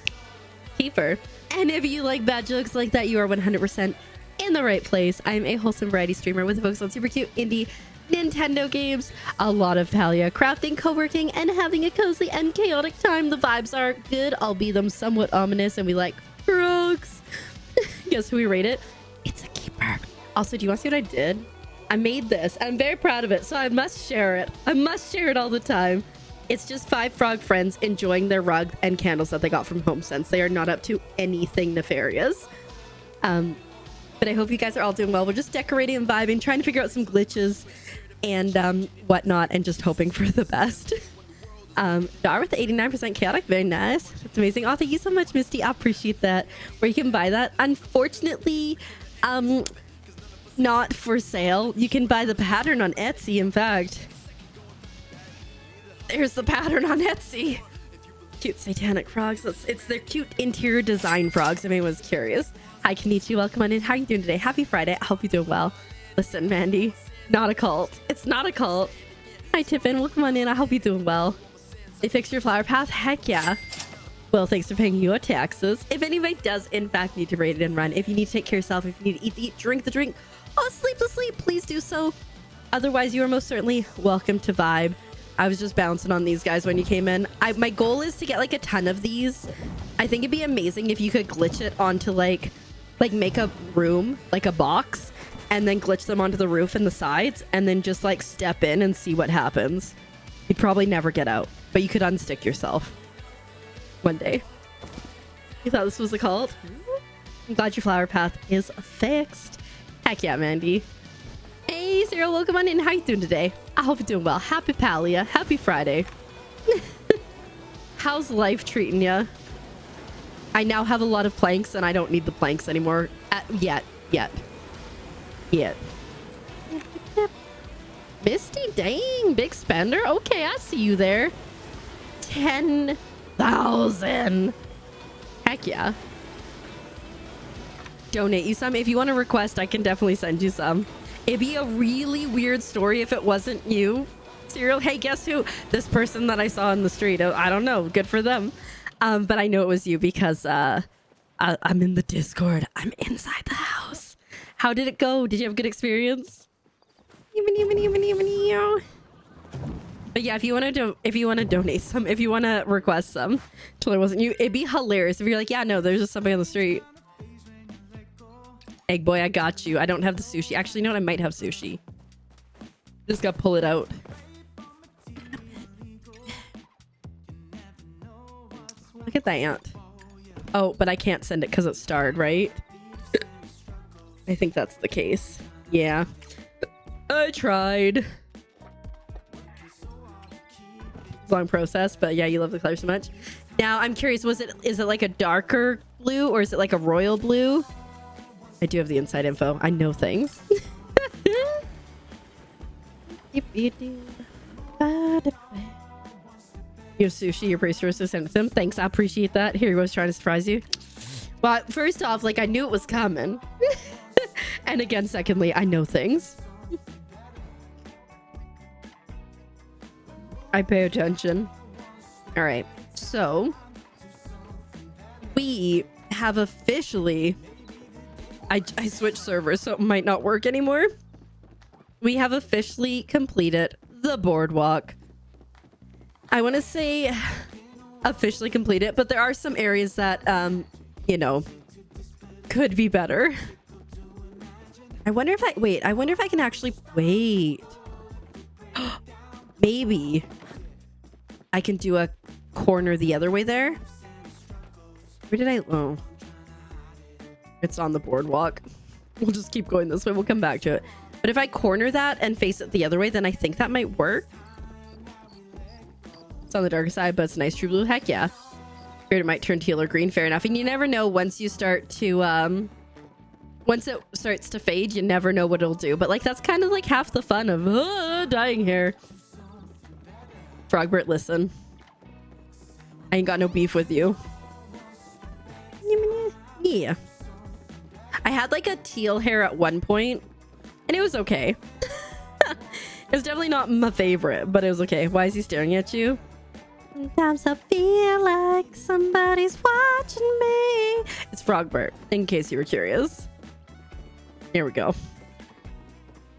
keeper. And if you like bad jokes like that, you are 100% in the right place. I'm a wholesome variety streamer with a focus on super cute indie Nintendo games, a lot of Palia, crafting, co-working, and having a cozy and chaotic time. The vibes are good, albeit them somewhat ominous, and we like frogs. Guess who we rate it? It's a keeper. Also, do you want to see what I did? I made this. I'm very proud of it, so I must share it. I must share it all the time. It's just 5 frog friends enjoying their rug and candles that they got from HomeSense. They are not up to anything nefarious. But I hope you guys are all doing well. We're just decorating and vibing, trying to figure out some glitches and whatnot, and just hoping for the best. Dar with the 89% chaotic. Very nice. That's amazing. Oh, thank you so much, Misty. I appreciate that. Where you can buy that. Unfortunately, not for sale. You can buy the pattern on Etsy, in fact. There's the pattern on Etsy. Cute satanic frogs. It's their cute interior design frogs, if anyone's curious. Hi, Kenichi. Welcome on in. How are you doing today? Happy Friday. I hope you're doing well. Listen, Mandy, not a cult. It's not a cult. Hi, Tiffin. Welcome on in. I hope you're doing well. They fixed your flower path? Heck yeah. Well, thanks for paying your taxes. If anybody does, in fact, need to raid it and run, if you need to take care of yourself, if you need to eat the eat, drink the drink, oh, sleep the sleep, please do so. Otherwise, you are most certainly welcome to vibe. I was just bouncing on these guys when you came in. My goal is to get like a ton of these. I think it'd be amazing if you could glitch it onto like make a room, like a box, and then glitch them onto the roof and the sides, and then just like step in and see what happens. You'd probably never get out, but you could unstick yourself one day. You thought this was a cult? I'm glad your flower path is fixed. Heck yeah, Mandy. Hey, Cyril, welcome on in. How you doing today? I hope you're doing well. Happy Palia. Happy Friday. How's life treating ya? I now have a lot of planks, and I don't need the planks anymore. Yet. Misty, dang. Big spender. Okay, I see you there. 10,000. Heck yeah. Donate you some. If you want to request, I can definitely send you some. It'd be a really weird story if it wasn't you, Cyril. Hey, guess who? This person that I saw in the street. I don't know. Good for them. But I know it was you because I'm in the Discord. I'm inside the house. How did it go? Did you have a good experience? But yeah, if you want to donate some, if you want to request some, till it wasn't you, it'd be hilarious if you're like, yeah, no, there's just somebody on the street. Egg boy, I got you. I don't have the sushi. Actually, no, I might have sushi. Just gotta pull it out. Look at that. Oh, but I can't send it because it's starred, right? I think that's the case. Yeah. I tried. Long process, but yeah, you love the color so much. Now, I'm curious, is it like a darker blue or is it like a royal blue? I do have the inside info. I know things. You have sushi, your priest was sent them. Thanks, I appreciate that. Here he was trying to surprise you. Well, first off, like, I knew it was coming. And again, secondly, I know things. I pay attention. All right, so we have officially... I switched servers, so it might not work anymore. We have officially completed the boardwalk. I want to say officially completed, but there are some areas that, you know, could be better. I wonder if I wonder if I can actually wait. Maybe I can do a corner the other way there. Where did I? Oh, it's on the boardwalk. We'll just keep going this way. We'll come back to it. But if I corner that and face it the other way, then I think that might work. It's on the darker side, but it's nice true blue. Heck yeah. Feared it might turn teal or green. Fair enough. And you never know once you start to, once it starts to fade, you never know what it'll do. But like, that's kind of like half the fun of dyeing hair. Frogbert, listen. I ain't got no beef with you. Yeah. I had like a teal hair at one point, and it was okay. It was definitely not my favorite, but it was okay. Why is he staring at you? Sometimes I feel like somebody's watching me. It's Frogbert, in case you were curious. Here we go.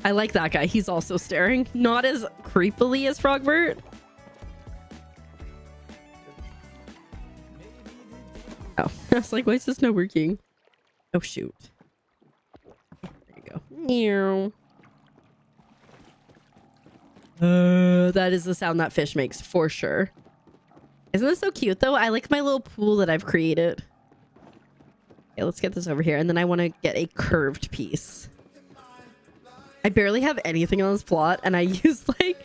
I like that guy. He's also staring. Not as creepily as Frogbert. Oh, I was like, why is this not working? Oh, shoot. There you go. That is the sound that fish makes for sure. Isn't this so cute though? I like my little pool that I've created. Okay, let's get this over here. And then I want to get a curved piece. I barely have anything on this plot and I use like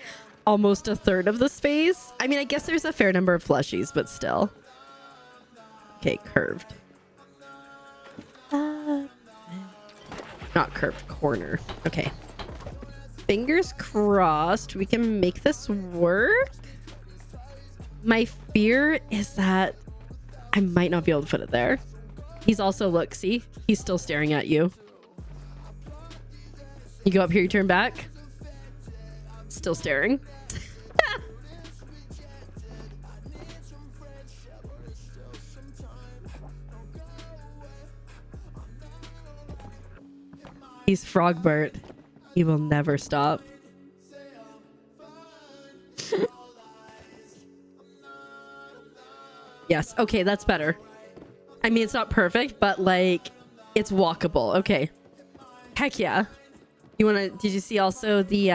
almost a third of the space. I mean, I guess there's a fair number of plushies, but still. Okay, curved. Not curved, corner. Okay. Fingers crossed we can make this work. My fear is that I might not be able to put it there. He's also, look, see? He's still staring at you. You go up here, you turn back. Still staring. He's Frogbert. He will never stop. Yes. Okay, that's better. I mean, it's not perfect, but like, it's walkable. Okay. Heck yeah. You want to? Did you see also the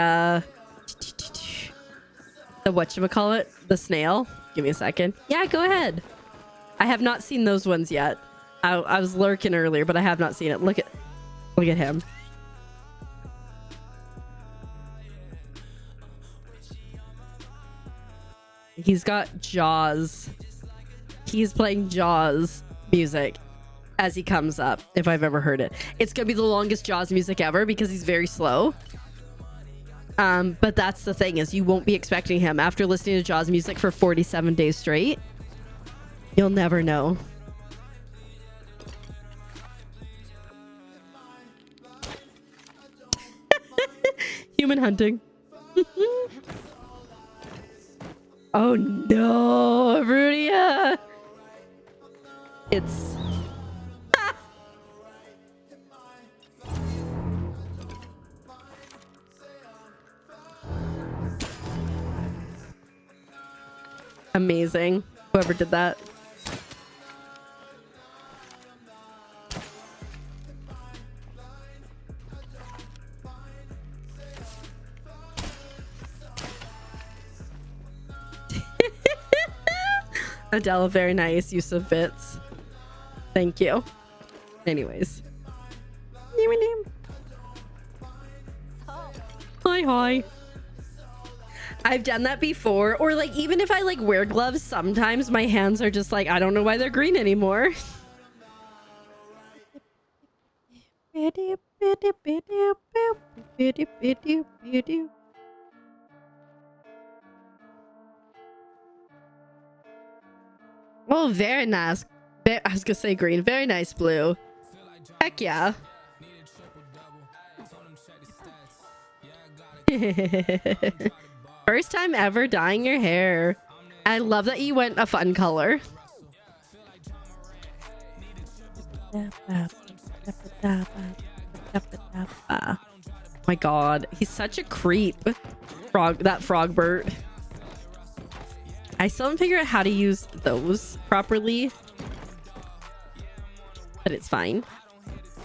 whatchamacallit? The snail? Give me a second. Yeah, go ahead. I have not seen those ones yet. I was lurking earlier, but I have not seen it. Look at him. He's got Jaws. He's playing Jaws music as he comes up, if I've ever heard it. It's gonna be the longest Jaws music ever because he's very slow. But that's the thing, is you won't be expecting him after listening to Jaws music for 47 days straight. You'll never know. Human hunting. Oh no, Rudia. It's amazing. Whoever did that. Adele, very nice use of bits. Thank you. Anyways. Hi. I've done that before. Or like, even if I like wear gloves, sometimes my hands are just like, I don't know why they're green anymore. Oh, very nice. I was gonna say green. Very nice blue. Heck yeah. First time ever dyeing your hair. I love that you went a fun color. Oh my god, he's such a creep. That Frogbert. I still haven't figured out how to use those properly, but it's fine.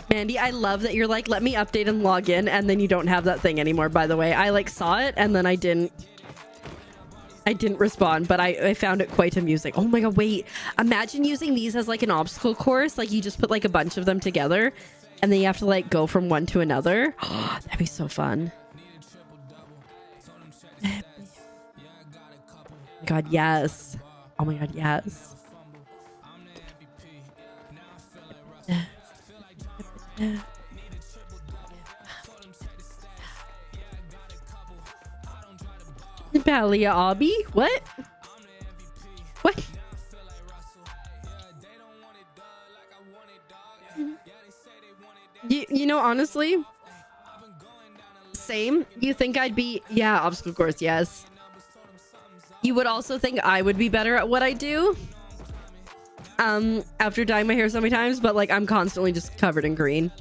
Mandy, I love that you're like, let me update and log in, and then you don't have that thing anymore. By the way, I like saw it and then I didn't respond, but I found it quite amusing. Oh my god, wait, imagine using these as like an obstacle course. Like you just put like a bunch of them together and then you have to like go from one to another. Oh, that'd be so fun. Oh my god, yes. Oh my god, yes. Palia Obby? What? What? You know, honestly, same. You think I'd be, yeah, obstacle course, yes. You would also think I would be better at what I do after dyeing my hair so many times, but like I'm constantly just covered in green.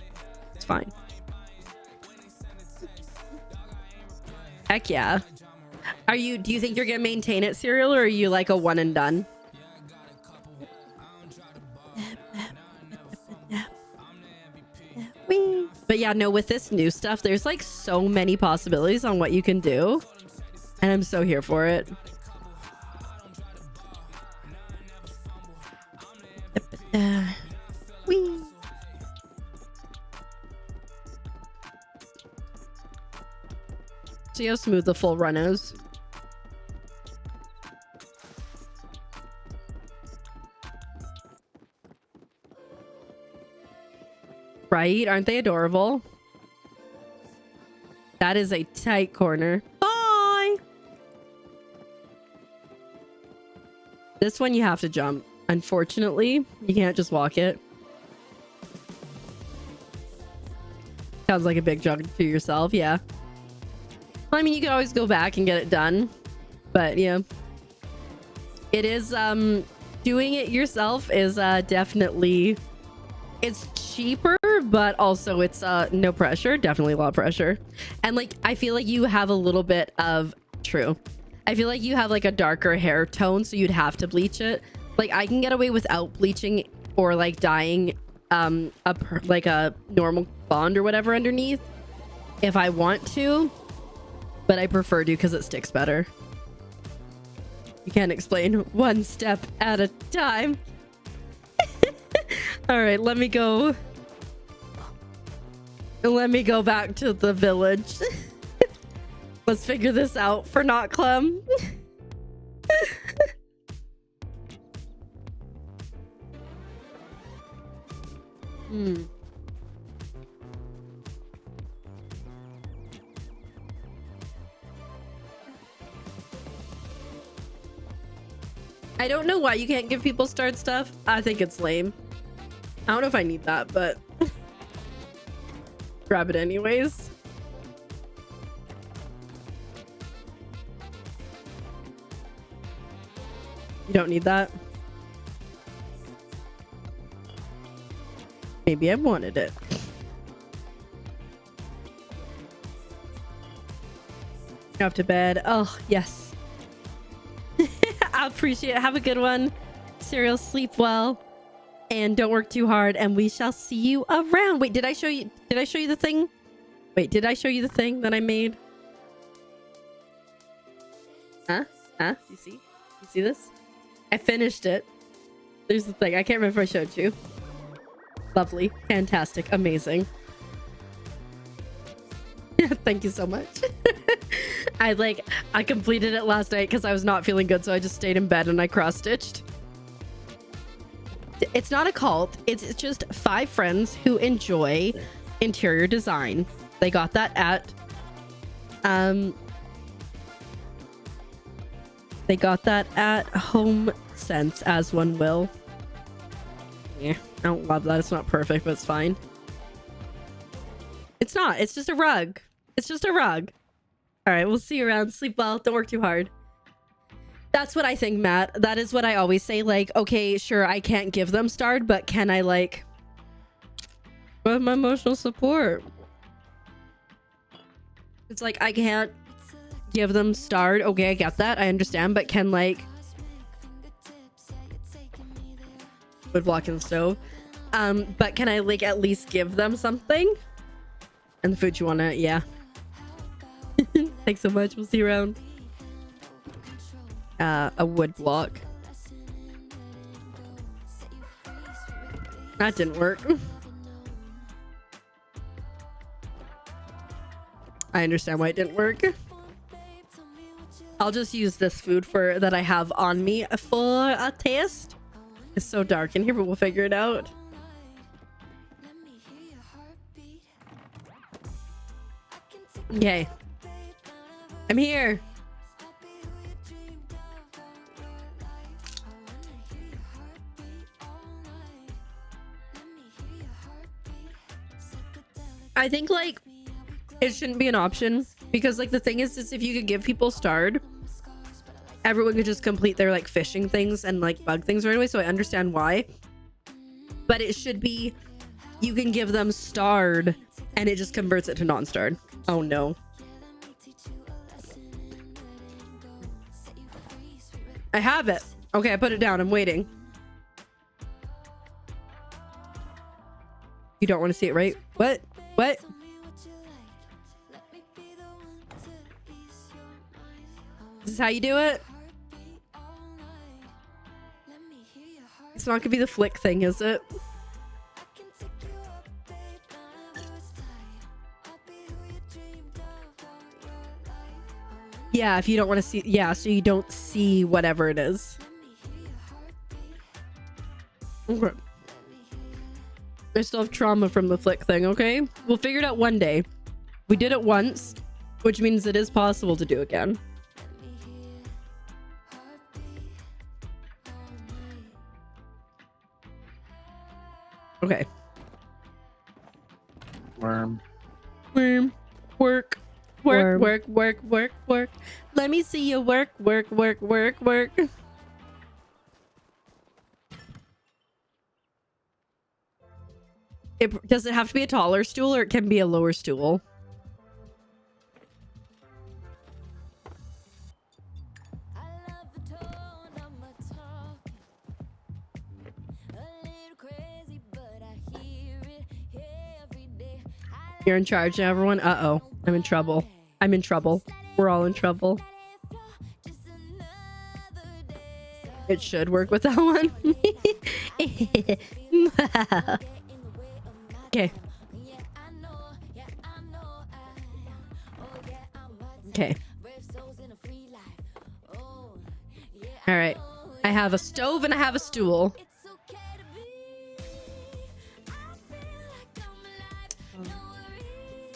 It's fine. Heck yeah. Do you think you're gonna maintain it, Serial, or are you like a one and done? But yeah, no, with this new stuff, there's like so many possibilities on what you can do, and I'm so here for it. Wee. See how smooth the full run is. Right? Aren't they adorable? That is a tight corner. Bye! This one you have to jump. Unfortunately, you can't just walk it. Sounds like a big jump to yourself, yeah. Well, I mean, you can always go back and get it done. But, yeah. It is, doing it yourself is, definitely... It's cheaper, but also it's, no pressure. Definitely a lot of pressure. And, like, I feel like you have a little bit of... True. I feel like you have, like, a darker hair tone, so you'd have to bleach it. Like, I can get away without bleaching or, like, dyeing, like, a normal blonde or whatever underneath if I want to. But I prefer to because it sticks better. You can't explain one step at a time. All right, let me go. Let me go back to the village. Let's figure this out for Not Clem. I don't know why you can't give people start stuff. I think it's lame. I don't know if I need that, but grab it anyways. You don't need that. Maybe I wanted it. Off to bed. Oh, yes. I appreciate it. Have a good one. Serial, sleep well. And don't work too hard. And we shall see you around. Wait, did I show you the thing? Wait, did I show you the thing that I made? Huh? You see? You see this? I finished it. There's the thing. I can't remember if I showed you. Lovely. Fantastic. Amazing. Thank you so much. I completed it last night because I was not feeling good, so I just stayed in bed and I cross-stitched. It's not a cult. It's just 5 friends who enjoy interior design. They got that at Home Sense, as one will. Yeah, I don't love that. It's not perfect, but it's fine. It's not. It's just a rug. It's just a rug. All right, we'll see you around. Sleep well. Don't work too hard. That's what I think, Matt. That is what I always say. Like, okay, sure, I can't give them starred, but can I, like, with my emotional support? It's like, I can't give them starred. Okay, I get that. I understand. But can, like, wood block in the stove. But can I, like, at least give them something? And the food you want to, yeah. Thanks so much. We'll see you around. A wood block. That didn't work. I understand why it didn't work. I'll just use this food that I have on me for a taste. It's so dark in here, but we'll figure it out. Okay. I'm here. I think, like, it shouldn't be an option because, like, the thing is if you could give people starred, everyone could just complete their, like, fishing things and, like, bug things right away. So I understand why, but it should be you can give them starred and it just converts it to non-starred. Oh no. I have it. Okay, I put it down. I'm waiting. You don't want to see it, right? What? What? This is how you do it? It's not gonna be the flick thing, is it? Yeah, if you don't want to see, yeah, so you don't see whatever it is. Okay. I still have trauma from the flick thing, okay? We'll figure it out one day. We did it once, which means it is possible to do again. Okay. Worm. Worm. Work. Work, work, work, work, work. Let me see you work, work, work, work, work. Does it have to be a taller stool or it can be a lower stool? You're in charge now, everyone. Uh-oh. I'm in trouble. I'm in trouble. We're all in trouble. It should work with that one. Okay. Okay. All right. I have a stove and I have a stool.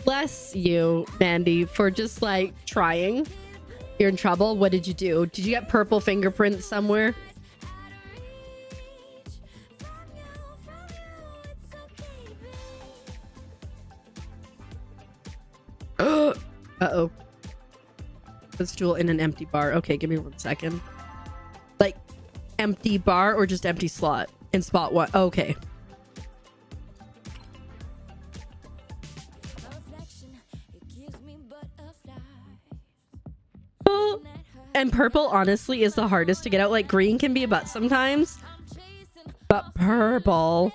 Bless you, Mandy, for just, like, trying. You're in trouble. What did you do? Did you get purple fingerprints somewhere? Uh-oh. The stool in an empty bar. Okay, give me 1 second. Like, empty bar or just empty slot? In spot one. Okay. And purple, honestly, is the hardest to get out. Like, green can be a butt sometimes. But purple.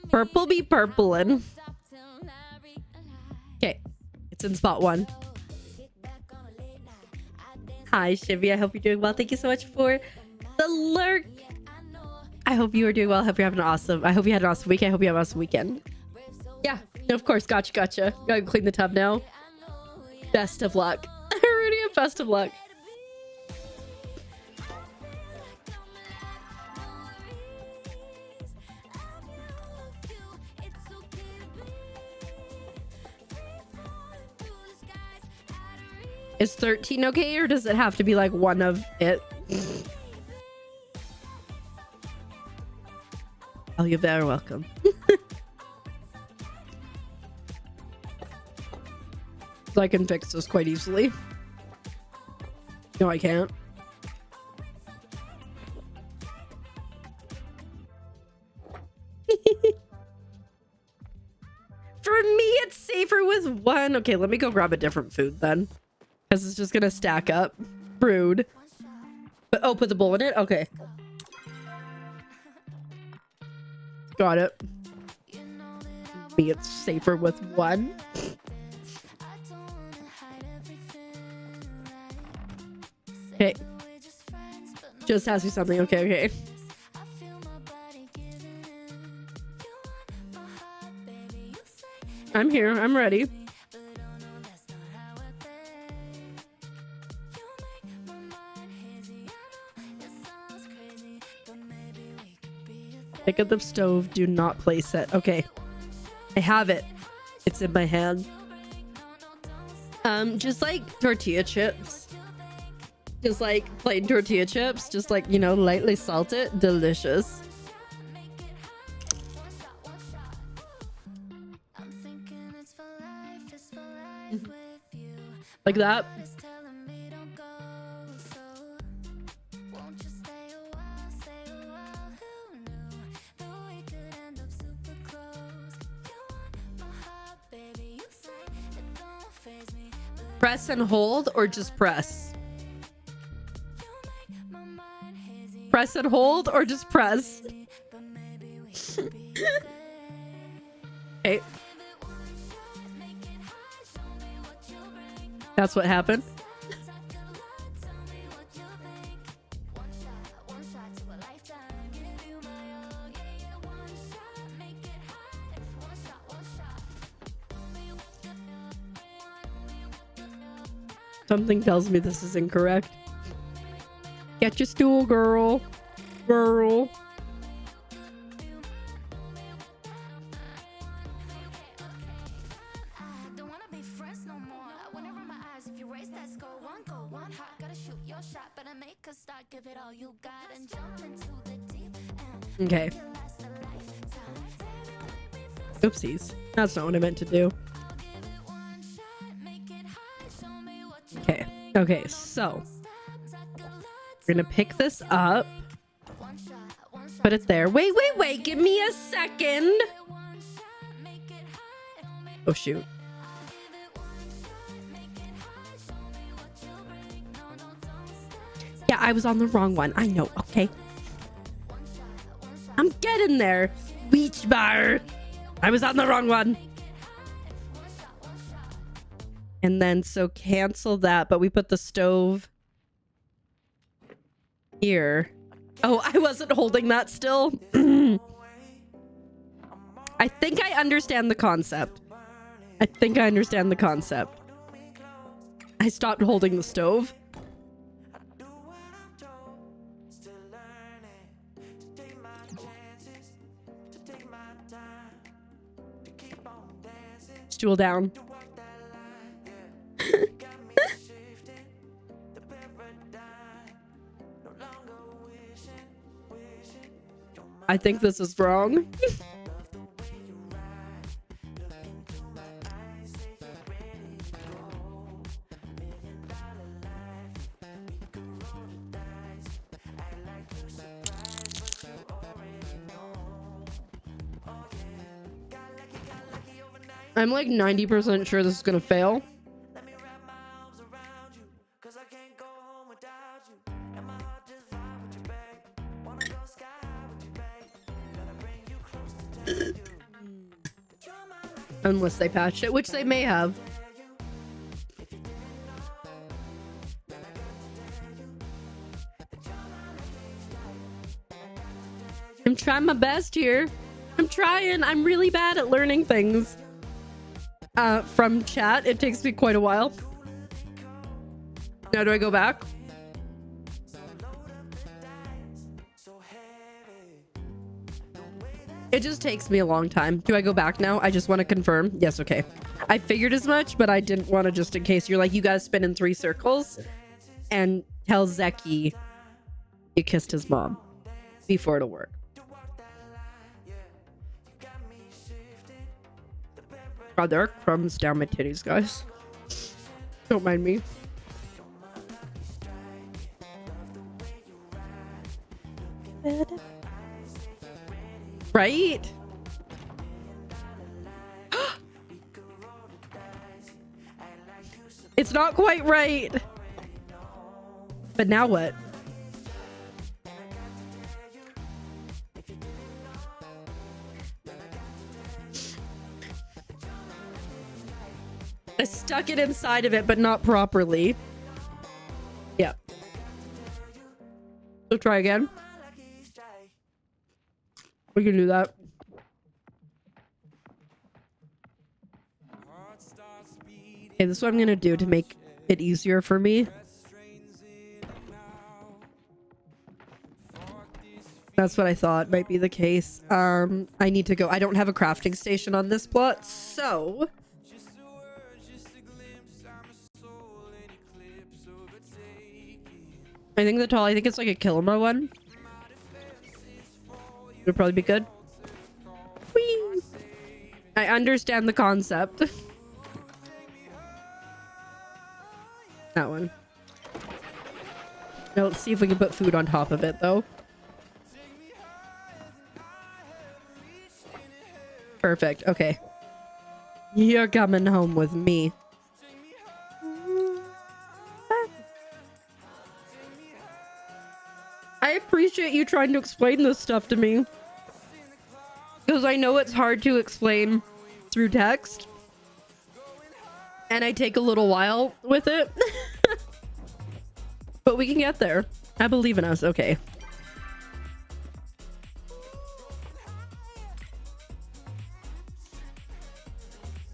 Purple be purplin'. Okay. It's in spot one. Hi, Shivy. I hope you're doing well. Thank you so much for the Lurk. I hope you are doing well. I hope you're having an awesome. I hope you had an awesome week. I hope you have an awesome weekend. Yeah, of course. Gotcha. Gotta clean the tub now. Best of luck. Rudy, best of luck. Is 13 okay, or does it have to be like one of it? Oh, you're very welcome. So I can fix this quite easily. No, I can't. For me, it's safer with one. Okay, let me go grab a different food then. Because it's just gonna stack up. Rude. But oh, put the bowl in it? Okay. Got it. Me, it's safer with one. Okay. Just ask you something. Okay. I'm here. I'm ready. Pick up the stove. Do not place it. Okay. I have it. It's in my hand. Just like tortilla chips. Just like plain tortilla chips. Just like, you know, lightly salted. Delicious. Like that. Press and hold, or just press? Press and hold, or just press? Okay. That's what happened. Something tells me this is incorrect. Get your stool, girl. Girl. Okay. Oopsies. That's not what I meant to do. Okay, so we're gonna pick this up, put it there. Wait, give me a second. Oh shoot. Yeah, I was on the wrong one. I know. Okay, I'm getting there. Beach bar. I was on the wrong one. And then, so cancel that, but we put the stove here. Oh, I wasn't holding that still. I think I understand the concept. I stopped holding the stove. Stool down. I think this is wrong. I'm like 90% sure this is gonna fail. Unless they patched it, which they may have. I'm trying my best here. I'm trying. I'm really bad at learning things from chat. It takes me quite a while. Now do I go back? It just takes me a long time. Do I go back now? I just want to confirm. Yes, okay. I figured as much, but I didn't want to, just in case you're like, you guys spin in 3 circles and tell Zeki you kissed his mom before it'll work. God, there are crumbs down my titties, guys. Don't mind me. Right? It's not quite right. But now what? I stuck it inside of it, but not properly. Yeah. So try again. We can do that. Okay, this is what I'm gonna do to make it easier for me. That's what I thought might be the case. I need to go. I don't have a crafting station on this plot, so I think I think it's like a Kilmer one. Would probably be good. Whee! I understand the concept. That one. Now let's see if we can put food on top of it, though. Perfect. Okay. You're coming home with me. I appreciate you trying to explain this stuff to me, because I know it's hard to explain through text, and I take a little while with it. But we can get there. I believe in us. Okay.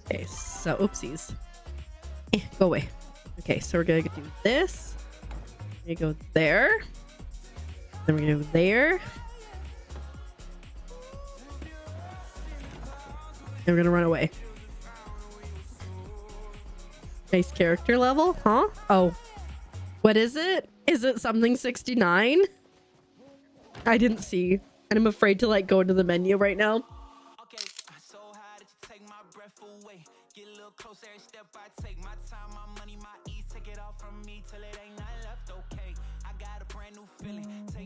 Okay, so oopsies. Go away. Okay, so we're gonna do this. We're gonna go there. Then we're gonna go there. And we're gonna run away. Nice character level, huh? Oh. What is it? Is it something 69? I didn't see. And I'm afraid to like go into the menu right now.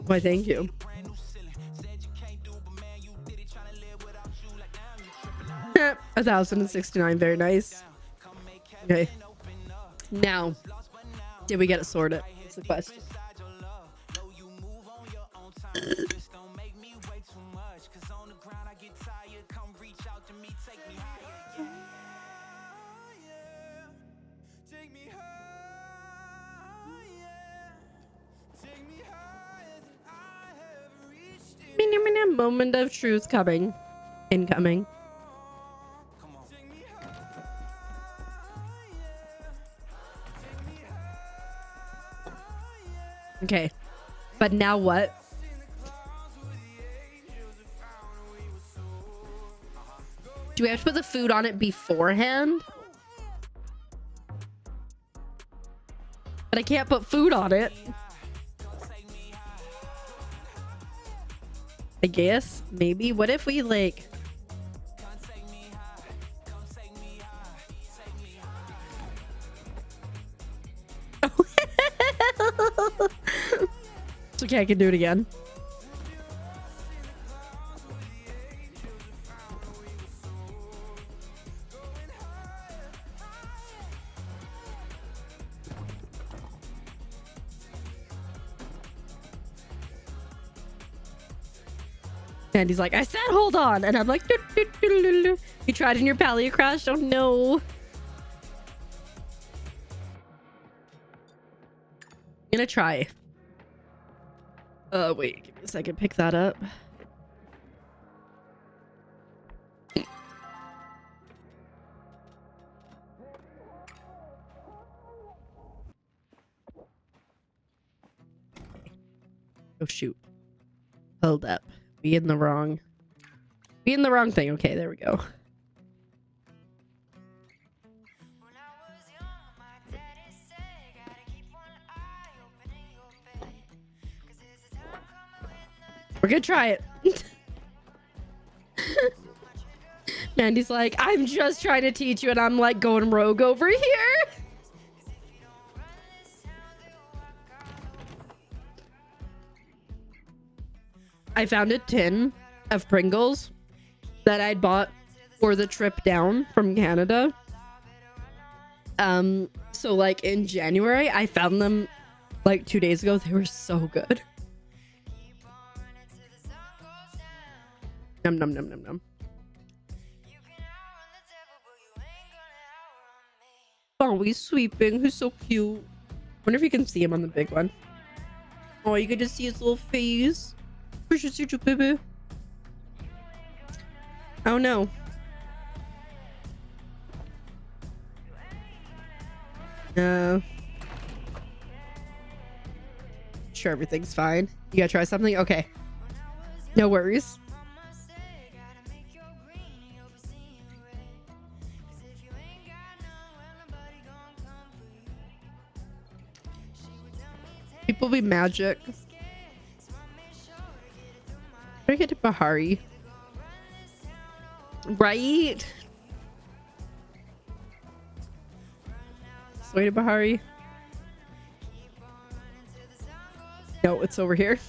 Why, thank you. 1069, very nice. Okay. Now, did we get it sorted? That's the question. Moment of truth coming. Incoming. Okay. But now what? Do we have to put the food on it beforehand? But I can't put food on it. I guess. Maybe. What if we like... It's okay, I can do it again. And he's like, I said hold on. And I'm like, doo, doo, doo, doo, doo. You tried and your Palia crashed? Oh no. I'm gonna try. Wait, give me a second. Pick that up. Oh shoot. Hold up. Be in the wrong thing. Okay, there we go. We're gonna try it. Mandy's like, I'm just trying to teach you, and I'm like going rogue over here. I found a tin of Pringles that I'd bought for the trip down from Canada. So like in January, I found them like 2 days ago. They were so good. Num num num num num. Oh, he's sweeping. He's so cute. Wonder if you can see him on the big one. Oh, you can just see his little face. Where's your suit, baby? Oh no. Sure, everything's fine. You gotta try something? Okay. No worries. People be magic. How do I get to Bahari? Right? Way to Bahari. No, it's over here.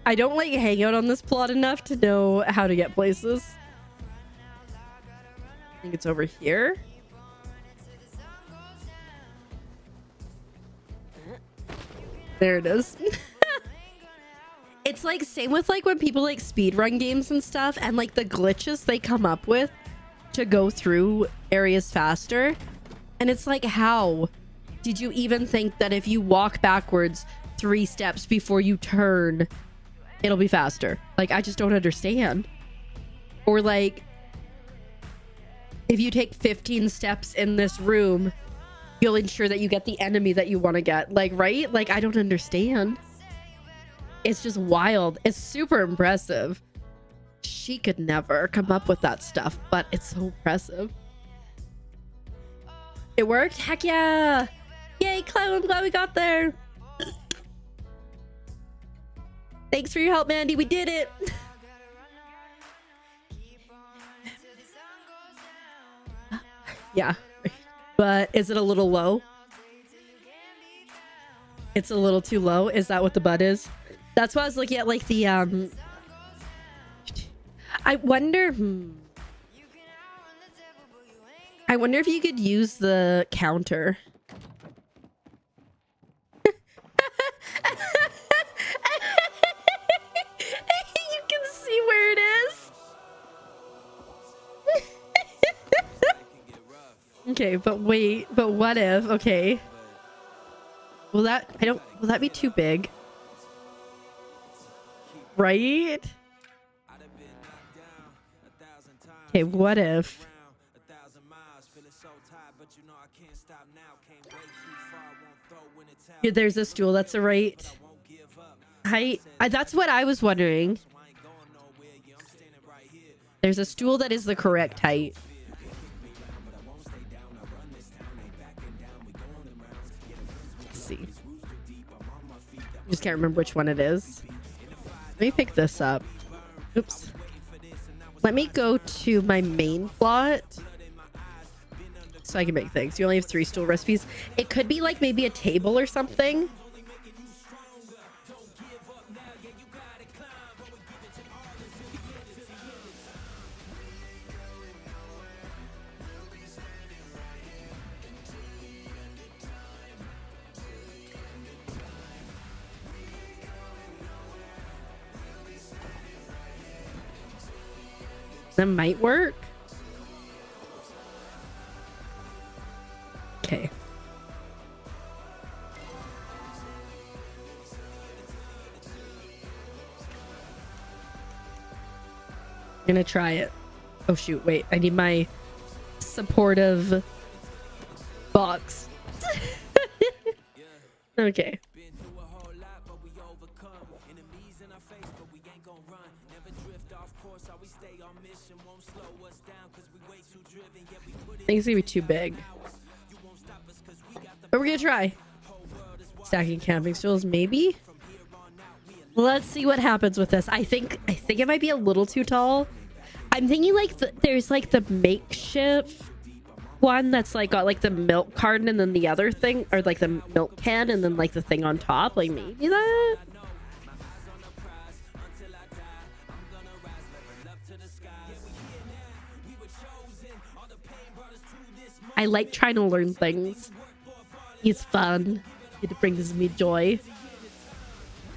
I don't like hang out on this plot enough to know how to get places. I think it's over here. There it is. It's like same with like when people like speedrun games and stuff, and like the glitches they come up with to go through areas faster. And it's like, how did you even think that if you walk backwards 3 steps before you turn, it'll be faster? Like, I just don't understand. Or like, if you take 15 steps in this room, you'll ensure that you get the enemy that you want to get. Like, right? Like, I don't understand. It's just wild. It's super impressive. She could never come up with that stuff, but it's so impressive. It worked? Heck yeah! Yay, Cloud, I'm glad we got there. Thanks for your help, Mandy. We did it. Yeah. But is it a little low? It's a little too low. Is that what the butt is? That's why I was looking at like the I wonder I wonder if you could use the counter. You can see where it is. Okay, but wait, but what if, okay. Will that be too big? Right? Okay, what if? Yeah, there's a stool that's the right height. That's what I was wondering. There's a stool that is the correct height. Let's see. Just can't remember which one it is. Let me pick this up. Oops. Let me go to my main plot so I can make things. You only have 3 stool recipes. It could be like maybe a table or something. That might work. Okay. I'm gonna try it. Oh shoot, wait. I need my supportive box. Okay. think it's gonna be too big. But we're gonna try. Stacking camping stools, maybe? Let's see what happens with this. I think it might be a little too tall. I'm thinking like there's like the makeshift one that's like got like the milk carton and then the other thing, or like the milk can and then like the thing on top. Like maybe that? I like trying to learn things. He's fun. It brings me joy.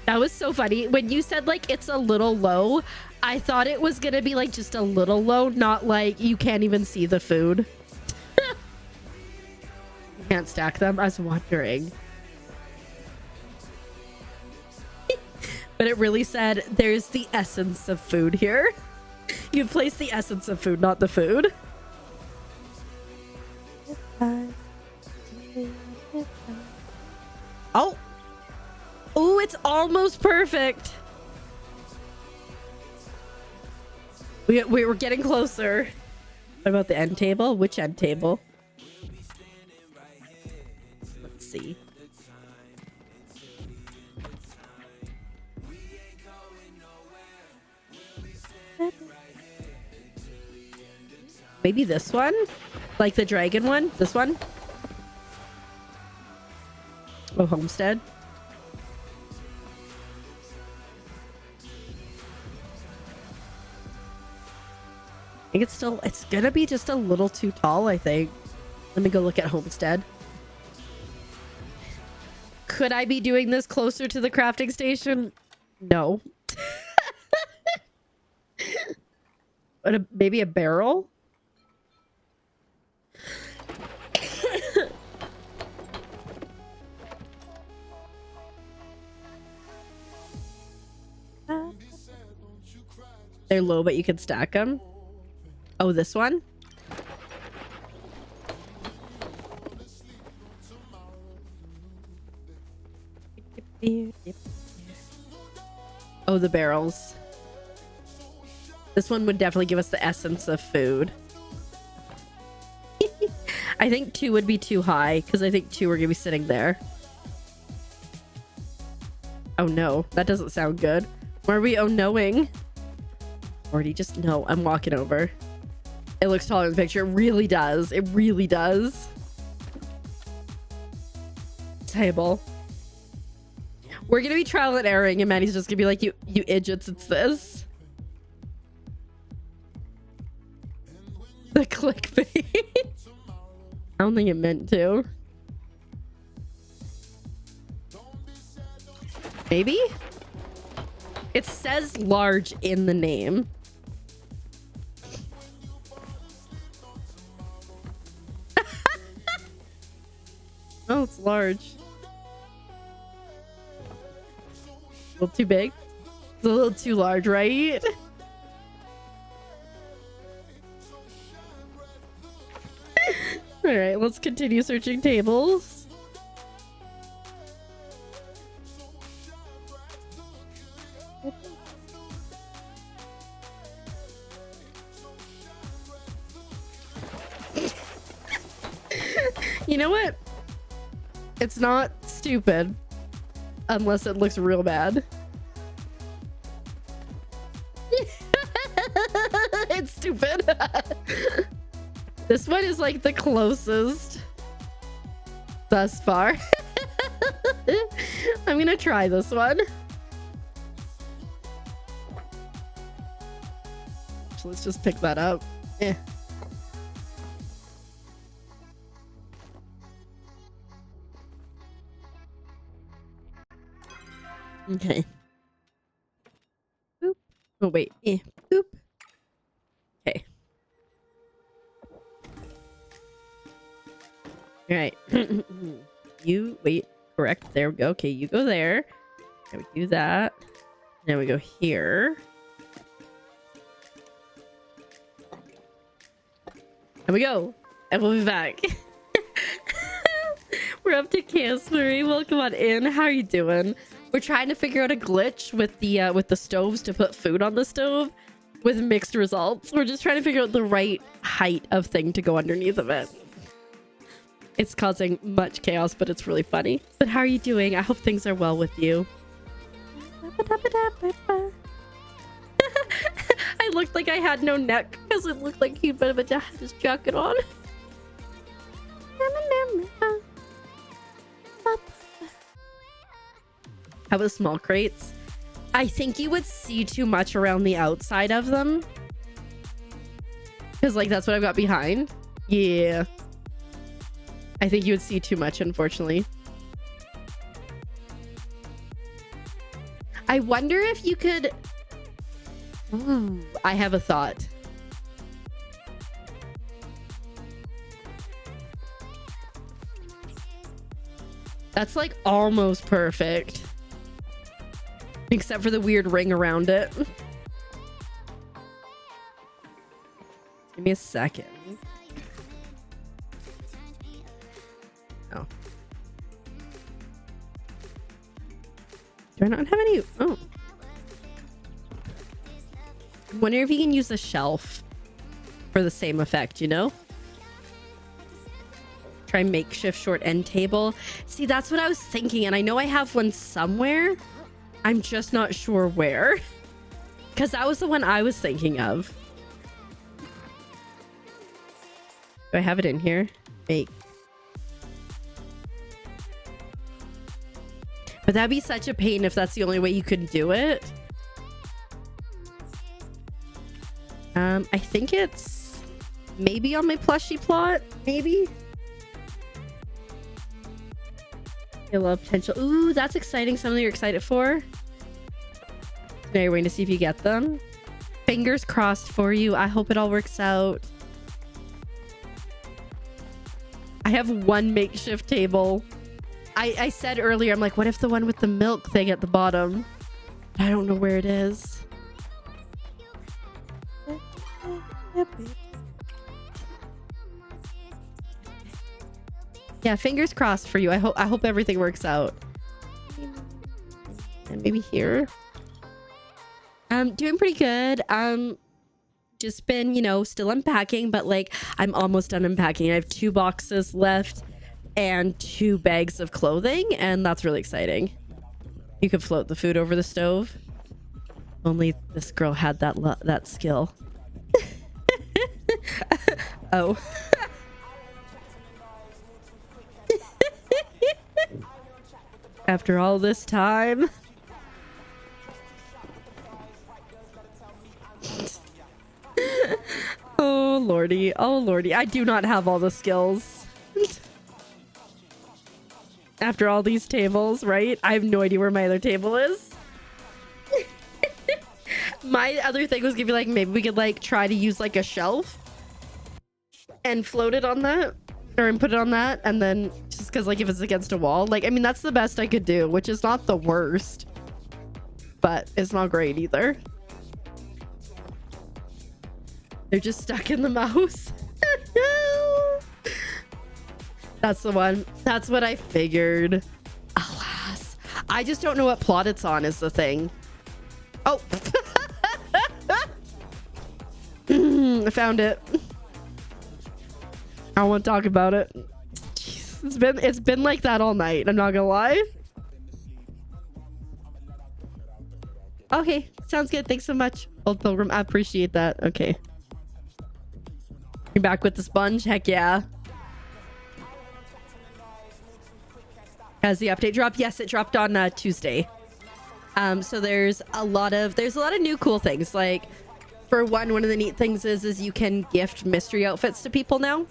That was so funny. When you said like it's a little low, I thought it was gonna be like just a little low, not like you can't even see the food. You can't stack them. I was wondering. But it really said there's the essence of food here. You place the essence of food, not the food. Oh. Oh, it's almost perfect. We're getting closer. What about the end table? Which end table? Let's see. Maybe this one? Like the dragon one? This one? Oh, homestead. I think it's gonna be just a little too tall, I think. Let me go look at homestead. Could I be doing this closer to the crafting station? No. But maybe a barrel? They're low, but you can stack them. Oh, this one? Oh, the barrels. This one would definitely give us the essence of food. I think 2 would be too high because I think 2 are gonna be sitting there. Oh no, that doesn't sound good. Why are we oh knowing? Already just no, I'm walking over. It looks taller in the picture. It really does. It really does. Table. We're gonna be trial and erroring, and Maddie's just gonna be like, you idiots, it's this. The clickbait. I don't think it meant to. Maybe? It says large in the name. Oh, it's large. A little too big. It's a little too large, right? All right, let's continue searching tables. You know what? It's not stupid unless it looks real bad. It's stupid. This one is like the closest thus far. I'm gonna try this one. So let's just pick that up. Eh. Okay. Boop. Oh wait. Eh. Boop. Okay. All right. You wait. Correct. There we go. Okay, you go there. And we do that. Then we go here. And we go. And we'll be back. We're up to Caspery. Welcome on in. How are you doing? We're trying to figure out a glitch with the stoves to put food on the stove with mixed results. We're just trying to figure out the right height of thing to go underneath of it. It's causing much chaos, but it's really funny. But how are you doing? I hope things are well with you. I looked like I had no neck because it looked like he'd better have his jacket on. How about small crates? I think you would see too much around the outside of them. Because, like, that's what I've got behind. Yeah. I think you would see too much, unfortunately. I wonder if you could... Ooh, I have a thought. That's, like, almost perfect. Except for the weird ring around it. Give me a second. Oh. Do I not have any? Oh. I wonder if you can use a shelf for the same effect, you know? Try makeshift short end table. See, that's what I was thinking. And I know I have one somewhere. I'm just not sure where. Because that was the one I was thinking of. Do I have it in here? Make. But that'd be such a pain if that's the only way you could do it. I think it's maybe on my plushie plot. Maybe. I love potential. Ooh, that's exciting. Something you're excited for. Now you're waiting to see if you get them. Fingers crossed for you. I hope it all works out. I have one makeshift table. I said earlier, I'm like, what if the one with the milk thing at the bottom? I don't know where it is. Yeah, fingers crossed for you. I hope everything works out. And maybe here. Doing pretty good. Just been, you know, still unpacking, but like I'm almost done unpacking. I have 2 boxes left and 2 bags of clothing, and that's really exciting. You could float the food over the stove. Only this girl had that skill. Oh. After all this time. Oh lordy, oh lordy. I do not have all the skills. After all these tables, right? I have no idea where my other table is. My other thing was gonna be like, maybe we could like try to use like a shelf and float it on that, or put it on that, and then just because like if it's against a wall, like I mean that's the best I could do, which is not the worst, but it's not great either. They're just stuck in the mouse. That's the one. That's what I figured. Alas, I just don't know what plot it's on is the thing. Oh. I found it. I don't want to talk about it. Jeez, it's been like that all night. I'm not gonna lie. Okay, sounds good. Thanks so much, Old Pilgrim. I appreciate that. Okay. You're back with the sponge? Heck yeah. Has the update dropped? Yes, it dropped on Tuesday. So there's a lot of new cool things. Like for one of the neat things is you can gift mystery outfits to people now.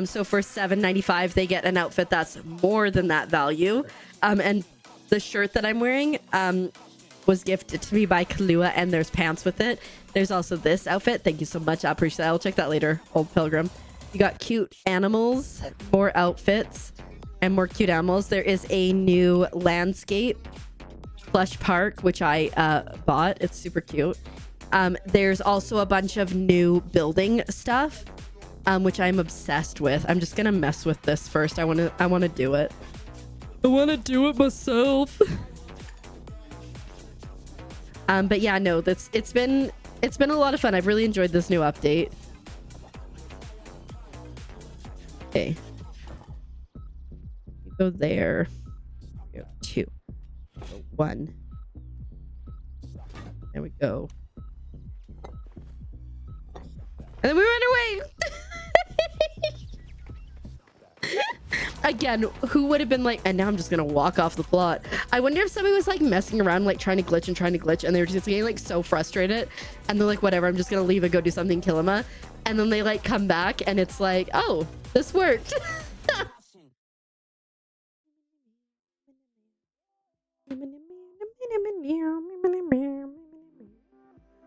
So for $7.95 they get an outfit that's more than that value. And the shirt that I'm wearing was gifted to me by Kahlua, and there's pants with it. There's also this outfit. Thank you so much. I appreciate that. I'll check that later, Old Pilgrim. You got cute animals, more outfits, and more cute animals. There is a new landscape plush park, which I bought. It's super cute. There's also a bunch of new building stuff, which I'm obsessed with. I'm just gonna mess with this first. I want to do it. I want to do it myself. But yeah, no, it's been a lot of fun. I've really enjoyed this new update. Okay. You go there. You go 2. Go 1. There we go. And then we run away. Again, who would have been like, and now I'm just gonna walk off the plot. I wonder if somebody was like messing around, like trying to glitch, and they were just getting like so frustrated, and they're like, whatever, I'm just gonna leave and go do something, kill him. And then they like come back and it's like, oh, this worked.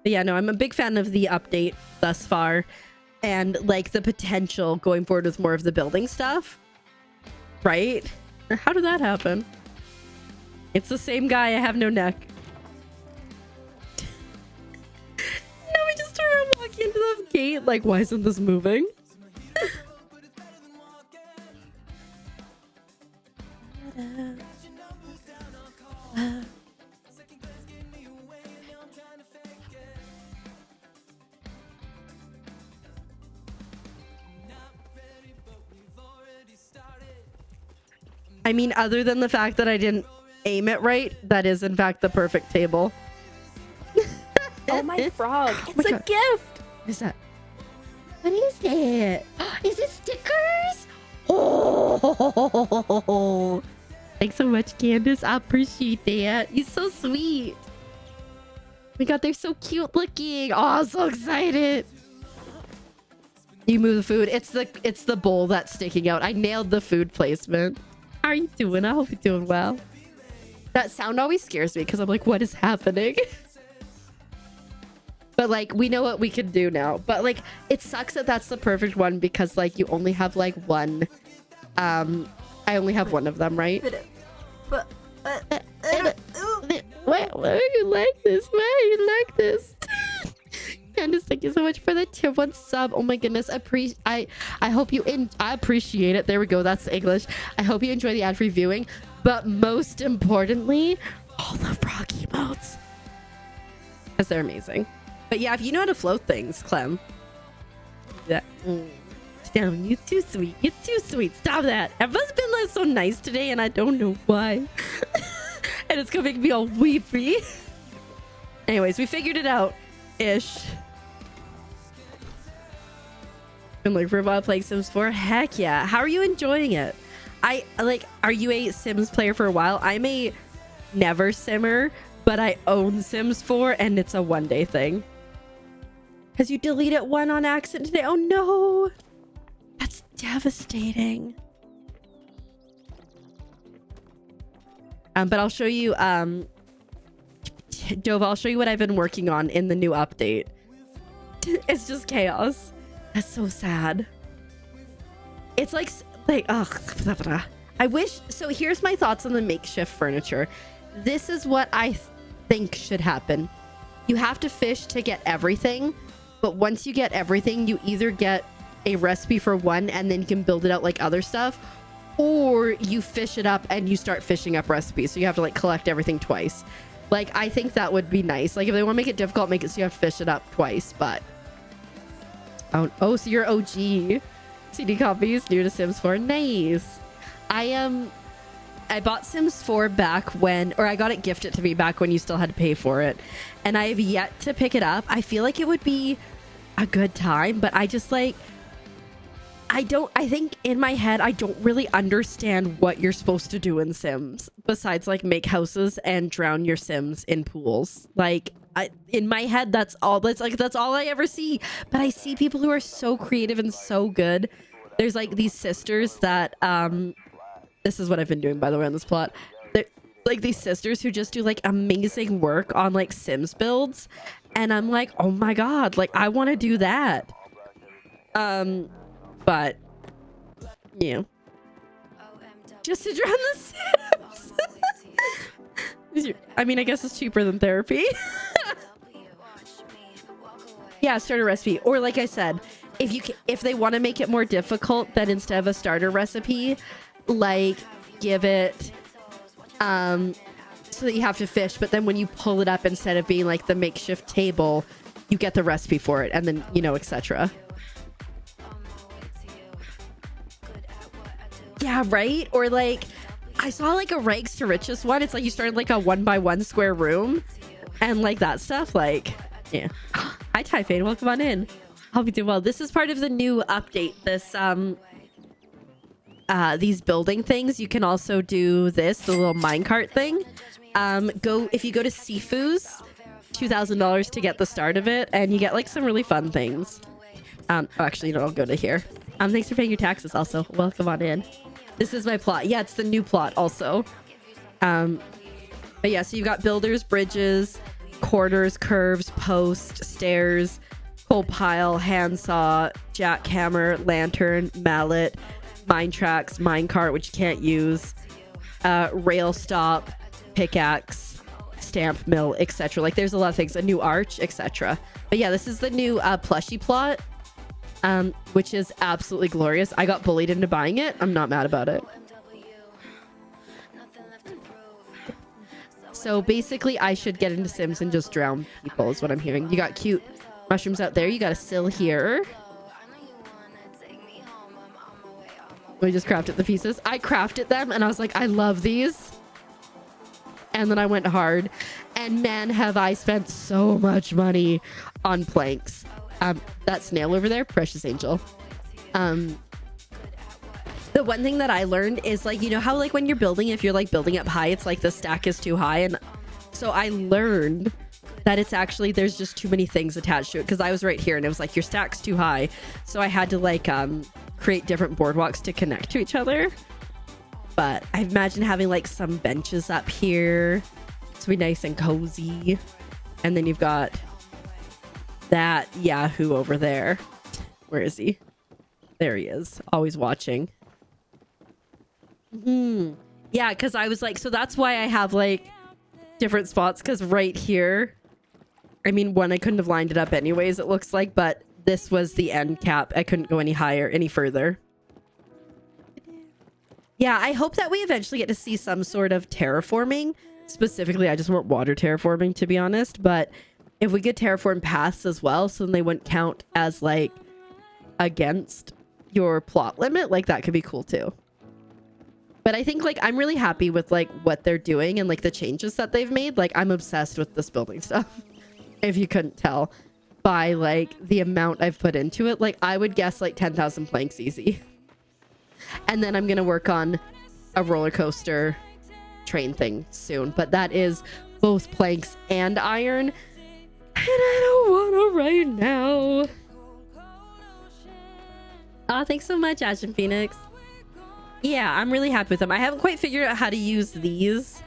But yeah, no, I'm a big fan of the update thus far, and like the potential going forward with more of the building stuff. Right? How did that happen? It's the same guy. I have no neck. Now we just start walking into the gate. Like, why isn't this moving? I mean, other than the fact that I didn't aim it right, that is in fact the perfect table. Oh my frog. It's my a God. gift. What is that? What is it? Is it stickers? Oh, thanks so much, Candace. I appreciate that. You're so sweet. Oh my God, they're so cute looking. Oh, I'm so excited. You move the food. It's the bowl that's sticking out. I nailed the food placement. How are you doing? I hope you're doing well. That sound always scares me because I'm like, what is happening? But like, we know what we can do now. But like, it sucks that that's the perfect one because like you only have like one. I only have one of them, right? Why you like this? Why you like this? Candace, thank you so much for the tier 1 sub. Oh my goodness, I hope you I appreciate it. There we go, that's the English. I hope you enjoy the ad-free viewing, but most importantly, all the frog emotes, because they're amazing. But yeah, if you know how to float things, Clem. Yeah. Down, you're too sweet. You're too sweet. Stop that. Everyone's been like so nice today, and I don't know why. And it's gonna make me all weepy. Anyways, we figured it out. Ish. And like for a while playing Sims 4, heck yeah. How are you enjoying it? Are you a Sims player for a while? I'm a never simmer, but I own Sims 4 and it's a one-day thing. Because you deleted one on accident today. Oh no, that's devastating. But I'll show you Dove, I'll show you what I've been working on in the new update. It's just chaos. That's so sad. It's like ugh. I wish. So here's my thoughts on the makeshift furniture. This is what I think should happen. You have to fish to get everything, but once you get everything, you either get a recipe for one and then you can build it out like other stuff, or you fish it up and you start fishing up recipes. So you have to like collect everything twice. Like, I think that would be nice. Like, if they want to make it difficult, make it so you have to fish it up twice, but... Oh, so you're OG. CD copies, new to Sims 4. Nice. I bought Sims 4 back when... Or I got it gifted to me back when you still had to pay for it. And I have yet to pick it up. I feel like it would be a good time, but I just, like... I think in my head, I don't really understand what you're supposed to do in Sims besides like make houses and drown your Sims in pools. Like in my head, that's all I ever see. But I see people who are so creative and so good. There's like these sisters that, this is what I've been doing, by the way, on this plot. They're like these sisters who just do like amazing work on like Sims builds. And I'm like, oh my God, like I want to do that. But, you know, just to drown the Sims. I mean, I guess it's cheaper than therapy. Yeah, start a recipe. Or like I said, if they want to make it more difficult, then instead of a starter recipe, like give it so that you have to fish, but then when you pull it up, instead of being like the makeshift table, you get the recipe for it, and then, you know, etc. Yeah, right? Or like, I saw like a rags to riches one. It's like you started like a 1x1 square room and like that stuff. Like, yeah. Hi, Typhane. Welcome on in. Hope you do well. This is part of the new update. This, these building things. You can also do this, the little minecart thing. If you go to Sifu's, $2,000 to get the start of it, and you get like some really fun things. Actually, no, I'll go to here. Thanks for paying your taxes also. Welcome on in. This is my plot. Yeah, it's the new plot also. But yeah, so you've got builders, bridges, quarters, curves, post, stairs, coal pile, handsaw, jackhammer, lantern, mallet, mine tracks, minecart, which you can't use, rail stop, pickaxe, stamp mill, etc. Like there's a lot of things, a new arch, etc. But yeah, this is the new plushie plot, which is absolutely glorious. I got bullied into buying it. I'm not mad about it. So basically I should get into Sims and just drown people is what I'm hearing. You got cute mushrooms out there. You got a sill here. We just crafted the pieces. I crafted them and I was like, I love these. And then I went hard. And man, have I spent so much money on planks. That snail over there, precious angel. The one thing that I learned is like, you know how like when you're building, if you're like building up high, it's like the stack is too high. And so I learned that it's actually, there's just too many things attached to it. Because I was right here and it was like, your stack's too high. So I had to like create different boardwalks to connect to each other. But I imagine having like some benches up here to be nice and cozy. And then you've got that Yahoo over there. Where is he? There he is. Always watching. Yeah, because I was like, so that's why I have like different spots. Because right here, I mean, one, I couldn't have lined it up anyways, it looks like. But this was the end cap. I couldn't go any higher, any further. Yeah, I hope that we eventually get to see some sort of terraforming. Specifically, I just want water terraforming, to be honest. But if we could terraform paths as well, so then they wouldn't count as like against your plot limit, like that could be cool too. But I think like I'm really happy with like what they're doing and like the changes that they've made. Like I'm obsessed with this building stuff. If you couldn't tell by like the amount I've put into it, like I would guess like 10,000 planks easy. And then I'm going to work on a roller coaster train thing soon. But that is both planks and iron. And I don't want to right now. Oh, thanks so much, Ash and Phoenix. Yeah, I'm really happy with them. I haven't quite figured out how to use these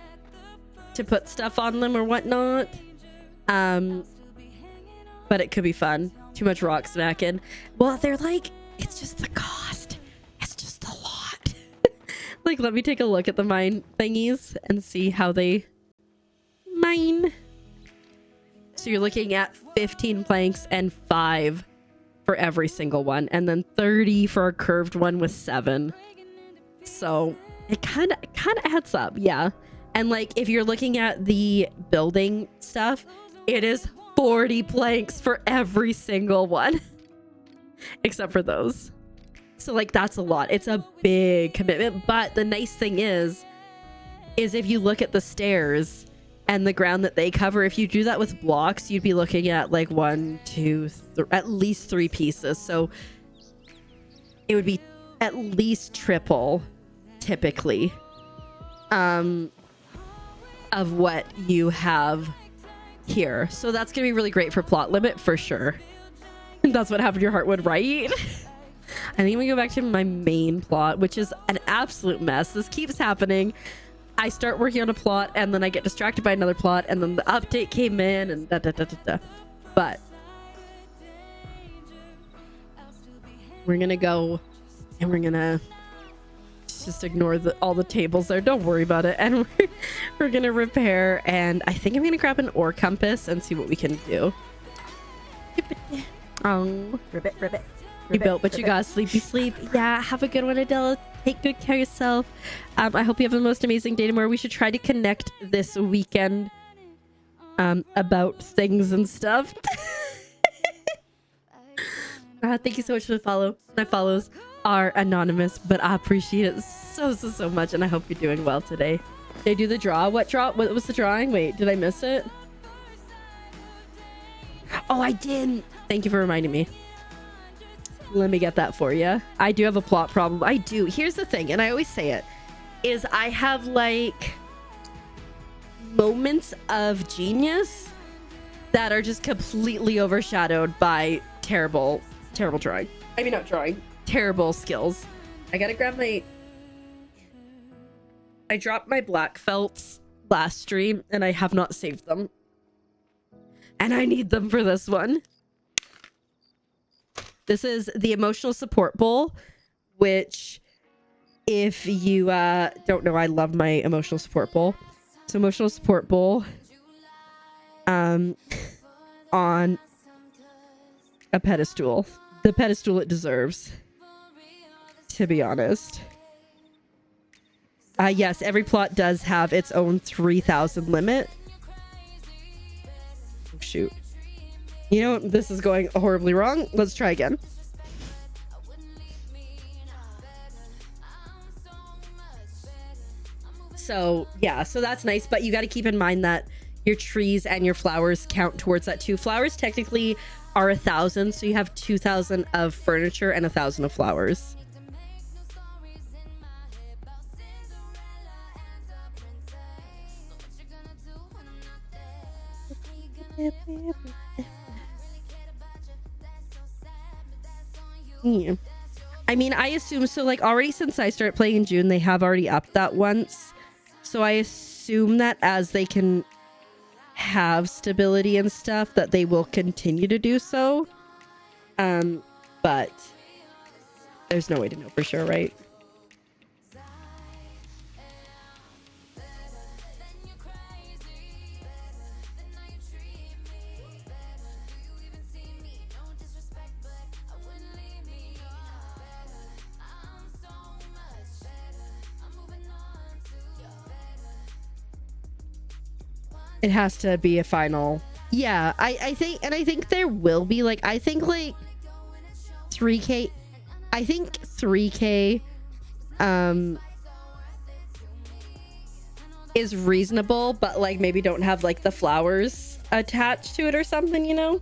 to put stuff on them or whatnot. But it could be fun. Too much rock smacking. Well, they're like, it's just the cost. It's just a lot. Like, let me take a look at the mine thingies and see how they mine. So you're looking at 15 planks and 5 for every single one. And then 30 for a curved one with 7. So it kind of adds up. Yeah. And like, if you're looking at the building stuff, it is 40 planks for every single one. Except for those. So like, that's a lot. It's a big commitment. But the nice thing is if you look at the stairs and the ground that they cover, if you do that with blocks, you'd be looking at like 1, 2, at least 3 pieces. So it would be at least triple typically of what you have here. So that's gonna be really great for plot limit for sure. That's what happened to your Heartwood, right? I think we go back to my main plot, which is an absolute mess. This keeps happening. I start working on a plot and then I get distracted by another plot and then the update came in and da da da da da. But we're gonna go and we're gonna just ignore all the tables there. Don't worry about it. And we're gonna repair, and I think I'm gonna grab an ore compass and see what we can do. Oh, ribbit. You built, but you got sleepy sleep. Yeah, have a good one, Adela. Take good care of yourself. I hope you have the most amazing day tomorrow. We should try to connect this weekend about things and stuff. Thank you so much for the follow. My follows are anonymous, but I appreciate it so much, and I hope you're doing well today. Did I do the draw? What draw? What was the drawing? Wait, did I miss it? Oh, I didn't. Thank you for reminding me. Let me get that for you. I do have a plot problem. I do. Here's the thing, and I always say it, is I have like moments of genius that are just completely overshadowed by terrible drawing. I mean, not drawing. Terrible skills. I gotta grab my... I dropped my black felts last stream, and I have not saved them. And I need them for this one. This is the Emotional Support Bowl, which, if you don't know, I love my Emotional Support Bowl. So Emotional Support Bowl on a pedestal. The pedestal it deserves, to be honest. Yes, every plot does have its own 3,000 limit. Oh, shoot. You know, this is going horribly wrong. Let's try again. So, yeah, so that's nice. But you got to keep in mind that your trees and your flowers count towards that too. Flowers technically are 1,000. So you have 2,000 of furniture and 1,000 of flowers. Yeah. I mean, I assume so. Like, already since I started playing in June, they have already upped that once. So I assume that as they can have stability and stuff, that they will continue to do so. But there's no way to know for sure, right? It has to be a final. Yeah, I think there will be, like, I think like 3K. I think 3K is reasonable, but like maybe don't have like the flowers attached to it or something, you know?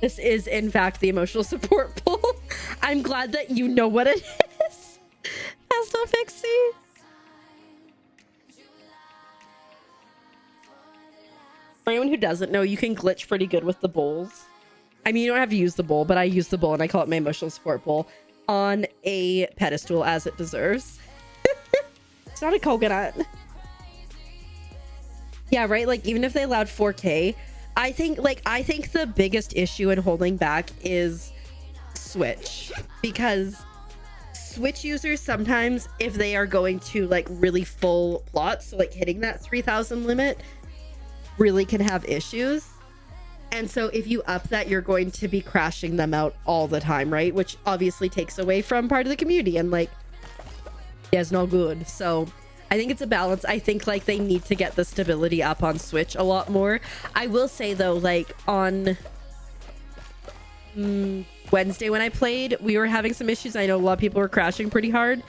This is in fact the Emotional Support Bowl. I'm glad that you know what it is. Pastel Pixie. For anyone who doesn't know, you can glitch pretty good with the bowls. I mean, you don't have to use the bowl, but I use the bowl and I call it my Emotional Support Bowl on a pedestal as it deserves. It's not a coconut. Yeah, right? Like, even if they allowed 4K, I think the biggest issue in holding back is Switch. Because Switch users sometimes, if they are going to like really full plots, so like hitting that 3,000 limit, really can have issues. And so if you up that, you're going to be crashing them out all the time, right? Which obviously takes away from part of the community, and like, yeah, it's no good. So I think it's a balance. I think like they need to get the stability up on Switch a lot more. I will say though, like on Wednesday when I played, we were having some issues. I know a lot of people were crashing pretty hard.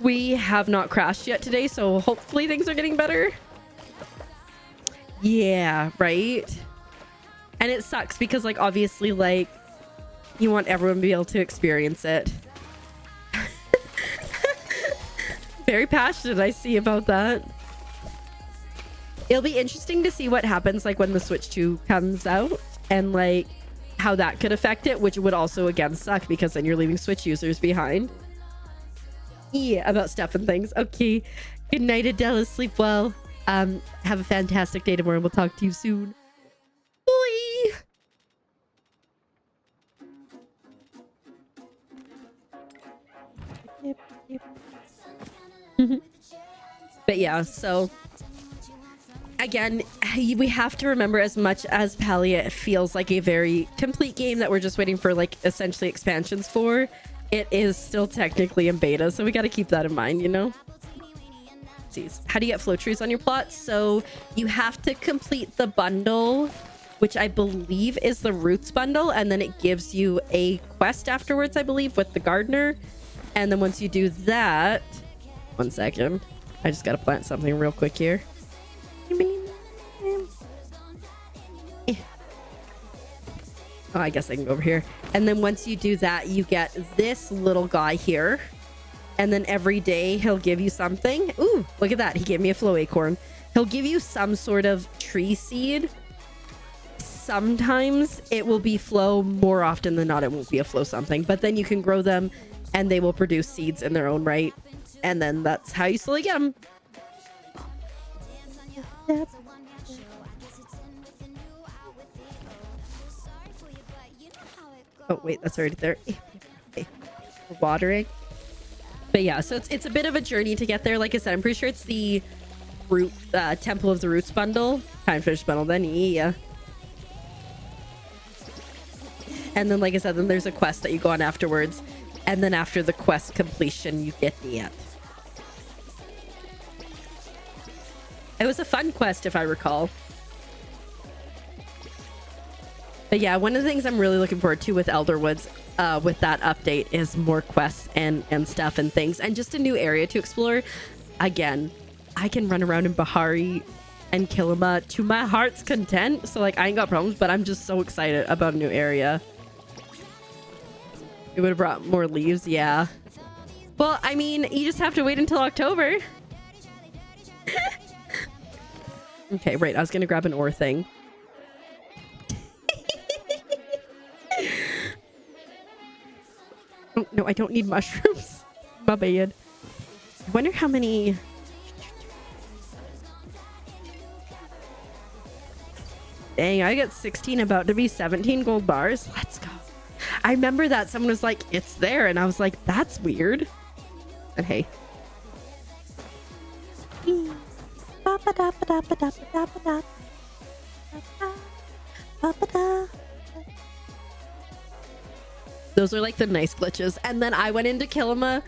We have not crashed yet today, so hopefully things are getting better. Yeah, right? And it sucks because like obviously like you want everyone to be able to experience it. Very passionate, I see, about that. It'll be interesting to see what happens like when the Switch 2 comes out and like how that could affect it, which would also again suck because then you're leaving Switch users behind. Yeah, about stuff and things. Okay. Good night, Adela. Sleep well. Have a fantastic day tomorrow. We'll talk to you soon. But yeah, so again, we have to remember, as much as Palia feels like a very complete game that we're just waiting for like essentially expansions for, it is still technically in beta, so we got to keep that in mind, you know. How do you get flow trees on your plot? So you have to complete the bundle, which I believe is the roots bundle, and then it gives you a quest afterwards, I believe, with the gardener. And then once you do that, 1 second, I just gotta plant something real quick here. Oh, I guess I can go over here. And then once you do that, you get this little guy here. And then every day he'll give you something. Ooh, look at that. He gave me a flow acorn. He'll give you some sort of tree seed. Sometimes it will be flow. More often than not, it won't be a flow something. But then you can grow them and they will produce seeds in their own right. And then that's how you slowly get them. Oh, wait, that's already there. Okay. Watering. But yeah, so it's a bit of a journey to get there. Like I said, I'm pretty sure it's the root Temple of the Roots bundle. Time fish bundle, then yeah. And then, like I said, then there's a quest that you go on afterwards. And then after the quest completion, you get the end. It was a fun quest, if I recall. But yeah, one of the things I'm really looking forward to with Elderwoods, with that update, is more quests and stuff and things, and just a new area to explore. Again, I can run around in Bahari and Kilima to my heart's content, so like I ain't got problems, but I'm just so excited about a new area. It would have brought more leaves, yeah. Well, I mean, you just have to wait until October. Okay, right, I was gonna grab an ore thing. Oh, no, I don't need mushrooms. My bad. I wonder how many... Dang, I got 16, about to be 17 gold bars. Let's go. I remember that someone was like, it's there. And I was like, that's weird. And hey. Those are like the nice glitches. And then I went into Kilima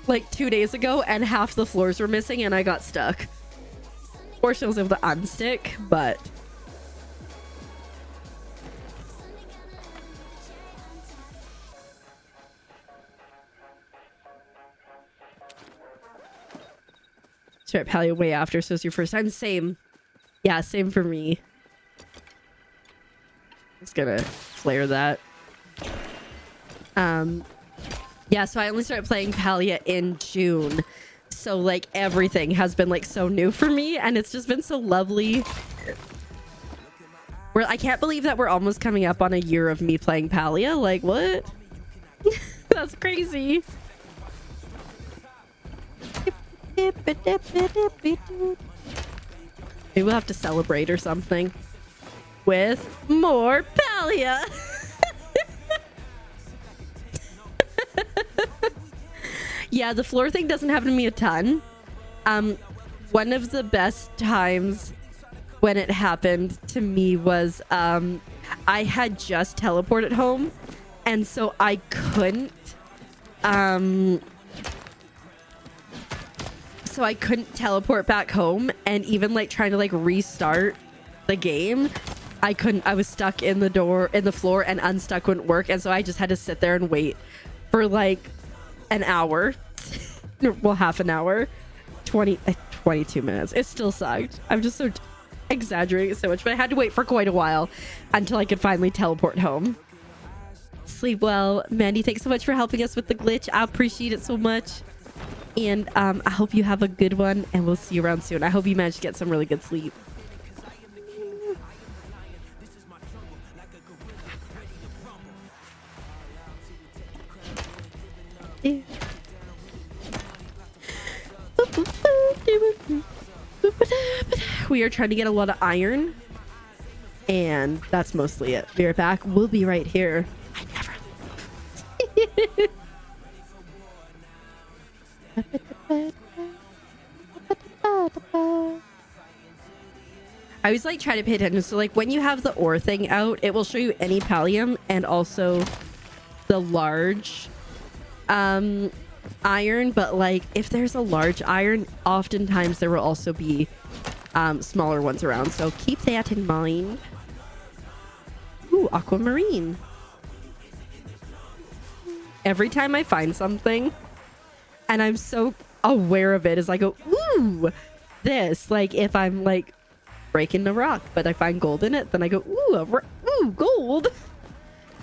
like 2 days ago and half the floors were missing and I got stuck. Fortunately, I was able to unstick, but... Start Palia way after, so it's your first time. Same. Yeah, same for me. Just gonna flare that. Yeah, so I only started playing Palia in June, so like everything has been like so new for me, and it's just been so lovely. I can't believe that we're almost coming up on a year of me playing Palia. Like, what? That's crazy. Maybe we'll have to celebrate or something with more Palia. Yeah, the floor thing doesn't happen to me a ton. One of the best times when it happened to me was I had just teleported home, and so I couldn't teleport back home, and even like trying to like restart the game, I couldn't. I was stuck in the floor, and unstuck wouldn't work, and so I just had to sit there and wait for like an hour. Well, half an hour. 22 minutes. It still sucked. I'm just so exaggerating so much, but I had to wait for quite a while until I could finally teleport home. Sleep well. Mandy, thanks so much for helping us with the glitch. I appreciate it so much. And I hope you have a good one, and we'll see you around soon. I hope you managed to get some really good sleep. We are trying to get a lot of iron, and that's mostly it. Be right back. We'll be right here. I never leave. I always like try to pay attention. So like when you have the ore thing out, it will show you any pallium and also the large iron. But like if there's a large iron, oftentimes there will also be smaller ones around. So keep that in mind. Ooh, aquamarine. Every time I find something and I'm so aware of it, is I go, ooh, this. Like if I'm like breaking the rock, but I find gold in it, then I go, ooh, ooh, gold.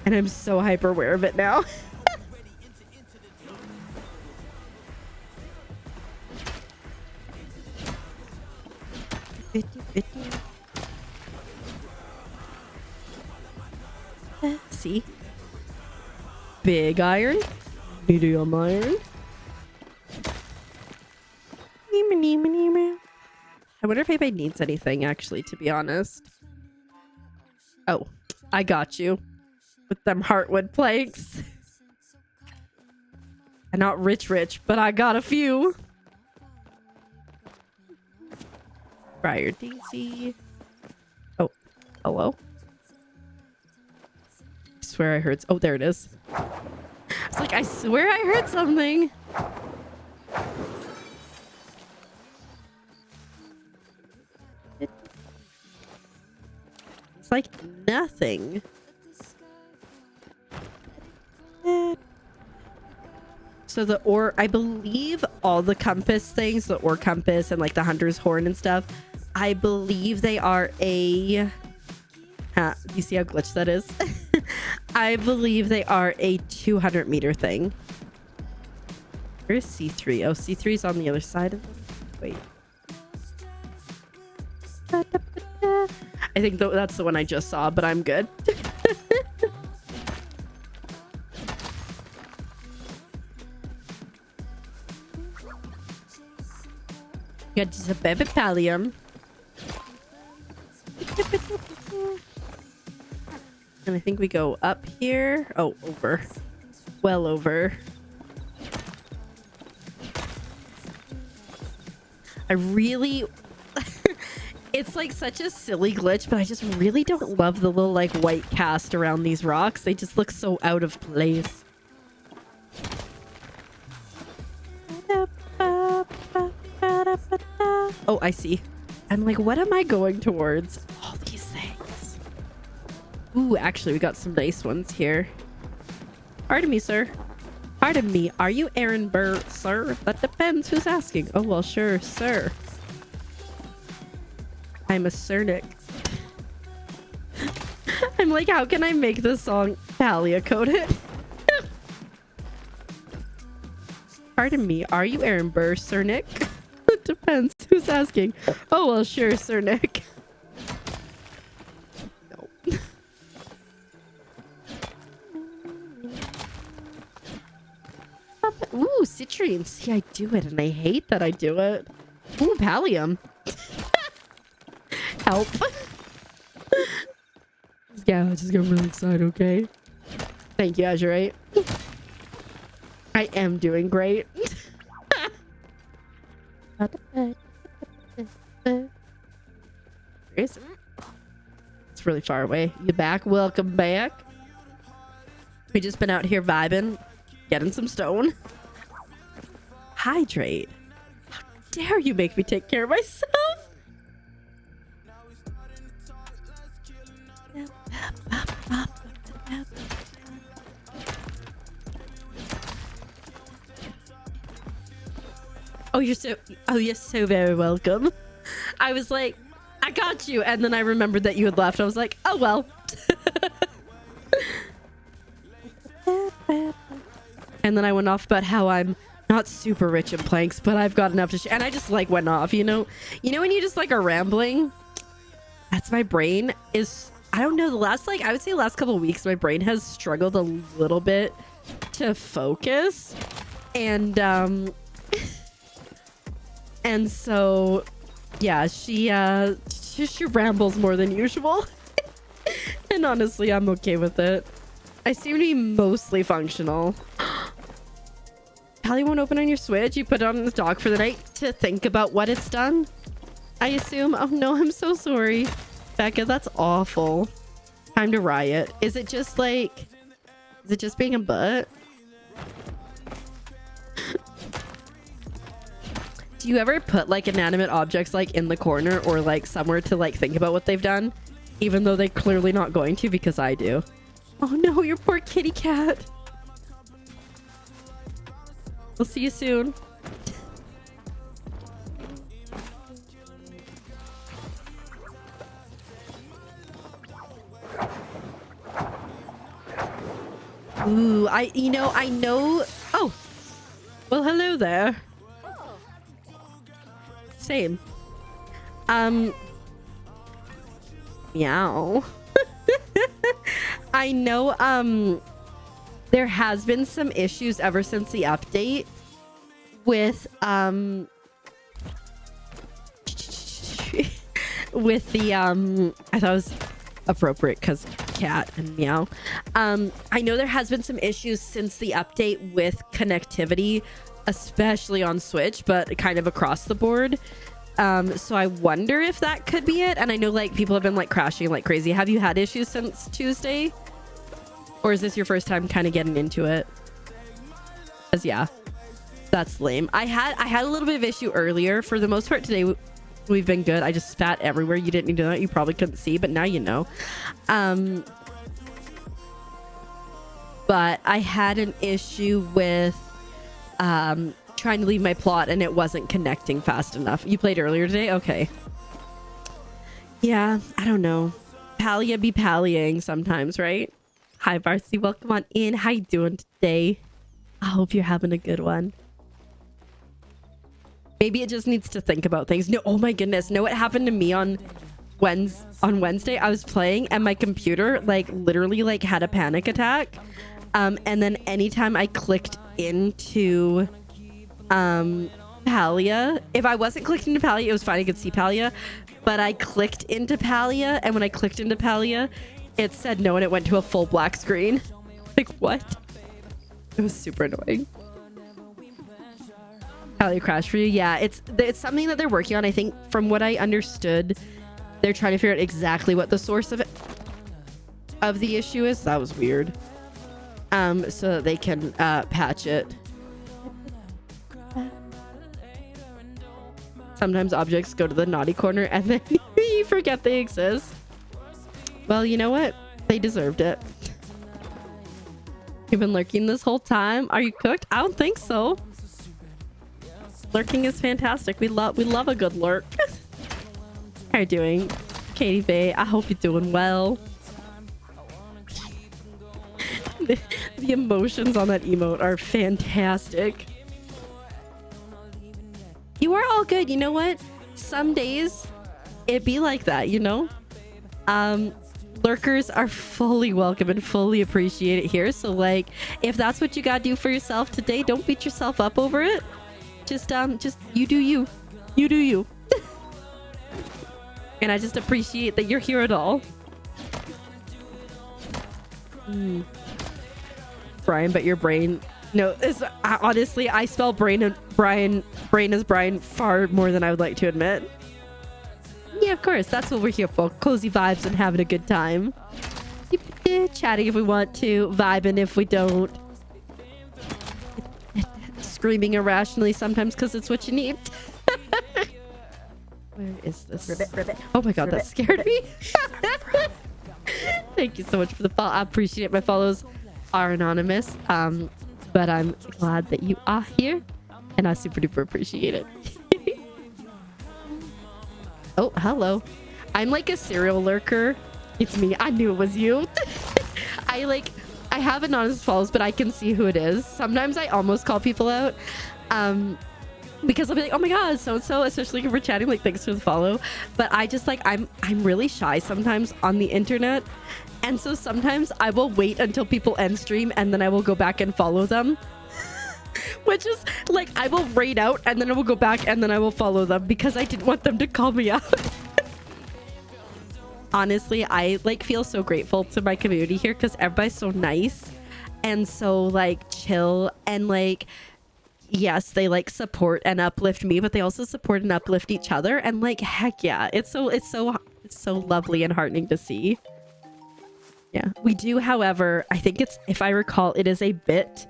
And I'm so hyper aware of it now. See? Big iron. Medium iron. I wonder if anybody needs anything, actually, to be honest. Oh, I got you. With them heartwood planks. I'm not rich, but I got a few. Briar Daisy. Oh, hello. I swear I heard... Oh, there it is. It's like, I swear I heard something. It's like nothing. So the ore, I believe all the compass things, the ore compass and like the hunter's horn and stuff, I believe they are a... you see how glitched that is? I believe they are a 200 meter thing. Where's C3? Oh, C3 is on the other side of them. Wait. I think that's the one I just saw, but I'm good. Got just a baby pallium. And I think we go up here. Oh, over. Well over. I really... It's like such a silly glitch, but I just really don't love the little like white cast around these rocks. They just look so out of place. Oh, I see. I'm like, what am I going towards? All these things. Ooh, actually, we got some nice ones here. Pardon me, sir. Pardon me. Are you Aaron Burr, sir? That depends who's asking. Oh, well, sure, sir. I'm a Cernic. I'm like, how can I make this song Palia coded? Pardon me. Are you Aaron Burr, Cernic? It depends who's asking. Oh, well, sure, Cernic. No. Ooh, citrine. See, I do it, and I hate that I do it. Ooh, pallium. Help. Yeah, I just got really excited, okay? Thank you, Azurite. I am doing great. Where is it? It's really far away. You back? Welcome back. We just been out here vibing, getting some stone. Hydrate. How dare you make me take care of myself? Oh, you're so very welcome. I was like, I got you, and then I remembered that you had left. I was like, oh well. And then I went off about how I'm not super rich in planks, but I've got enough to share. And I just like went off, you know when you just like are rambling. That's my brain is. I don't know. I would say the last couple of weeks, my brain has struggled a little bit to focus, and so, yeah, she rambles more than usual. And honestly, I'm okay with it. I seem to be mostly functional. Pally won't open on your Switch. You put it on the dock for the night to think about what it's done. I assume. Oh no, I'm so sorry. Becca, that's awful. Time to riot. Is it just like... Is it just being a butt? Do you ever put like inanimate objects like in the corner or like somewhere to like think about what they've done? Even though they're clearly not going to, because I do. Oh no, your poor kitty cat. We'll see you soon. Ooh, I know. Oh, well, hello there. Same. Meow. I know, there has been some issues ever since the update with, with the, I thought it was appropriate because cat and meow. I know there has been some issues since the update with connectivity, especially on Switch, but kind of across the board. So I wonder if that could be it. And I know like people have been like crashing like crazy. Have you had issues since Tuesday? Or is this your first time kind of getting into it? Because yeah, that's lame. I had a little bit of issue earlier. For the most part today, we've been good. I just spat everywhere. You didn't need to know that. You probably couldn't see, but now you know. But I had an issue with trying to leave my plot and it wasn't connecting fast enough. You played earlier today? Okay. Yeah, I don't know. Palia be pallying sometimes, right? Hi, Varsity. Welcome on in. How you doing today? I hope you're having a good one. Maybe it just needs to think about things. No, oh my goodness. Know what happened to me on Wednesday? I was playing and my computer like literally like had a panic attack. And then anytime I clicked into Palia, if I wasn't clicked into Palia, it was fine. I could see Palia, but I clicked into Palia, and when I clicked into Palia, it said no, and it went to a full black screen. Like, what? It was super annoying. Palia crashed for you? Yeah, it's something that they're working on. I think from what I understood, they're trying to figure out exactly what the source of the issue is. That was weird. So that they can patch it. Sometimes objects go to the naughty corner and then you forget they exist. Well, you know what? They deserved it. You've been lurking this whole time. Are you cooked? I don't think so. Lurking is fantastic. We love a good lurk. How are you doing, Katie Bay? I hope you're doing well. The emotions on that emote are fantastic. You are all good. You know what? Some days it be like that, you know? Lurkers are fully welcome and fully appreciated here. So like, if that's what you gotta do for yourself today, don't beat yourself up over it. Just you do you. You do you. And I just appreciate that you're here at all. Brian, but your brain... No, honestly, I spell brain as Brian far more than I would like to admit. Yeah, of course. That's what we're here for. Cozy vibes and having a good time. Chatting if we want to. Vibing if we don't. Screaming irrationally sometimes because it's what you need. Where is this? Ribbit. Oh my god, that scared me. Thank you so much for the follow. I appreciate it. My follows are anonymous. But I'm glad that you are here, and I super duper appreciate it. Oh, hello. I'm like a serial lurker. It's me. I knew it was you. I have anonymous follows, but I can see who it is. Sometimes I almost call people out, because I'll be like, oh my god, so-and-so, especially if we're chatting, like, thanks for the follow. But I just like, I'm really shy sometimes on the internet. And so sometimes I will wait until people end stream and then I will go back and follow them. Which is like, I will raid out and then I will go back and then I will follow them because I didn't want them to call me out. Honestly, I like feel so grateful to my community here because everybody's so nice and so like chill and like yes, they like support and uplift me, but they also support and uplift each other. And like, heck yeah, it's so lovely and heartening to see. Yeah, we do, however, I think it's, if I recall, it is a bit.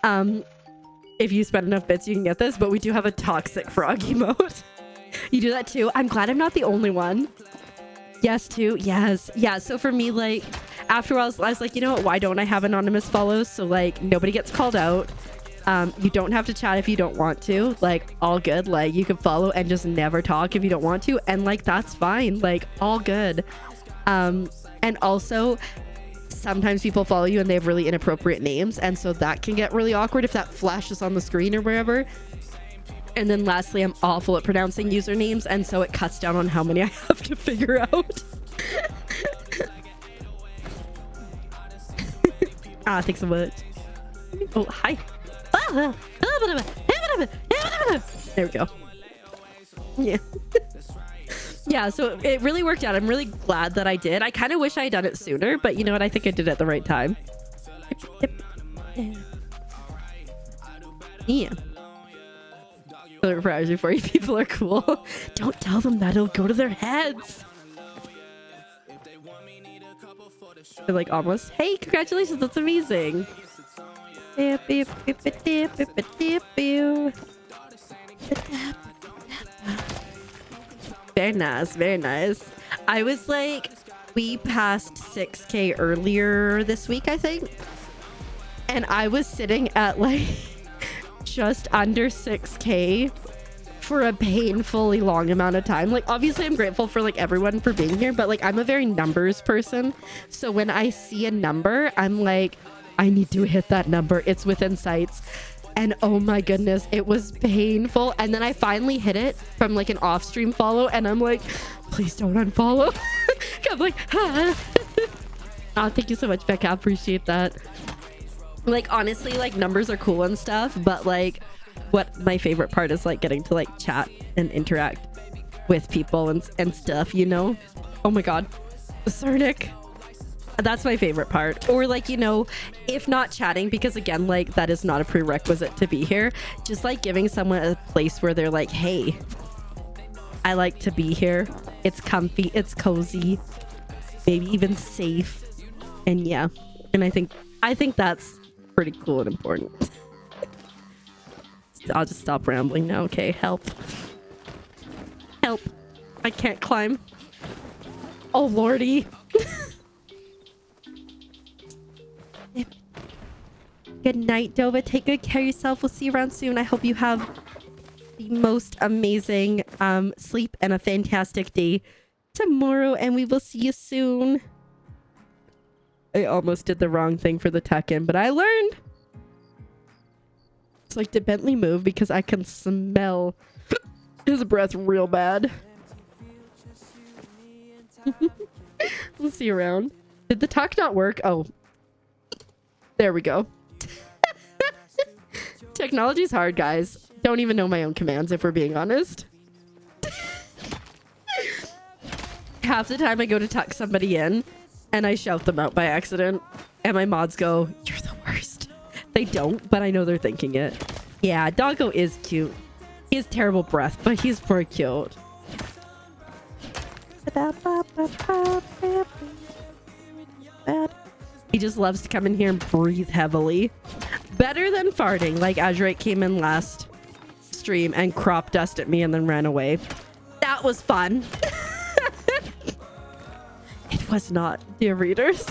If you spend enough bits, you can get this, but we do have a toxic frog emote. You do that too? I'm glad I'm not the only one. Yes, too. Yes. Yeah, so for me, like, after I was like, you know what? Why don't I have anonymous follows? So, like, nobody gets called out. You don't have to chat if you don't want to. Like, all good. Like, you can follow and just never talk if you don't want to. And, like, that's fine. Like, all good. And also, sometimes people follow you and they have really inappropriate names. And so that can get really awkward if that flashes on the screen or wherever. And then lastly, I'm awful at pronouncing usernames, and so it cuts down on how many I have to figure out. Thanks so much. Oh, hi. There we go. Yeah. Yeah, so it really worked out. I'm really glad that I did. I kind of wish I had done it sooner, but you know what? I think I did it at the right time. Yeah. For hours before you people are cool. Don't tell them that, it'll go to their heads. They're like, almost. Hey, congratulations, that's amazing. Very nice, very nice. I was like, we passed 6K earlier this week, I think. And I was sitting at like just under 6K for a painfully long amount of time. Like, obviously I'm grateful for like everyone for being here, but like I'm a very numbers person. So when I see a number, I'm like, I need to hit that number. It's within sights. And oh my goodness, it was painful. And then I finally hit it from like an off-stream follow, and I'm like, please don't unfollow. I'm like, ah. Oh, thank you so much, Becca. I appreciate that. Like, honestly, like numbers are cool and stuff, but like what my favorite part is like getting to like chat and interact with people and stuff, you know? Oh my god. Cernic. That's my favorite part. Or like, you know, if not chatting, because again, like that is not a prerequisite to be here, just like giving someone a place where they're like, hey, I like to be here. It's comfy, it's cozy, maybe even safe. And yeah, and I think that's pretty cool and important. I'll just stop rambling now. Okay, help. Help. I can't climb. Oh lordy. Good night, Dova. Take good care of yourself. We'll see you around soon. I hope you have the most amazing sleep and a fantastic day tomorrow, and we will see you soon. I almost did the wrong thing for the tuck-in, but I learned. It's like, did Bentley move? Because I can smell his breath real bad. We'll see you around. Did the tuck not work? Oh. There we go. Technology's hard, guys. Don't even know my own commands, if we're being honest. Half the time I go to tuck somebody in and I shout them out by accident, and my mods go, you're the worst. They don't, but I know they're thinking it. Yeah, Doggo is cute. He has terrible breath, but he's pretty cute. He just loves to come in here and breathe heavily. Better than farting. Like Azurite came in last stream and crop dusted me and then ran away. That was fun. It was not, dear readers.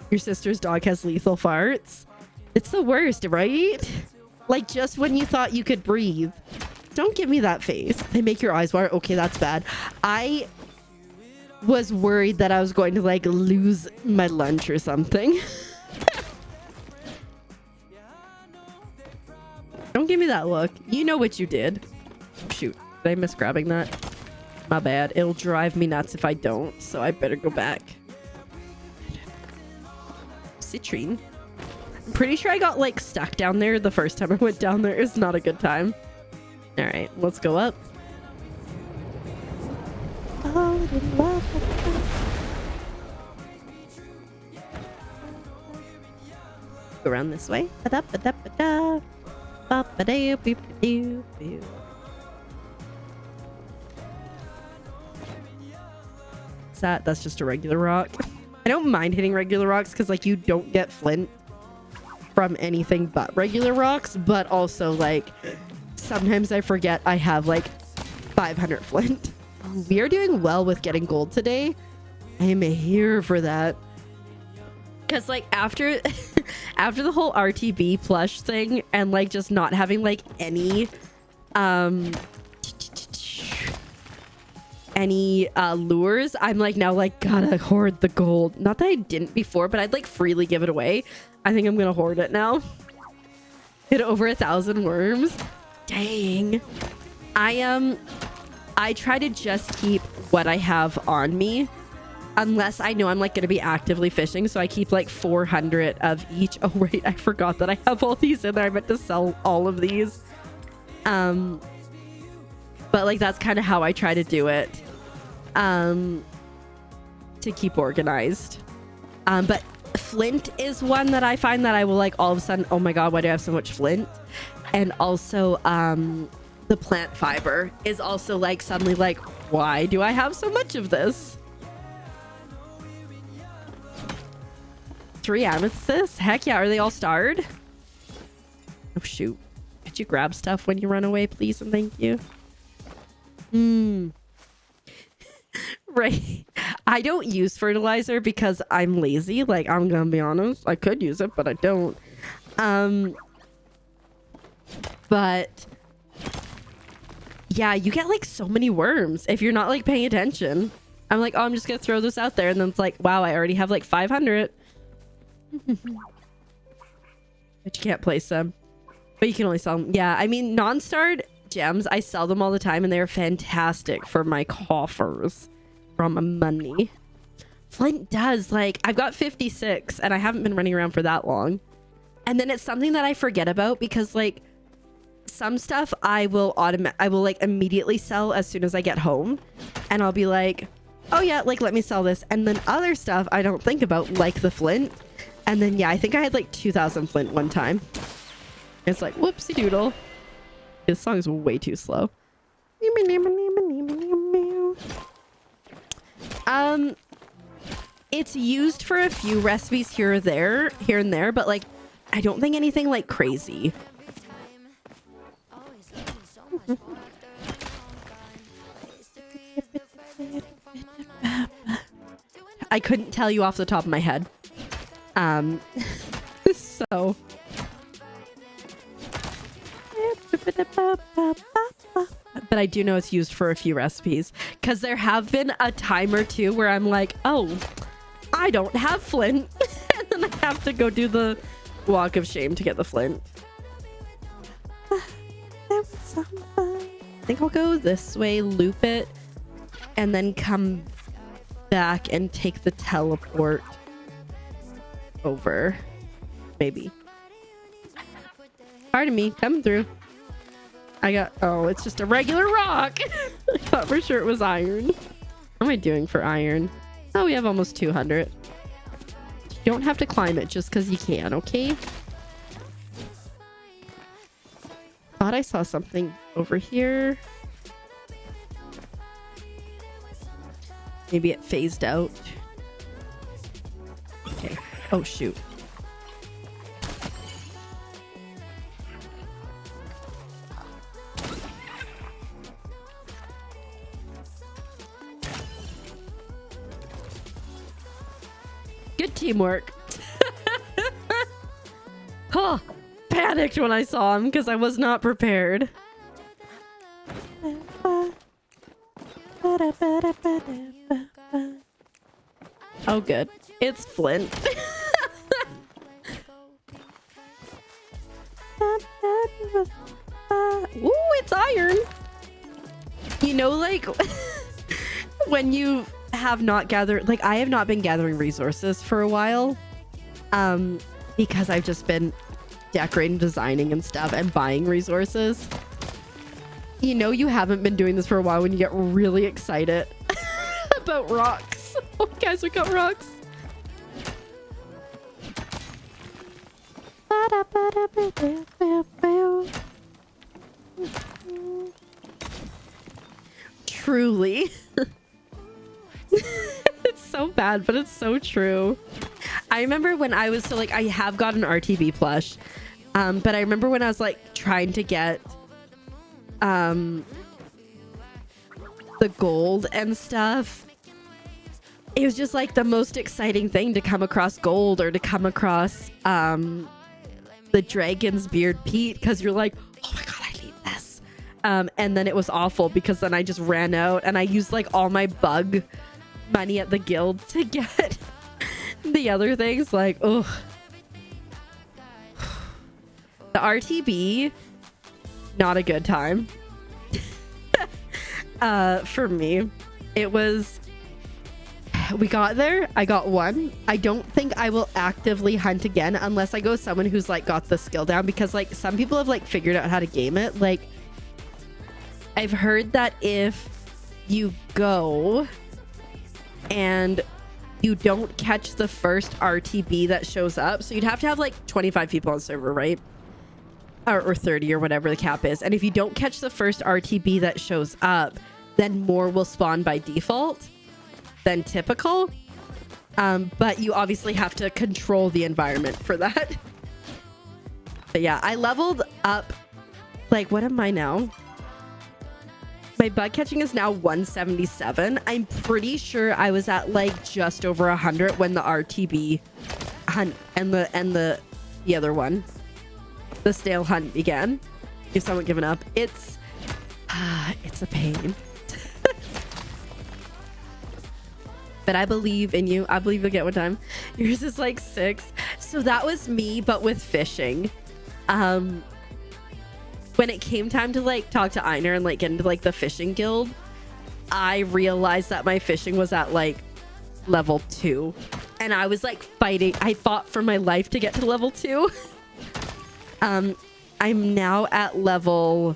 Your sister's dog has lethal farts. It's the worst, right? Like just when you thought you could breathe. Don't give me that face. They make your eyes water. Okay, that's bad. I was worried that I was going to like lose my lunch or something. Don't give me that look. You know what you did. Shoot, did I miss grabbing that? My bad. It'll drive me nuts if I don't, so I better go back. Citrine. I'm pretty sure I got like stuck down there the first time I went down there. It's not a good time. All right, let's go up. Go around this way. Ba-da-ba-da-ba-da. Ba-ba-da-boo-boo-boo. That's just a regular rock. I don't mind hitting regular rocks because like you don't get flint from anything but regular rocks, but also like sometimes I forget I have like 500 flint. We are doing well with getting gold today. I am here for that. Because like after the whole RTB plush thing and like just not having like any lures, I'm like now like gotta hoard the gold. Not that I didn't before, but I'd like freely give it away. I think I'm gonna hoard it now. Hit over 1,000 worms. Dang. I try to just keep what I have on me unless I know I'm like gonna be actively fishing, so I keep like 400 of each. Oh right, I forgot that I have all these in there. I meant to sell all of these. But like that's kind of how I try to do it, to keep organized. But flint is one that I find that I will like all of a sudden, oh my god, why do I have so much flint? And also the plant fiber is also like suddenly like, why do I have so much of this? 3 amethysts? Heck yeah, are they all starred? Oh shoot. Could you grab stuff when you run away, please and thank you? Right. I don't use fertilizer because I'm lazy. Like, I'm gonna be honest. I could use it, but I don't. But yeah, you get like so many worms if you're not like paying attention. I'm like, oh, I'm just gonna throw this out there, and then it's like, wow, I already have like 500. But you can't place them. But you can only sell them. Yeah, I mean, non-starred gems, I sell them all the time, and they're fantastic for my coffers from money. Flint does, like, I've got 56, and I haven't been running around for that long. And then it's something that I forget about because, like, some stuff I will like immediately sell as soon as I get home, and I'll be like, oh yeah, like let me sell this. And then other stuff I don't think about, like the flint. And then yeah, I think I had like 2,000 flint one time. It's like whoopsie doodle. This song is way too slow. It's used for a few recipes here and there, but like I don't think anything like crazy. I couldn't tell you off the top of my head. So but I do know it's used for a few recipes because there have been a time or two where I'm like, oh, I don't have flint. And then I have to go do the walk of shame to get the flint. I think I'll go this way, loop it, and then come back and take the teleport over. Maybe. Pardon me, coming through. Oh, it's just a regular rock. I thought for sure it was iron. What am I doing for iron? Oh, we have almost 200. You don't have to climb it just because you can, okay? Thought I saw something over here. Maybe it phased out. Okay. Oh, shoot. Good teamwork. Huh. Panicked when I saw him because I was not prepared. Oh, good. It's flint. Ooh, it's iron. You know, like, when you have not gathered, like, I have not been gathering resources for a while, because I've just been decorating, designing and stuff and buying resources. You know, you haven't been doing this for a while when you get really excited about rocks. Oh, guys, we got rocks. Truly. It's so bad, but it's so true. I remember when I was I have got an RTB plush, but I remember when I was like trying to get the gold and stuff. It was just like the most exciting thing to come across gold or to come across the Dragon's Beard Pete, because you're like, oh my god, I need this. And then it was awful because then I just ran out and I used like all my bug money at the guild to get the other things. Like, ugh. The RTB, not a good time. For me, it was, we got there, I got one. I don't think I will actively hunt again unless I go with someone who's like got the skill down, because like some people have like figured out how to game it. Like I've heard that if you go and you don't catch the first RTB that shows up, so you'd have to have like 25 people on the server, right? Or 30 or whatever the cap is. And if you don't catch the first RTB that shows up, then more will spawn by default than typical. But you obviously have to control the environment for that. But yeah, I leveled up. Like, what am I now? My bug catching is now 177. I'm pretty sure I was at like just over 100 when the RTB hunt and the other one, the stale hunt, began. If someone given up, it's a pain. But I believe in you. I believe you'll get one time. Yours is like 6. So that was me, but with fishing. When it came time to like talk to Einar and like get into like the fishing guild, I realized that my fishing was at like level 2. And I was like fighting. I fought for my life to get to level 2. I'm now at level,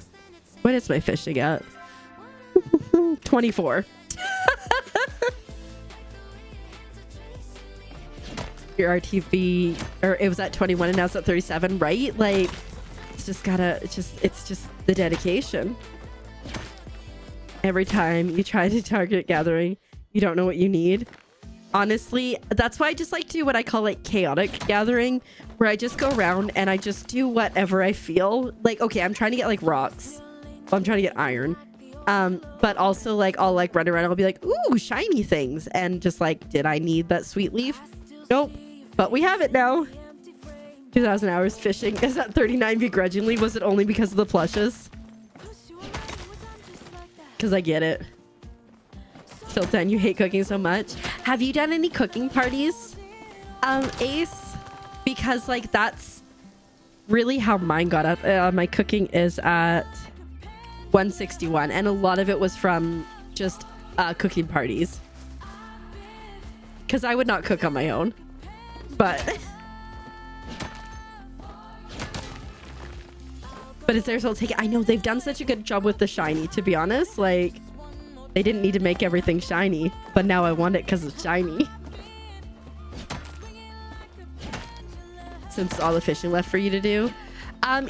what is my fishing at? 24. Your RTV, or it was at 21 and now it's at 37, right? Like it's just the dedication. Every time you try to target gathering, you don't know what you need. Honestly, that's why I just like to do what I call like chaotic gathering, where I just go around and I just do whatever I feel. Like, okay, I'm trying to get like rocks. Well, I'm trying to get iron. But also like I'll like run around and I'll be like, ooh, shiny things. And just like, did I need that sweet leaf? Nope. But we have it now. 2,000 hours fishing. Is that 39 begrudgingly? Was it only because of the plushes? Because I get it. Still 10, you hate cooking so much. Have you done any cooking parties, Ace? Because like that's really how mine got up. My cooking is at 161 and a lot of it was from just cooking parties. Because I would not cook on my own. But it's there, so I'll take it. I know they've done such a good job with the shiny, to be honest. Like, they didn't need to make everything shiny, but now I want it because it's shiny. Since all the fishing left for you to do.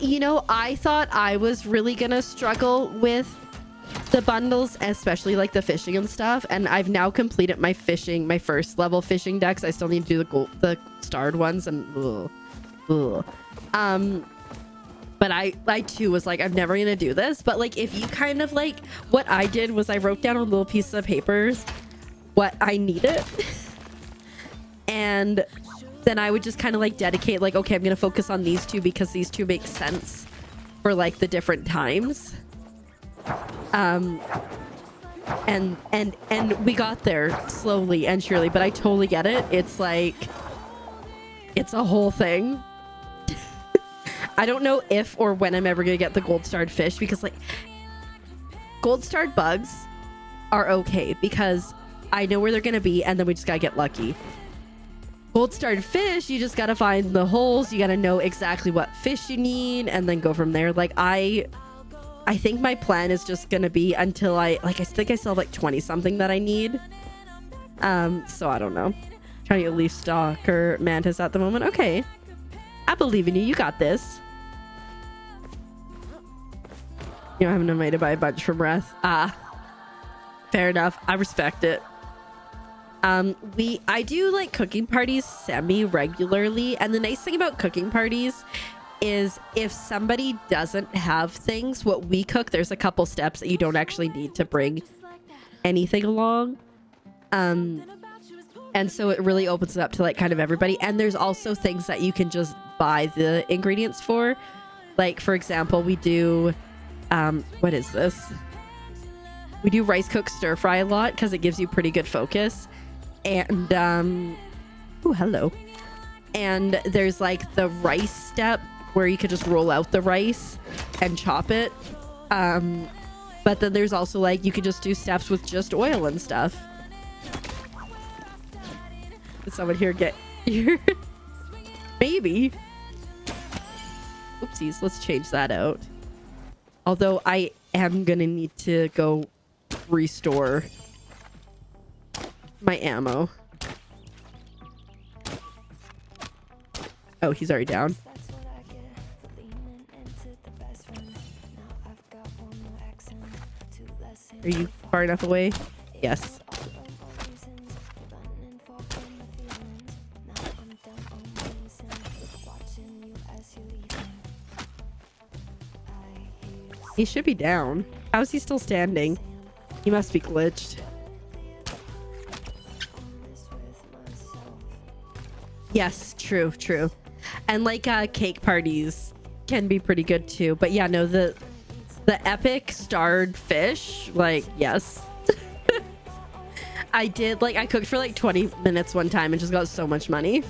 You know, I thought I was really gonna struggle with the bundles, especially like the fishing and stuff, and I've now completed my first level fishing decks. I still need to do the starred ones, and but I too was like, I'm never gonna do this. But like, if you kind of like, what I did was I wrote down on little pieces of papers what I needed, and then I would just kind of like dedicate, like, okay, I'm gonna focus on these two because these two make sense for like the different times. And we got there slowly and surely, but I totally get it. It's like, it's a whole thing. I don't know if or when I'm ever gonna get the gold starred fish, because like gold starred bugs are okay because I know where they're gonna be, and then we just gotta get lucky. Gold starred fish, you just gotta find the holes, you gotta know exactly what fish you need, and then go from there. Like I think my plan is just gonna be until I think I still have like 20 something that I need. So I don't know. Trying to get leaf stalk or mantis at the moment. Okay. I believe in you. You got this. You don't have enough money to buy a bunch from Reth. Fair enough. I respect it. I do like cooking parties semi-regularly, and the nice thing about cooking parties is if somebody doesn't have things, what we cook, there's a couple steps that you don't actually need to bring anything along. And so it really opens it up to like kind of everybody. And there's also things that you can just buy the ingredients for. Like, for example, we do, what is this? We do rice cooked stir fry a lot because it gives you pretty good focus. And, oh, hello. And there's like the rice step where you could just roll out the rice and chop it. But then there's also like, you could just do steps with just oil and stuff. Did someone here get here? Maybe. Oopsies, let's change that out. Although I am gonna need to go restore my ammo. Oh, he's already down. Are you far enough away? Yes. He should be down. How is he still standing? He must be glitched. Yes, true. And like cake parties can be pretty good too. But yeah, no, the epic starred fish, like, yes. I cooked for like 20 minutes one time and just got so much money.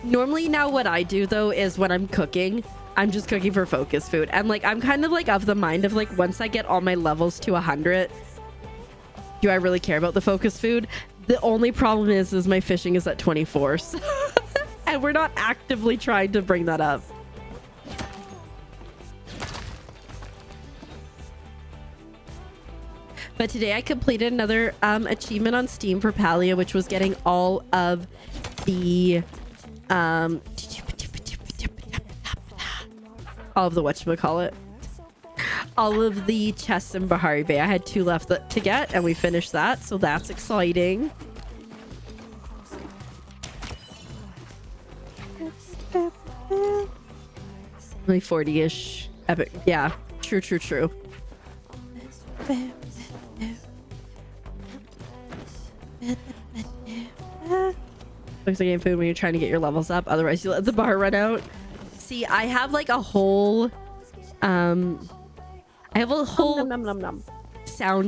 Normally now what I do though is when I'm cooking, I'm just cooking for focus food. And like, I'm kind of like of the mind of like, once I get all my levels to 100, do I really care about the focus food? The only problem is my fishing is at 24. So and we're not actively trying to bring that up. But today I completed another achievement on Steam for Palia, which was getting all of the whatchamacallit, all of the chests in Bahari Bay. I had 2 left to get, and we finished that, so that's exciting. Only 40-ish epic. Yeah, true. Looks like getting food when you're trying to get your levels up, otherwise you let the bar run out. See, I have like a whole sound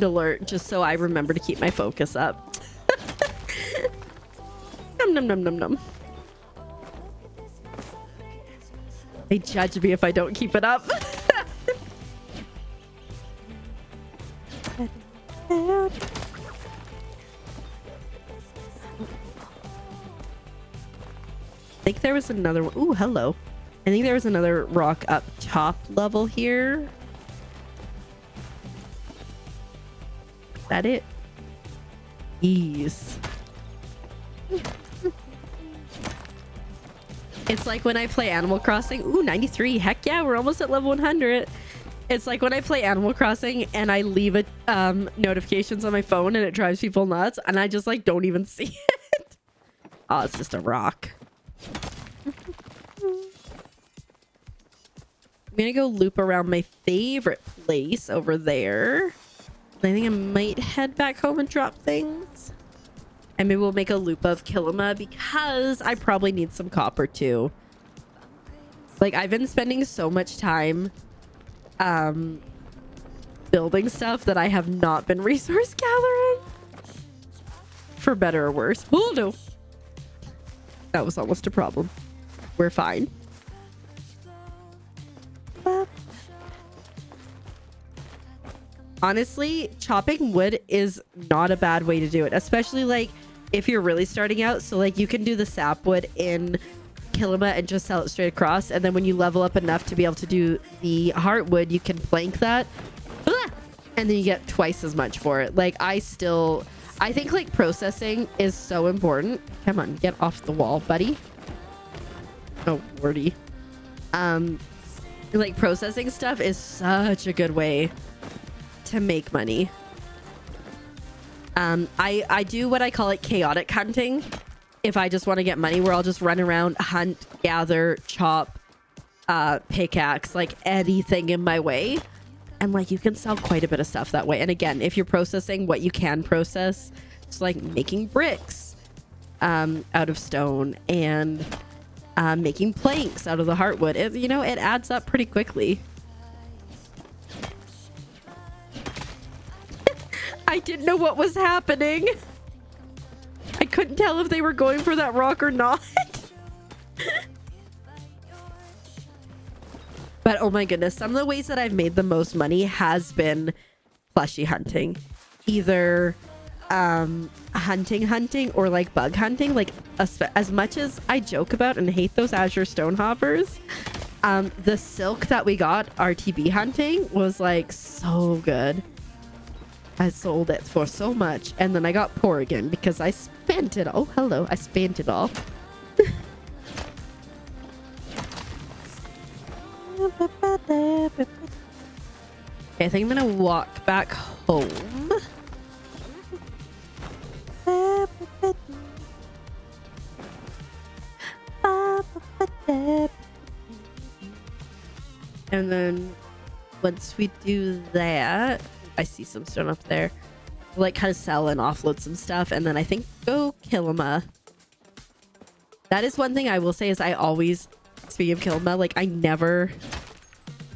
alert just so I remember to keep my focus up. Nom. They judge me if I don't keep it up. I think there was another one. Ooh, hello. I think there was another rock up top level here. Is that it? Ease. It's like when I play Animal Crossing. Ooh, 93. Heck yeah, we're almost at level 100. It's like when I play Animal Crossing and I leave it notifications on my phone and it drives people nuts and I just like don't even see it. Oh, it's just a rock. I'm gonna go loop around my favorite place over there. I think I might head back home and drop things. And maybe we'll make a loop of Kilima because I probably need some copper too. Like, I've been spending so much time building stuff that I have not been resource gathering. For better or worse. Oh no. That was almost a problem. We're fine. Honestly, chopping wood is not a bad way to do it, especially like if you're really starting out. So like you can do the sapwood in Kilima and just sell it straight across, and then when you level up enough to be able to do the heartwood, you can plank that, and then you get twice as much for it. Like I think like processing is so important. Come on, get off the wall, buddy. Oh, wordy. like processing stuff is such a good way to make money. I do what I call it chaotic hunting. If I just want to get money, where I'll just run around, hunt, gather, chop, pickaxe, like anything in my way. And like you can sell quite a bit of stuff that way. And again, if you're processing what you can process, it's like making bricks out of stone and making planks out of the heartwood. It adds up pretty quickly. I didn't know what was happening. I couldn't tell if they were going for that rock or not. But oh my goodness, some of the ways that I've made the most money has been plushie hunting. Either hunting or like bug hunting. Like as much as I joke about and hate those Azure stone hoppers, the silk that we got RTB hunting was like so good. I sold it for so much, and then I got poor again because I spent it all. Oh, hello, I spent it all. Okay, I think I'm gonna walk back home. And then once we do that, I see some stone up there. We'll like kind of sell and offload some stuff, and then I think go Kilima. That is one thing I will say is I always, speaking of Kilima, like I never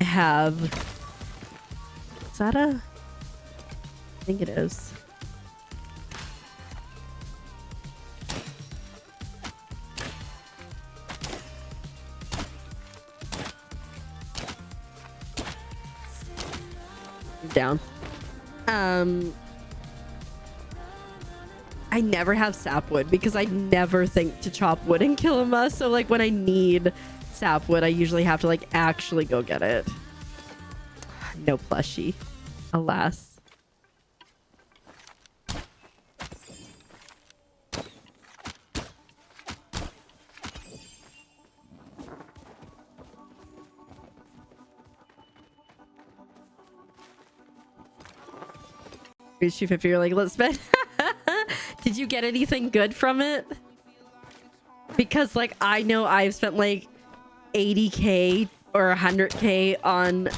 have. Is that a? I think it is. Down. I never have sapwood because I never think to chop wood in Kilima. So like when I need sapwood, I usually have to like actually go get it. No plushie, alas. If you're like, let's spend. Did you get anything good from it? Because like I know I've spent like 80k or 100k on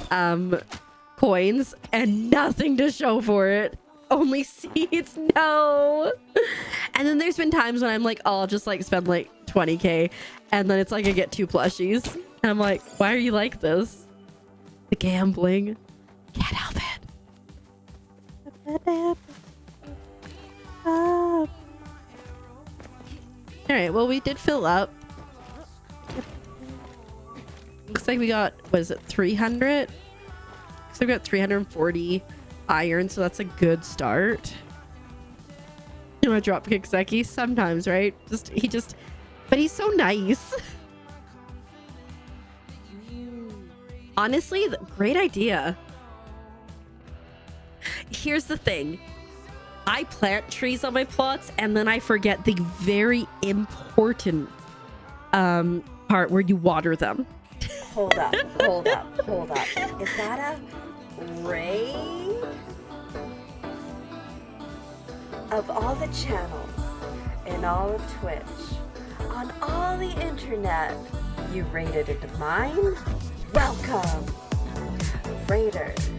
coins and nothing to show for it. Only seeds. No. And then there's been times when I'm like, oh, I'll just like spend like 20k, and then it's like I get 2 plushies, and I'm like, why are you like this? The gambling. Can't help it. All right, well, we did fill up. Looks like we got, what is it, 300? So we got 340 iron, so that's a good start. You want to drop kick Zeki? Sometimes, right? But he's so nice. Honestly, great idea. Here's the thing. I plant trees on my plots and then I forget the very important part where you water them. Hold up. Is that a raid? Of all the channels in all of Twitch, on all the internet, you raided into mine? Welcome, Raiders.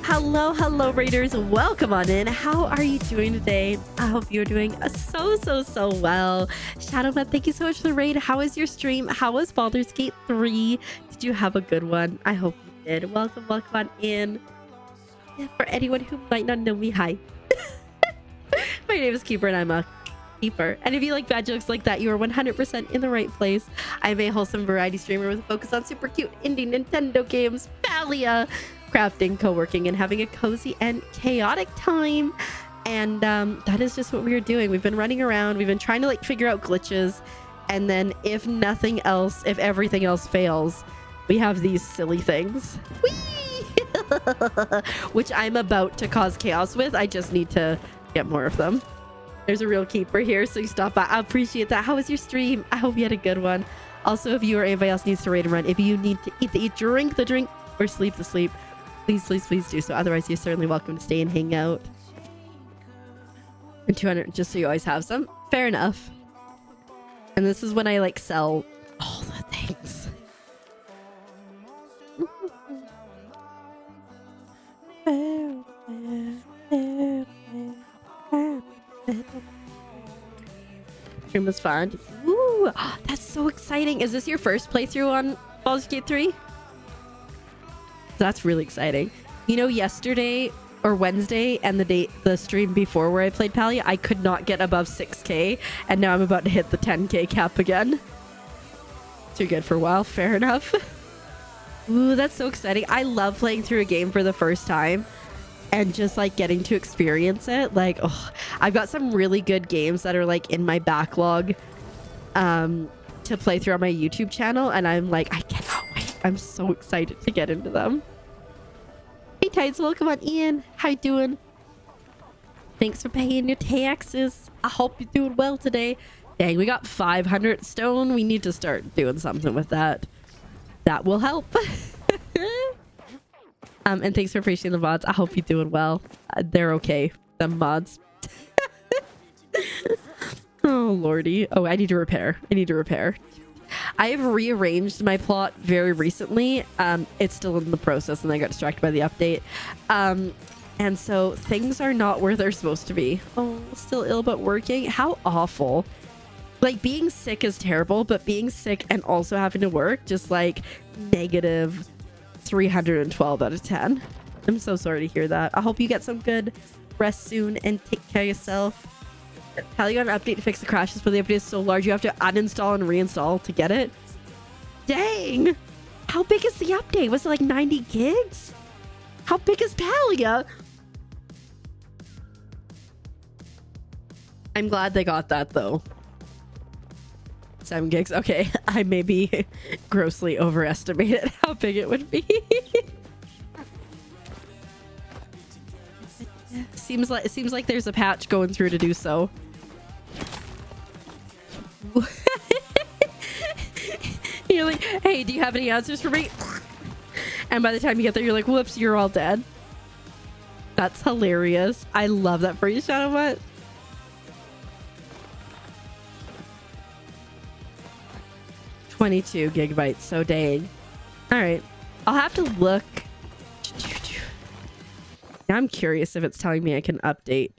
Hello, Raiders. Welcome on in. How are you doing today? I hope you're doing so well. Shadowman, thank you so much for the raid. How was your stream? How was Baldur's Gate 3? Did you have a good one? I hope you did. Welcome on in. Yeah, for anyone who might not know me, hi. My name is Keeper and I'm a keeper. And if you like bad jokes like that, you are 100% in the right place. I'm a wholesome variety streamer with a focus on super cute indie Nintendo games, Palia, crafting, co-working, and having a cozy and chaotic time. And that is just what we are doing. We've been running around. We've been trying to like figure out glitches. And then if nothing else, if everything else fails, we have these silly things. Whee! Which I'm about to cause chaos with. I just need to get more of them. There's a real keeper here, so you stop by. I appreciate that. How was your stream? I hope you had a good one. Also, if you or anybody else needs to raid and run, if you need to eat, drink the drink, or sleep the sleep, please do so. Otherwise, you're certainly welcome to stay and hang out. And 200, just so you always have some. Fair enough. And this is when I like sell all the things. Stream was fun. Ooh, that's so exciting. Is this your first playthrough on Baldur's Gate 3? That's really exciting. You know, yesterday or Wednesday and the stream before where I played Palia, I could not get above 6k, and now I'm about to hit the 10k cap again. Too good for a while. Fair enough. Ooh, that's so exciting. I love playing through a game for the first time and just like getting to experience it. Like, oh, I've got some really good games that are like in my backlog to play through on my YouTube channel, and I'm like, I cannot wait. I'm so excited to get into them. Hey Tides, welcome on Ian. How you doing? Thanks for paying your taxes. I hope you're doing well today. Dang, we got 500 stone. We need to start doing something with that. That will help. And thanks for appreciating the mods. I hope you're doing well. They're okay. The mods. Oh lordy. Oh, I need to repair. I have rearranged my plot very recently. It's still in the process and I got distracted by the update. And so things are not where they're supposed to be. Oh, still ill but working. How awful. Like, being sick is terrible, but being sick and also having to work, just like negative 312 out of 10. I'm so sorry to hear that. I hope you get some good rest soon and take care of yourself. How you got an update to fix the crashes, but the update is so large you have to uninstall and reinstall to get it? Dang! How big is the update? Was it like 90 gigs? How big is Palia? I'm glad they got that though. 7 gigs. Okay, I maybe grossly overestimated how big it would be. Seems like there's a patch going through to do so. You're like, hey, do you have any answers for me? And by the time you get there, you're like, whoops, you're all dead. That's hilarious. I love that for you, Shadowbutt. $22 gigabytes, so dang. All right, I'll have to look. Now I'm curious if it's telling me I can update.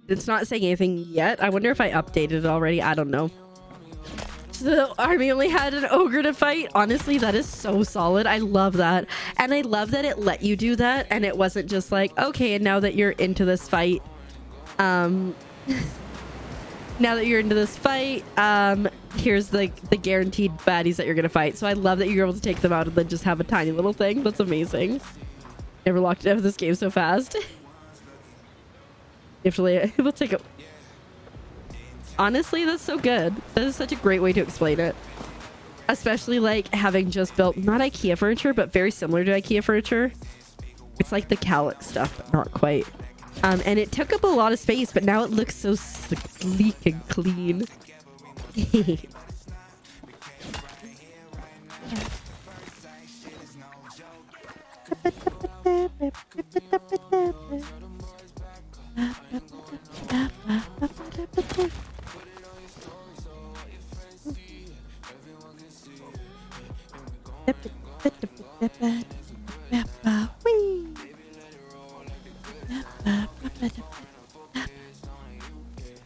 It's not saying anything yet. I wonder if I updated it already. I don't know. So the army only had an ogre to fight. Honestly, that is so solid. I love that. And I love that it let you do that. And it wasn't just like, okay, and now that you're into this fight, here's the guaranteed baddies that you're gonna fight. So I love that you're able to take them out and then just have a tiny little thing. That's amazing. Never locked out of this game so fast. We'll take it. Honestly, that's so good. That is such a great way to explain it. Especially like having just built not IKEA furniture, but very similar to IKEA furniture. It's like the Calyx stuff, but not quite. And it took up a lot of space, but now it looks so sleek and clean.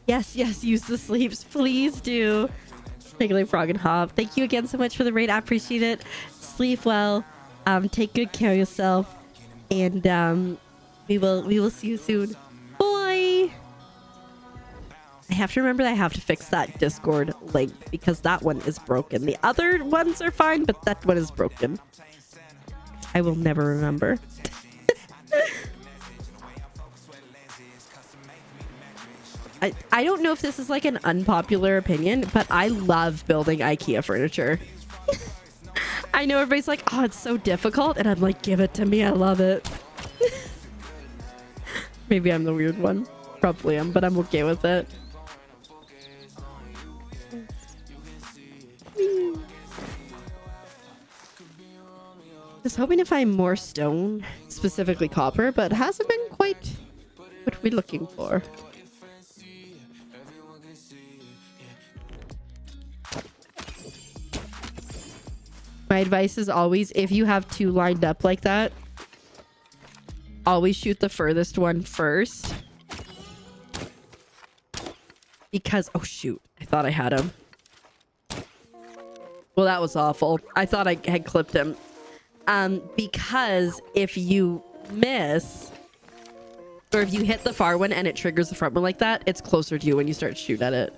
Yes, use the sleeps. Please do. Particularly Frog and Hob. Thank you again so much for the raid. I appreciate it. Sleep well. Take good care of yourself. And we will see you soon. Bye. I have to remember that I have to fix that Discord link because that one is broken. The other ones are fine, but that one is broken. I will never remember. I don't know if this is like an unpopular opinion, but I love building IKEA furniture. I know everybody's like, oh, it's so difficult. And I'm like, give it to me. I love it. Maybe I'm the weird one. Probably am, but I'm okay with it. was hoping to find more stone, specifically copper, but hasn't been quite what we're looking for. My advice is always, if you have two lined up like that, always shoot the furthest one first. Because, oh shoot, I thought I had him. Well, that was awful. I thought I had clipped him. Because if you miss, or if you hit the far one and it triggers the front one like that, it's closer to you when you start to shoot at it.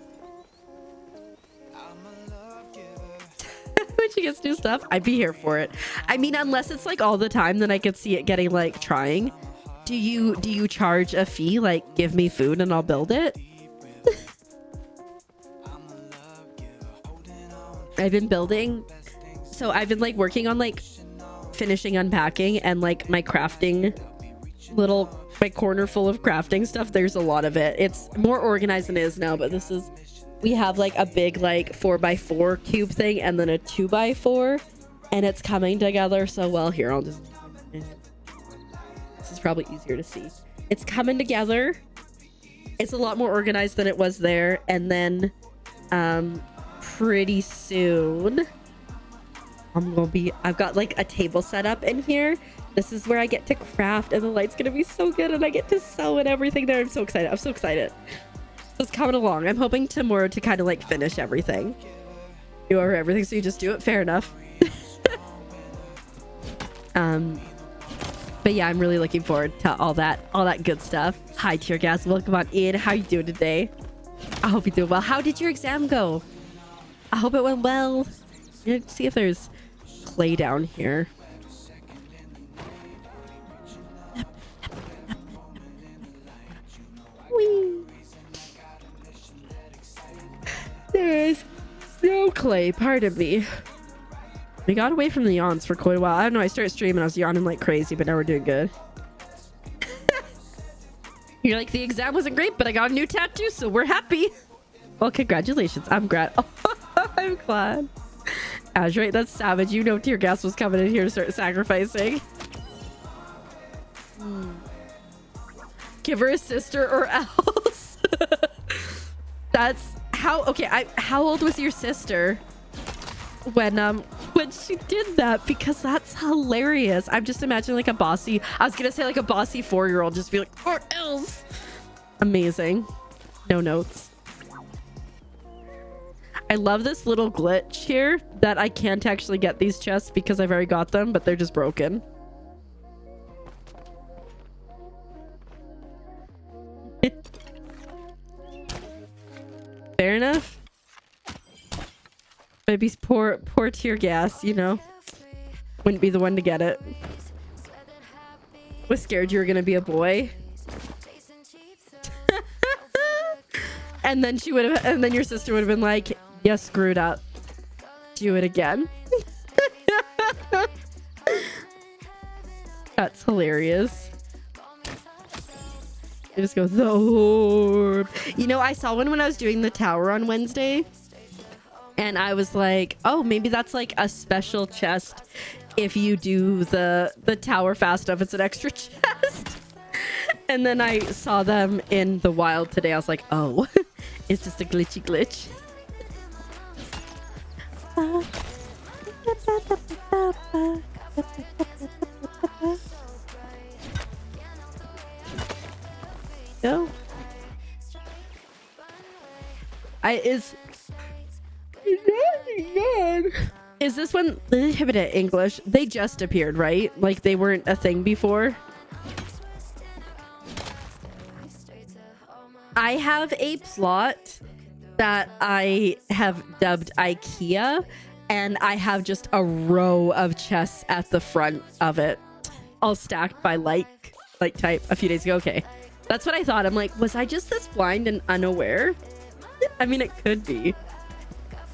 When she gets new stuff, I'd be here for it. I mean, unless it's like all the time, then I could see it getting like trying. Do you charge a fee? Like, give me food and I'll build it? I've been building, so I've been like working on like finishing unpacking and like my crafting my corner full of crafting stuff. There's a lot of it. It's more organized than it is now, but we have like a big like 4x4 cube thing and then a 2x4, and it's coming together so well. Here, I'll just, this is probably easier to see. It's coming together. It's a lot more organized than it was there. And then pretty soon I've got like a table set up in here. This is where I get to craft, and the light's gonna be so good, and I get to sew and everything there. I'm so excited. So it's coming along. I'm hoping tomorrow to kind of like finish everything. You over everything, so you just do it. Fair enough. But yeah, I'm really looking forward to all that good stuff. Hi, Tear Gas. Welcome on in. How you doing today? I hope you're doing well. How did your exam go? I hope it went well. Let's see if there's clay down here. Whee! There's no clay, pardon me. We got away from the yawns for quite a while. I don't know, I started streaming, I was yawning like crazy, but now we're doing good. You're like, the exam wasn't great, but I got a new tattoo, so we're happy. Well, congratulations. I'm glad. I'm glad. Azurite, that's savage. You know Tear Gas was coming in here to start sacrificing. Give her a sister or else. That's how... Okay, how old was your sister when she did that? Because that's hilarious. I'm just imagining like a bossy... I was gonna say like a bossy 4-year-old just be like, or else. Amazing. No notes. I love this little glitch here that I can't actually get these chests because I've already got them, but they're just broken. Fair enough. Maybe poor Tear Gas, you know. Wouldn't be the one to get it. Was scared you were gonna be a boy. And then your sister would have been like, "You screwed up. Do it again." That's hilarious. I just go, the orb. You know, I saw one when I was doing the tower on Wednesday, and I was like, oh, maybe that's like a special chest. If you do the tower fast enough, it's an extra chest. And then I saw them in the wild today. I was like, oh, it's just a glitchy glitch. No. Is this one inhibited English? They just appeared, right? Like they weren't a thing before. I have a plot that I have dubbed IKEA, and I have just a row of chests at the front of it, all stacked by like type a few days ago. Okay, that's what I thought. I'm like, was I just this blind and unaware? I mean, it could be.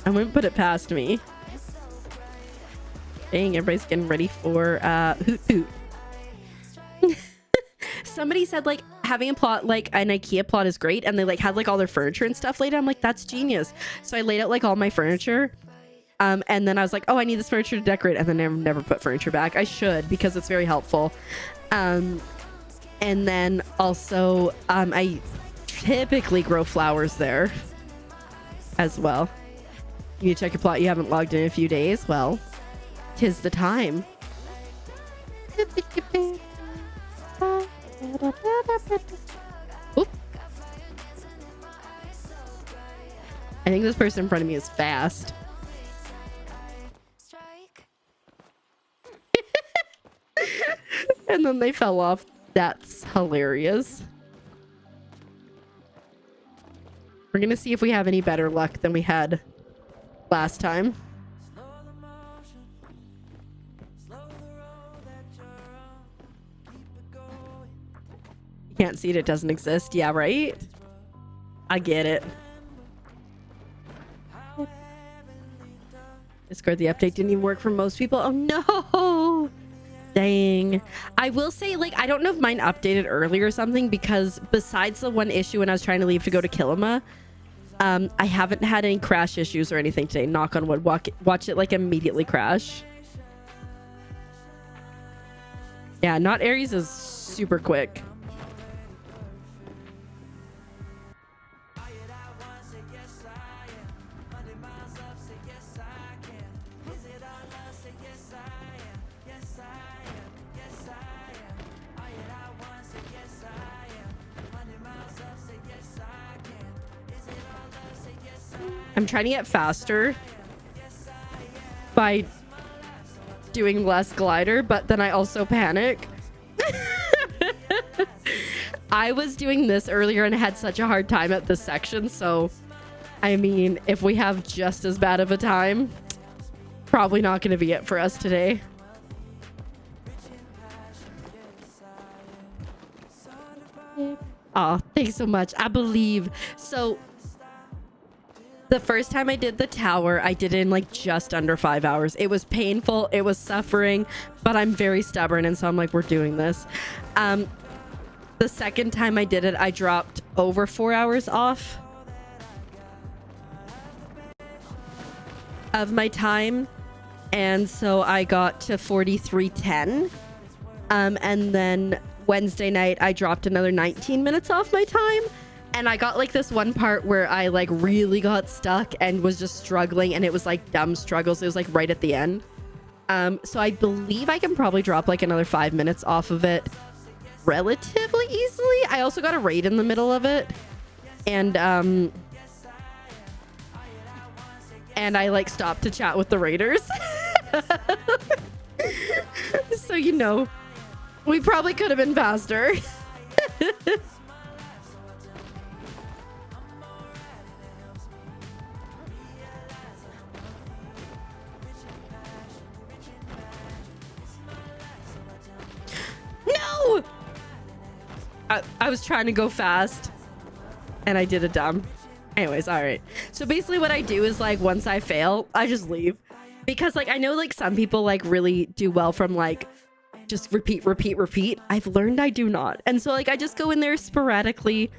I wouldn't put it past me. Dang, everybody's getting ready for hoot hoot. Somebody said like having a plot like an IKEA plot is great, and they like had like all their furniture and stuff laid out. I'm like, that's genius. So I laid out like all my furniture, And then I was like, oh, I need this furniture to decorate, and then I never put furniture back. I should, because it's very helpful. And then also I typically grow flowers there as well. You need to check your plot. You haven't logged in a few days. Well, 'tis the time. Oop. I think this person in front of me is fast. And then they fell off. That's hilarious. We're gonna see if we have any better luck than we had last time. You can't see it, it doesn't exist. Yeah, right? I get it. Discord, the update didn't even work for most people. Oh no! Dang. I will say, like, I don't know if mine updated early or something, because besides the one issue when I was trying to leave to go to Kilima, I haven't had any crash issues or anything today. Knock on wood. Watch it like immediately crash. Yeah, not Aries is super quick. I'm trying to get faster by doing less glider, but then I also panic. I was doing this earlier and had such a hard time at this section, so I mean, if we have just as bad of a time, probably not going to be it for us today. Oh, thanks so much. I believe. So the first time I did the tower, I did it in like just under 5 hours. It was painful. It was suffering, but I'm very stubborn. And so I'm like, we're doing this. The second time I did it, I dropped over 4 hours off of my time. And so I got to 43:10. And then Wednesday night, I dropped another 19 minutes off my time. And I got like this one part where I like really got stuck and was just struggling, and it was like dumb struggles. It was like right at the end. So I believe I can probably drop like another 5 minutes off of it relatively easily. I also got a raid in the middle of it. And I like stopped to chat with the raiders. So, you know, we probably could have been faster. No! I was trying to go fast and I did a dumb. Anyways, all right. So basically what I do is like once I fail, I just leave. Because like I know like some people like really do well from like just repeat. I've learned I do not. And so like I just go in there sporadically,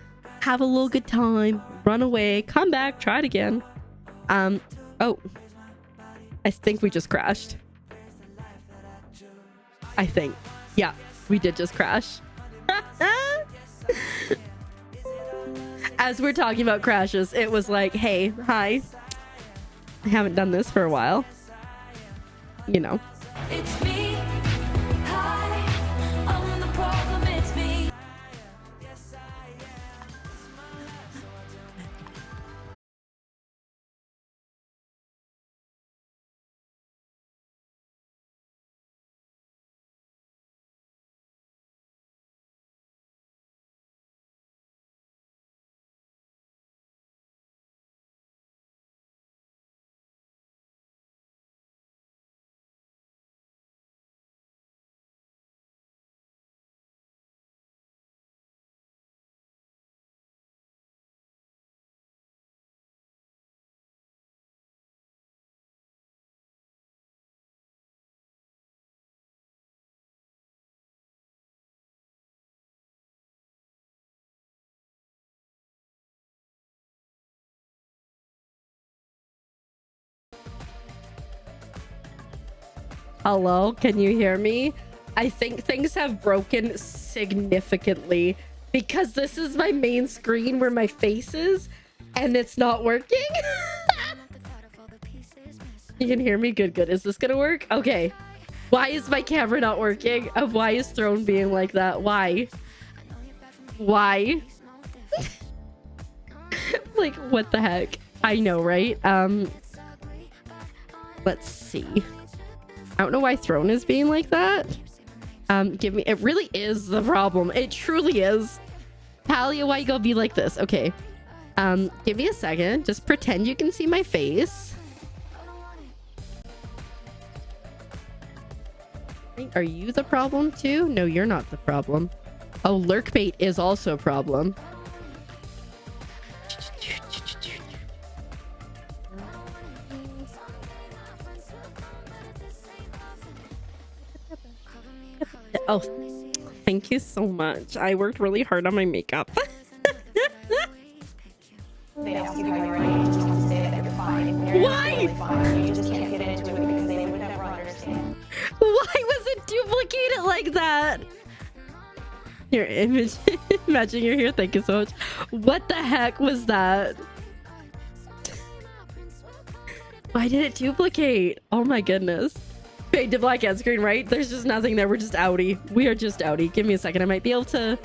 have a little good time, run away, come back, try it again. Oh. I think we just crashed. I think. Yeah, we did just crash. As we're talking about crashes, it was like, hey, hi. I haven't done this for a while. You know. It's me. Hello, can you hear me? I think things have broken significantly because this is my main screen where my face is and it's not working. You can hear me? Good. Is this gonna work? Okay. Why is my camera not working? Why is Throne being like that? Why? Like, what the heck? I know, right? Let's see. I don't know why Throne is being like that. It really is the problem. It truly is. Palia, why you gonna be like this? Okay. Give me a second. Just pretend you can see my face. Are you the problem too? No, you're not the problem. Oh, lurkbait is also a problem. Oh, thank you so much. I worked really hard on my makeup. They ask you how you are, and you just have to say that you're fine. You're Why? Really fine. You just can't get into it because they would never understand. Why was it duplicated like that? Your image. Imagine you're here. Thank you so much. What the heck was that? Why did it duplicate? Oh my goodness. Fade to black end screen, right? There's just nothing there. We're just outie. We are just outie. Give me a second. I might be able to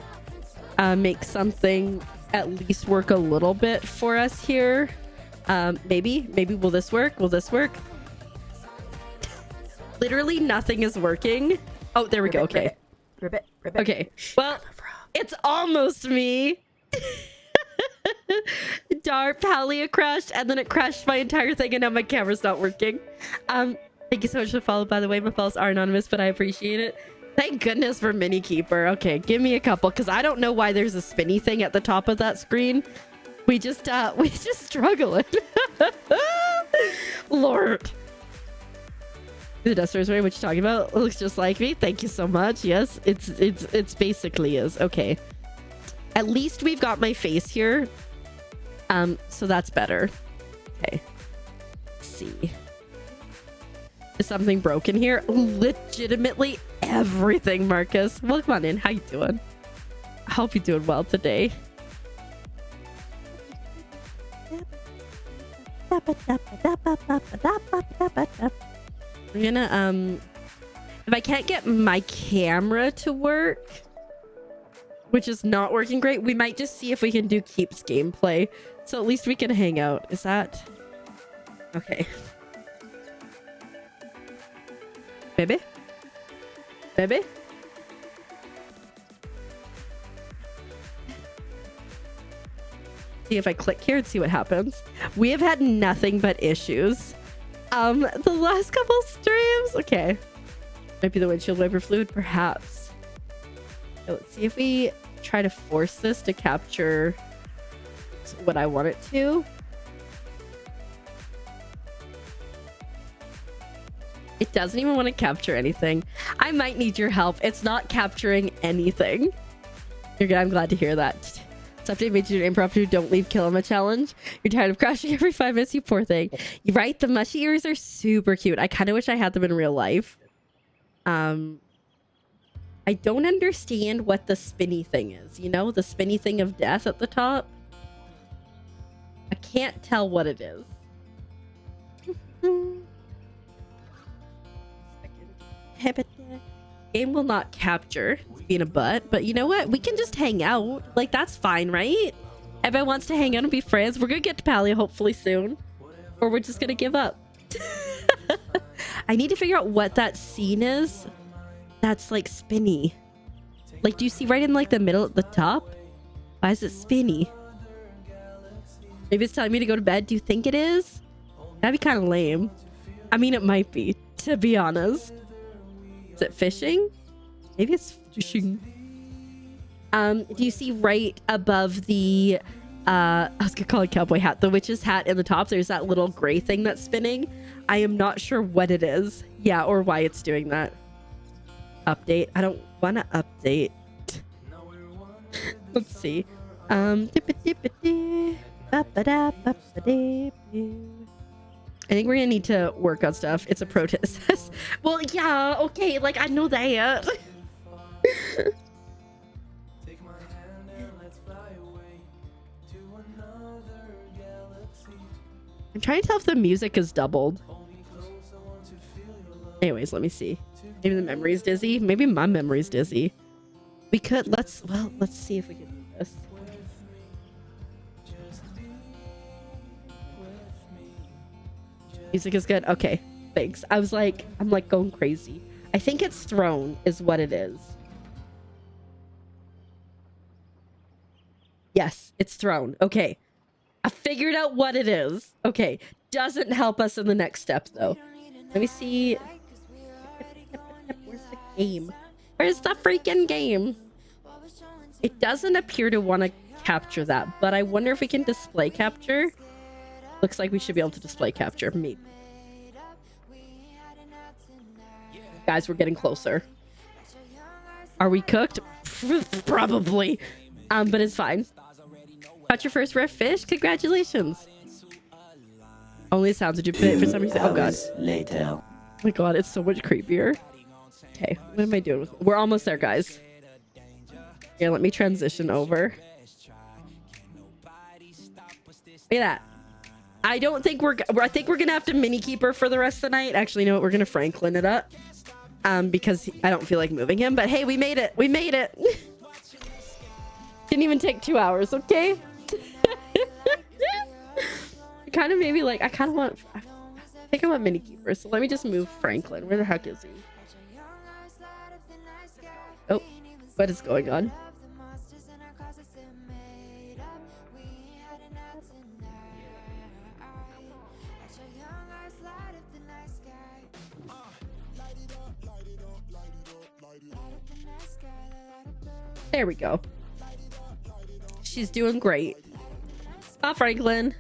make something at least work a little bit for us here. Maybe will this work? Will this work? Literally nothing is working. Oh, there we go. Okay. Ribbit. Okay. Well, it's almost me. Dark Palia crashed, and then it crashed my entire thing, and now my camera's not working. Thank you so much for the follow, by the way. My follows are anonymous, but I appreciate it. Thank goodness for Mini Keeper. Okay, give me a couple, because I don't know why there's a spinny thing at the top of that screen. We just struggling. Lord. The Duster is right. What you talking about? It looks just like me. Thank you so much. Yes, it's basically is. Okay. At least we've got my face here. So that's better. Okay. Let's see. Is something broken here? Legitimately everything, Marcus. Welcome on in. How you doing? I hope you're doing well today. I'm gonna if I can't get my camera to work, which is not working great, we might just see if we can do Keeps gameplay, so at least we can hang out. Is that okay? Baby? See if I click here and see what happens. We have had nothing but issues the last couple streams. Okay, might be the windshield wiper fluid, perhaps. So let's see if we try to force this to capture what I want it to. It doesn't even want to capture anything. I might need your help. It's not capturing anything. You're good. I'm glad to hear that. This update made you do an impromptu don't leave kill him a challenge. You're tired of crashing every 5 minutes, you poor thing. You're right. The mushy ears are super cute. I kind of wish I had them in real life. I don't understand what the spinny thing is. You know, the spinny thing of death at the top. I can't tell what it is. Game will not capture being a butt, but you know what? We can just hang out. Like, that's fine, right? Everybody wants to hang out and be friends. We're gonna get to Palia hopefully soon, or we're just gonna give up. I need to figure out what that scene is that's like spinny. Like, do you see right in like the middle at the top? Why is it spinny? Maybe it's telling me to go to bed. Do you think it is? That'd be kind of lame. I mean, it might be, to be honest. Is it fishing? Maybe it's fishing. Do you see right above the I was gonna call it cowboy hat, the witch's hat in the top, there's that little gray thing that's spinning? I am not sure what it is. Yeah, or why it's doing that. Update. I don't want to update. Let's see. I think we're gonna need to work on stuff. It's a protest. Well, yeah, okay, like I know that. I'm trying to tell if the music is doubled. Anyways, let me see. Maybe the memory's dizzy. Maybe my memory's dizzy. We could, let's see if we can do this. Music is good. Okay, thanks. I'm like going crazy. I think it's Throne is what it is. Yes, it's Throne. Okay. I figured out what it is. Okay. Doesn't help us in the next step though. Let me see. Where's the game? Where's the freaking game? It doesn't appear to want to capture that, but I wonder if we can display capture. Looks like we should be able to display capture. Maybe. Guys, we're getting closer. Are we cooked? Probably. But it's fine. Got your first rare fish? Congratulations. Only sounds a duplicate for some reason. Oh god. Later. Oh my god, it's so much creepier. Okay, what am I doing with? We're almost there, guys. Here, let me transition over. Look at that. I don't think I think we're gonna have to mini keeper for the rest of the night. Actually, you know what? We're gonna Franklin it up. Because I don't feel like moving him. But hey, we made it. We made it. Didn't even take 2 hours, okay? Kind of maybe like I think I want mini keeper, so let me just move Franklin. Where the heck is he? Oh, what is going on? There we go. She's doing great. Oh, Franklin.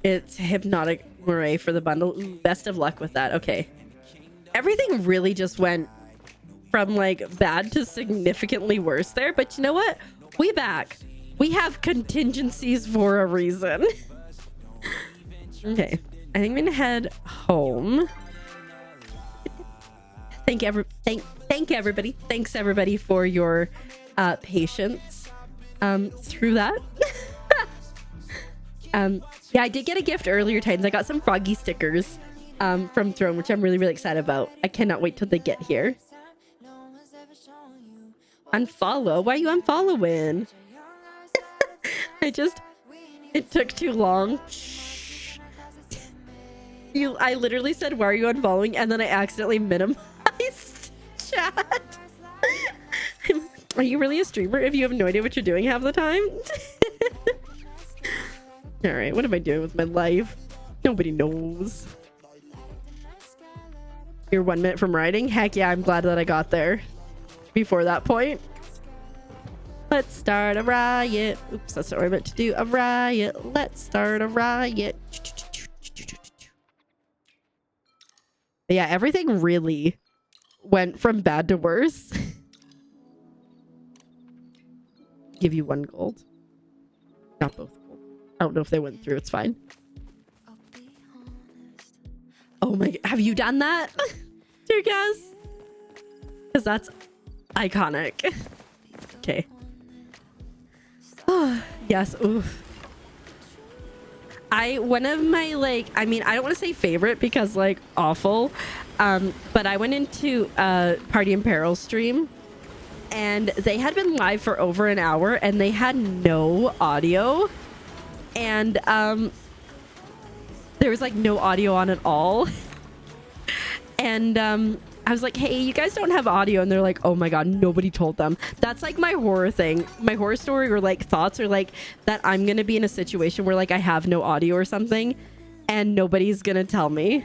It's Hypnotic Moray for the bundle. Ooh, best of luck with that. Okay. Everything really just went from like bad to significantly worse there. But you know what? We back. We have contingencies for a reason. Okay. I think I'm gonna head home. Thank everybody. Thanks everybody for your patience through that. Yeah, I did get a gift earlier, Titans. I got some Froggy stickers from Throne, which I'm really, really excited about. I cannot wait till they get here. Unfollow? Why are you unfollowing? It took too long. I literally said, why are you unfollowing? And then I accidentally minimized chat. Are you really a streamer if you have no idea what you're doing half the time? All right, what am I doing with my life? Nobody knows. You're 1 minute from riding? Heck yeah, I'm glad that I got there before that point. Let's start a riot. Oops, that's not what I meant to do. A riot. Let's start a riot. But yeah, everything really went from bad to worse. Give you 1 gold. Not both gold. I don't know if they went through. It's fine. Oh my god. Have you done that? Dear guys? Because that's iconic. Okay. Oh, yes. Oof. One of my, like, I mean, I don't want to say favorite because, like, awful. But I went into Party in Peril stream. And they had been live for over an hour and they had no audio. And there was like no audio on at all. And I was like, hey, you guys don't have audio. And they're like, oh my god, nobody told them. That's like my horror thing. My horror story or like thoughts are like that I'm gonna be in a situation where like I have no audio or something and nobody's gonna tell me.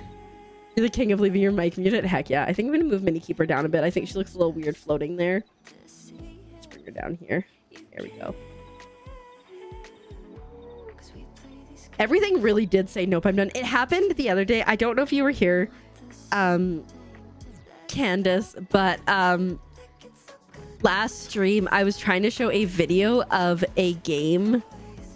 You're the king of leaving your mic muted. Heck yeah. I think I'm gonna move Mini Keeper down a bit. I think she looks a little weird floating there. Let's bring her down here. There we go. Everything really did say nope, I'm done. It happened the other day. I don't know if you were here, Candace, but last stream I was trying to show a video of a game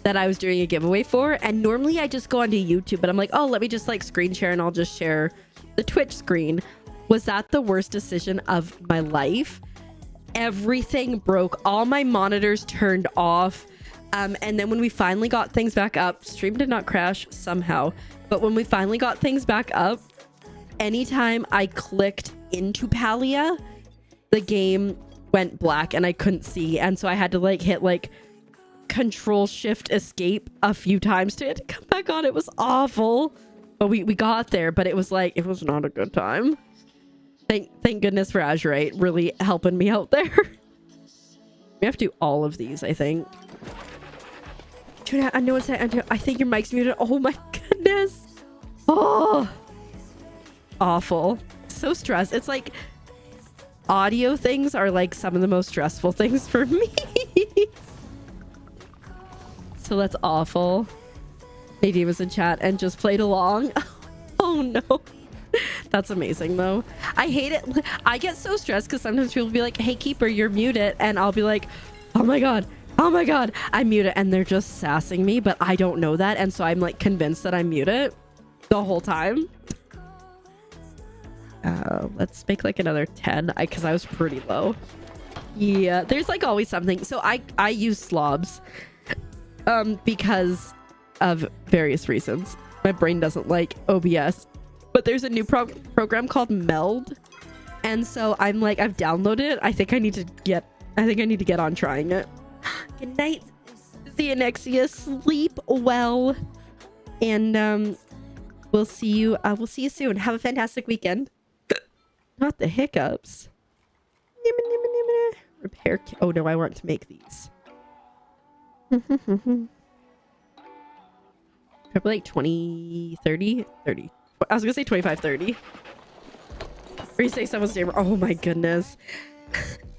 that I was doing a giveaway for. And normally I just go onto YouTube, but I'm like, oh, let me just like screen share and I'll just share the Twitch screen. Was that the worst decision of my life? Everything broke. All my monitors turned off. And then when we finally got things back up, stream did not crash somehow. But when we finally got things back up, anytime I clicked into Palia, the game went black and I couldn't see. And so I had to like hit like Control Shift Escape a few times to come back on. It was awful. But we got there, but it was like, it was not a good time. Thank goodness for Azurite really helping me out there. We have to do all of these, I think. I know I think your mic's muted. Oh my goodness. Oh, awful. So stressed. It's like audio things are like some of the most stressful things for me. So that's awful. Nadine was in chat and just played along. Oh no. That's amazing though. I hate it. I get so stressed because sometimes people will be like, hey Keeper, you're muted, and I'll be like, oh my god, I'm muted, and they're just sassing me, but I don't know that, and so I'm like convinced that I'm muted the whole time. Let's make like another 10 because I was pretty low. Yeah, there's like always something. So I use slobs because of various reasons. My brain doesn't like OBS. But there's a new program called Meld, and so I'm like, I've downloaded it. I think I need to get on trying it. Good night, Xenexia. Sleep well, and we'll see you soon. Have a fantastic weekend. Not the hiccups. Repair. Oh no, I want to make these. Probably like 20, 30, 30. I was gonna say 25, 30. Or you say someone's name. Oh my goodness.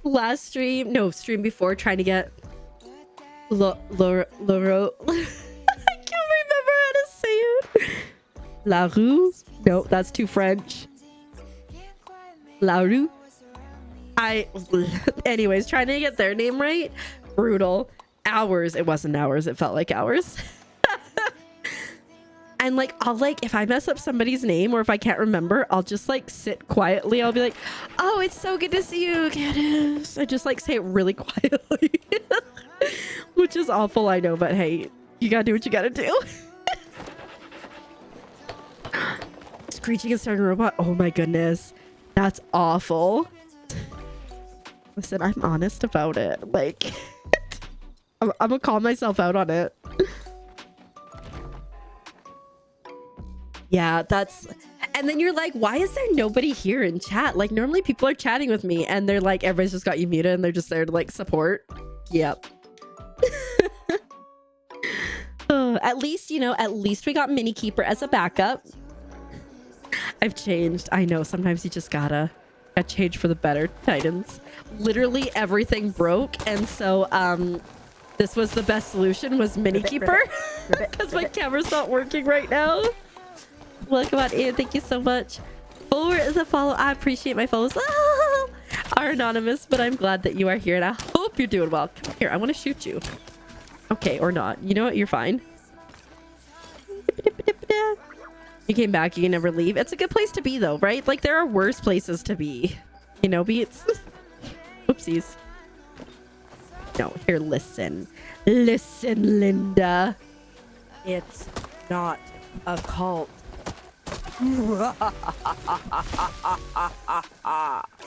Last stream before, trying to get Loro. I can't remember how to say it. La Rue? No, that's too French. La Rue? Anyways, trying to get their name right. Brutal. Hours. It wasn't hours. It felt like hours. And like, I'll like, if I mess up somebody's name or if I can't remember, I'll just like sit quietly. I'll be like, oh, it's so good to see you, Candace. I just like say it really quietly, which is awful, I know, but hey, you gotta do what you gotta do. Screeching and starting a robot. Oh my goodness. That's awful. Listen, I'm honest about it. Like, I'm gonna call myself out on it. Yeah, that's... And then you're like, why is there nobody here in chat? Like, normally people are chatting with me and they're like, everybody's just got you muted and they're just there to like support. Yep. At least, you know, at least we got Mini Keeper as a backup. I've changed. I know, sometimes you just gotta change for the better, Titans. Literally everything broke, and so this was the best solution, was Mini Keeper. Because my camera's not working right now. Welcome on in. Thank you so much for the follow. I appreciate my follows. Are anonymous, but I'm glad that you are here and I hope you're doing well. Come here. I want to shoot you. Okay, or not. You know what? You're fine. You came back. You can never leave. It's a good place to be though, right? Like there are worse places to be. You know, Beats. Oopsies. No, here, listen. Listen, Linda. It's not a cult.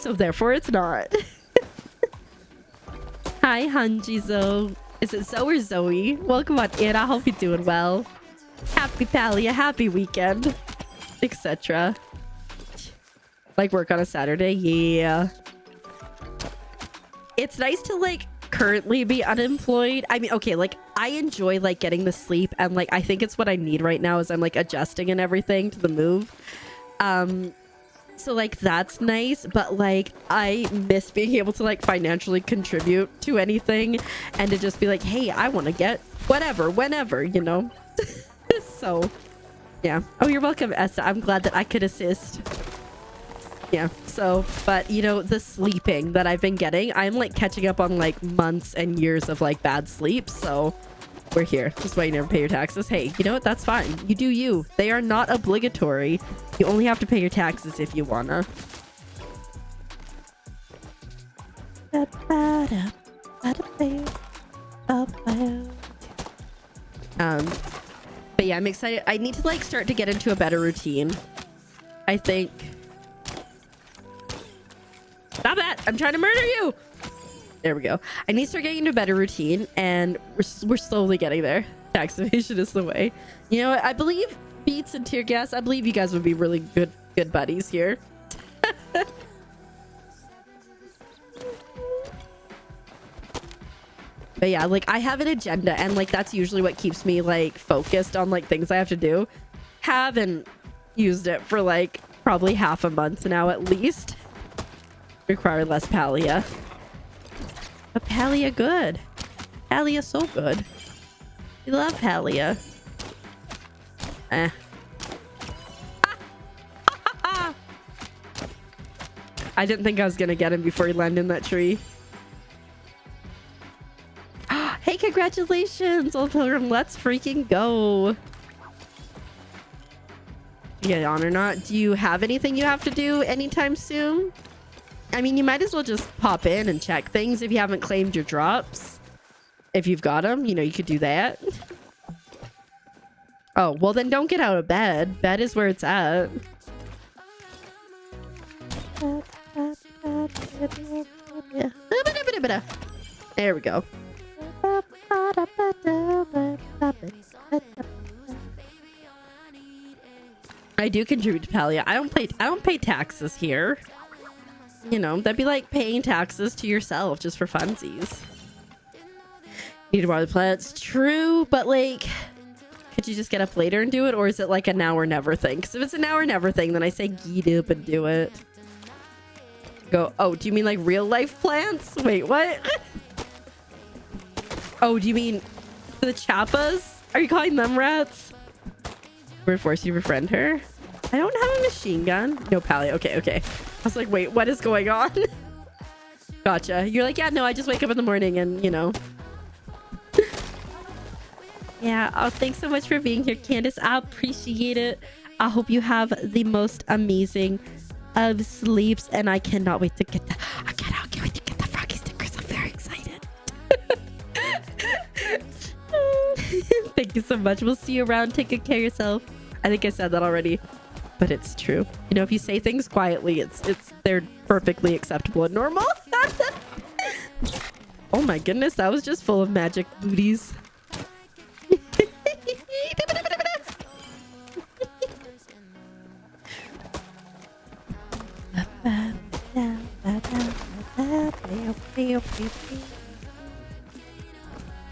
So therefore it's not. Hi Hanjizo. Is it Zoe or Zoe? Welcome on in. I hope you're doing well. Happy Palia, happy weekend, etc. Like work on a Saturday. Yeah, it's nice to like currently be unemployed. I mean, okay, like I enjoy like getting the sleep, and like I think it's what I need right now is I'm like adjusting and everything to the move. So like that's nice, but like I miss being able to like financially contribute to anything and to just be like, hey, I want to get whatever, whenever, you know. So yeah. Oh, you're welcome, Essa. I'm glad that I could assist. Yeah, so, but you know, the sleeping that I've been getting, I'm like catching up on like months and years of like bad sleep, so We're here. This is why you never pay your taxes. Hey, you know what? That's fine. You do you. They are not obligatory. You only have to pay your taxes if you wanna. But yeah, I'm excited. I need to like start to get into a better routine. I think. Stop that! I'm trying to murder you! There we go. I need to start getting into a better routine, and we're slowly getting there. Tax evasion is the way. You know what? I believe Beats and Tear Gas, I believe you guys would be really good buddies here. But yeah, like I have an agenda, and like that's usually what keeps me like focused on like things I have to do. Haven't used it for like probably half a month now at least. Require less Palia. But Palia good. Palia so good. We love Palia. Eh. I didn't think I was gonna get him before he landed in that tree. Hey, congratulations, Old Pilgrim. Let's freaking go. You get on or not? Do you have anything you have to do anytime soon? I mean, you might as well just pop in and check things if you haven't claimed your drops. If you've got them, you know, you could do that. Oh, well then don't get out of bed. Bed is where it's at. There we go. I do contribute to Palia. I don't pay taxes here. You know, that'd be like paying taxes to yourself just for funsies. Need to borrow the plants. True, but like, could you just get up later and do it? Or is it like a now or never thing? Because if it's a now or never thing, then I say get up and do it. Go, oh, do you mean like real life plants? Wait, what? Oh, do you mean the Chappas? Are you calling them rats? We're forced you to befriend her. I don't have a machine gun. No, Palia. Okay, okay. I was like, wait, what is going on? Gotcha. You're like, yeah, no, I just wake up in the morning and, you know. Yeah. Oh, thanks so much for being here, Candace. I appreciate it. I hope you have the most amazing of sleeps, and I cannot wait to get the... I can't wait to get the Froggy stickers. I'm very excited. Thank you so much. We'll see you around. Take good care of yourself. I think I said that already, but it's true. You know, if you say things quietly, they're perfectly acceptable and normal. Oh my goodness, that was just full of magic booties.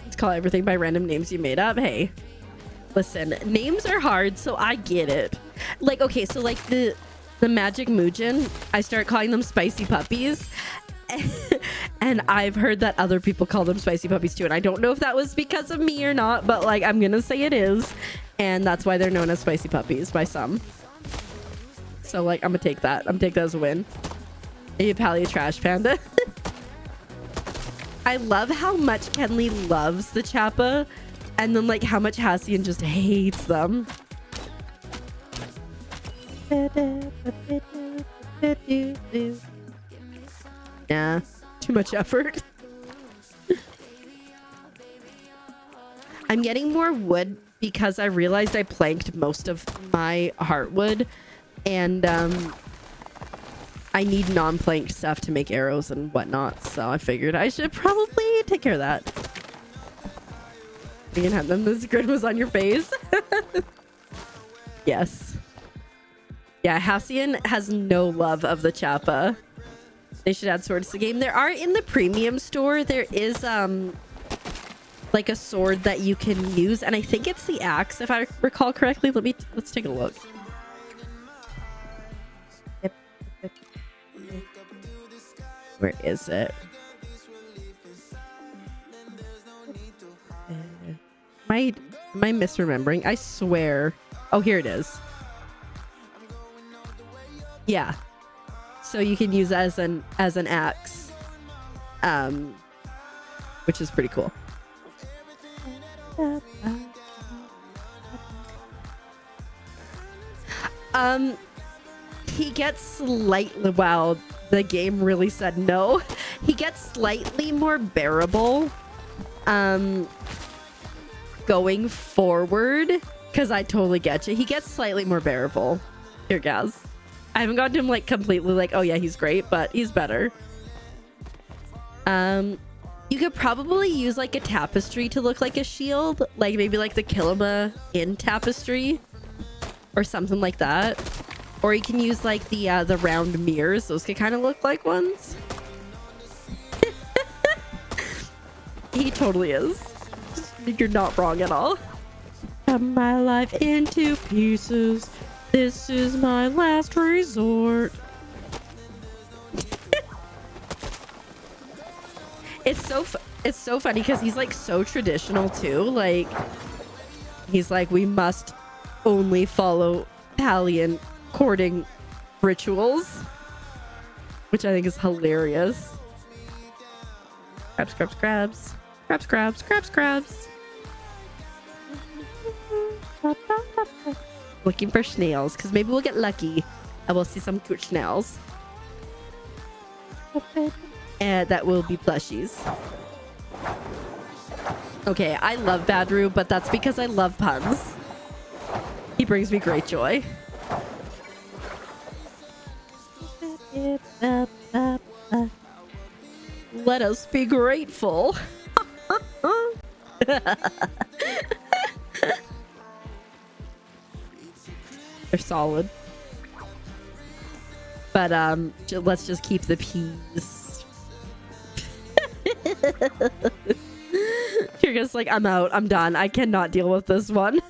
Let's call everything by random names you made up. Hey, listen, names are hard, so I get it. Like, okay, so like the magic Muujin, I start calling them spicy puppies. And I've heard that other people call them spicy puppies too. And I don't know if that was because of me or not, but like, I'm gonna say it is. And that's why they're known as spicy puppies by some. So like, I'm gonna take that. I'm gonna take that as a win. Hey, Palia Trash Panda. I love how much Kenley loves the Chappa. And then like how much Hassian just hates them. Nah, too much effort. I'm getting more wood because I realized I planked most of my heartwood, and I need non-planked stuff to make arrows and whatnot, so I figured I should probably take care of that. You can have them. This grid was on your face. Yes. Yeah, Hassian has no love of the Chappa. They should add swords to the game. There are in the premium store, there is like a sword that you can use, and I think it's the axe if I recall correctly. Let's take a look. Yep. Where is it? Am I misremembering? I swear. Oh, here it is. Yeah. So you can use as an axe, which is pretty cool. He gets slightly, wow, the game really said no. He gets slightly more bearable going forward, because I totally get you. He gets slightly more bearable. Here, Gaz. I haven't gotten him like completely like, oh yeah, he's great, but he's better. You could probably use like a tapestry to look like a shield, like maybe like the Kilima in tapestry or something like that. Or you can use like the round mirrors. Those could kind of look like ones. He totally is. You're not wrong at all. Cut my life into pieces. This is my last resort. It's so funny because he's like so traditional too. Like he's like, we must only follow Palian courting rituals, which I think is hilarious. Crabs, crabs, crabs, crabs, crabs, crabs, crabs. Looking for snails because maybe we'll get lucky and we'll see some cute snails. And that will be plushies. Okay, I love Badru, but that's because I love puns. He brings me great joy. Let us be grateful. They're solid. But let's just keep the peas. You're just like, I'm out. I'm done. I cannot deal with this one.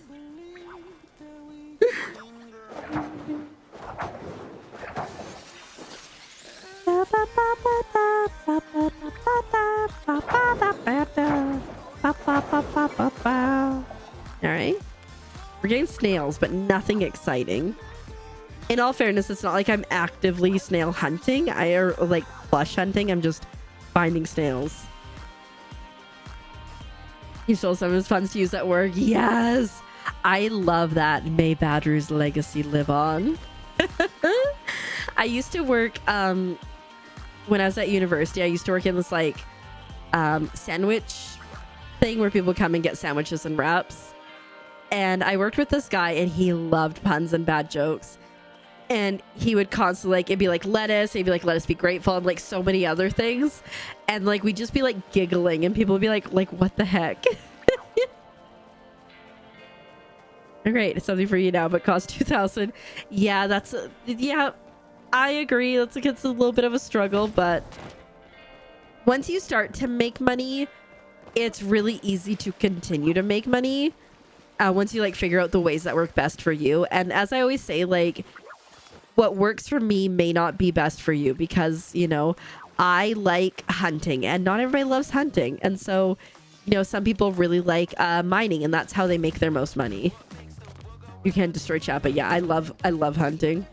Alright. We're getting snails, but nothing exciting. In all fairness, it's not like I'm actively snail hunting. Or like plush hunting. I'm just finding snails. You stole some of his funds to use at work. Yes! I love that. May Badru's legacy live on. I used to work, when I was at university, I used to work in this like sandwich thing where people come and get sandwiches and wraps. And I worked with this guy and he loved puns and bad jokes. And he would constantly like, it'd be like lettuce, he'd be like, let us be grateful, and like so many other things. And like we'd just be like giggling and people would be like what the heck? Great, it's something for you now, but cost 2,000. Yeah, that's yeah, I agree. It's a little bit of a struggle, but once you start to make money, it's really easy to continue to make money. Once you like figure out the ways that work best for you. And as I always say, like what works for me may not be best for you, because you know I like hunting and not everybody loves hunting. And so, you know, some people really like mining, and that's how they make their most money. You can destroy chat, but yeah, I love hunting.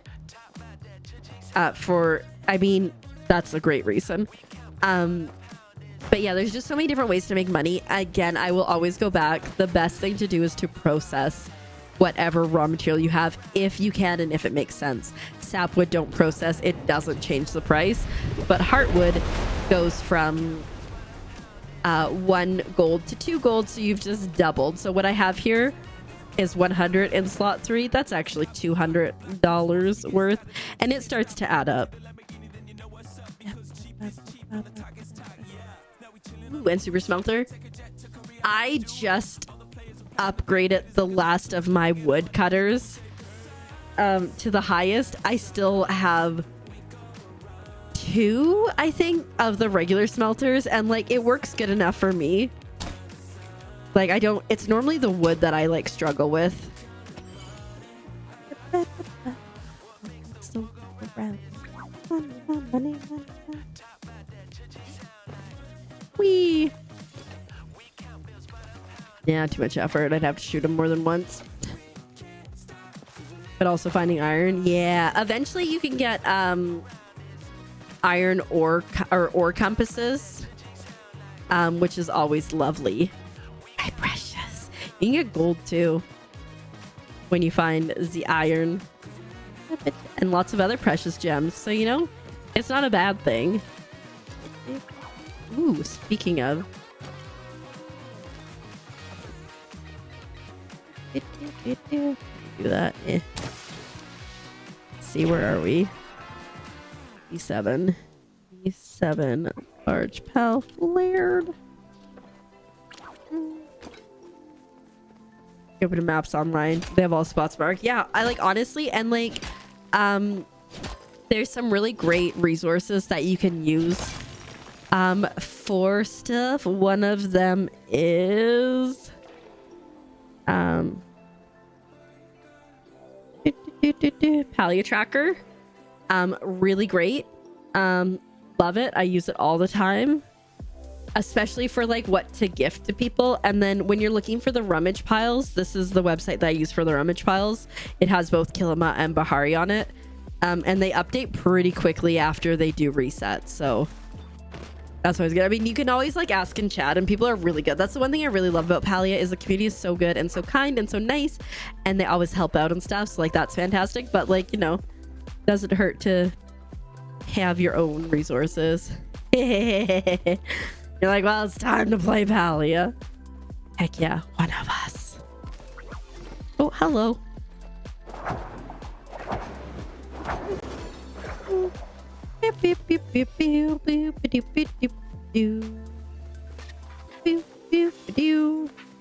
I mean, that's a great reason. But yeah, there's just so many different ways to make money. Again, I will always go back. The best thing to do is to process whatever raw material you have, if you can and if it makes sense. Sapwood, don't process. It doesn't change the price. But heartwood goes from 1 gold to 2 gold, so you've just doubled. So what I have here is 100 in slot 3. That's actually $200 worth, and it starts to add up. Ooh, and super smelter. I just upgraded the last of my wood cutters to the highest. I still have 2, I think, of the regular smelters, and like it works good enough for me. Like it's normally the wood that I like struggle with. Wee. Yeah, too much effort. I'd have to shoot him more than once. But also finding iron. Yeah, eventually you can get iron ore compasses, which is always lovely. My precious. You can get gold too when you find the iron and lots of other precious gems. So, you know, it's not a bad thing. Ooh, speaking of. Do that. Let's see, where are we? E7. E7. Large pal flared. Open to maps online. They have all spots marked. Yeah, I like, honestly, and like there's some really great resources that you can use for stuff. One of them is Palia tracker. Really great. Love it. I use it all the time, especially for like what to gift to people. And then when you're looking for the rummage piles, this is the website that I use for the rummage piles. It has both Kilima and Bahari on it, and they update pretty quickly after they do reset. So that's always good. I mean, you can always like ask in chat, and people are really good. That's the one thing I really love about Palia, is the community is so good and so kind and so nice, and they always help out and stuff. So like, that's fantastic. But like, you know, doesn't hurt to have your own resources. You're like, well, it's time to play Palia. Heck yeah, one of us. Oh, hello.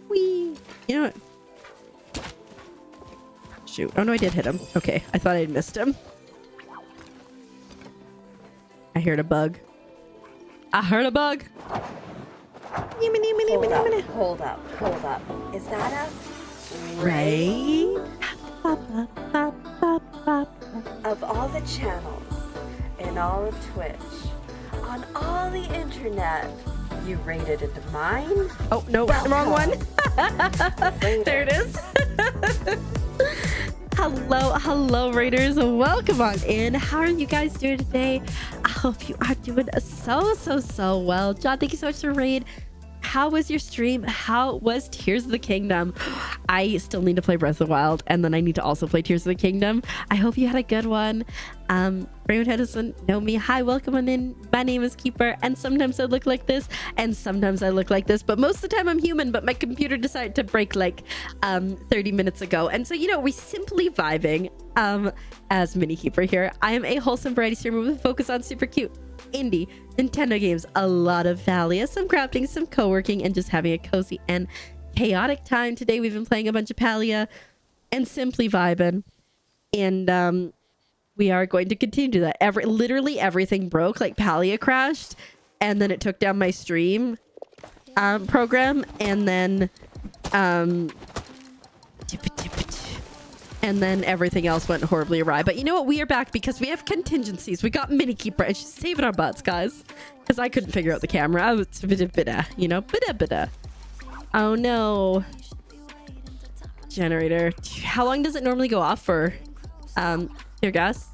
Wee. You know what? Shoot. Oh no, I did hit him. Okay, I thought I'd missed him. I heard a bug. I heard a bug. Hold up. Is that a Ray? Of all the channels in all of Twitch, on all the internet, you rated it mine? Oh, no, wrong one. There it is. Hello, Raiders. Welcome on in. How are you guys doing today? I hope you are doing so well. John, thank you so much for raid. How was your stream? How was Tears of the Kingdom? I still need to play Breath of the Wild, and then I need to also play Tears of the Kingdom. I hope you had a good one. Raymond Hedison, know me. Hi, welcome on in. My name is Keeper, and sometimes I look like this, and sometimes I look like this, but most of the time I'm human, but my computer decided to break like 30 minutes ago. And so, you know, we simply vibing as Mini Keeper here. I am a wholesome variety streamer with a focus on super cute indie Nintendo games, a lot of Palia, some crafting, some co-working, and just having a cozy and chaotic time. Today we've been playing a bunch of Palia and simply vibing, and we are going to continue to do that. Literally everything broke, like Palia crashed, and then it took down my stream program, and then everything else went horribly awry. But you know what? We are back because we have contingencies. We got Mini Keeper, and she's saving our butts, guys. Because I couldn't figure out the camera. I was you know, oh no. Generator. How long does it normally go off for? Your guess?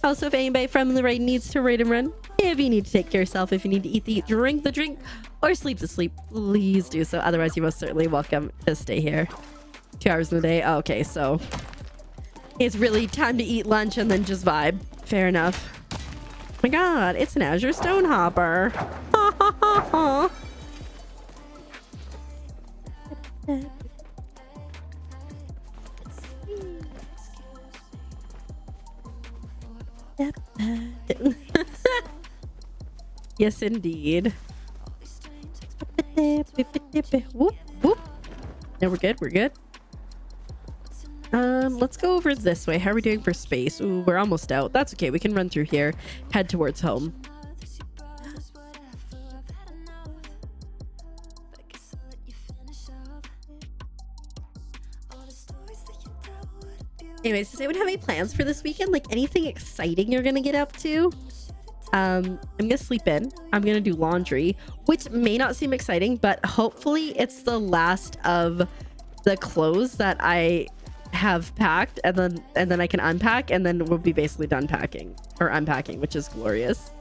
Also, if anybody from the raid needs to raid and run, if you need to take care of yourself, if you need to eat the drink, or sleep the sleep, please do so. Otherwise, you're most certainly welcome to stay here. 2 hours in the day. Okay, so it's really time to eat lunch and then just vibe. Fair enough. Oh my god, it's an Azure Stonehopper. Yes, indeed. Whoop, whoop. No, we're good. Let's go over this way. How are we doing for space? Ooh, we're almost out. That's okay. We can run through here, head towards home. Anyways, does anyone have any plans for this weekend? Like anything exciting you're gonna get up to? I'm gonna sleep in. I'm gonna do laundry, which may not seem exciting, but hopefully it's the last of the clothes that I have packed, and then I can unpack, and then we'll be basically done packing or unpacking, which is glorious.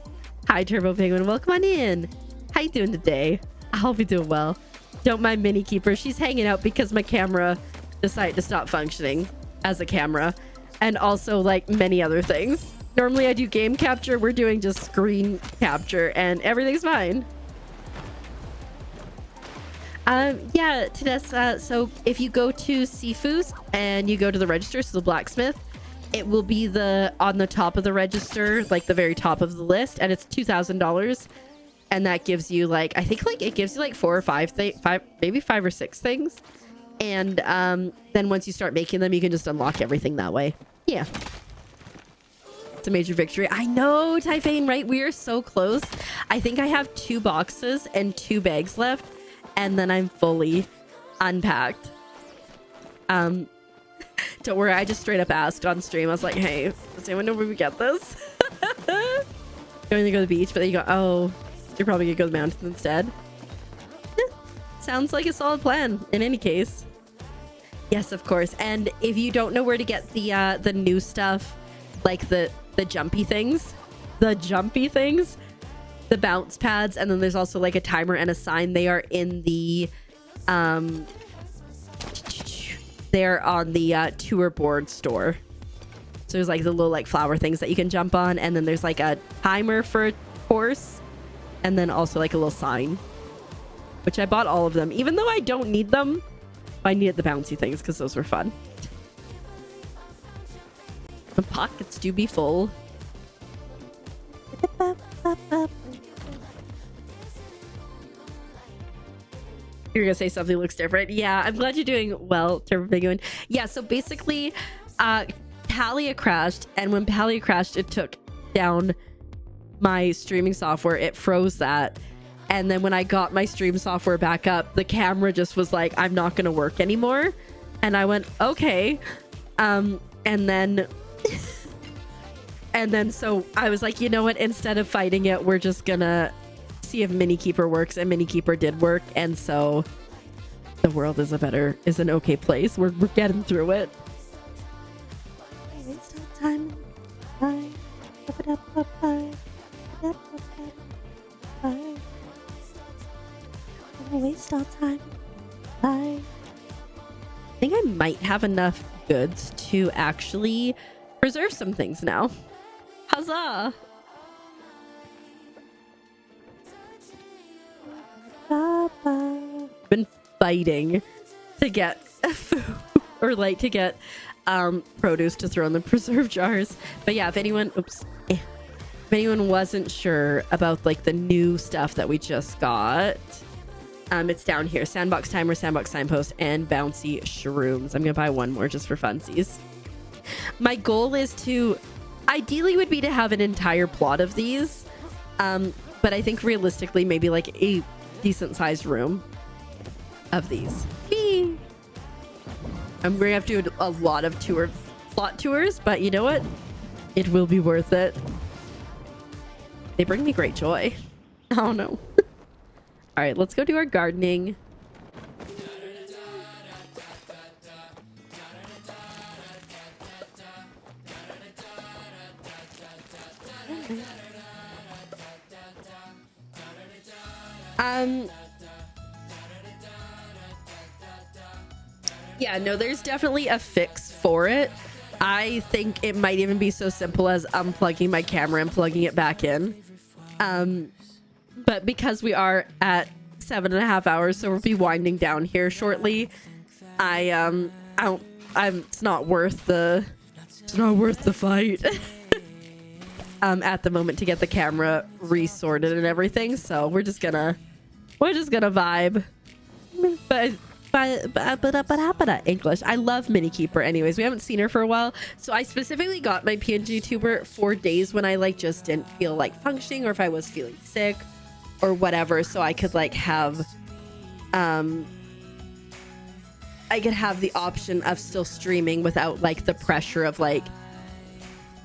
Hi, Turbo Penguin. Welcome on in. How you doing today? I hope you're doing well. Don't mind Mini Keeper. She's hanging out because my camera decided to stop functioning as a camera. And also, like, many other things. Normally, I do game capture. We're doing just screen capture, and everything's fine. Yeah, Tedessa, so if you go to Sifu's and you go to the register, so the blacksmith, it will be on the top of the register, like the very top of the list, and it's $2,000. And that gives you like, I think like it gives you like 4 or 5, maybe 5 or 6 things. And then once you start making them, you can just unlock everything that way. Yeah. It's a major victory. I know, Typhane, right? We are so close. I think I have 2 boxes and 2 bags left. And then I'm fully unpacked. Don't worry, I just straight up asked on stream. I was like, hey, does anyone know where we get this? Going to go to the beach, but then you go, oh, you're probably gonna go to the mountains instead. Sounds like a solid plan in any case. Yes, of course. And if you don't know where to get the new stuff, like the jumpy things, the bounce pads, and then there's also like a timer and a sign. They are in the they're on the tour board store. So there's like the little like flower things that you can jump on, and then there's like a timer for a course, and then also like a little sign, which I bought all of them, even though I don't need them. I needed the bouncy things because those were fun. The pockets do be full. You're gonna say something looks different. Yeah, I'm glad you're doing well, Turbo Penguin. Yeah, so basically, Palia crashed, and when Palia crashed, it took down my streaming software. It froze that, and then when I got my stream software back up, the camera just was like, I'm not gonna work anymore. And I went, okay. And then so I was like, you know what, instead of fighting it, we're just gonna see if Mini Keeper works. And Mini Keeper did work, and so the world is an okay place. We're getting through it. Waste all time. Bye. Bye. Waste all time. Bye. I think I might have enough goods to actually preserve some things now. Huzzah! Been fighting to get food or like to get produce to throw in the preserve jars. But yeah, if anyone wasn't sure about like the new stuff that we just got, it's down here: sandbox timer, sandbox signpost, and bouncy shrooms. I'm gonna buy one more just for funsies. My goal is to ideally would be to have an entire plot of these, but I think realistically maybe like a decent sized room of these. I'm gonna have to do a lot of plot tours, but you know what, it will be worth it. They bring me great joy. I don't know. All right, let's go do our gardening. Yeah, no, there's definitely a fix for it. I think it might even be so simple as unplugging my camera and plugging it back in. But because we are at 7.5 hours, so we'll be winding down here shortly. It's not worth the fight at the moment to get the camera resorted and everything. So we're just gonna vibe. But English. I love Mini Keeper anyways. We haven't seen her for a while. So I specifically got my PNG tuber for days when I like just didn't feel like functioning, or if I was feeling sick or whatever, so I could like have the option of still streaming without like the pressure of like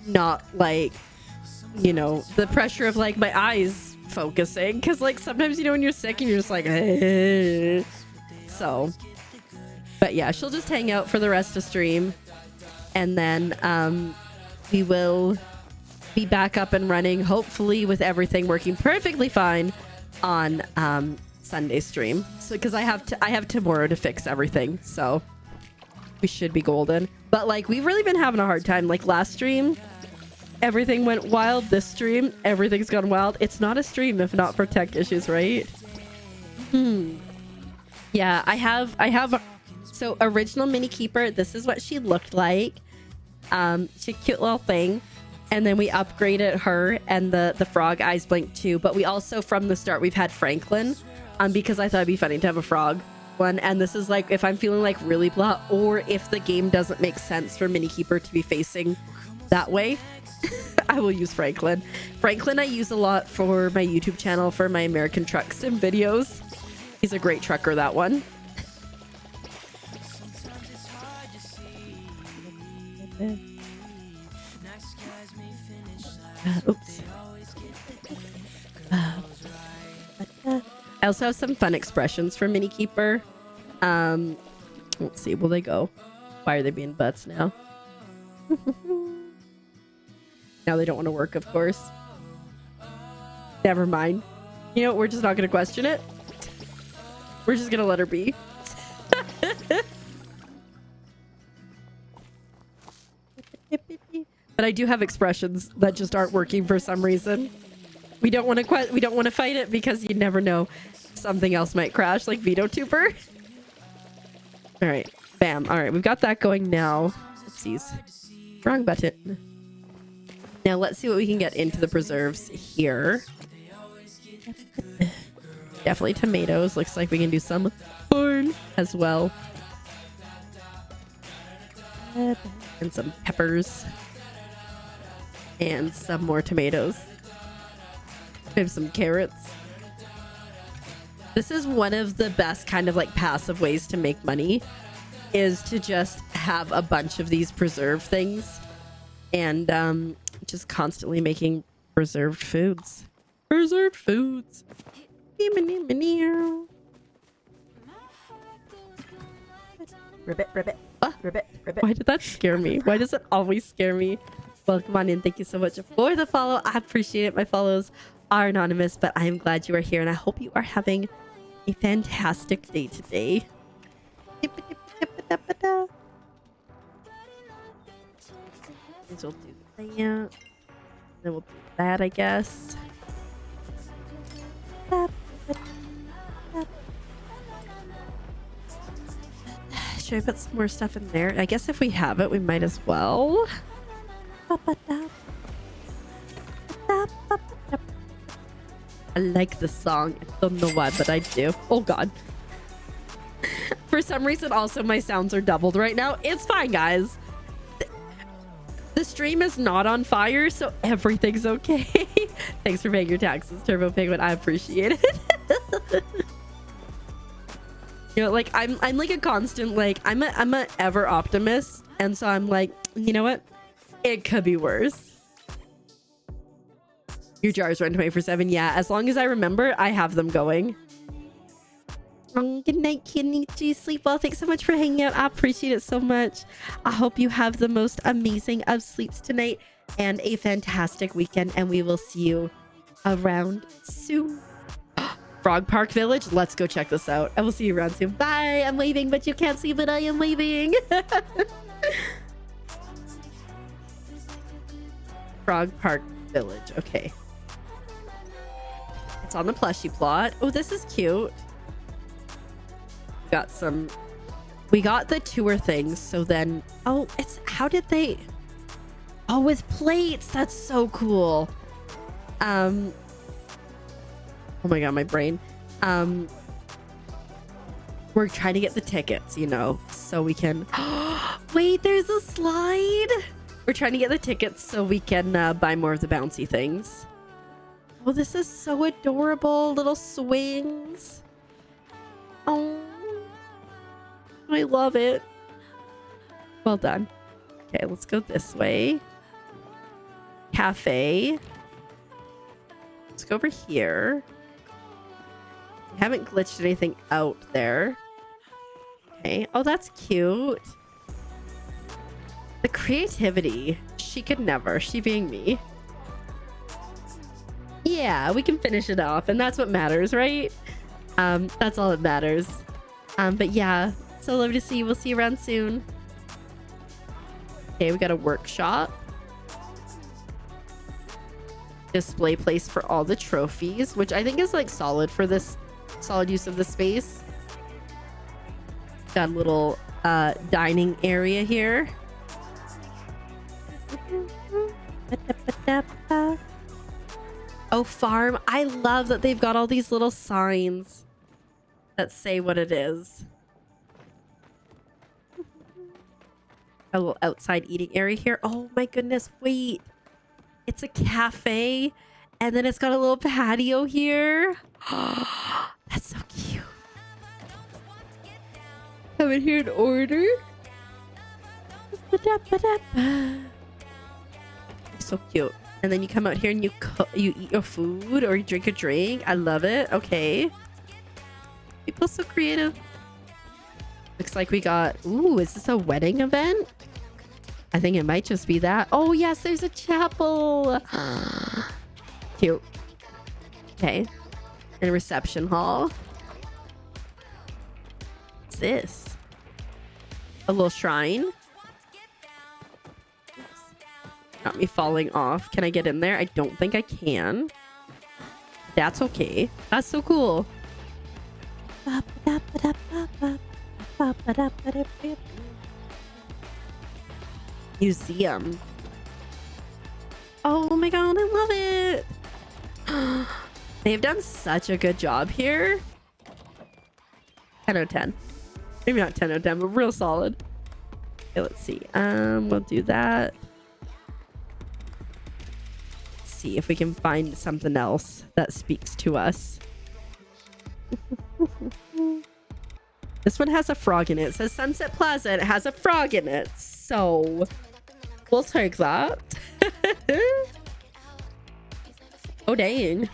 not like, you know, the pressure of like my eyes focusing, because like sometimes, you know, when you're sick and you're just like so, but yeah, she'll just hang out for the rest of stream, and then we will be back up and running, hopefully with everything working perfectly fine on Sunday stream. So because I have tomorrow to fix everything, so we should be golden. But like, we've really been having a hard time. Like last stream, everything went wild. This stream, everything's gone wild. It's not a stream if not for tech issues, right? Yeah, I have so original Mini Keeper, this is what she looked like. She's a cute little thing. And then we upgraded her and the frog eyes blink too. But we also, from the start, we've had Franklin, because I thought it'd be funny to have a frog one. And this is like if I'm feeling like really blah, or if the game doesn't make sense for Mini Keeper to be facing that way, I will use Franklin. Franklin I use a lot for my YouTube channel for my American Truck Sim videos. He's a great trucker, that one. Oops. I also have some fun expressions for Mini Keeper. Let's see, will they go? Why are they being butts now? Now they don't want to work, of course. Never mind. You know, we're just not going to question it. We're just going to let her be. But I do have expressions that just aren't working for some reason. We don't want to fight it because you never know. Something else might crash, like VODs. All right, bam. All right, we've got that going now. Oopsies. Wrong button. Now let's see what we can get into the preserves here. Definitely tomatoes. Looks like we can do some corn as well. And some peppers. And some more tomatoes. We have some carrots. This is one of the best kind of like passive ways to make money, is to just have a bunch of these preserved things and just constantly making preserved foods. Preserved foods. Ribbit, ribbit, ribbit, ribbit. Why did that scare me? Why does it always scare me? Welcome on in. Thank you so much for the follow. I appreciate it. My follows are anonymous, but I am glad you are here, and I hope you are having a fantastic day today. We'll do that. Then we'll do that, I guess. Should I put some more stuff in there? I guess if we have it, we might as well. I like the song. I don't know why, but I do. Oh god. For some reason, also my sounds are doubled right now. It's fine, guys. The stream is not on fire, so everything's okay. Thanks for paying your taxes, Turbo Penguin. I appreciate it. You know, like I'm like a constant, like I'm a ever optimist, and so I'm like, you know what? It could be worse. Your jars run 24/7. Yeah, as long as I remember, I have them going. Good night, Kenichi. Sleep well. Thanks so much for hanging out. I appreciate it so much. I hope you have the most amazing of sleeps tonight and a fantastic weekend, and we will see you around soon. Frog Park Village. Let's go check this out. I will see you around soon. Bye. I'm waving, but you can't see, but I am waving. Frog Park Village. Okay. It's on the plushie plot. Oh, this is cute. We got the tour things, so then how did they with plates. That's so cool. Oh my god, my brain. We're trying to get the tickets, you know, so we can wait, there's a slide. We're trying to get the tickets so we can buy more of the bouncy things. Oh, this is so adorable. Little swings. Oh, I love it. Well done. Okay, let's go this way. Cafe. Let's go over here. We haven't glitched anything out there. Okay. Oh, that's cute. The creativity. She could never. She being me. yeah, we can finish it off, and that's what matters, right? That's all that matters. But yeah, so lovely to see you. We'll see you around soon. Okay, we got a workshop. Display place for all the trophies, which I think is like solid for this solid use of the space. Got a little dining area here. Oh, farm. I love that they've got all these little signs that say what it is. A little outside eating area here. Oh my goodness, wait. It's a cafe, and then it's got a little patio here. That's so cute. Come in here and order. So cute. And then you come out here and you eat your food or you drink a drink. I love it. Okay. People so creative. Looks like we got... Ooh, is this a wedding event? I think it might just be that. Oh, yes, there's a chapel. Cute. Okay. And a reception hall. What's this? A little shrine. Got me falling off. Can I get in there? I don't think I can. That's okay. That's so cool. Museum. Oh my god, I love it. They've done such a good job here. 10 out of 10. Maybe not 10 out of 10, but real solid. Okay, let's see. We'll do that. Let's see if we can find something else that speaks to us. This one has a frog in it. It says Sunset Plaza and it has a frog in it. So we'll take that. Oh, dang.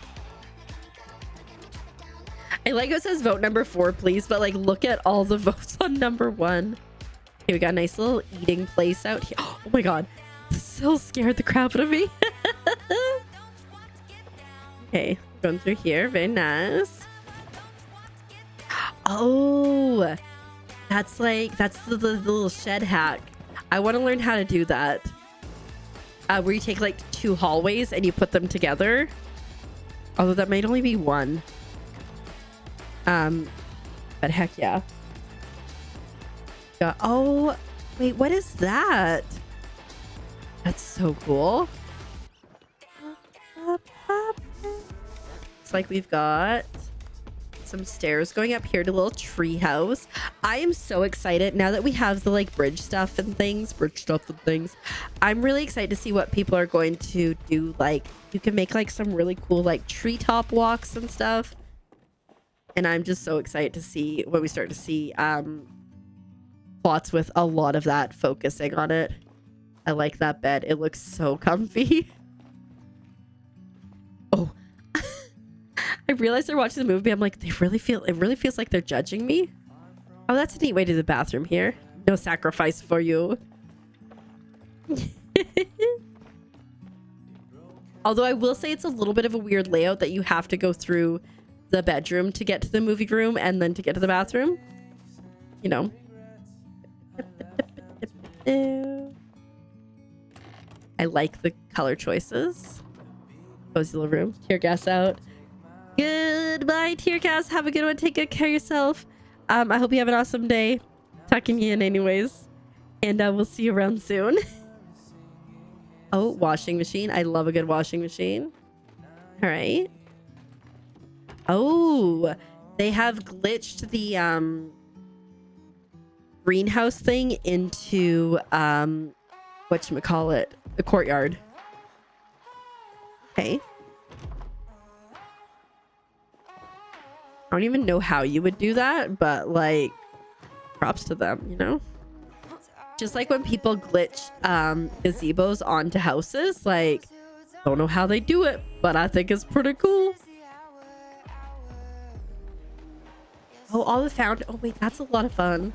I like how it says vote number 4, please. But like, look at all the votes on number 1. Okay, we got a nice little eating place out here. Oh my god. So scared the crap out of me. Okay, going through here. Very nice. Oh, that's the little shed hack. I want to learn how to do that. Where you take like 2 hallways and you put them together. Although that might only be 1. But heck yeah. Oh, wait, what is that? That's so cool. It's like we've got some stairs going up here to a little tree house. I am so excited now that we have the like bridge stuff and things. I'm really excited to see what people are going to do. Like, you can make like some really cool like treetop walks and stuff. And I'm just so excited to see when we start to see plots with a lot of that focusing on it. I like that bed. It looks so comfy. Oh. I realized they're watching the movie. I'm like, it really feels like they're judging me. Oh, that's a neat way to the bathroom here. No sacrifice for you. Although I will say it's a little bit of a weird layout that you have to go through the bedroom to get to the movie room and then to get to the bathroom. You know. I like the color choices. Cozy little room. Tear gas out. Goodbye, Tearcast. Have a good one. Take good care of yourself. I hope you have an awesome day. Tucking you in anyways. And we'll see you around soon. Oh, washing machine. I love a good washing machine. All right. Oh, they have glitched the greenhouse thing into whatchamacallit, the courtyard. Okay. I don't even know how you would do that, but like, props to them, you know? Just like when people glitch gazebos onto houses, like, don't know how they do it, but I think it's pretty cool. Oh, all the fountain. Oh wait, that's a lot of fun.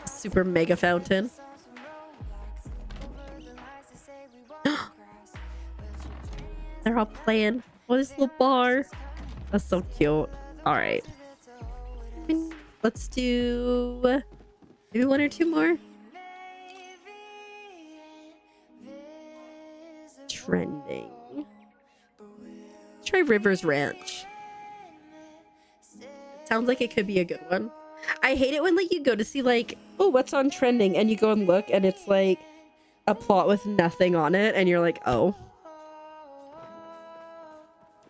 Super mega fountain. They're all playing. Oh, this little bar. That's so cute. All right. Let's do maybe one or two more. Trending. Let's try Rivers Ranch. Sounds like it could be a good one. I hate it when like you go to see like, oh, what's on trending, and you go and look and it's like a plot with nothing on it and you're like, oh.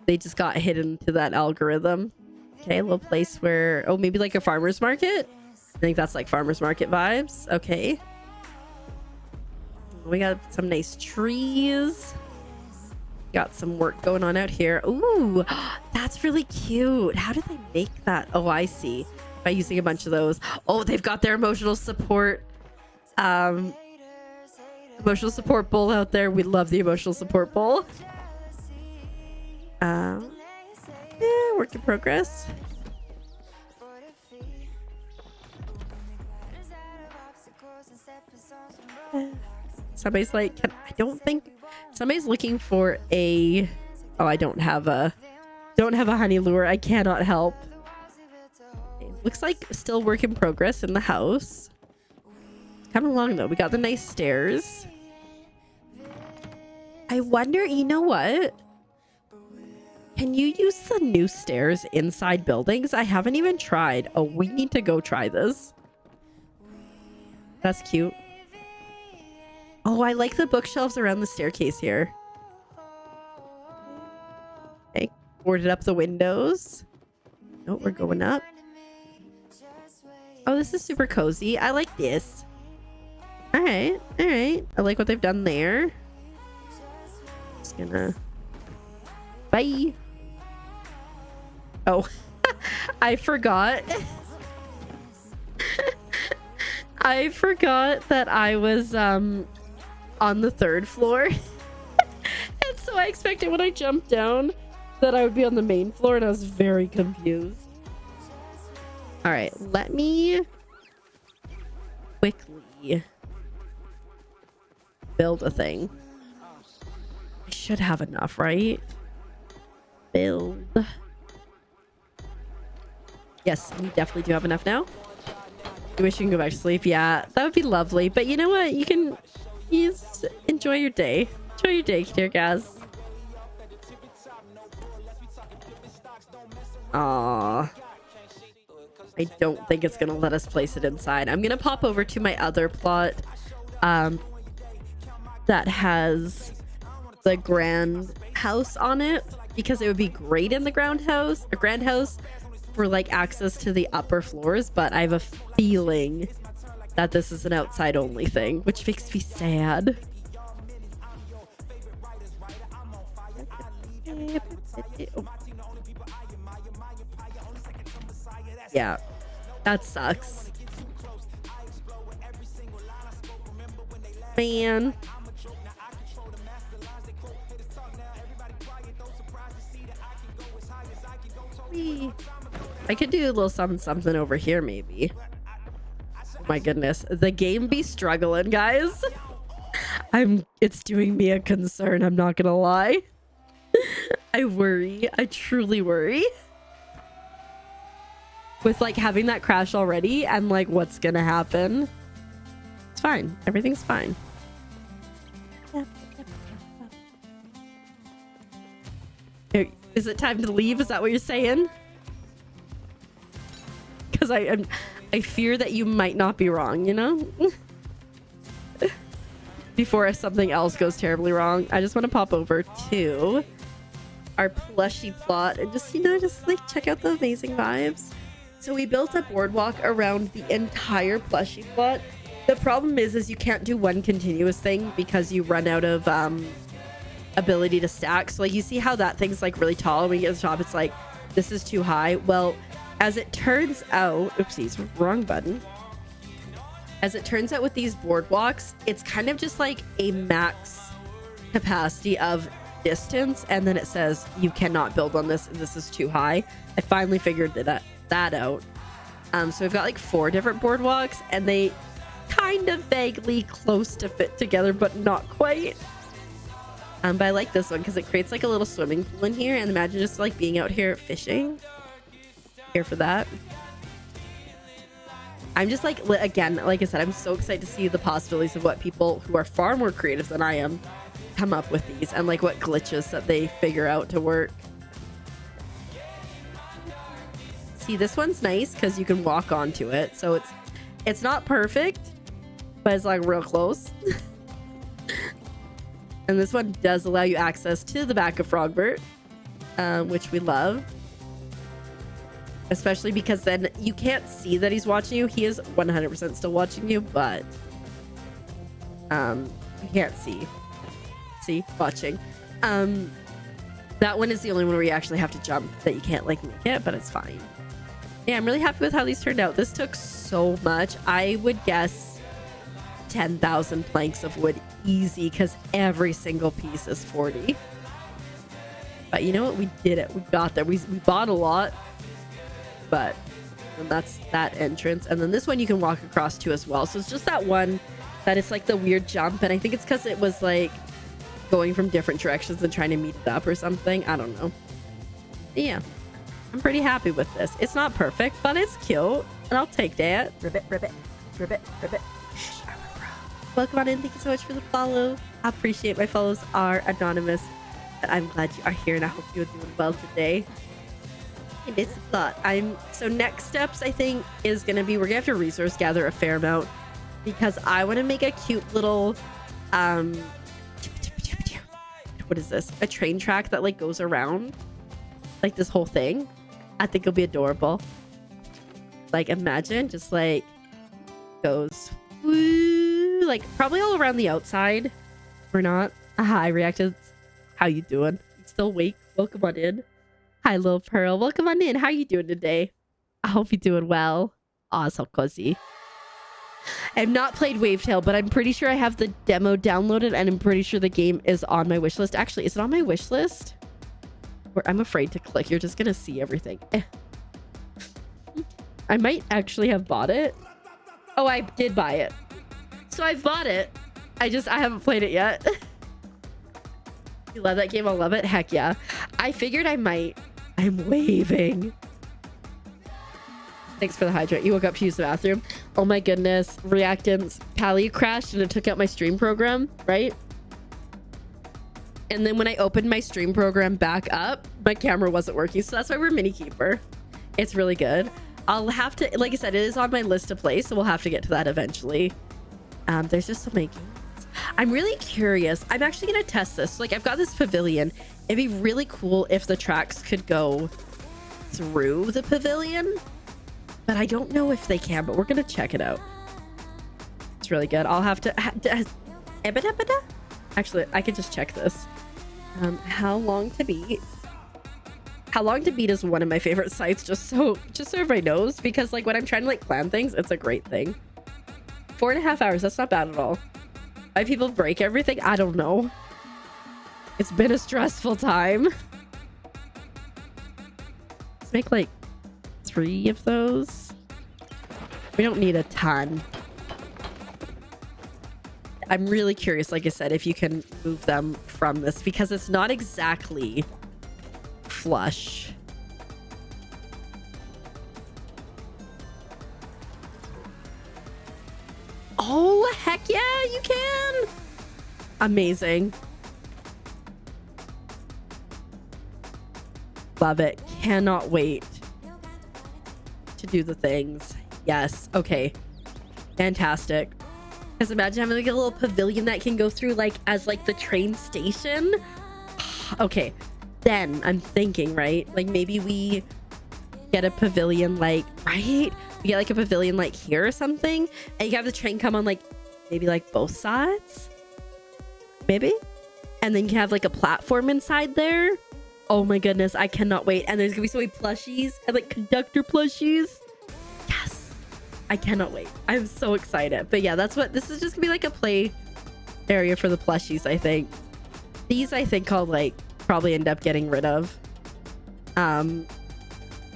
They just got hidden to that algorithm. Okay, a little place where, oh, maybe like a farmer's market? I think that's like farmer's market vibes. Okay. We got some nice trees. Got some work going on out here. Ooh, that's really cute. How did they make that? Oh, I see. By using a bunch of those. Oh, they've got their emotional support bowl out there. We love the emotional support bowl. Yeah, work in progress. Somebody's like, I don't think somebody's looking for a. Oh, I don't have a honey lure. I cannot help. Looks like still work in progress in the house. Coming along though. We got the nice stairs. I wonder, you know what? Can you use the new stairs inside buildings? I haven't even tried. Oh, we need to go try this. That's cute. Oh, I like the bookshelves around the staircase here. Okay, boarded up the windows. Oh, we're going up. Oh, this is super cozy. I like this. All right, all right. I like what they've done there. Just gonna... Bye. Oh, I forgot. I forgot that I was on the 3rd floor. And so I expected when I jumped down that I would be on the main floor, and I was very confused. All right, let me quickly build a thing. I should have enough, right? Build. Yes, we definitely do have enough now. You wish you can go back to sleep? Yeah, that would be lovely. But you know what? You can just enjoy your day. Enjoy your day, dear guys. Aww. I don't think it's gonna let us place it inside. I'm gonna pop over to my other plot that has the grand house on it, because it would be great in the grand house for like access to the upper floors, but I have a feeling that this is an outside only thing, which makes me sad. Yeah, that sucks, man. I could do a little something over here, maybe. Oh my goodness, the game be struggling, guys. It's doing me a concern, I'm not gonna lie. I worry. I truly worry. With like having that crash already and like what's gonna happen. It's fine. Everything's fine. Is it time to leave? Is that what you're saying? Because I fear that you might not be wrong, you know? Before something else goes terribly wrong. I just want to pop over to our plushie plot and just, you know, just like check out the amazing vibes. So we built a boardwalk around the entire plushie plot. The problem is you can't do one continuous thing because you run out of ability to stack. So like you see how that thing's like really tall, and when you get to the top it's like this is too high. Well, as it turns out, oopsies, wrong button. As it turns out with these boardwalks, it's kind of just like a max capacity of distance, and then it says you cannot build on this, this is too high. I finally figured that out. So we've got like 4 different boardwalks, and they kind of vaguely close to fit together, but not quite. But I like this one because it creates like a little swimming pool in here, and imagine just like being out here fishing. Here for that. I'm just like, again, like I said, I'm so excited to see the possibilities of what people who are far more creative than I am come up with these, and like what glitches that they figure out to work. See, this one's nice because you can walk onto it, so it's not perfect, but it's like real close. And this one does allow you access to the back of Frogbert, which we love. Especially because then you can't see that he's watching you. He is 100% still watching you, but you can't see. See? Watching. That one is the only one where you actually have to jump, that you can't like make it, but it's fine. Yeah, I'm really happy with how these turned out. This took so much. I would guess 10,000 planks of wood easy, because every single piece is 40. But you know what? We did it. We got there. We bought a lot. But and that's that entrance, and then this one you can walk across to as well. So it's just that one that it's like the weird jump, and I think it's because it was like going from different directions and trying to meet it up or something. I don't know. But yeah, I'm pretty happy with this. It's not perfect, but it's cute, and I'll take that. Ribbit, ribbit, ribbit, ribbit. Welcome on in. Thank you so much for the follow. I appreciate my follows are anonymous, but I'm glad you are here, and I hope you're doing well today. It's a thought. So next steps, I think, is gonna be we're gonna have to resource gather a fair amount, because I want to make a cute little what is this, a train track that like goes around like this whole thing. I think it'll be adorable. Like, imagine just like goes woo, like probably all around the outside or not. Aha, I reacted. How you doing? You still awake? Welcome on in. Hi, little Pearl. Welcome on in. How are you doing today? I hope you're doing well. Aw, so cozy. I've not played Wavetail, but I'm pretty sure I have the demo downloaded, and I'm pretty sure the game is on my wish list. Actually, is it on my wish list? Or I'm afraid to click. You're just gonna see everything. I might actually have bought it. Oh, I did buy it. So I've bought it. I haven't played it yet. You love that game? I'll love it. Heck yeah. I figured I might. I'm waving. Thanks for the hydrate. You woke up to use the bathroom. Oh my goodness. Reactants. Palia crashed and it took out my stream program, right? And then when I opened my stream program back up, my camera wasn't working. So that's why we're Mini Keeper. It's really good. I'll have to, like I said, it is on my list to play, so we'll have to get to that eventually. There's just so many games. I'm really curious. I'm actually going to test this. Like, I've got this pavilion. It'd be really cool if the tracks could go through the pavilion, but I don't know if they can, but we're going to check it out. It's really good. I'll have to... Actually, I could just check this. How long to beat? How long to beat is one of my favorite sites, just so everybody knows, because like when I'm trying to like plan things, it's a great thing. 4.5 hours. That's not bad at all. Why people break everything? I don't know. It's been a stressful time. Let's make like 3 of those. We don't need a ton. I'm really curious, like I said, if you can move them from this, because it's not exactly flush. Oh, heck yeah, you can. Amazing. Love it. Cannot wait to do the things. Yes. Okay. Fantastic. Because imagine having like a little pavilion that can go through like as like the train station. Okay. Then I'm thinking, right? Like maybe we get a pavilion like, right? We get like a pavilion like here or something. And you have the train come on like maybe like both sides. Maybe. And then you have like a platform inside there. Oh my goodness. I cannot wait. And there's gonna be so many plushies and like conductor plushies. Yes. I cannot wait. I'm so excited. But yeah, that's what this is, just gonna be like a play area for the plushies, I think. These I think I'll like probably end up getting rid of.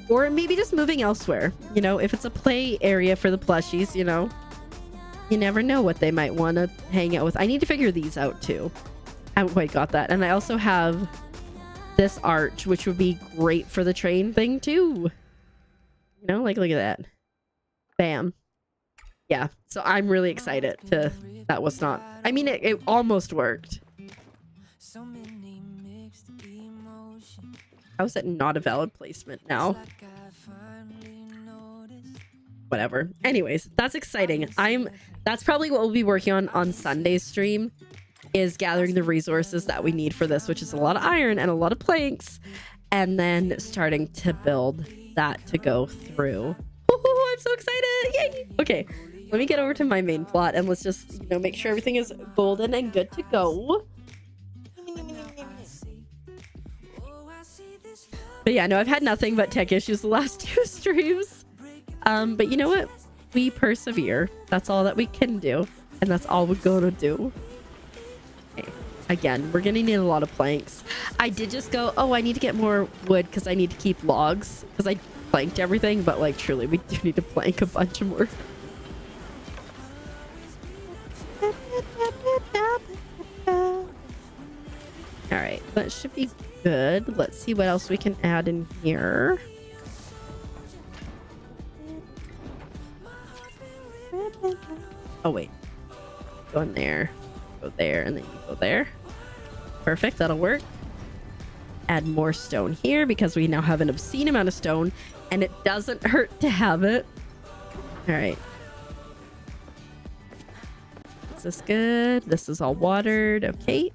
Or maybe just moving elsewhere. You know, if it's a play area for the plushies, you know, you never know what they might want to hang out with. I need to figure these out too. I got that. And I also have this arch, which would be great for the train thing too. You know, like, look at that. Bam. Yeah. So I'm really excited to... That was not... I mean, it almost worked. How is that not a valid placement now? Whatever. Anyways, that's exciting. That's probably what we'll be working on Sunday's stream, is gathering the resources that we need for this, which is a lot of iron and a lot of planks, and then starting to build that to go through. Oh, I'm so excited! Yay! Okay, let me get over to my main plot and let's just, you know, make sure everything is golden and good to go. But yeah, no, I've had nothing but tech issues the last 2 streams. But you know what? We persevere. That's all that we can do. And that's all we're gonna do. Okay. Again, we're gonna need a lot of planks. I did just go, oh, I need to get more wood because I need to keep logs. Because I planked everything, but like truly, we do need to plank a bunch more. Alright, that should be good. Let's see what else we can add in here. Oh wait, go in there, go there, and then you go there. Perfect, that'll work. Add more stone here because we now have an obscene amount of stone and it doesn't hurt to have it. All right, is this good? This is all watered. Okay,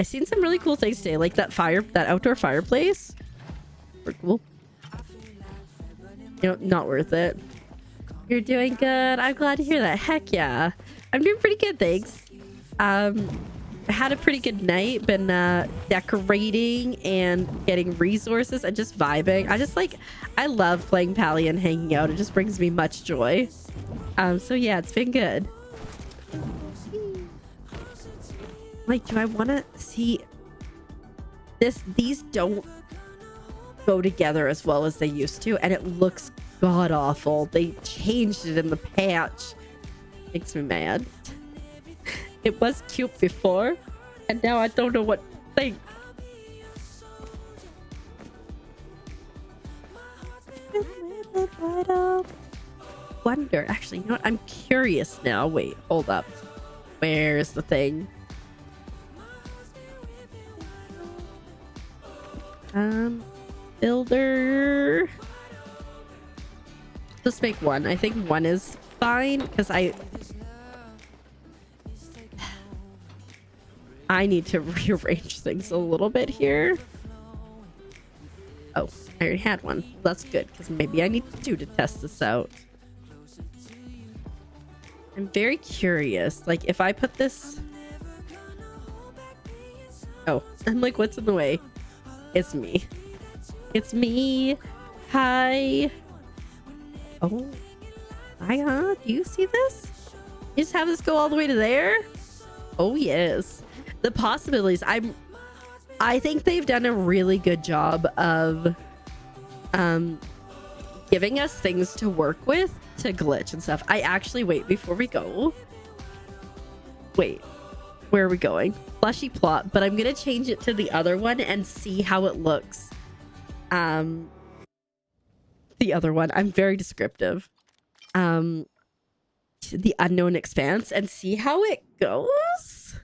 I've seen some really cool things today, like that outdoor fireplace. Pretty cool. You know, not worth it. You're doing good. I'm glad to hear that. Heck yeah. I'm doing pretty good, thanks. I had a pretty good night. Been decorating and getting resources and just vibing. I love playing Palia and hanging out. It just brings me much joy. So yeah, it's been good. Like, do I want to see this? These don't go together as well as they used to, and it looks god awful. They changed it in the patch. Makes me mad. It was cute before, and now I don't know what to think. Wonder, actually, you know what? I'm curious now. Wait, hold up. Where's the thing? Builder. Just make one. I think one is fine because I need to rearrange things a little bit here. Oh, I already had one. That's good because maybe I need two to test this out. I'm very curious. Like, if I put this... Oh, I'm like, what's in the way? It's me. It's me. Hi. Oh. Hi, huh? Do you see this? You just have this go all the way to there? Oh, yes. The possibilities. I think they've done a really good job of giving us things to work with to glitch and stuff. I actually, wait, before we go. Wait. Where are we going? Plushy plot, but I'm gonna change it to the other one and see how it looks. The other one, I'm very descriptive. The Unknown Expanse, and see how it goes.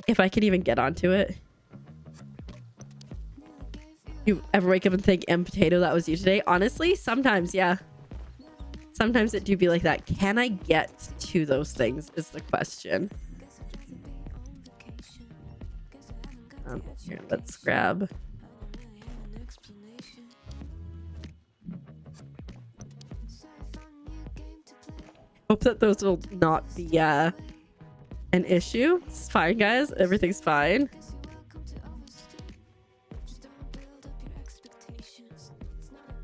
If I can even get onto it. You ever wake up and think, potato, that was you today? Honestly, sometimes, yeah. Sometimes it do be like that. Can I get to those things is the question. Here, let's grab. Hope that those will not be an issue. It's fine, guys. Everything's fine.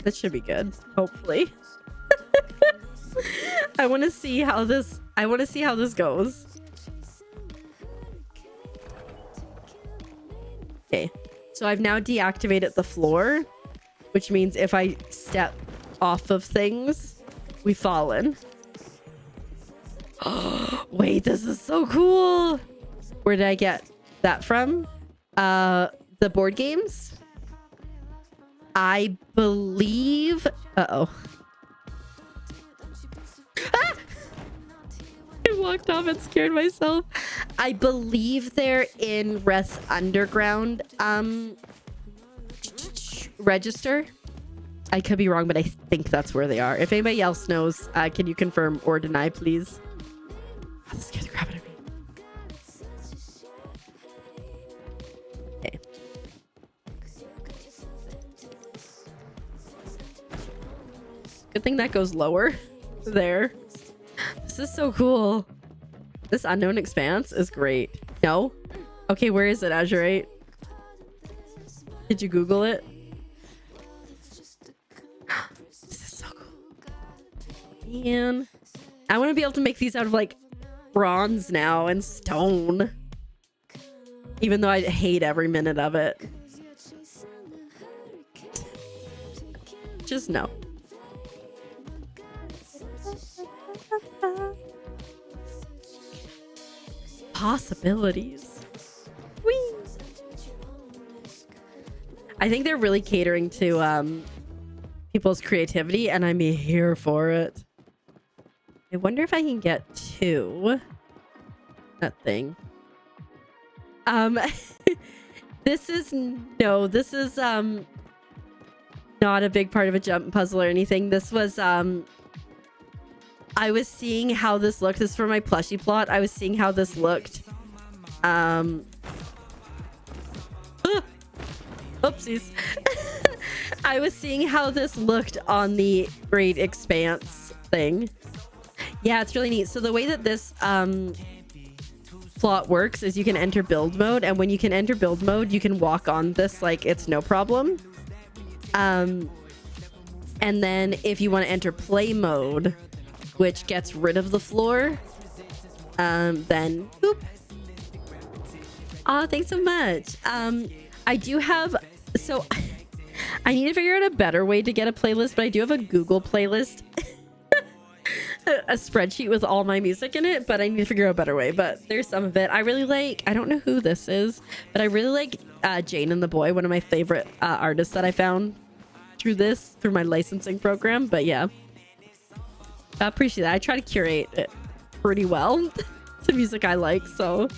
That should be good. Hopefully. I want to see how this goes. Okay, so I've now deactivated the floor, which means if I step off of things, we've fallen. Wait, this is so cool. Where did I get that from? The board games. I believe. Uh-oh. Ah! I walked off and scared myself. I believe they're in Rest Underground register. I could be wrong, but I think that's where they are. If anybody else knows, can you confirm or deny, please? Oh, that scared the crap out of me. Okay. Good thing that goes lower. There. This is so cool. This Unknown Expanse is great. No? Okay, where is it, Azurite? Did you Google it? This is so cool. Man. I want to be able to make these out of like bronze now and stone. Even though I hate every minute of it. Just no. Possibilities. Whee! I think they're really catering to people's creativity, and I'm here for it. I wonder if I can get to that thing. This is not a big part of a jump puzzle or anything. This was I was seeing how this looked. This is for my plushie plot. I was seeing how this looked. Oopsies. I was seeing how this looked on the Great Expanse thing. Yeah, it's really neat. So the way that this plot works is you can enter build mode, and when you can enter build mode, you can walk on this like it's no problem. And then if you want to enter play mode, which gets rid of the floor, then boop. Oh, thanks so much. I do have, so I need to figure out a better way to get a playlist, but I do have a Google playlist, a spreadsheet with all my music in it, but I need to figure out a better way. But there's some of it I really like. I don't know who this is, but I really like Jane and the Boy, one of my favorite artists that I found through my licensing program. But yeah, I appreciate that. I try to curate it pretty well to music I like, so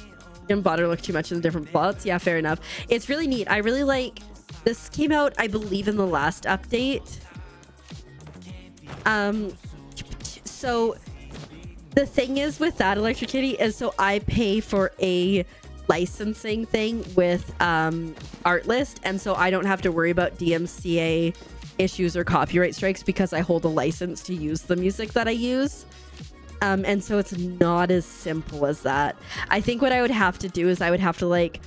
didn't bother to look too much in the different plots. Yeah, fair enough. It's really neat. I really like this. Came out, I believe, in the last update. So the thing is with that, Electric Kitty, is so I pay for a licensing thing with Artlist, and so I don't have to worry about DMCA issues or copyright strikes because I hold a license to use the music that I use. And so it's not as simple as that. I think what I would have to do is I would have to like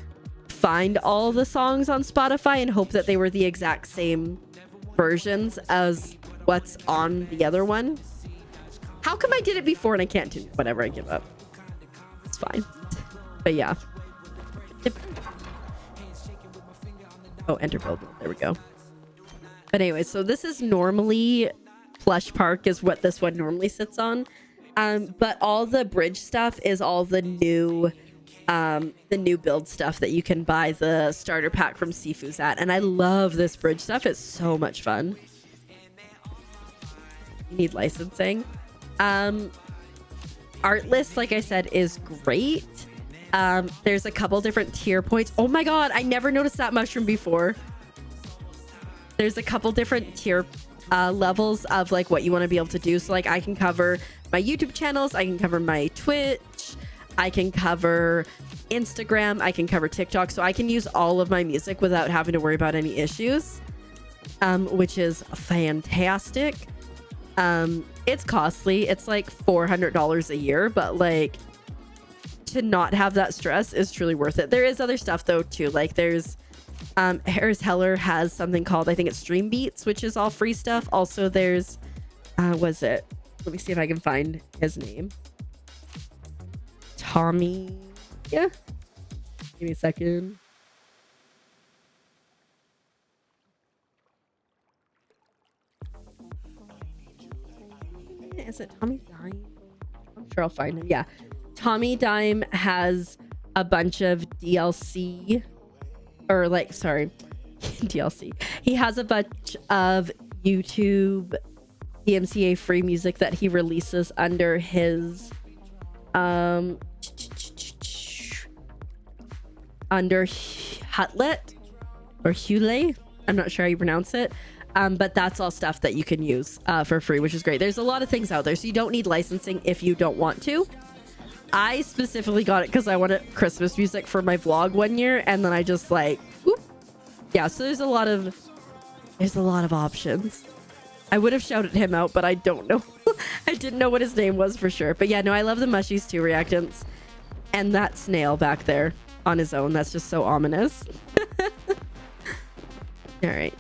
find all the songs on Spotify and hope that they were the exact same versions as what's on the other one. How come I did it before and I can't do it? Whatever, I give up. It's fine. But yeah. Oh, enter build. There we go. But anyway, so this is normally Plush Park is what this one normally sits on. But all the bridge stuff is all the new build stuff that you can buy the starter pack from Sifu's at. And I love this bridge stuff. It's so much fun. You need licensing. Artlist, like I said, is great. There's a couple different tier points. Oh my god, I never noticed that mushroom before. There's a couple different tier levels of like what you want to be able to do. So like I can cover my YouTube channels, I can cover my Twitch, I can cover Instagram, I can cover TikTok. So I can use all of my music without having to worry about any issues, which is fantastic. It's costly. It's like $400 a year, but like to not have that stress is truly worth it. There is other stuff though too. Like there's Harris Heller has something called, I think it's Stream Beats, which is all free stuff. Also there's was it, let me see if I can find his name. Tommy. Yeah. Give me a second. Is it Tommy Vine? I'm sure I'll find him. Yeah. Tommy Dime has a bunch of DLC, or like, sorry, DLC. He has a bunch of YouTube DMCA free music that he releases under his under Hutlet or Hule. I'm not sure how you pronounce it. But that's all stuff that you can use for free, which is great. There's a lot of things out there, so you don't need licensing if you don't want to. I specifically got it because I wanted Christmas music for my vlog one year, and then I just like, whoop. Yeah, so there's a lot of options. I would have shouted him out, but I don't know. I didn't know what his name was for sure. But yeah, no, I love the Mushies too reactants. And that snail back there on his own, that's just so ominous. All right.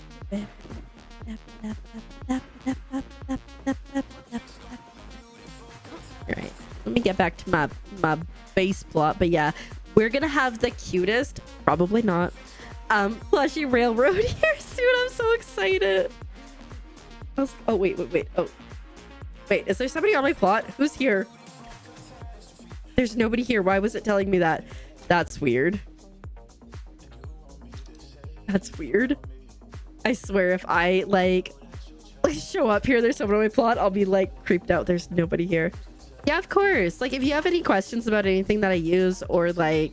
All right, let me get back to my base plot. But yeah, we're gonna have the cutest, probably not, plushy railroad here soon. I'm so excited. Oh wait. Oh wait, is there somebody on my plot? Who's here? There's nobody here. Why was it telling me that? That's weird. That's weird. I swear if I like show up here, there's someone on my plot, I'll be like creeped out. There's nobody here. Yeah, of course. Like if you have any questions about anything that I use or like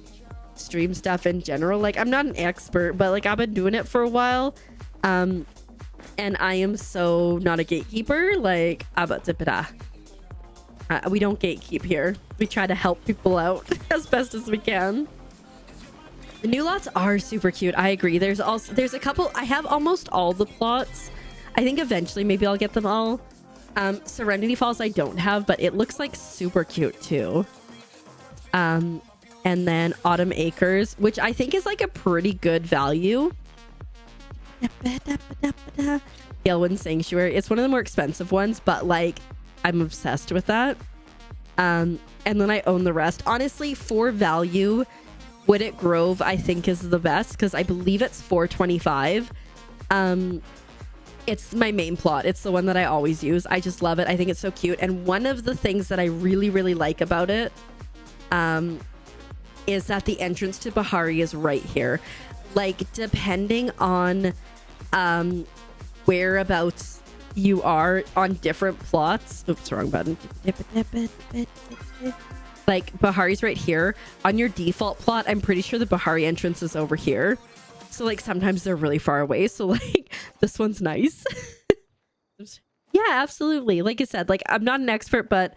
stream stuff in general, like I'm not an expert, but like I've been doing it for a while. And I am so not a gatekeeper. Like we don't gatekeep here. We try to help people out as best as we can. The new lots are super cute. I agree. There's a couple. I have almost all the plots. I think eventually maybe I'll get them all. Serenity Falls I don't have, but it looks like super cute too. And then Autumn Acres, which I think is like a pretty good value. Galewind Sanctuary. It's one of the more expensive ones, but like I'm obsessed with that. And then I own the rest. Honestly, for value, Woodit Grove I think is the best because I believe it's $4.25. It's my main plot. It's the one that I always use. I just love it. I think it's so cute. And one of the things that I really, really like about it is that the entrance to Bahari is right here. Like, depending on whereabouts you are on different plots. Oops, wrong button. Like, Bahari's right here. On your default plot, I'm pretty sure the Bahari entrance is over here. So, like, sometimes they're really far away. So, like, this one's nice. Yeah, absolutely. Like I said, like, I'm not an expert, but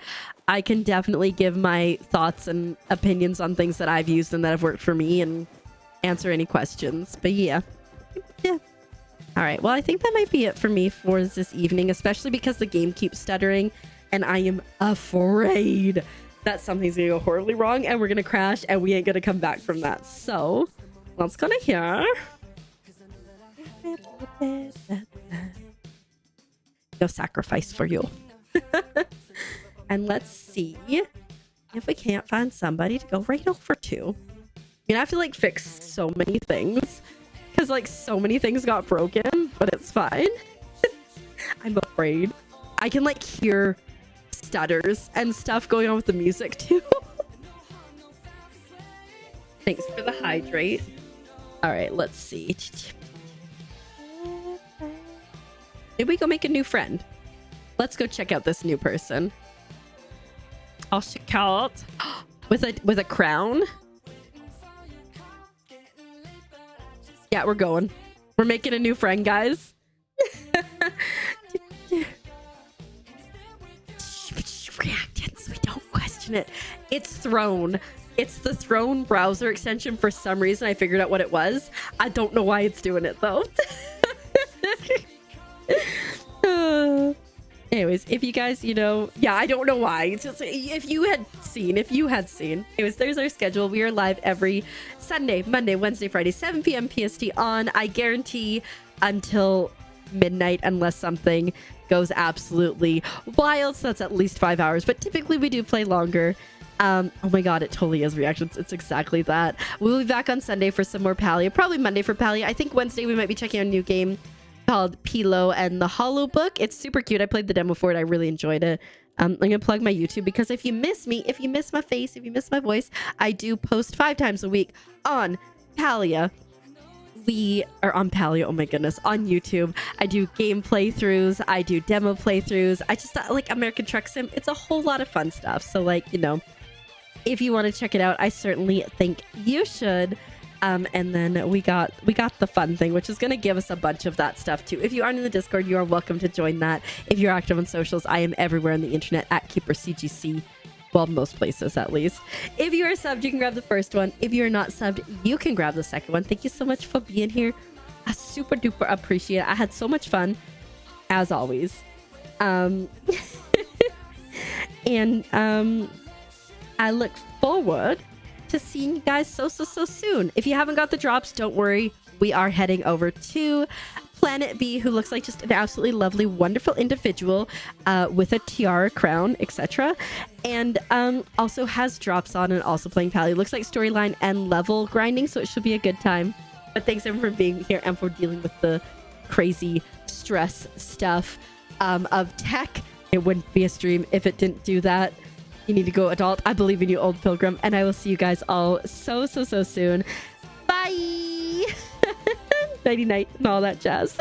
I can definitely give my thoughts and opinions on things that I've used and that have worked for me and answer any questions. But yeah. All right. Well, I think that might be it for me for this evening, especially because the game keeps stuttering and I am afraid that something's going to go horribly wrong and we're going to crash and we ain't going to come back from that. So let's go to here. No sacrifice for you. And let's see if we can't find somebody to go right over to. You're gonna have to like fix so many things because like so many things got broken, but it's fine. I'm afraid. I can like hear stutters and stuff going on with the music too. Thanks for the hydrate. All right, let's see. Maybe we go make a new friend. Let's go check out this new person. I'll check out with a crown. Yeah, we're going. We're making a new friend, guys. Reactants, we don't question it. It's Throne. It's the Throne browser extension. For some reason, I figured out what it was. I don't know why it's doing it though. Anyways, if you guys, you know, yeah, I don't know why. It's just if you had seen. Anyways, there's our schedule. We are live every Sunday, Monday, Wednesday, Friday, 7 p.m. PST on, I guarantee, until midnight, unless something goes absolutely wild. So that's at least 5 hours, but typically we do play longer. Oh my god, it totally is reactions. It's exactly that. We'll be back on Sunday for some more Palia, probably Monday for Palia. I think Wednesday we might be checking out a new game called Pilo and the Hollow Book. It's super cute. I played the demo for it. I really enjoyed it. I'm gonna plug my YouTube because if you miss me, if you miss my face, if you miss my voice, I do post 5 times a week on Palia. We are on Palia, oh my goodness, on YouTube. I do game playthroughs, I do demo playthroughs. I just like American Truck Sim. It's a whole lot of fun stuff. So like, you know, if you want to check it out, I certainly think you should. And then we got the fun thing, which is going to give us a bunch of that stuff too. If you aren't in the Discord, you are welcome to join that. If you're active on socials, I am everywhere on the internet at KeeperCGC. Well, most places at least. If you are subbed, you can grab the first one. If you're not subbed, you can grab the second one. Thank you so much for being here. I super duper appreciate it. I had so much fun, as always. And I look forward to seeing you guys so soon. If you haven't got the drops, don't worry. We are heading over to Planet B, who looks like just an absolutely lovely, wonderful individual with a tiara, crown, etc. And also has drops on and also playing Palia. Looks like storyline and level grinding, so it should be a good time. But thanks everyone for being here and for dealing with the crazy stress stuff of tech. It wouldn't be a stream if it didn't do that. You need to go adult. I believe in you, old pilgrim. And I will see you guys all so soon. Bye! Nighty night and all that jazz.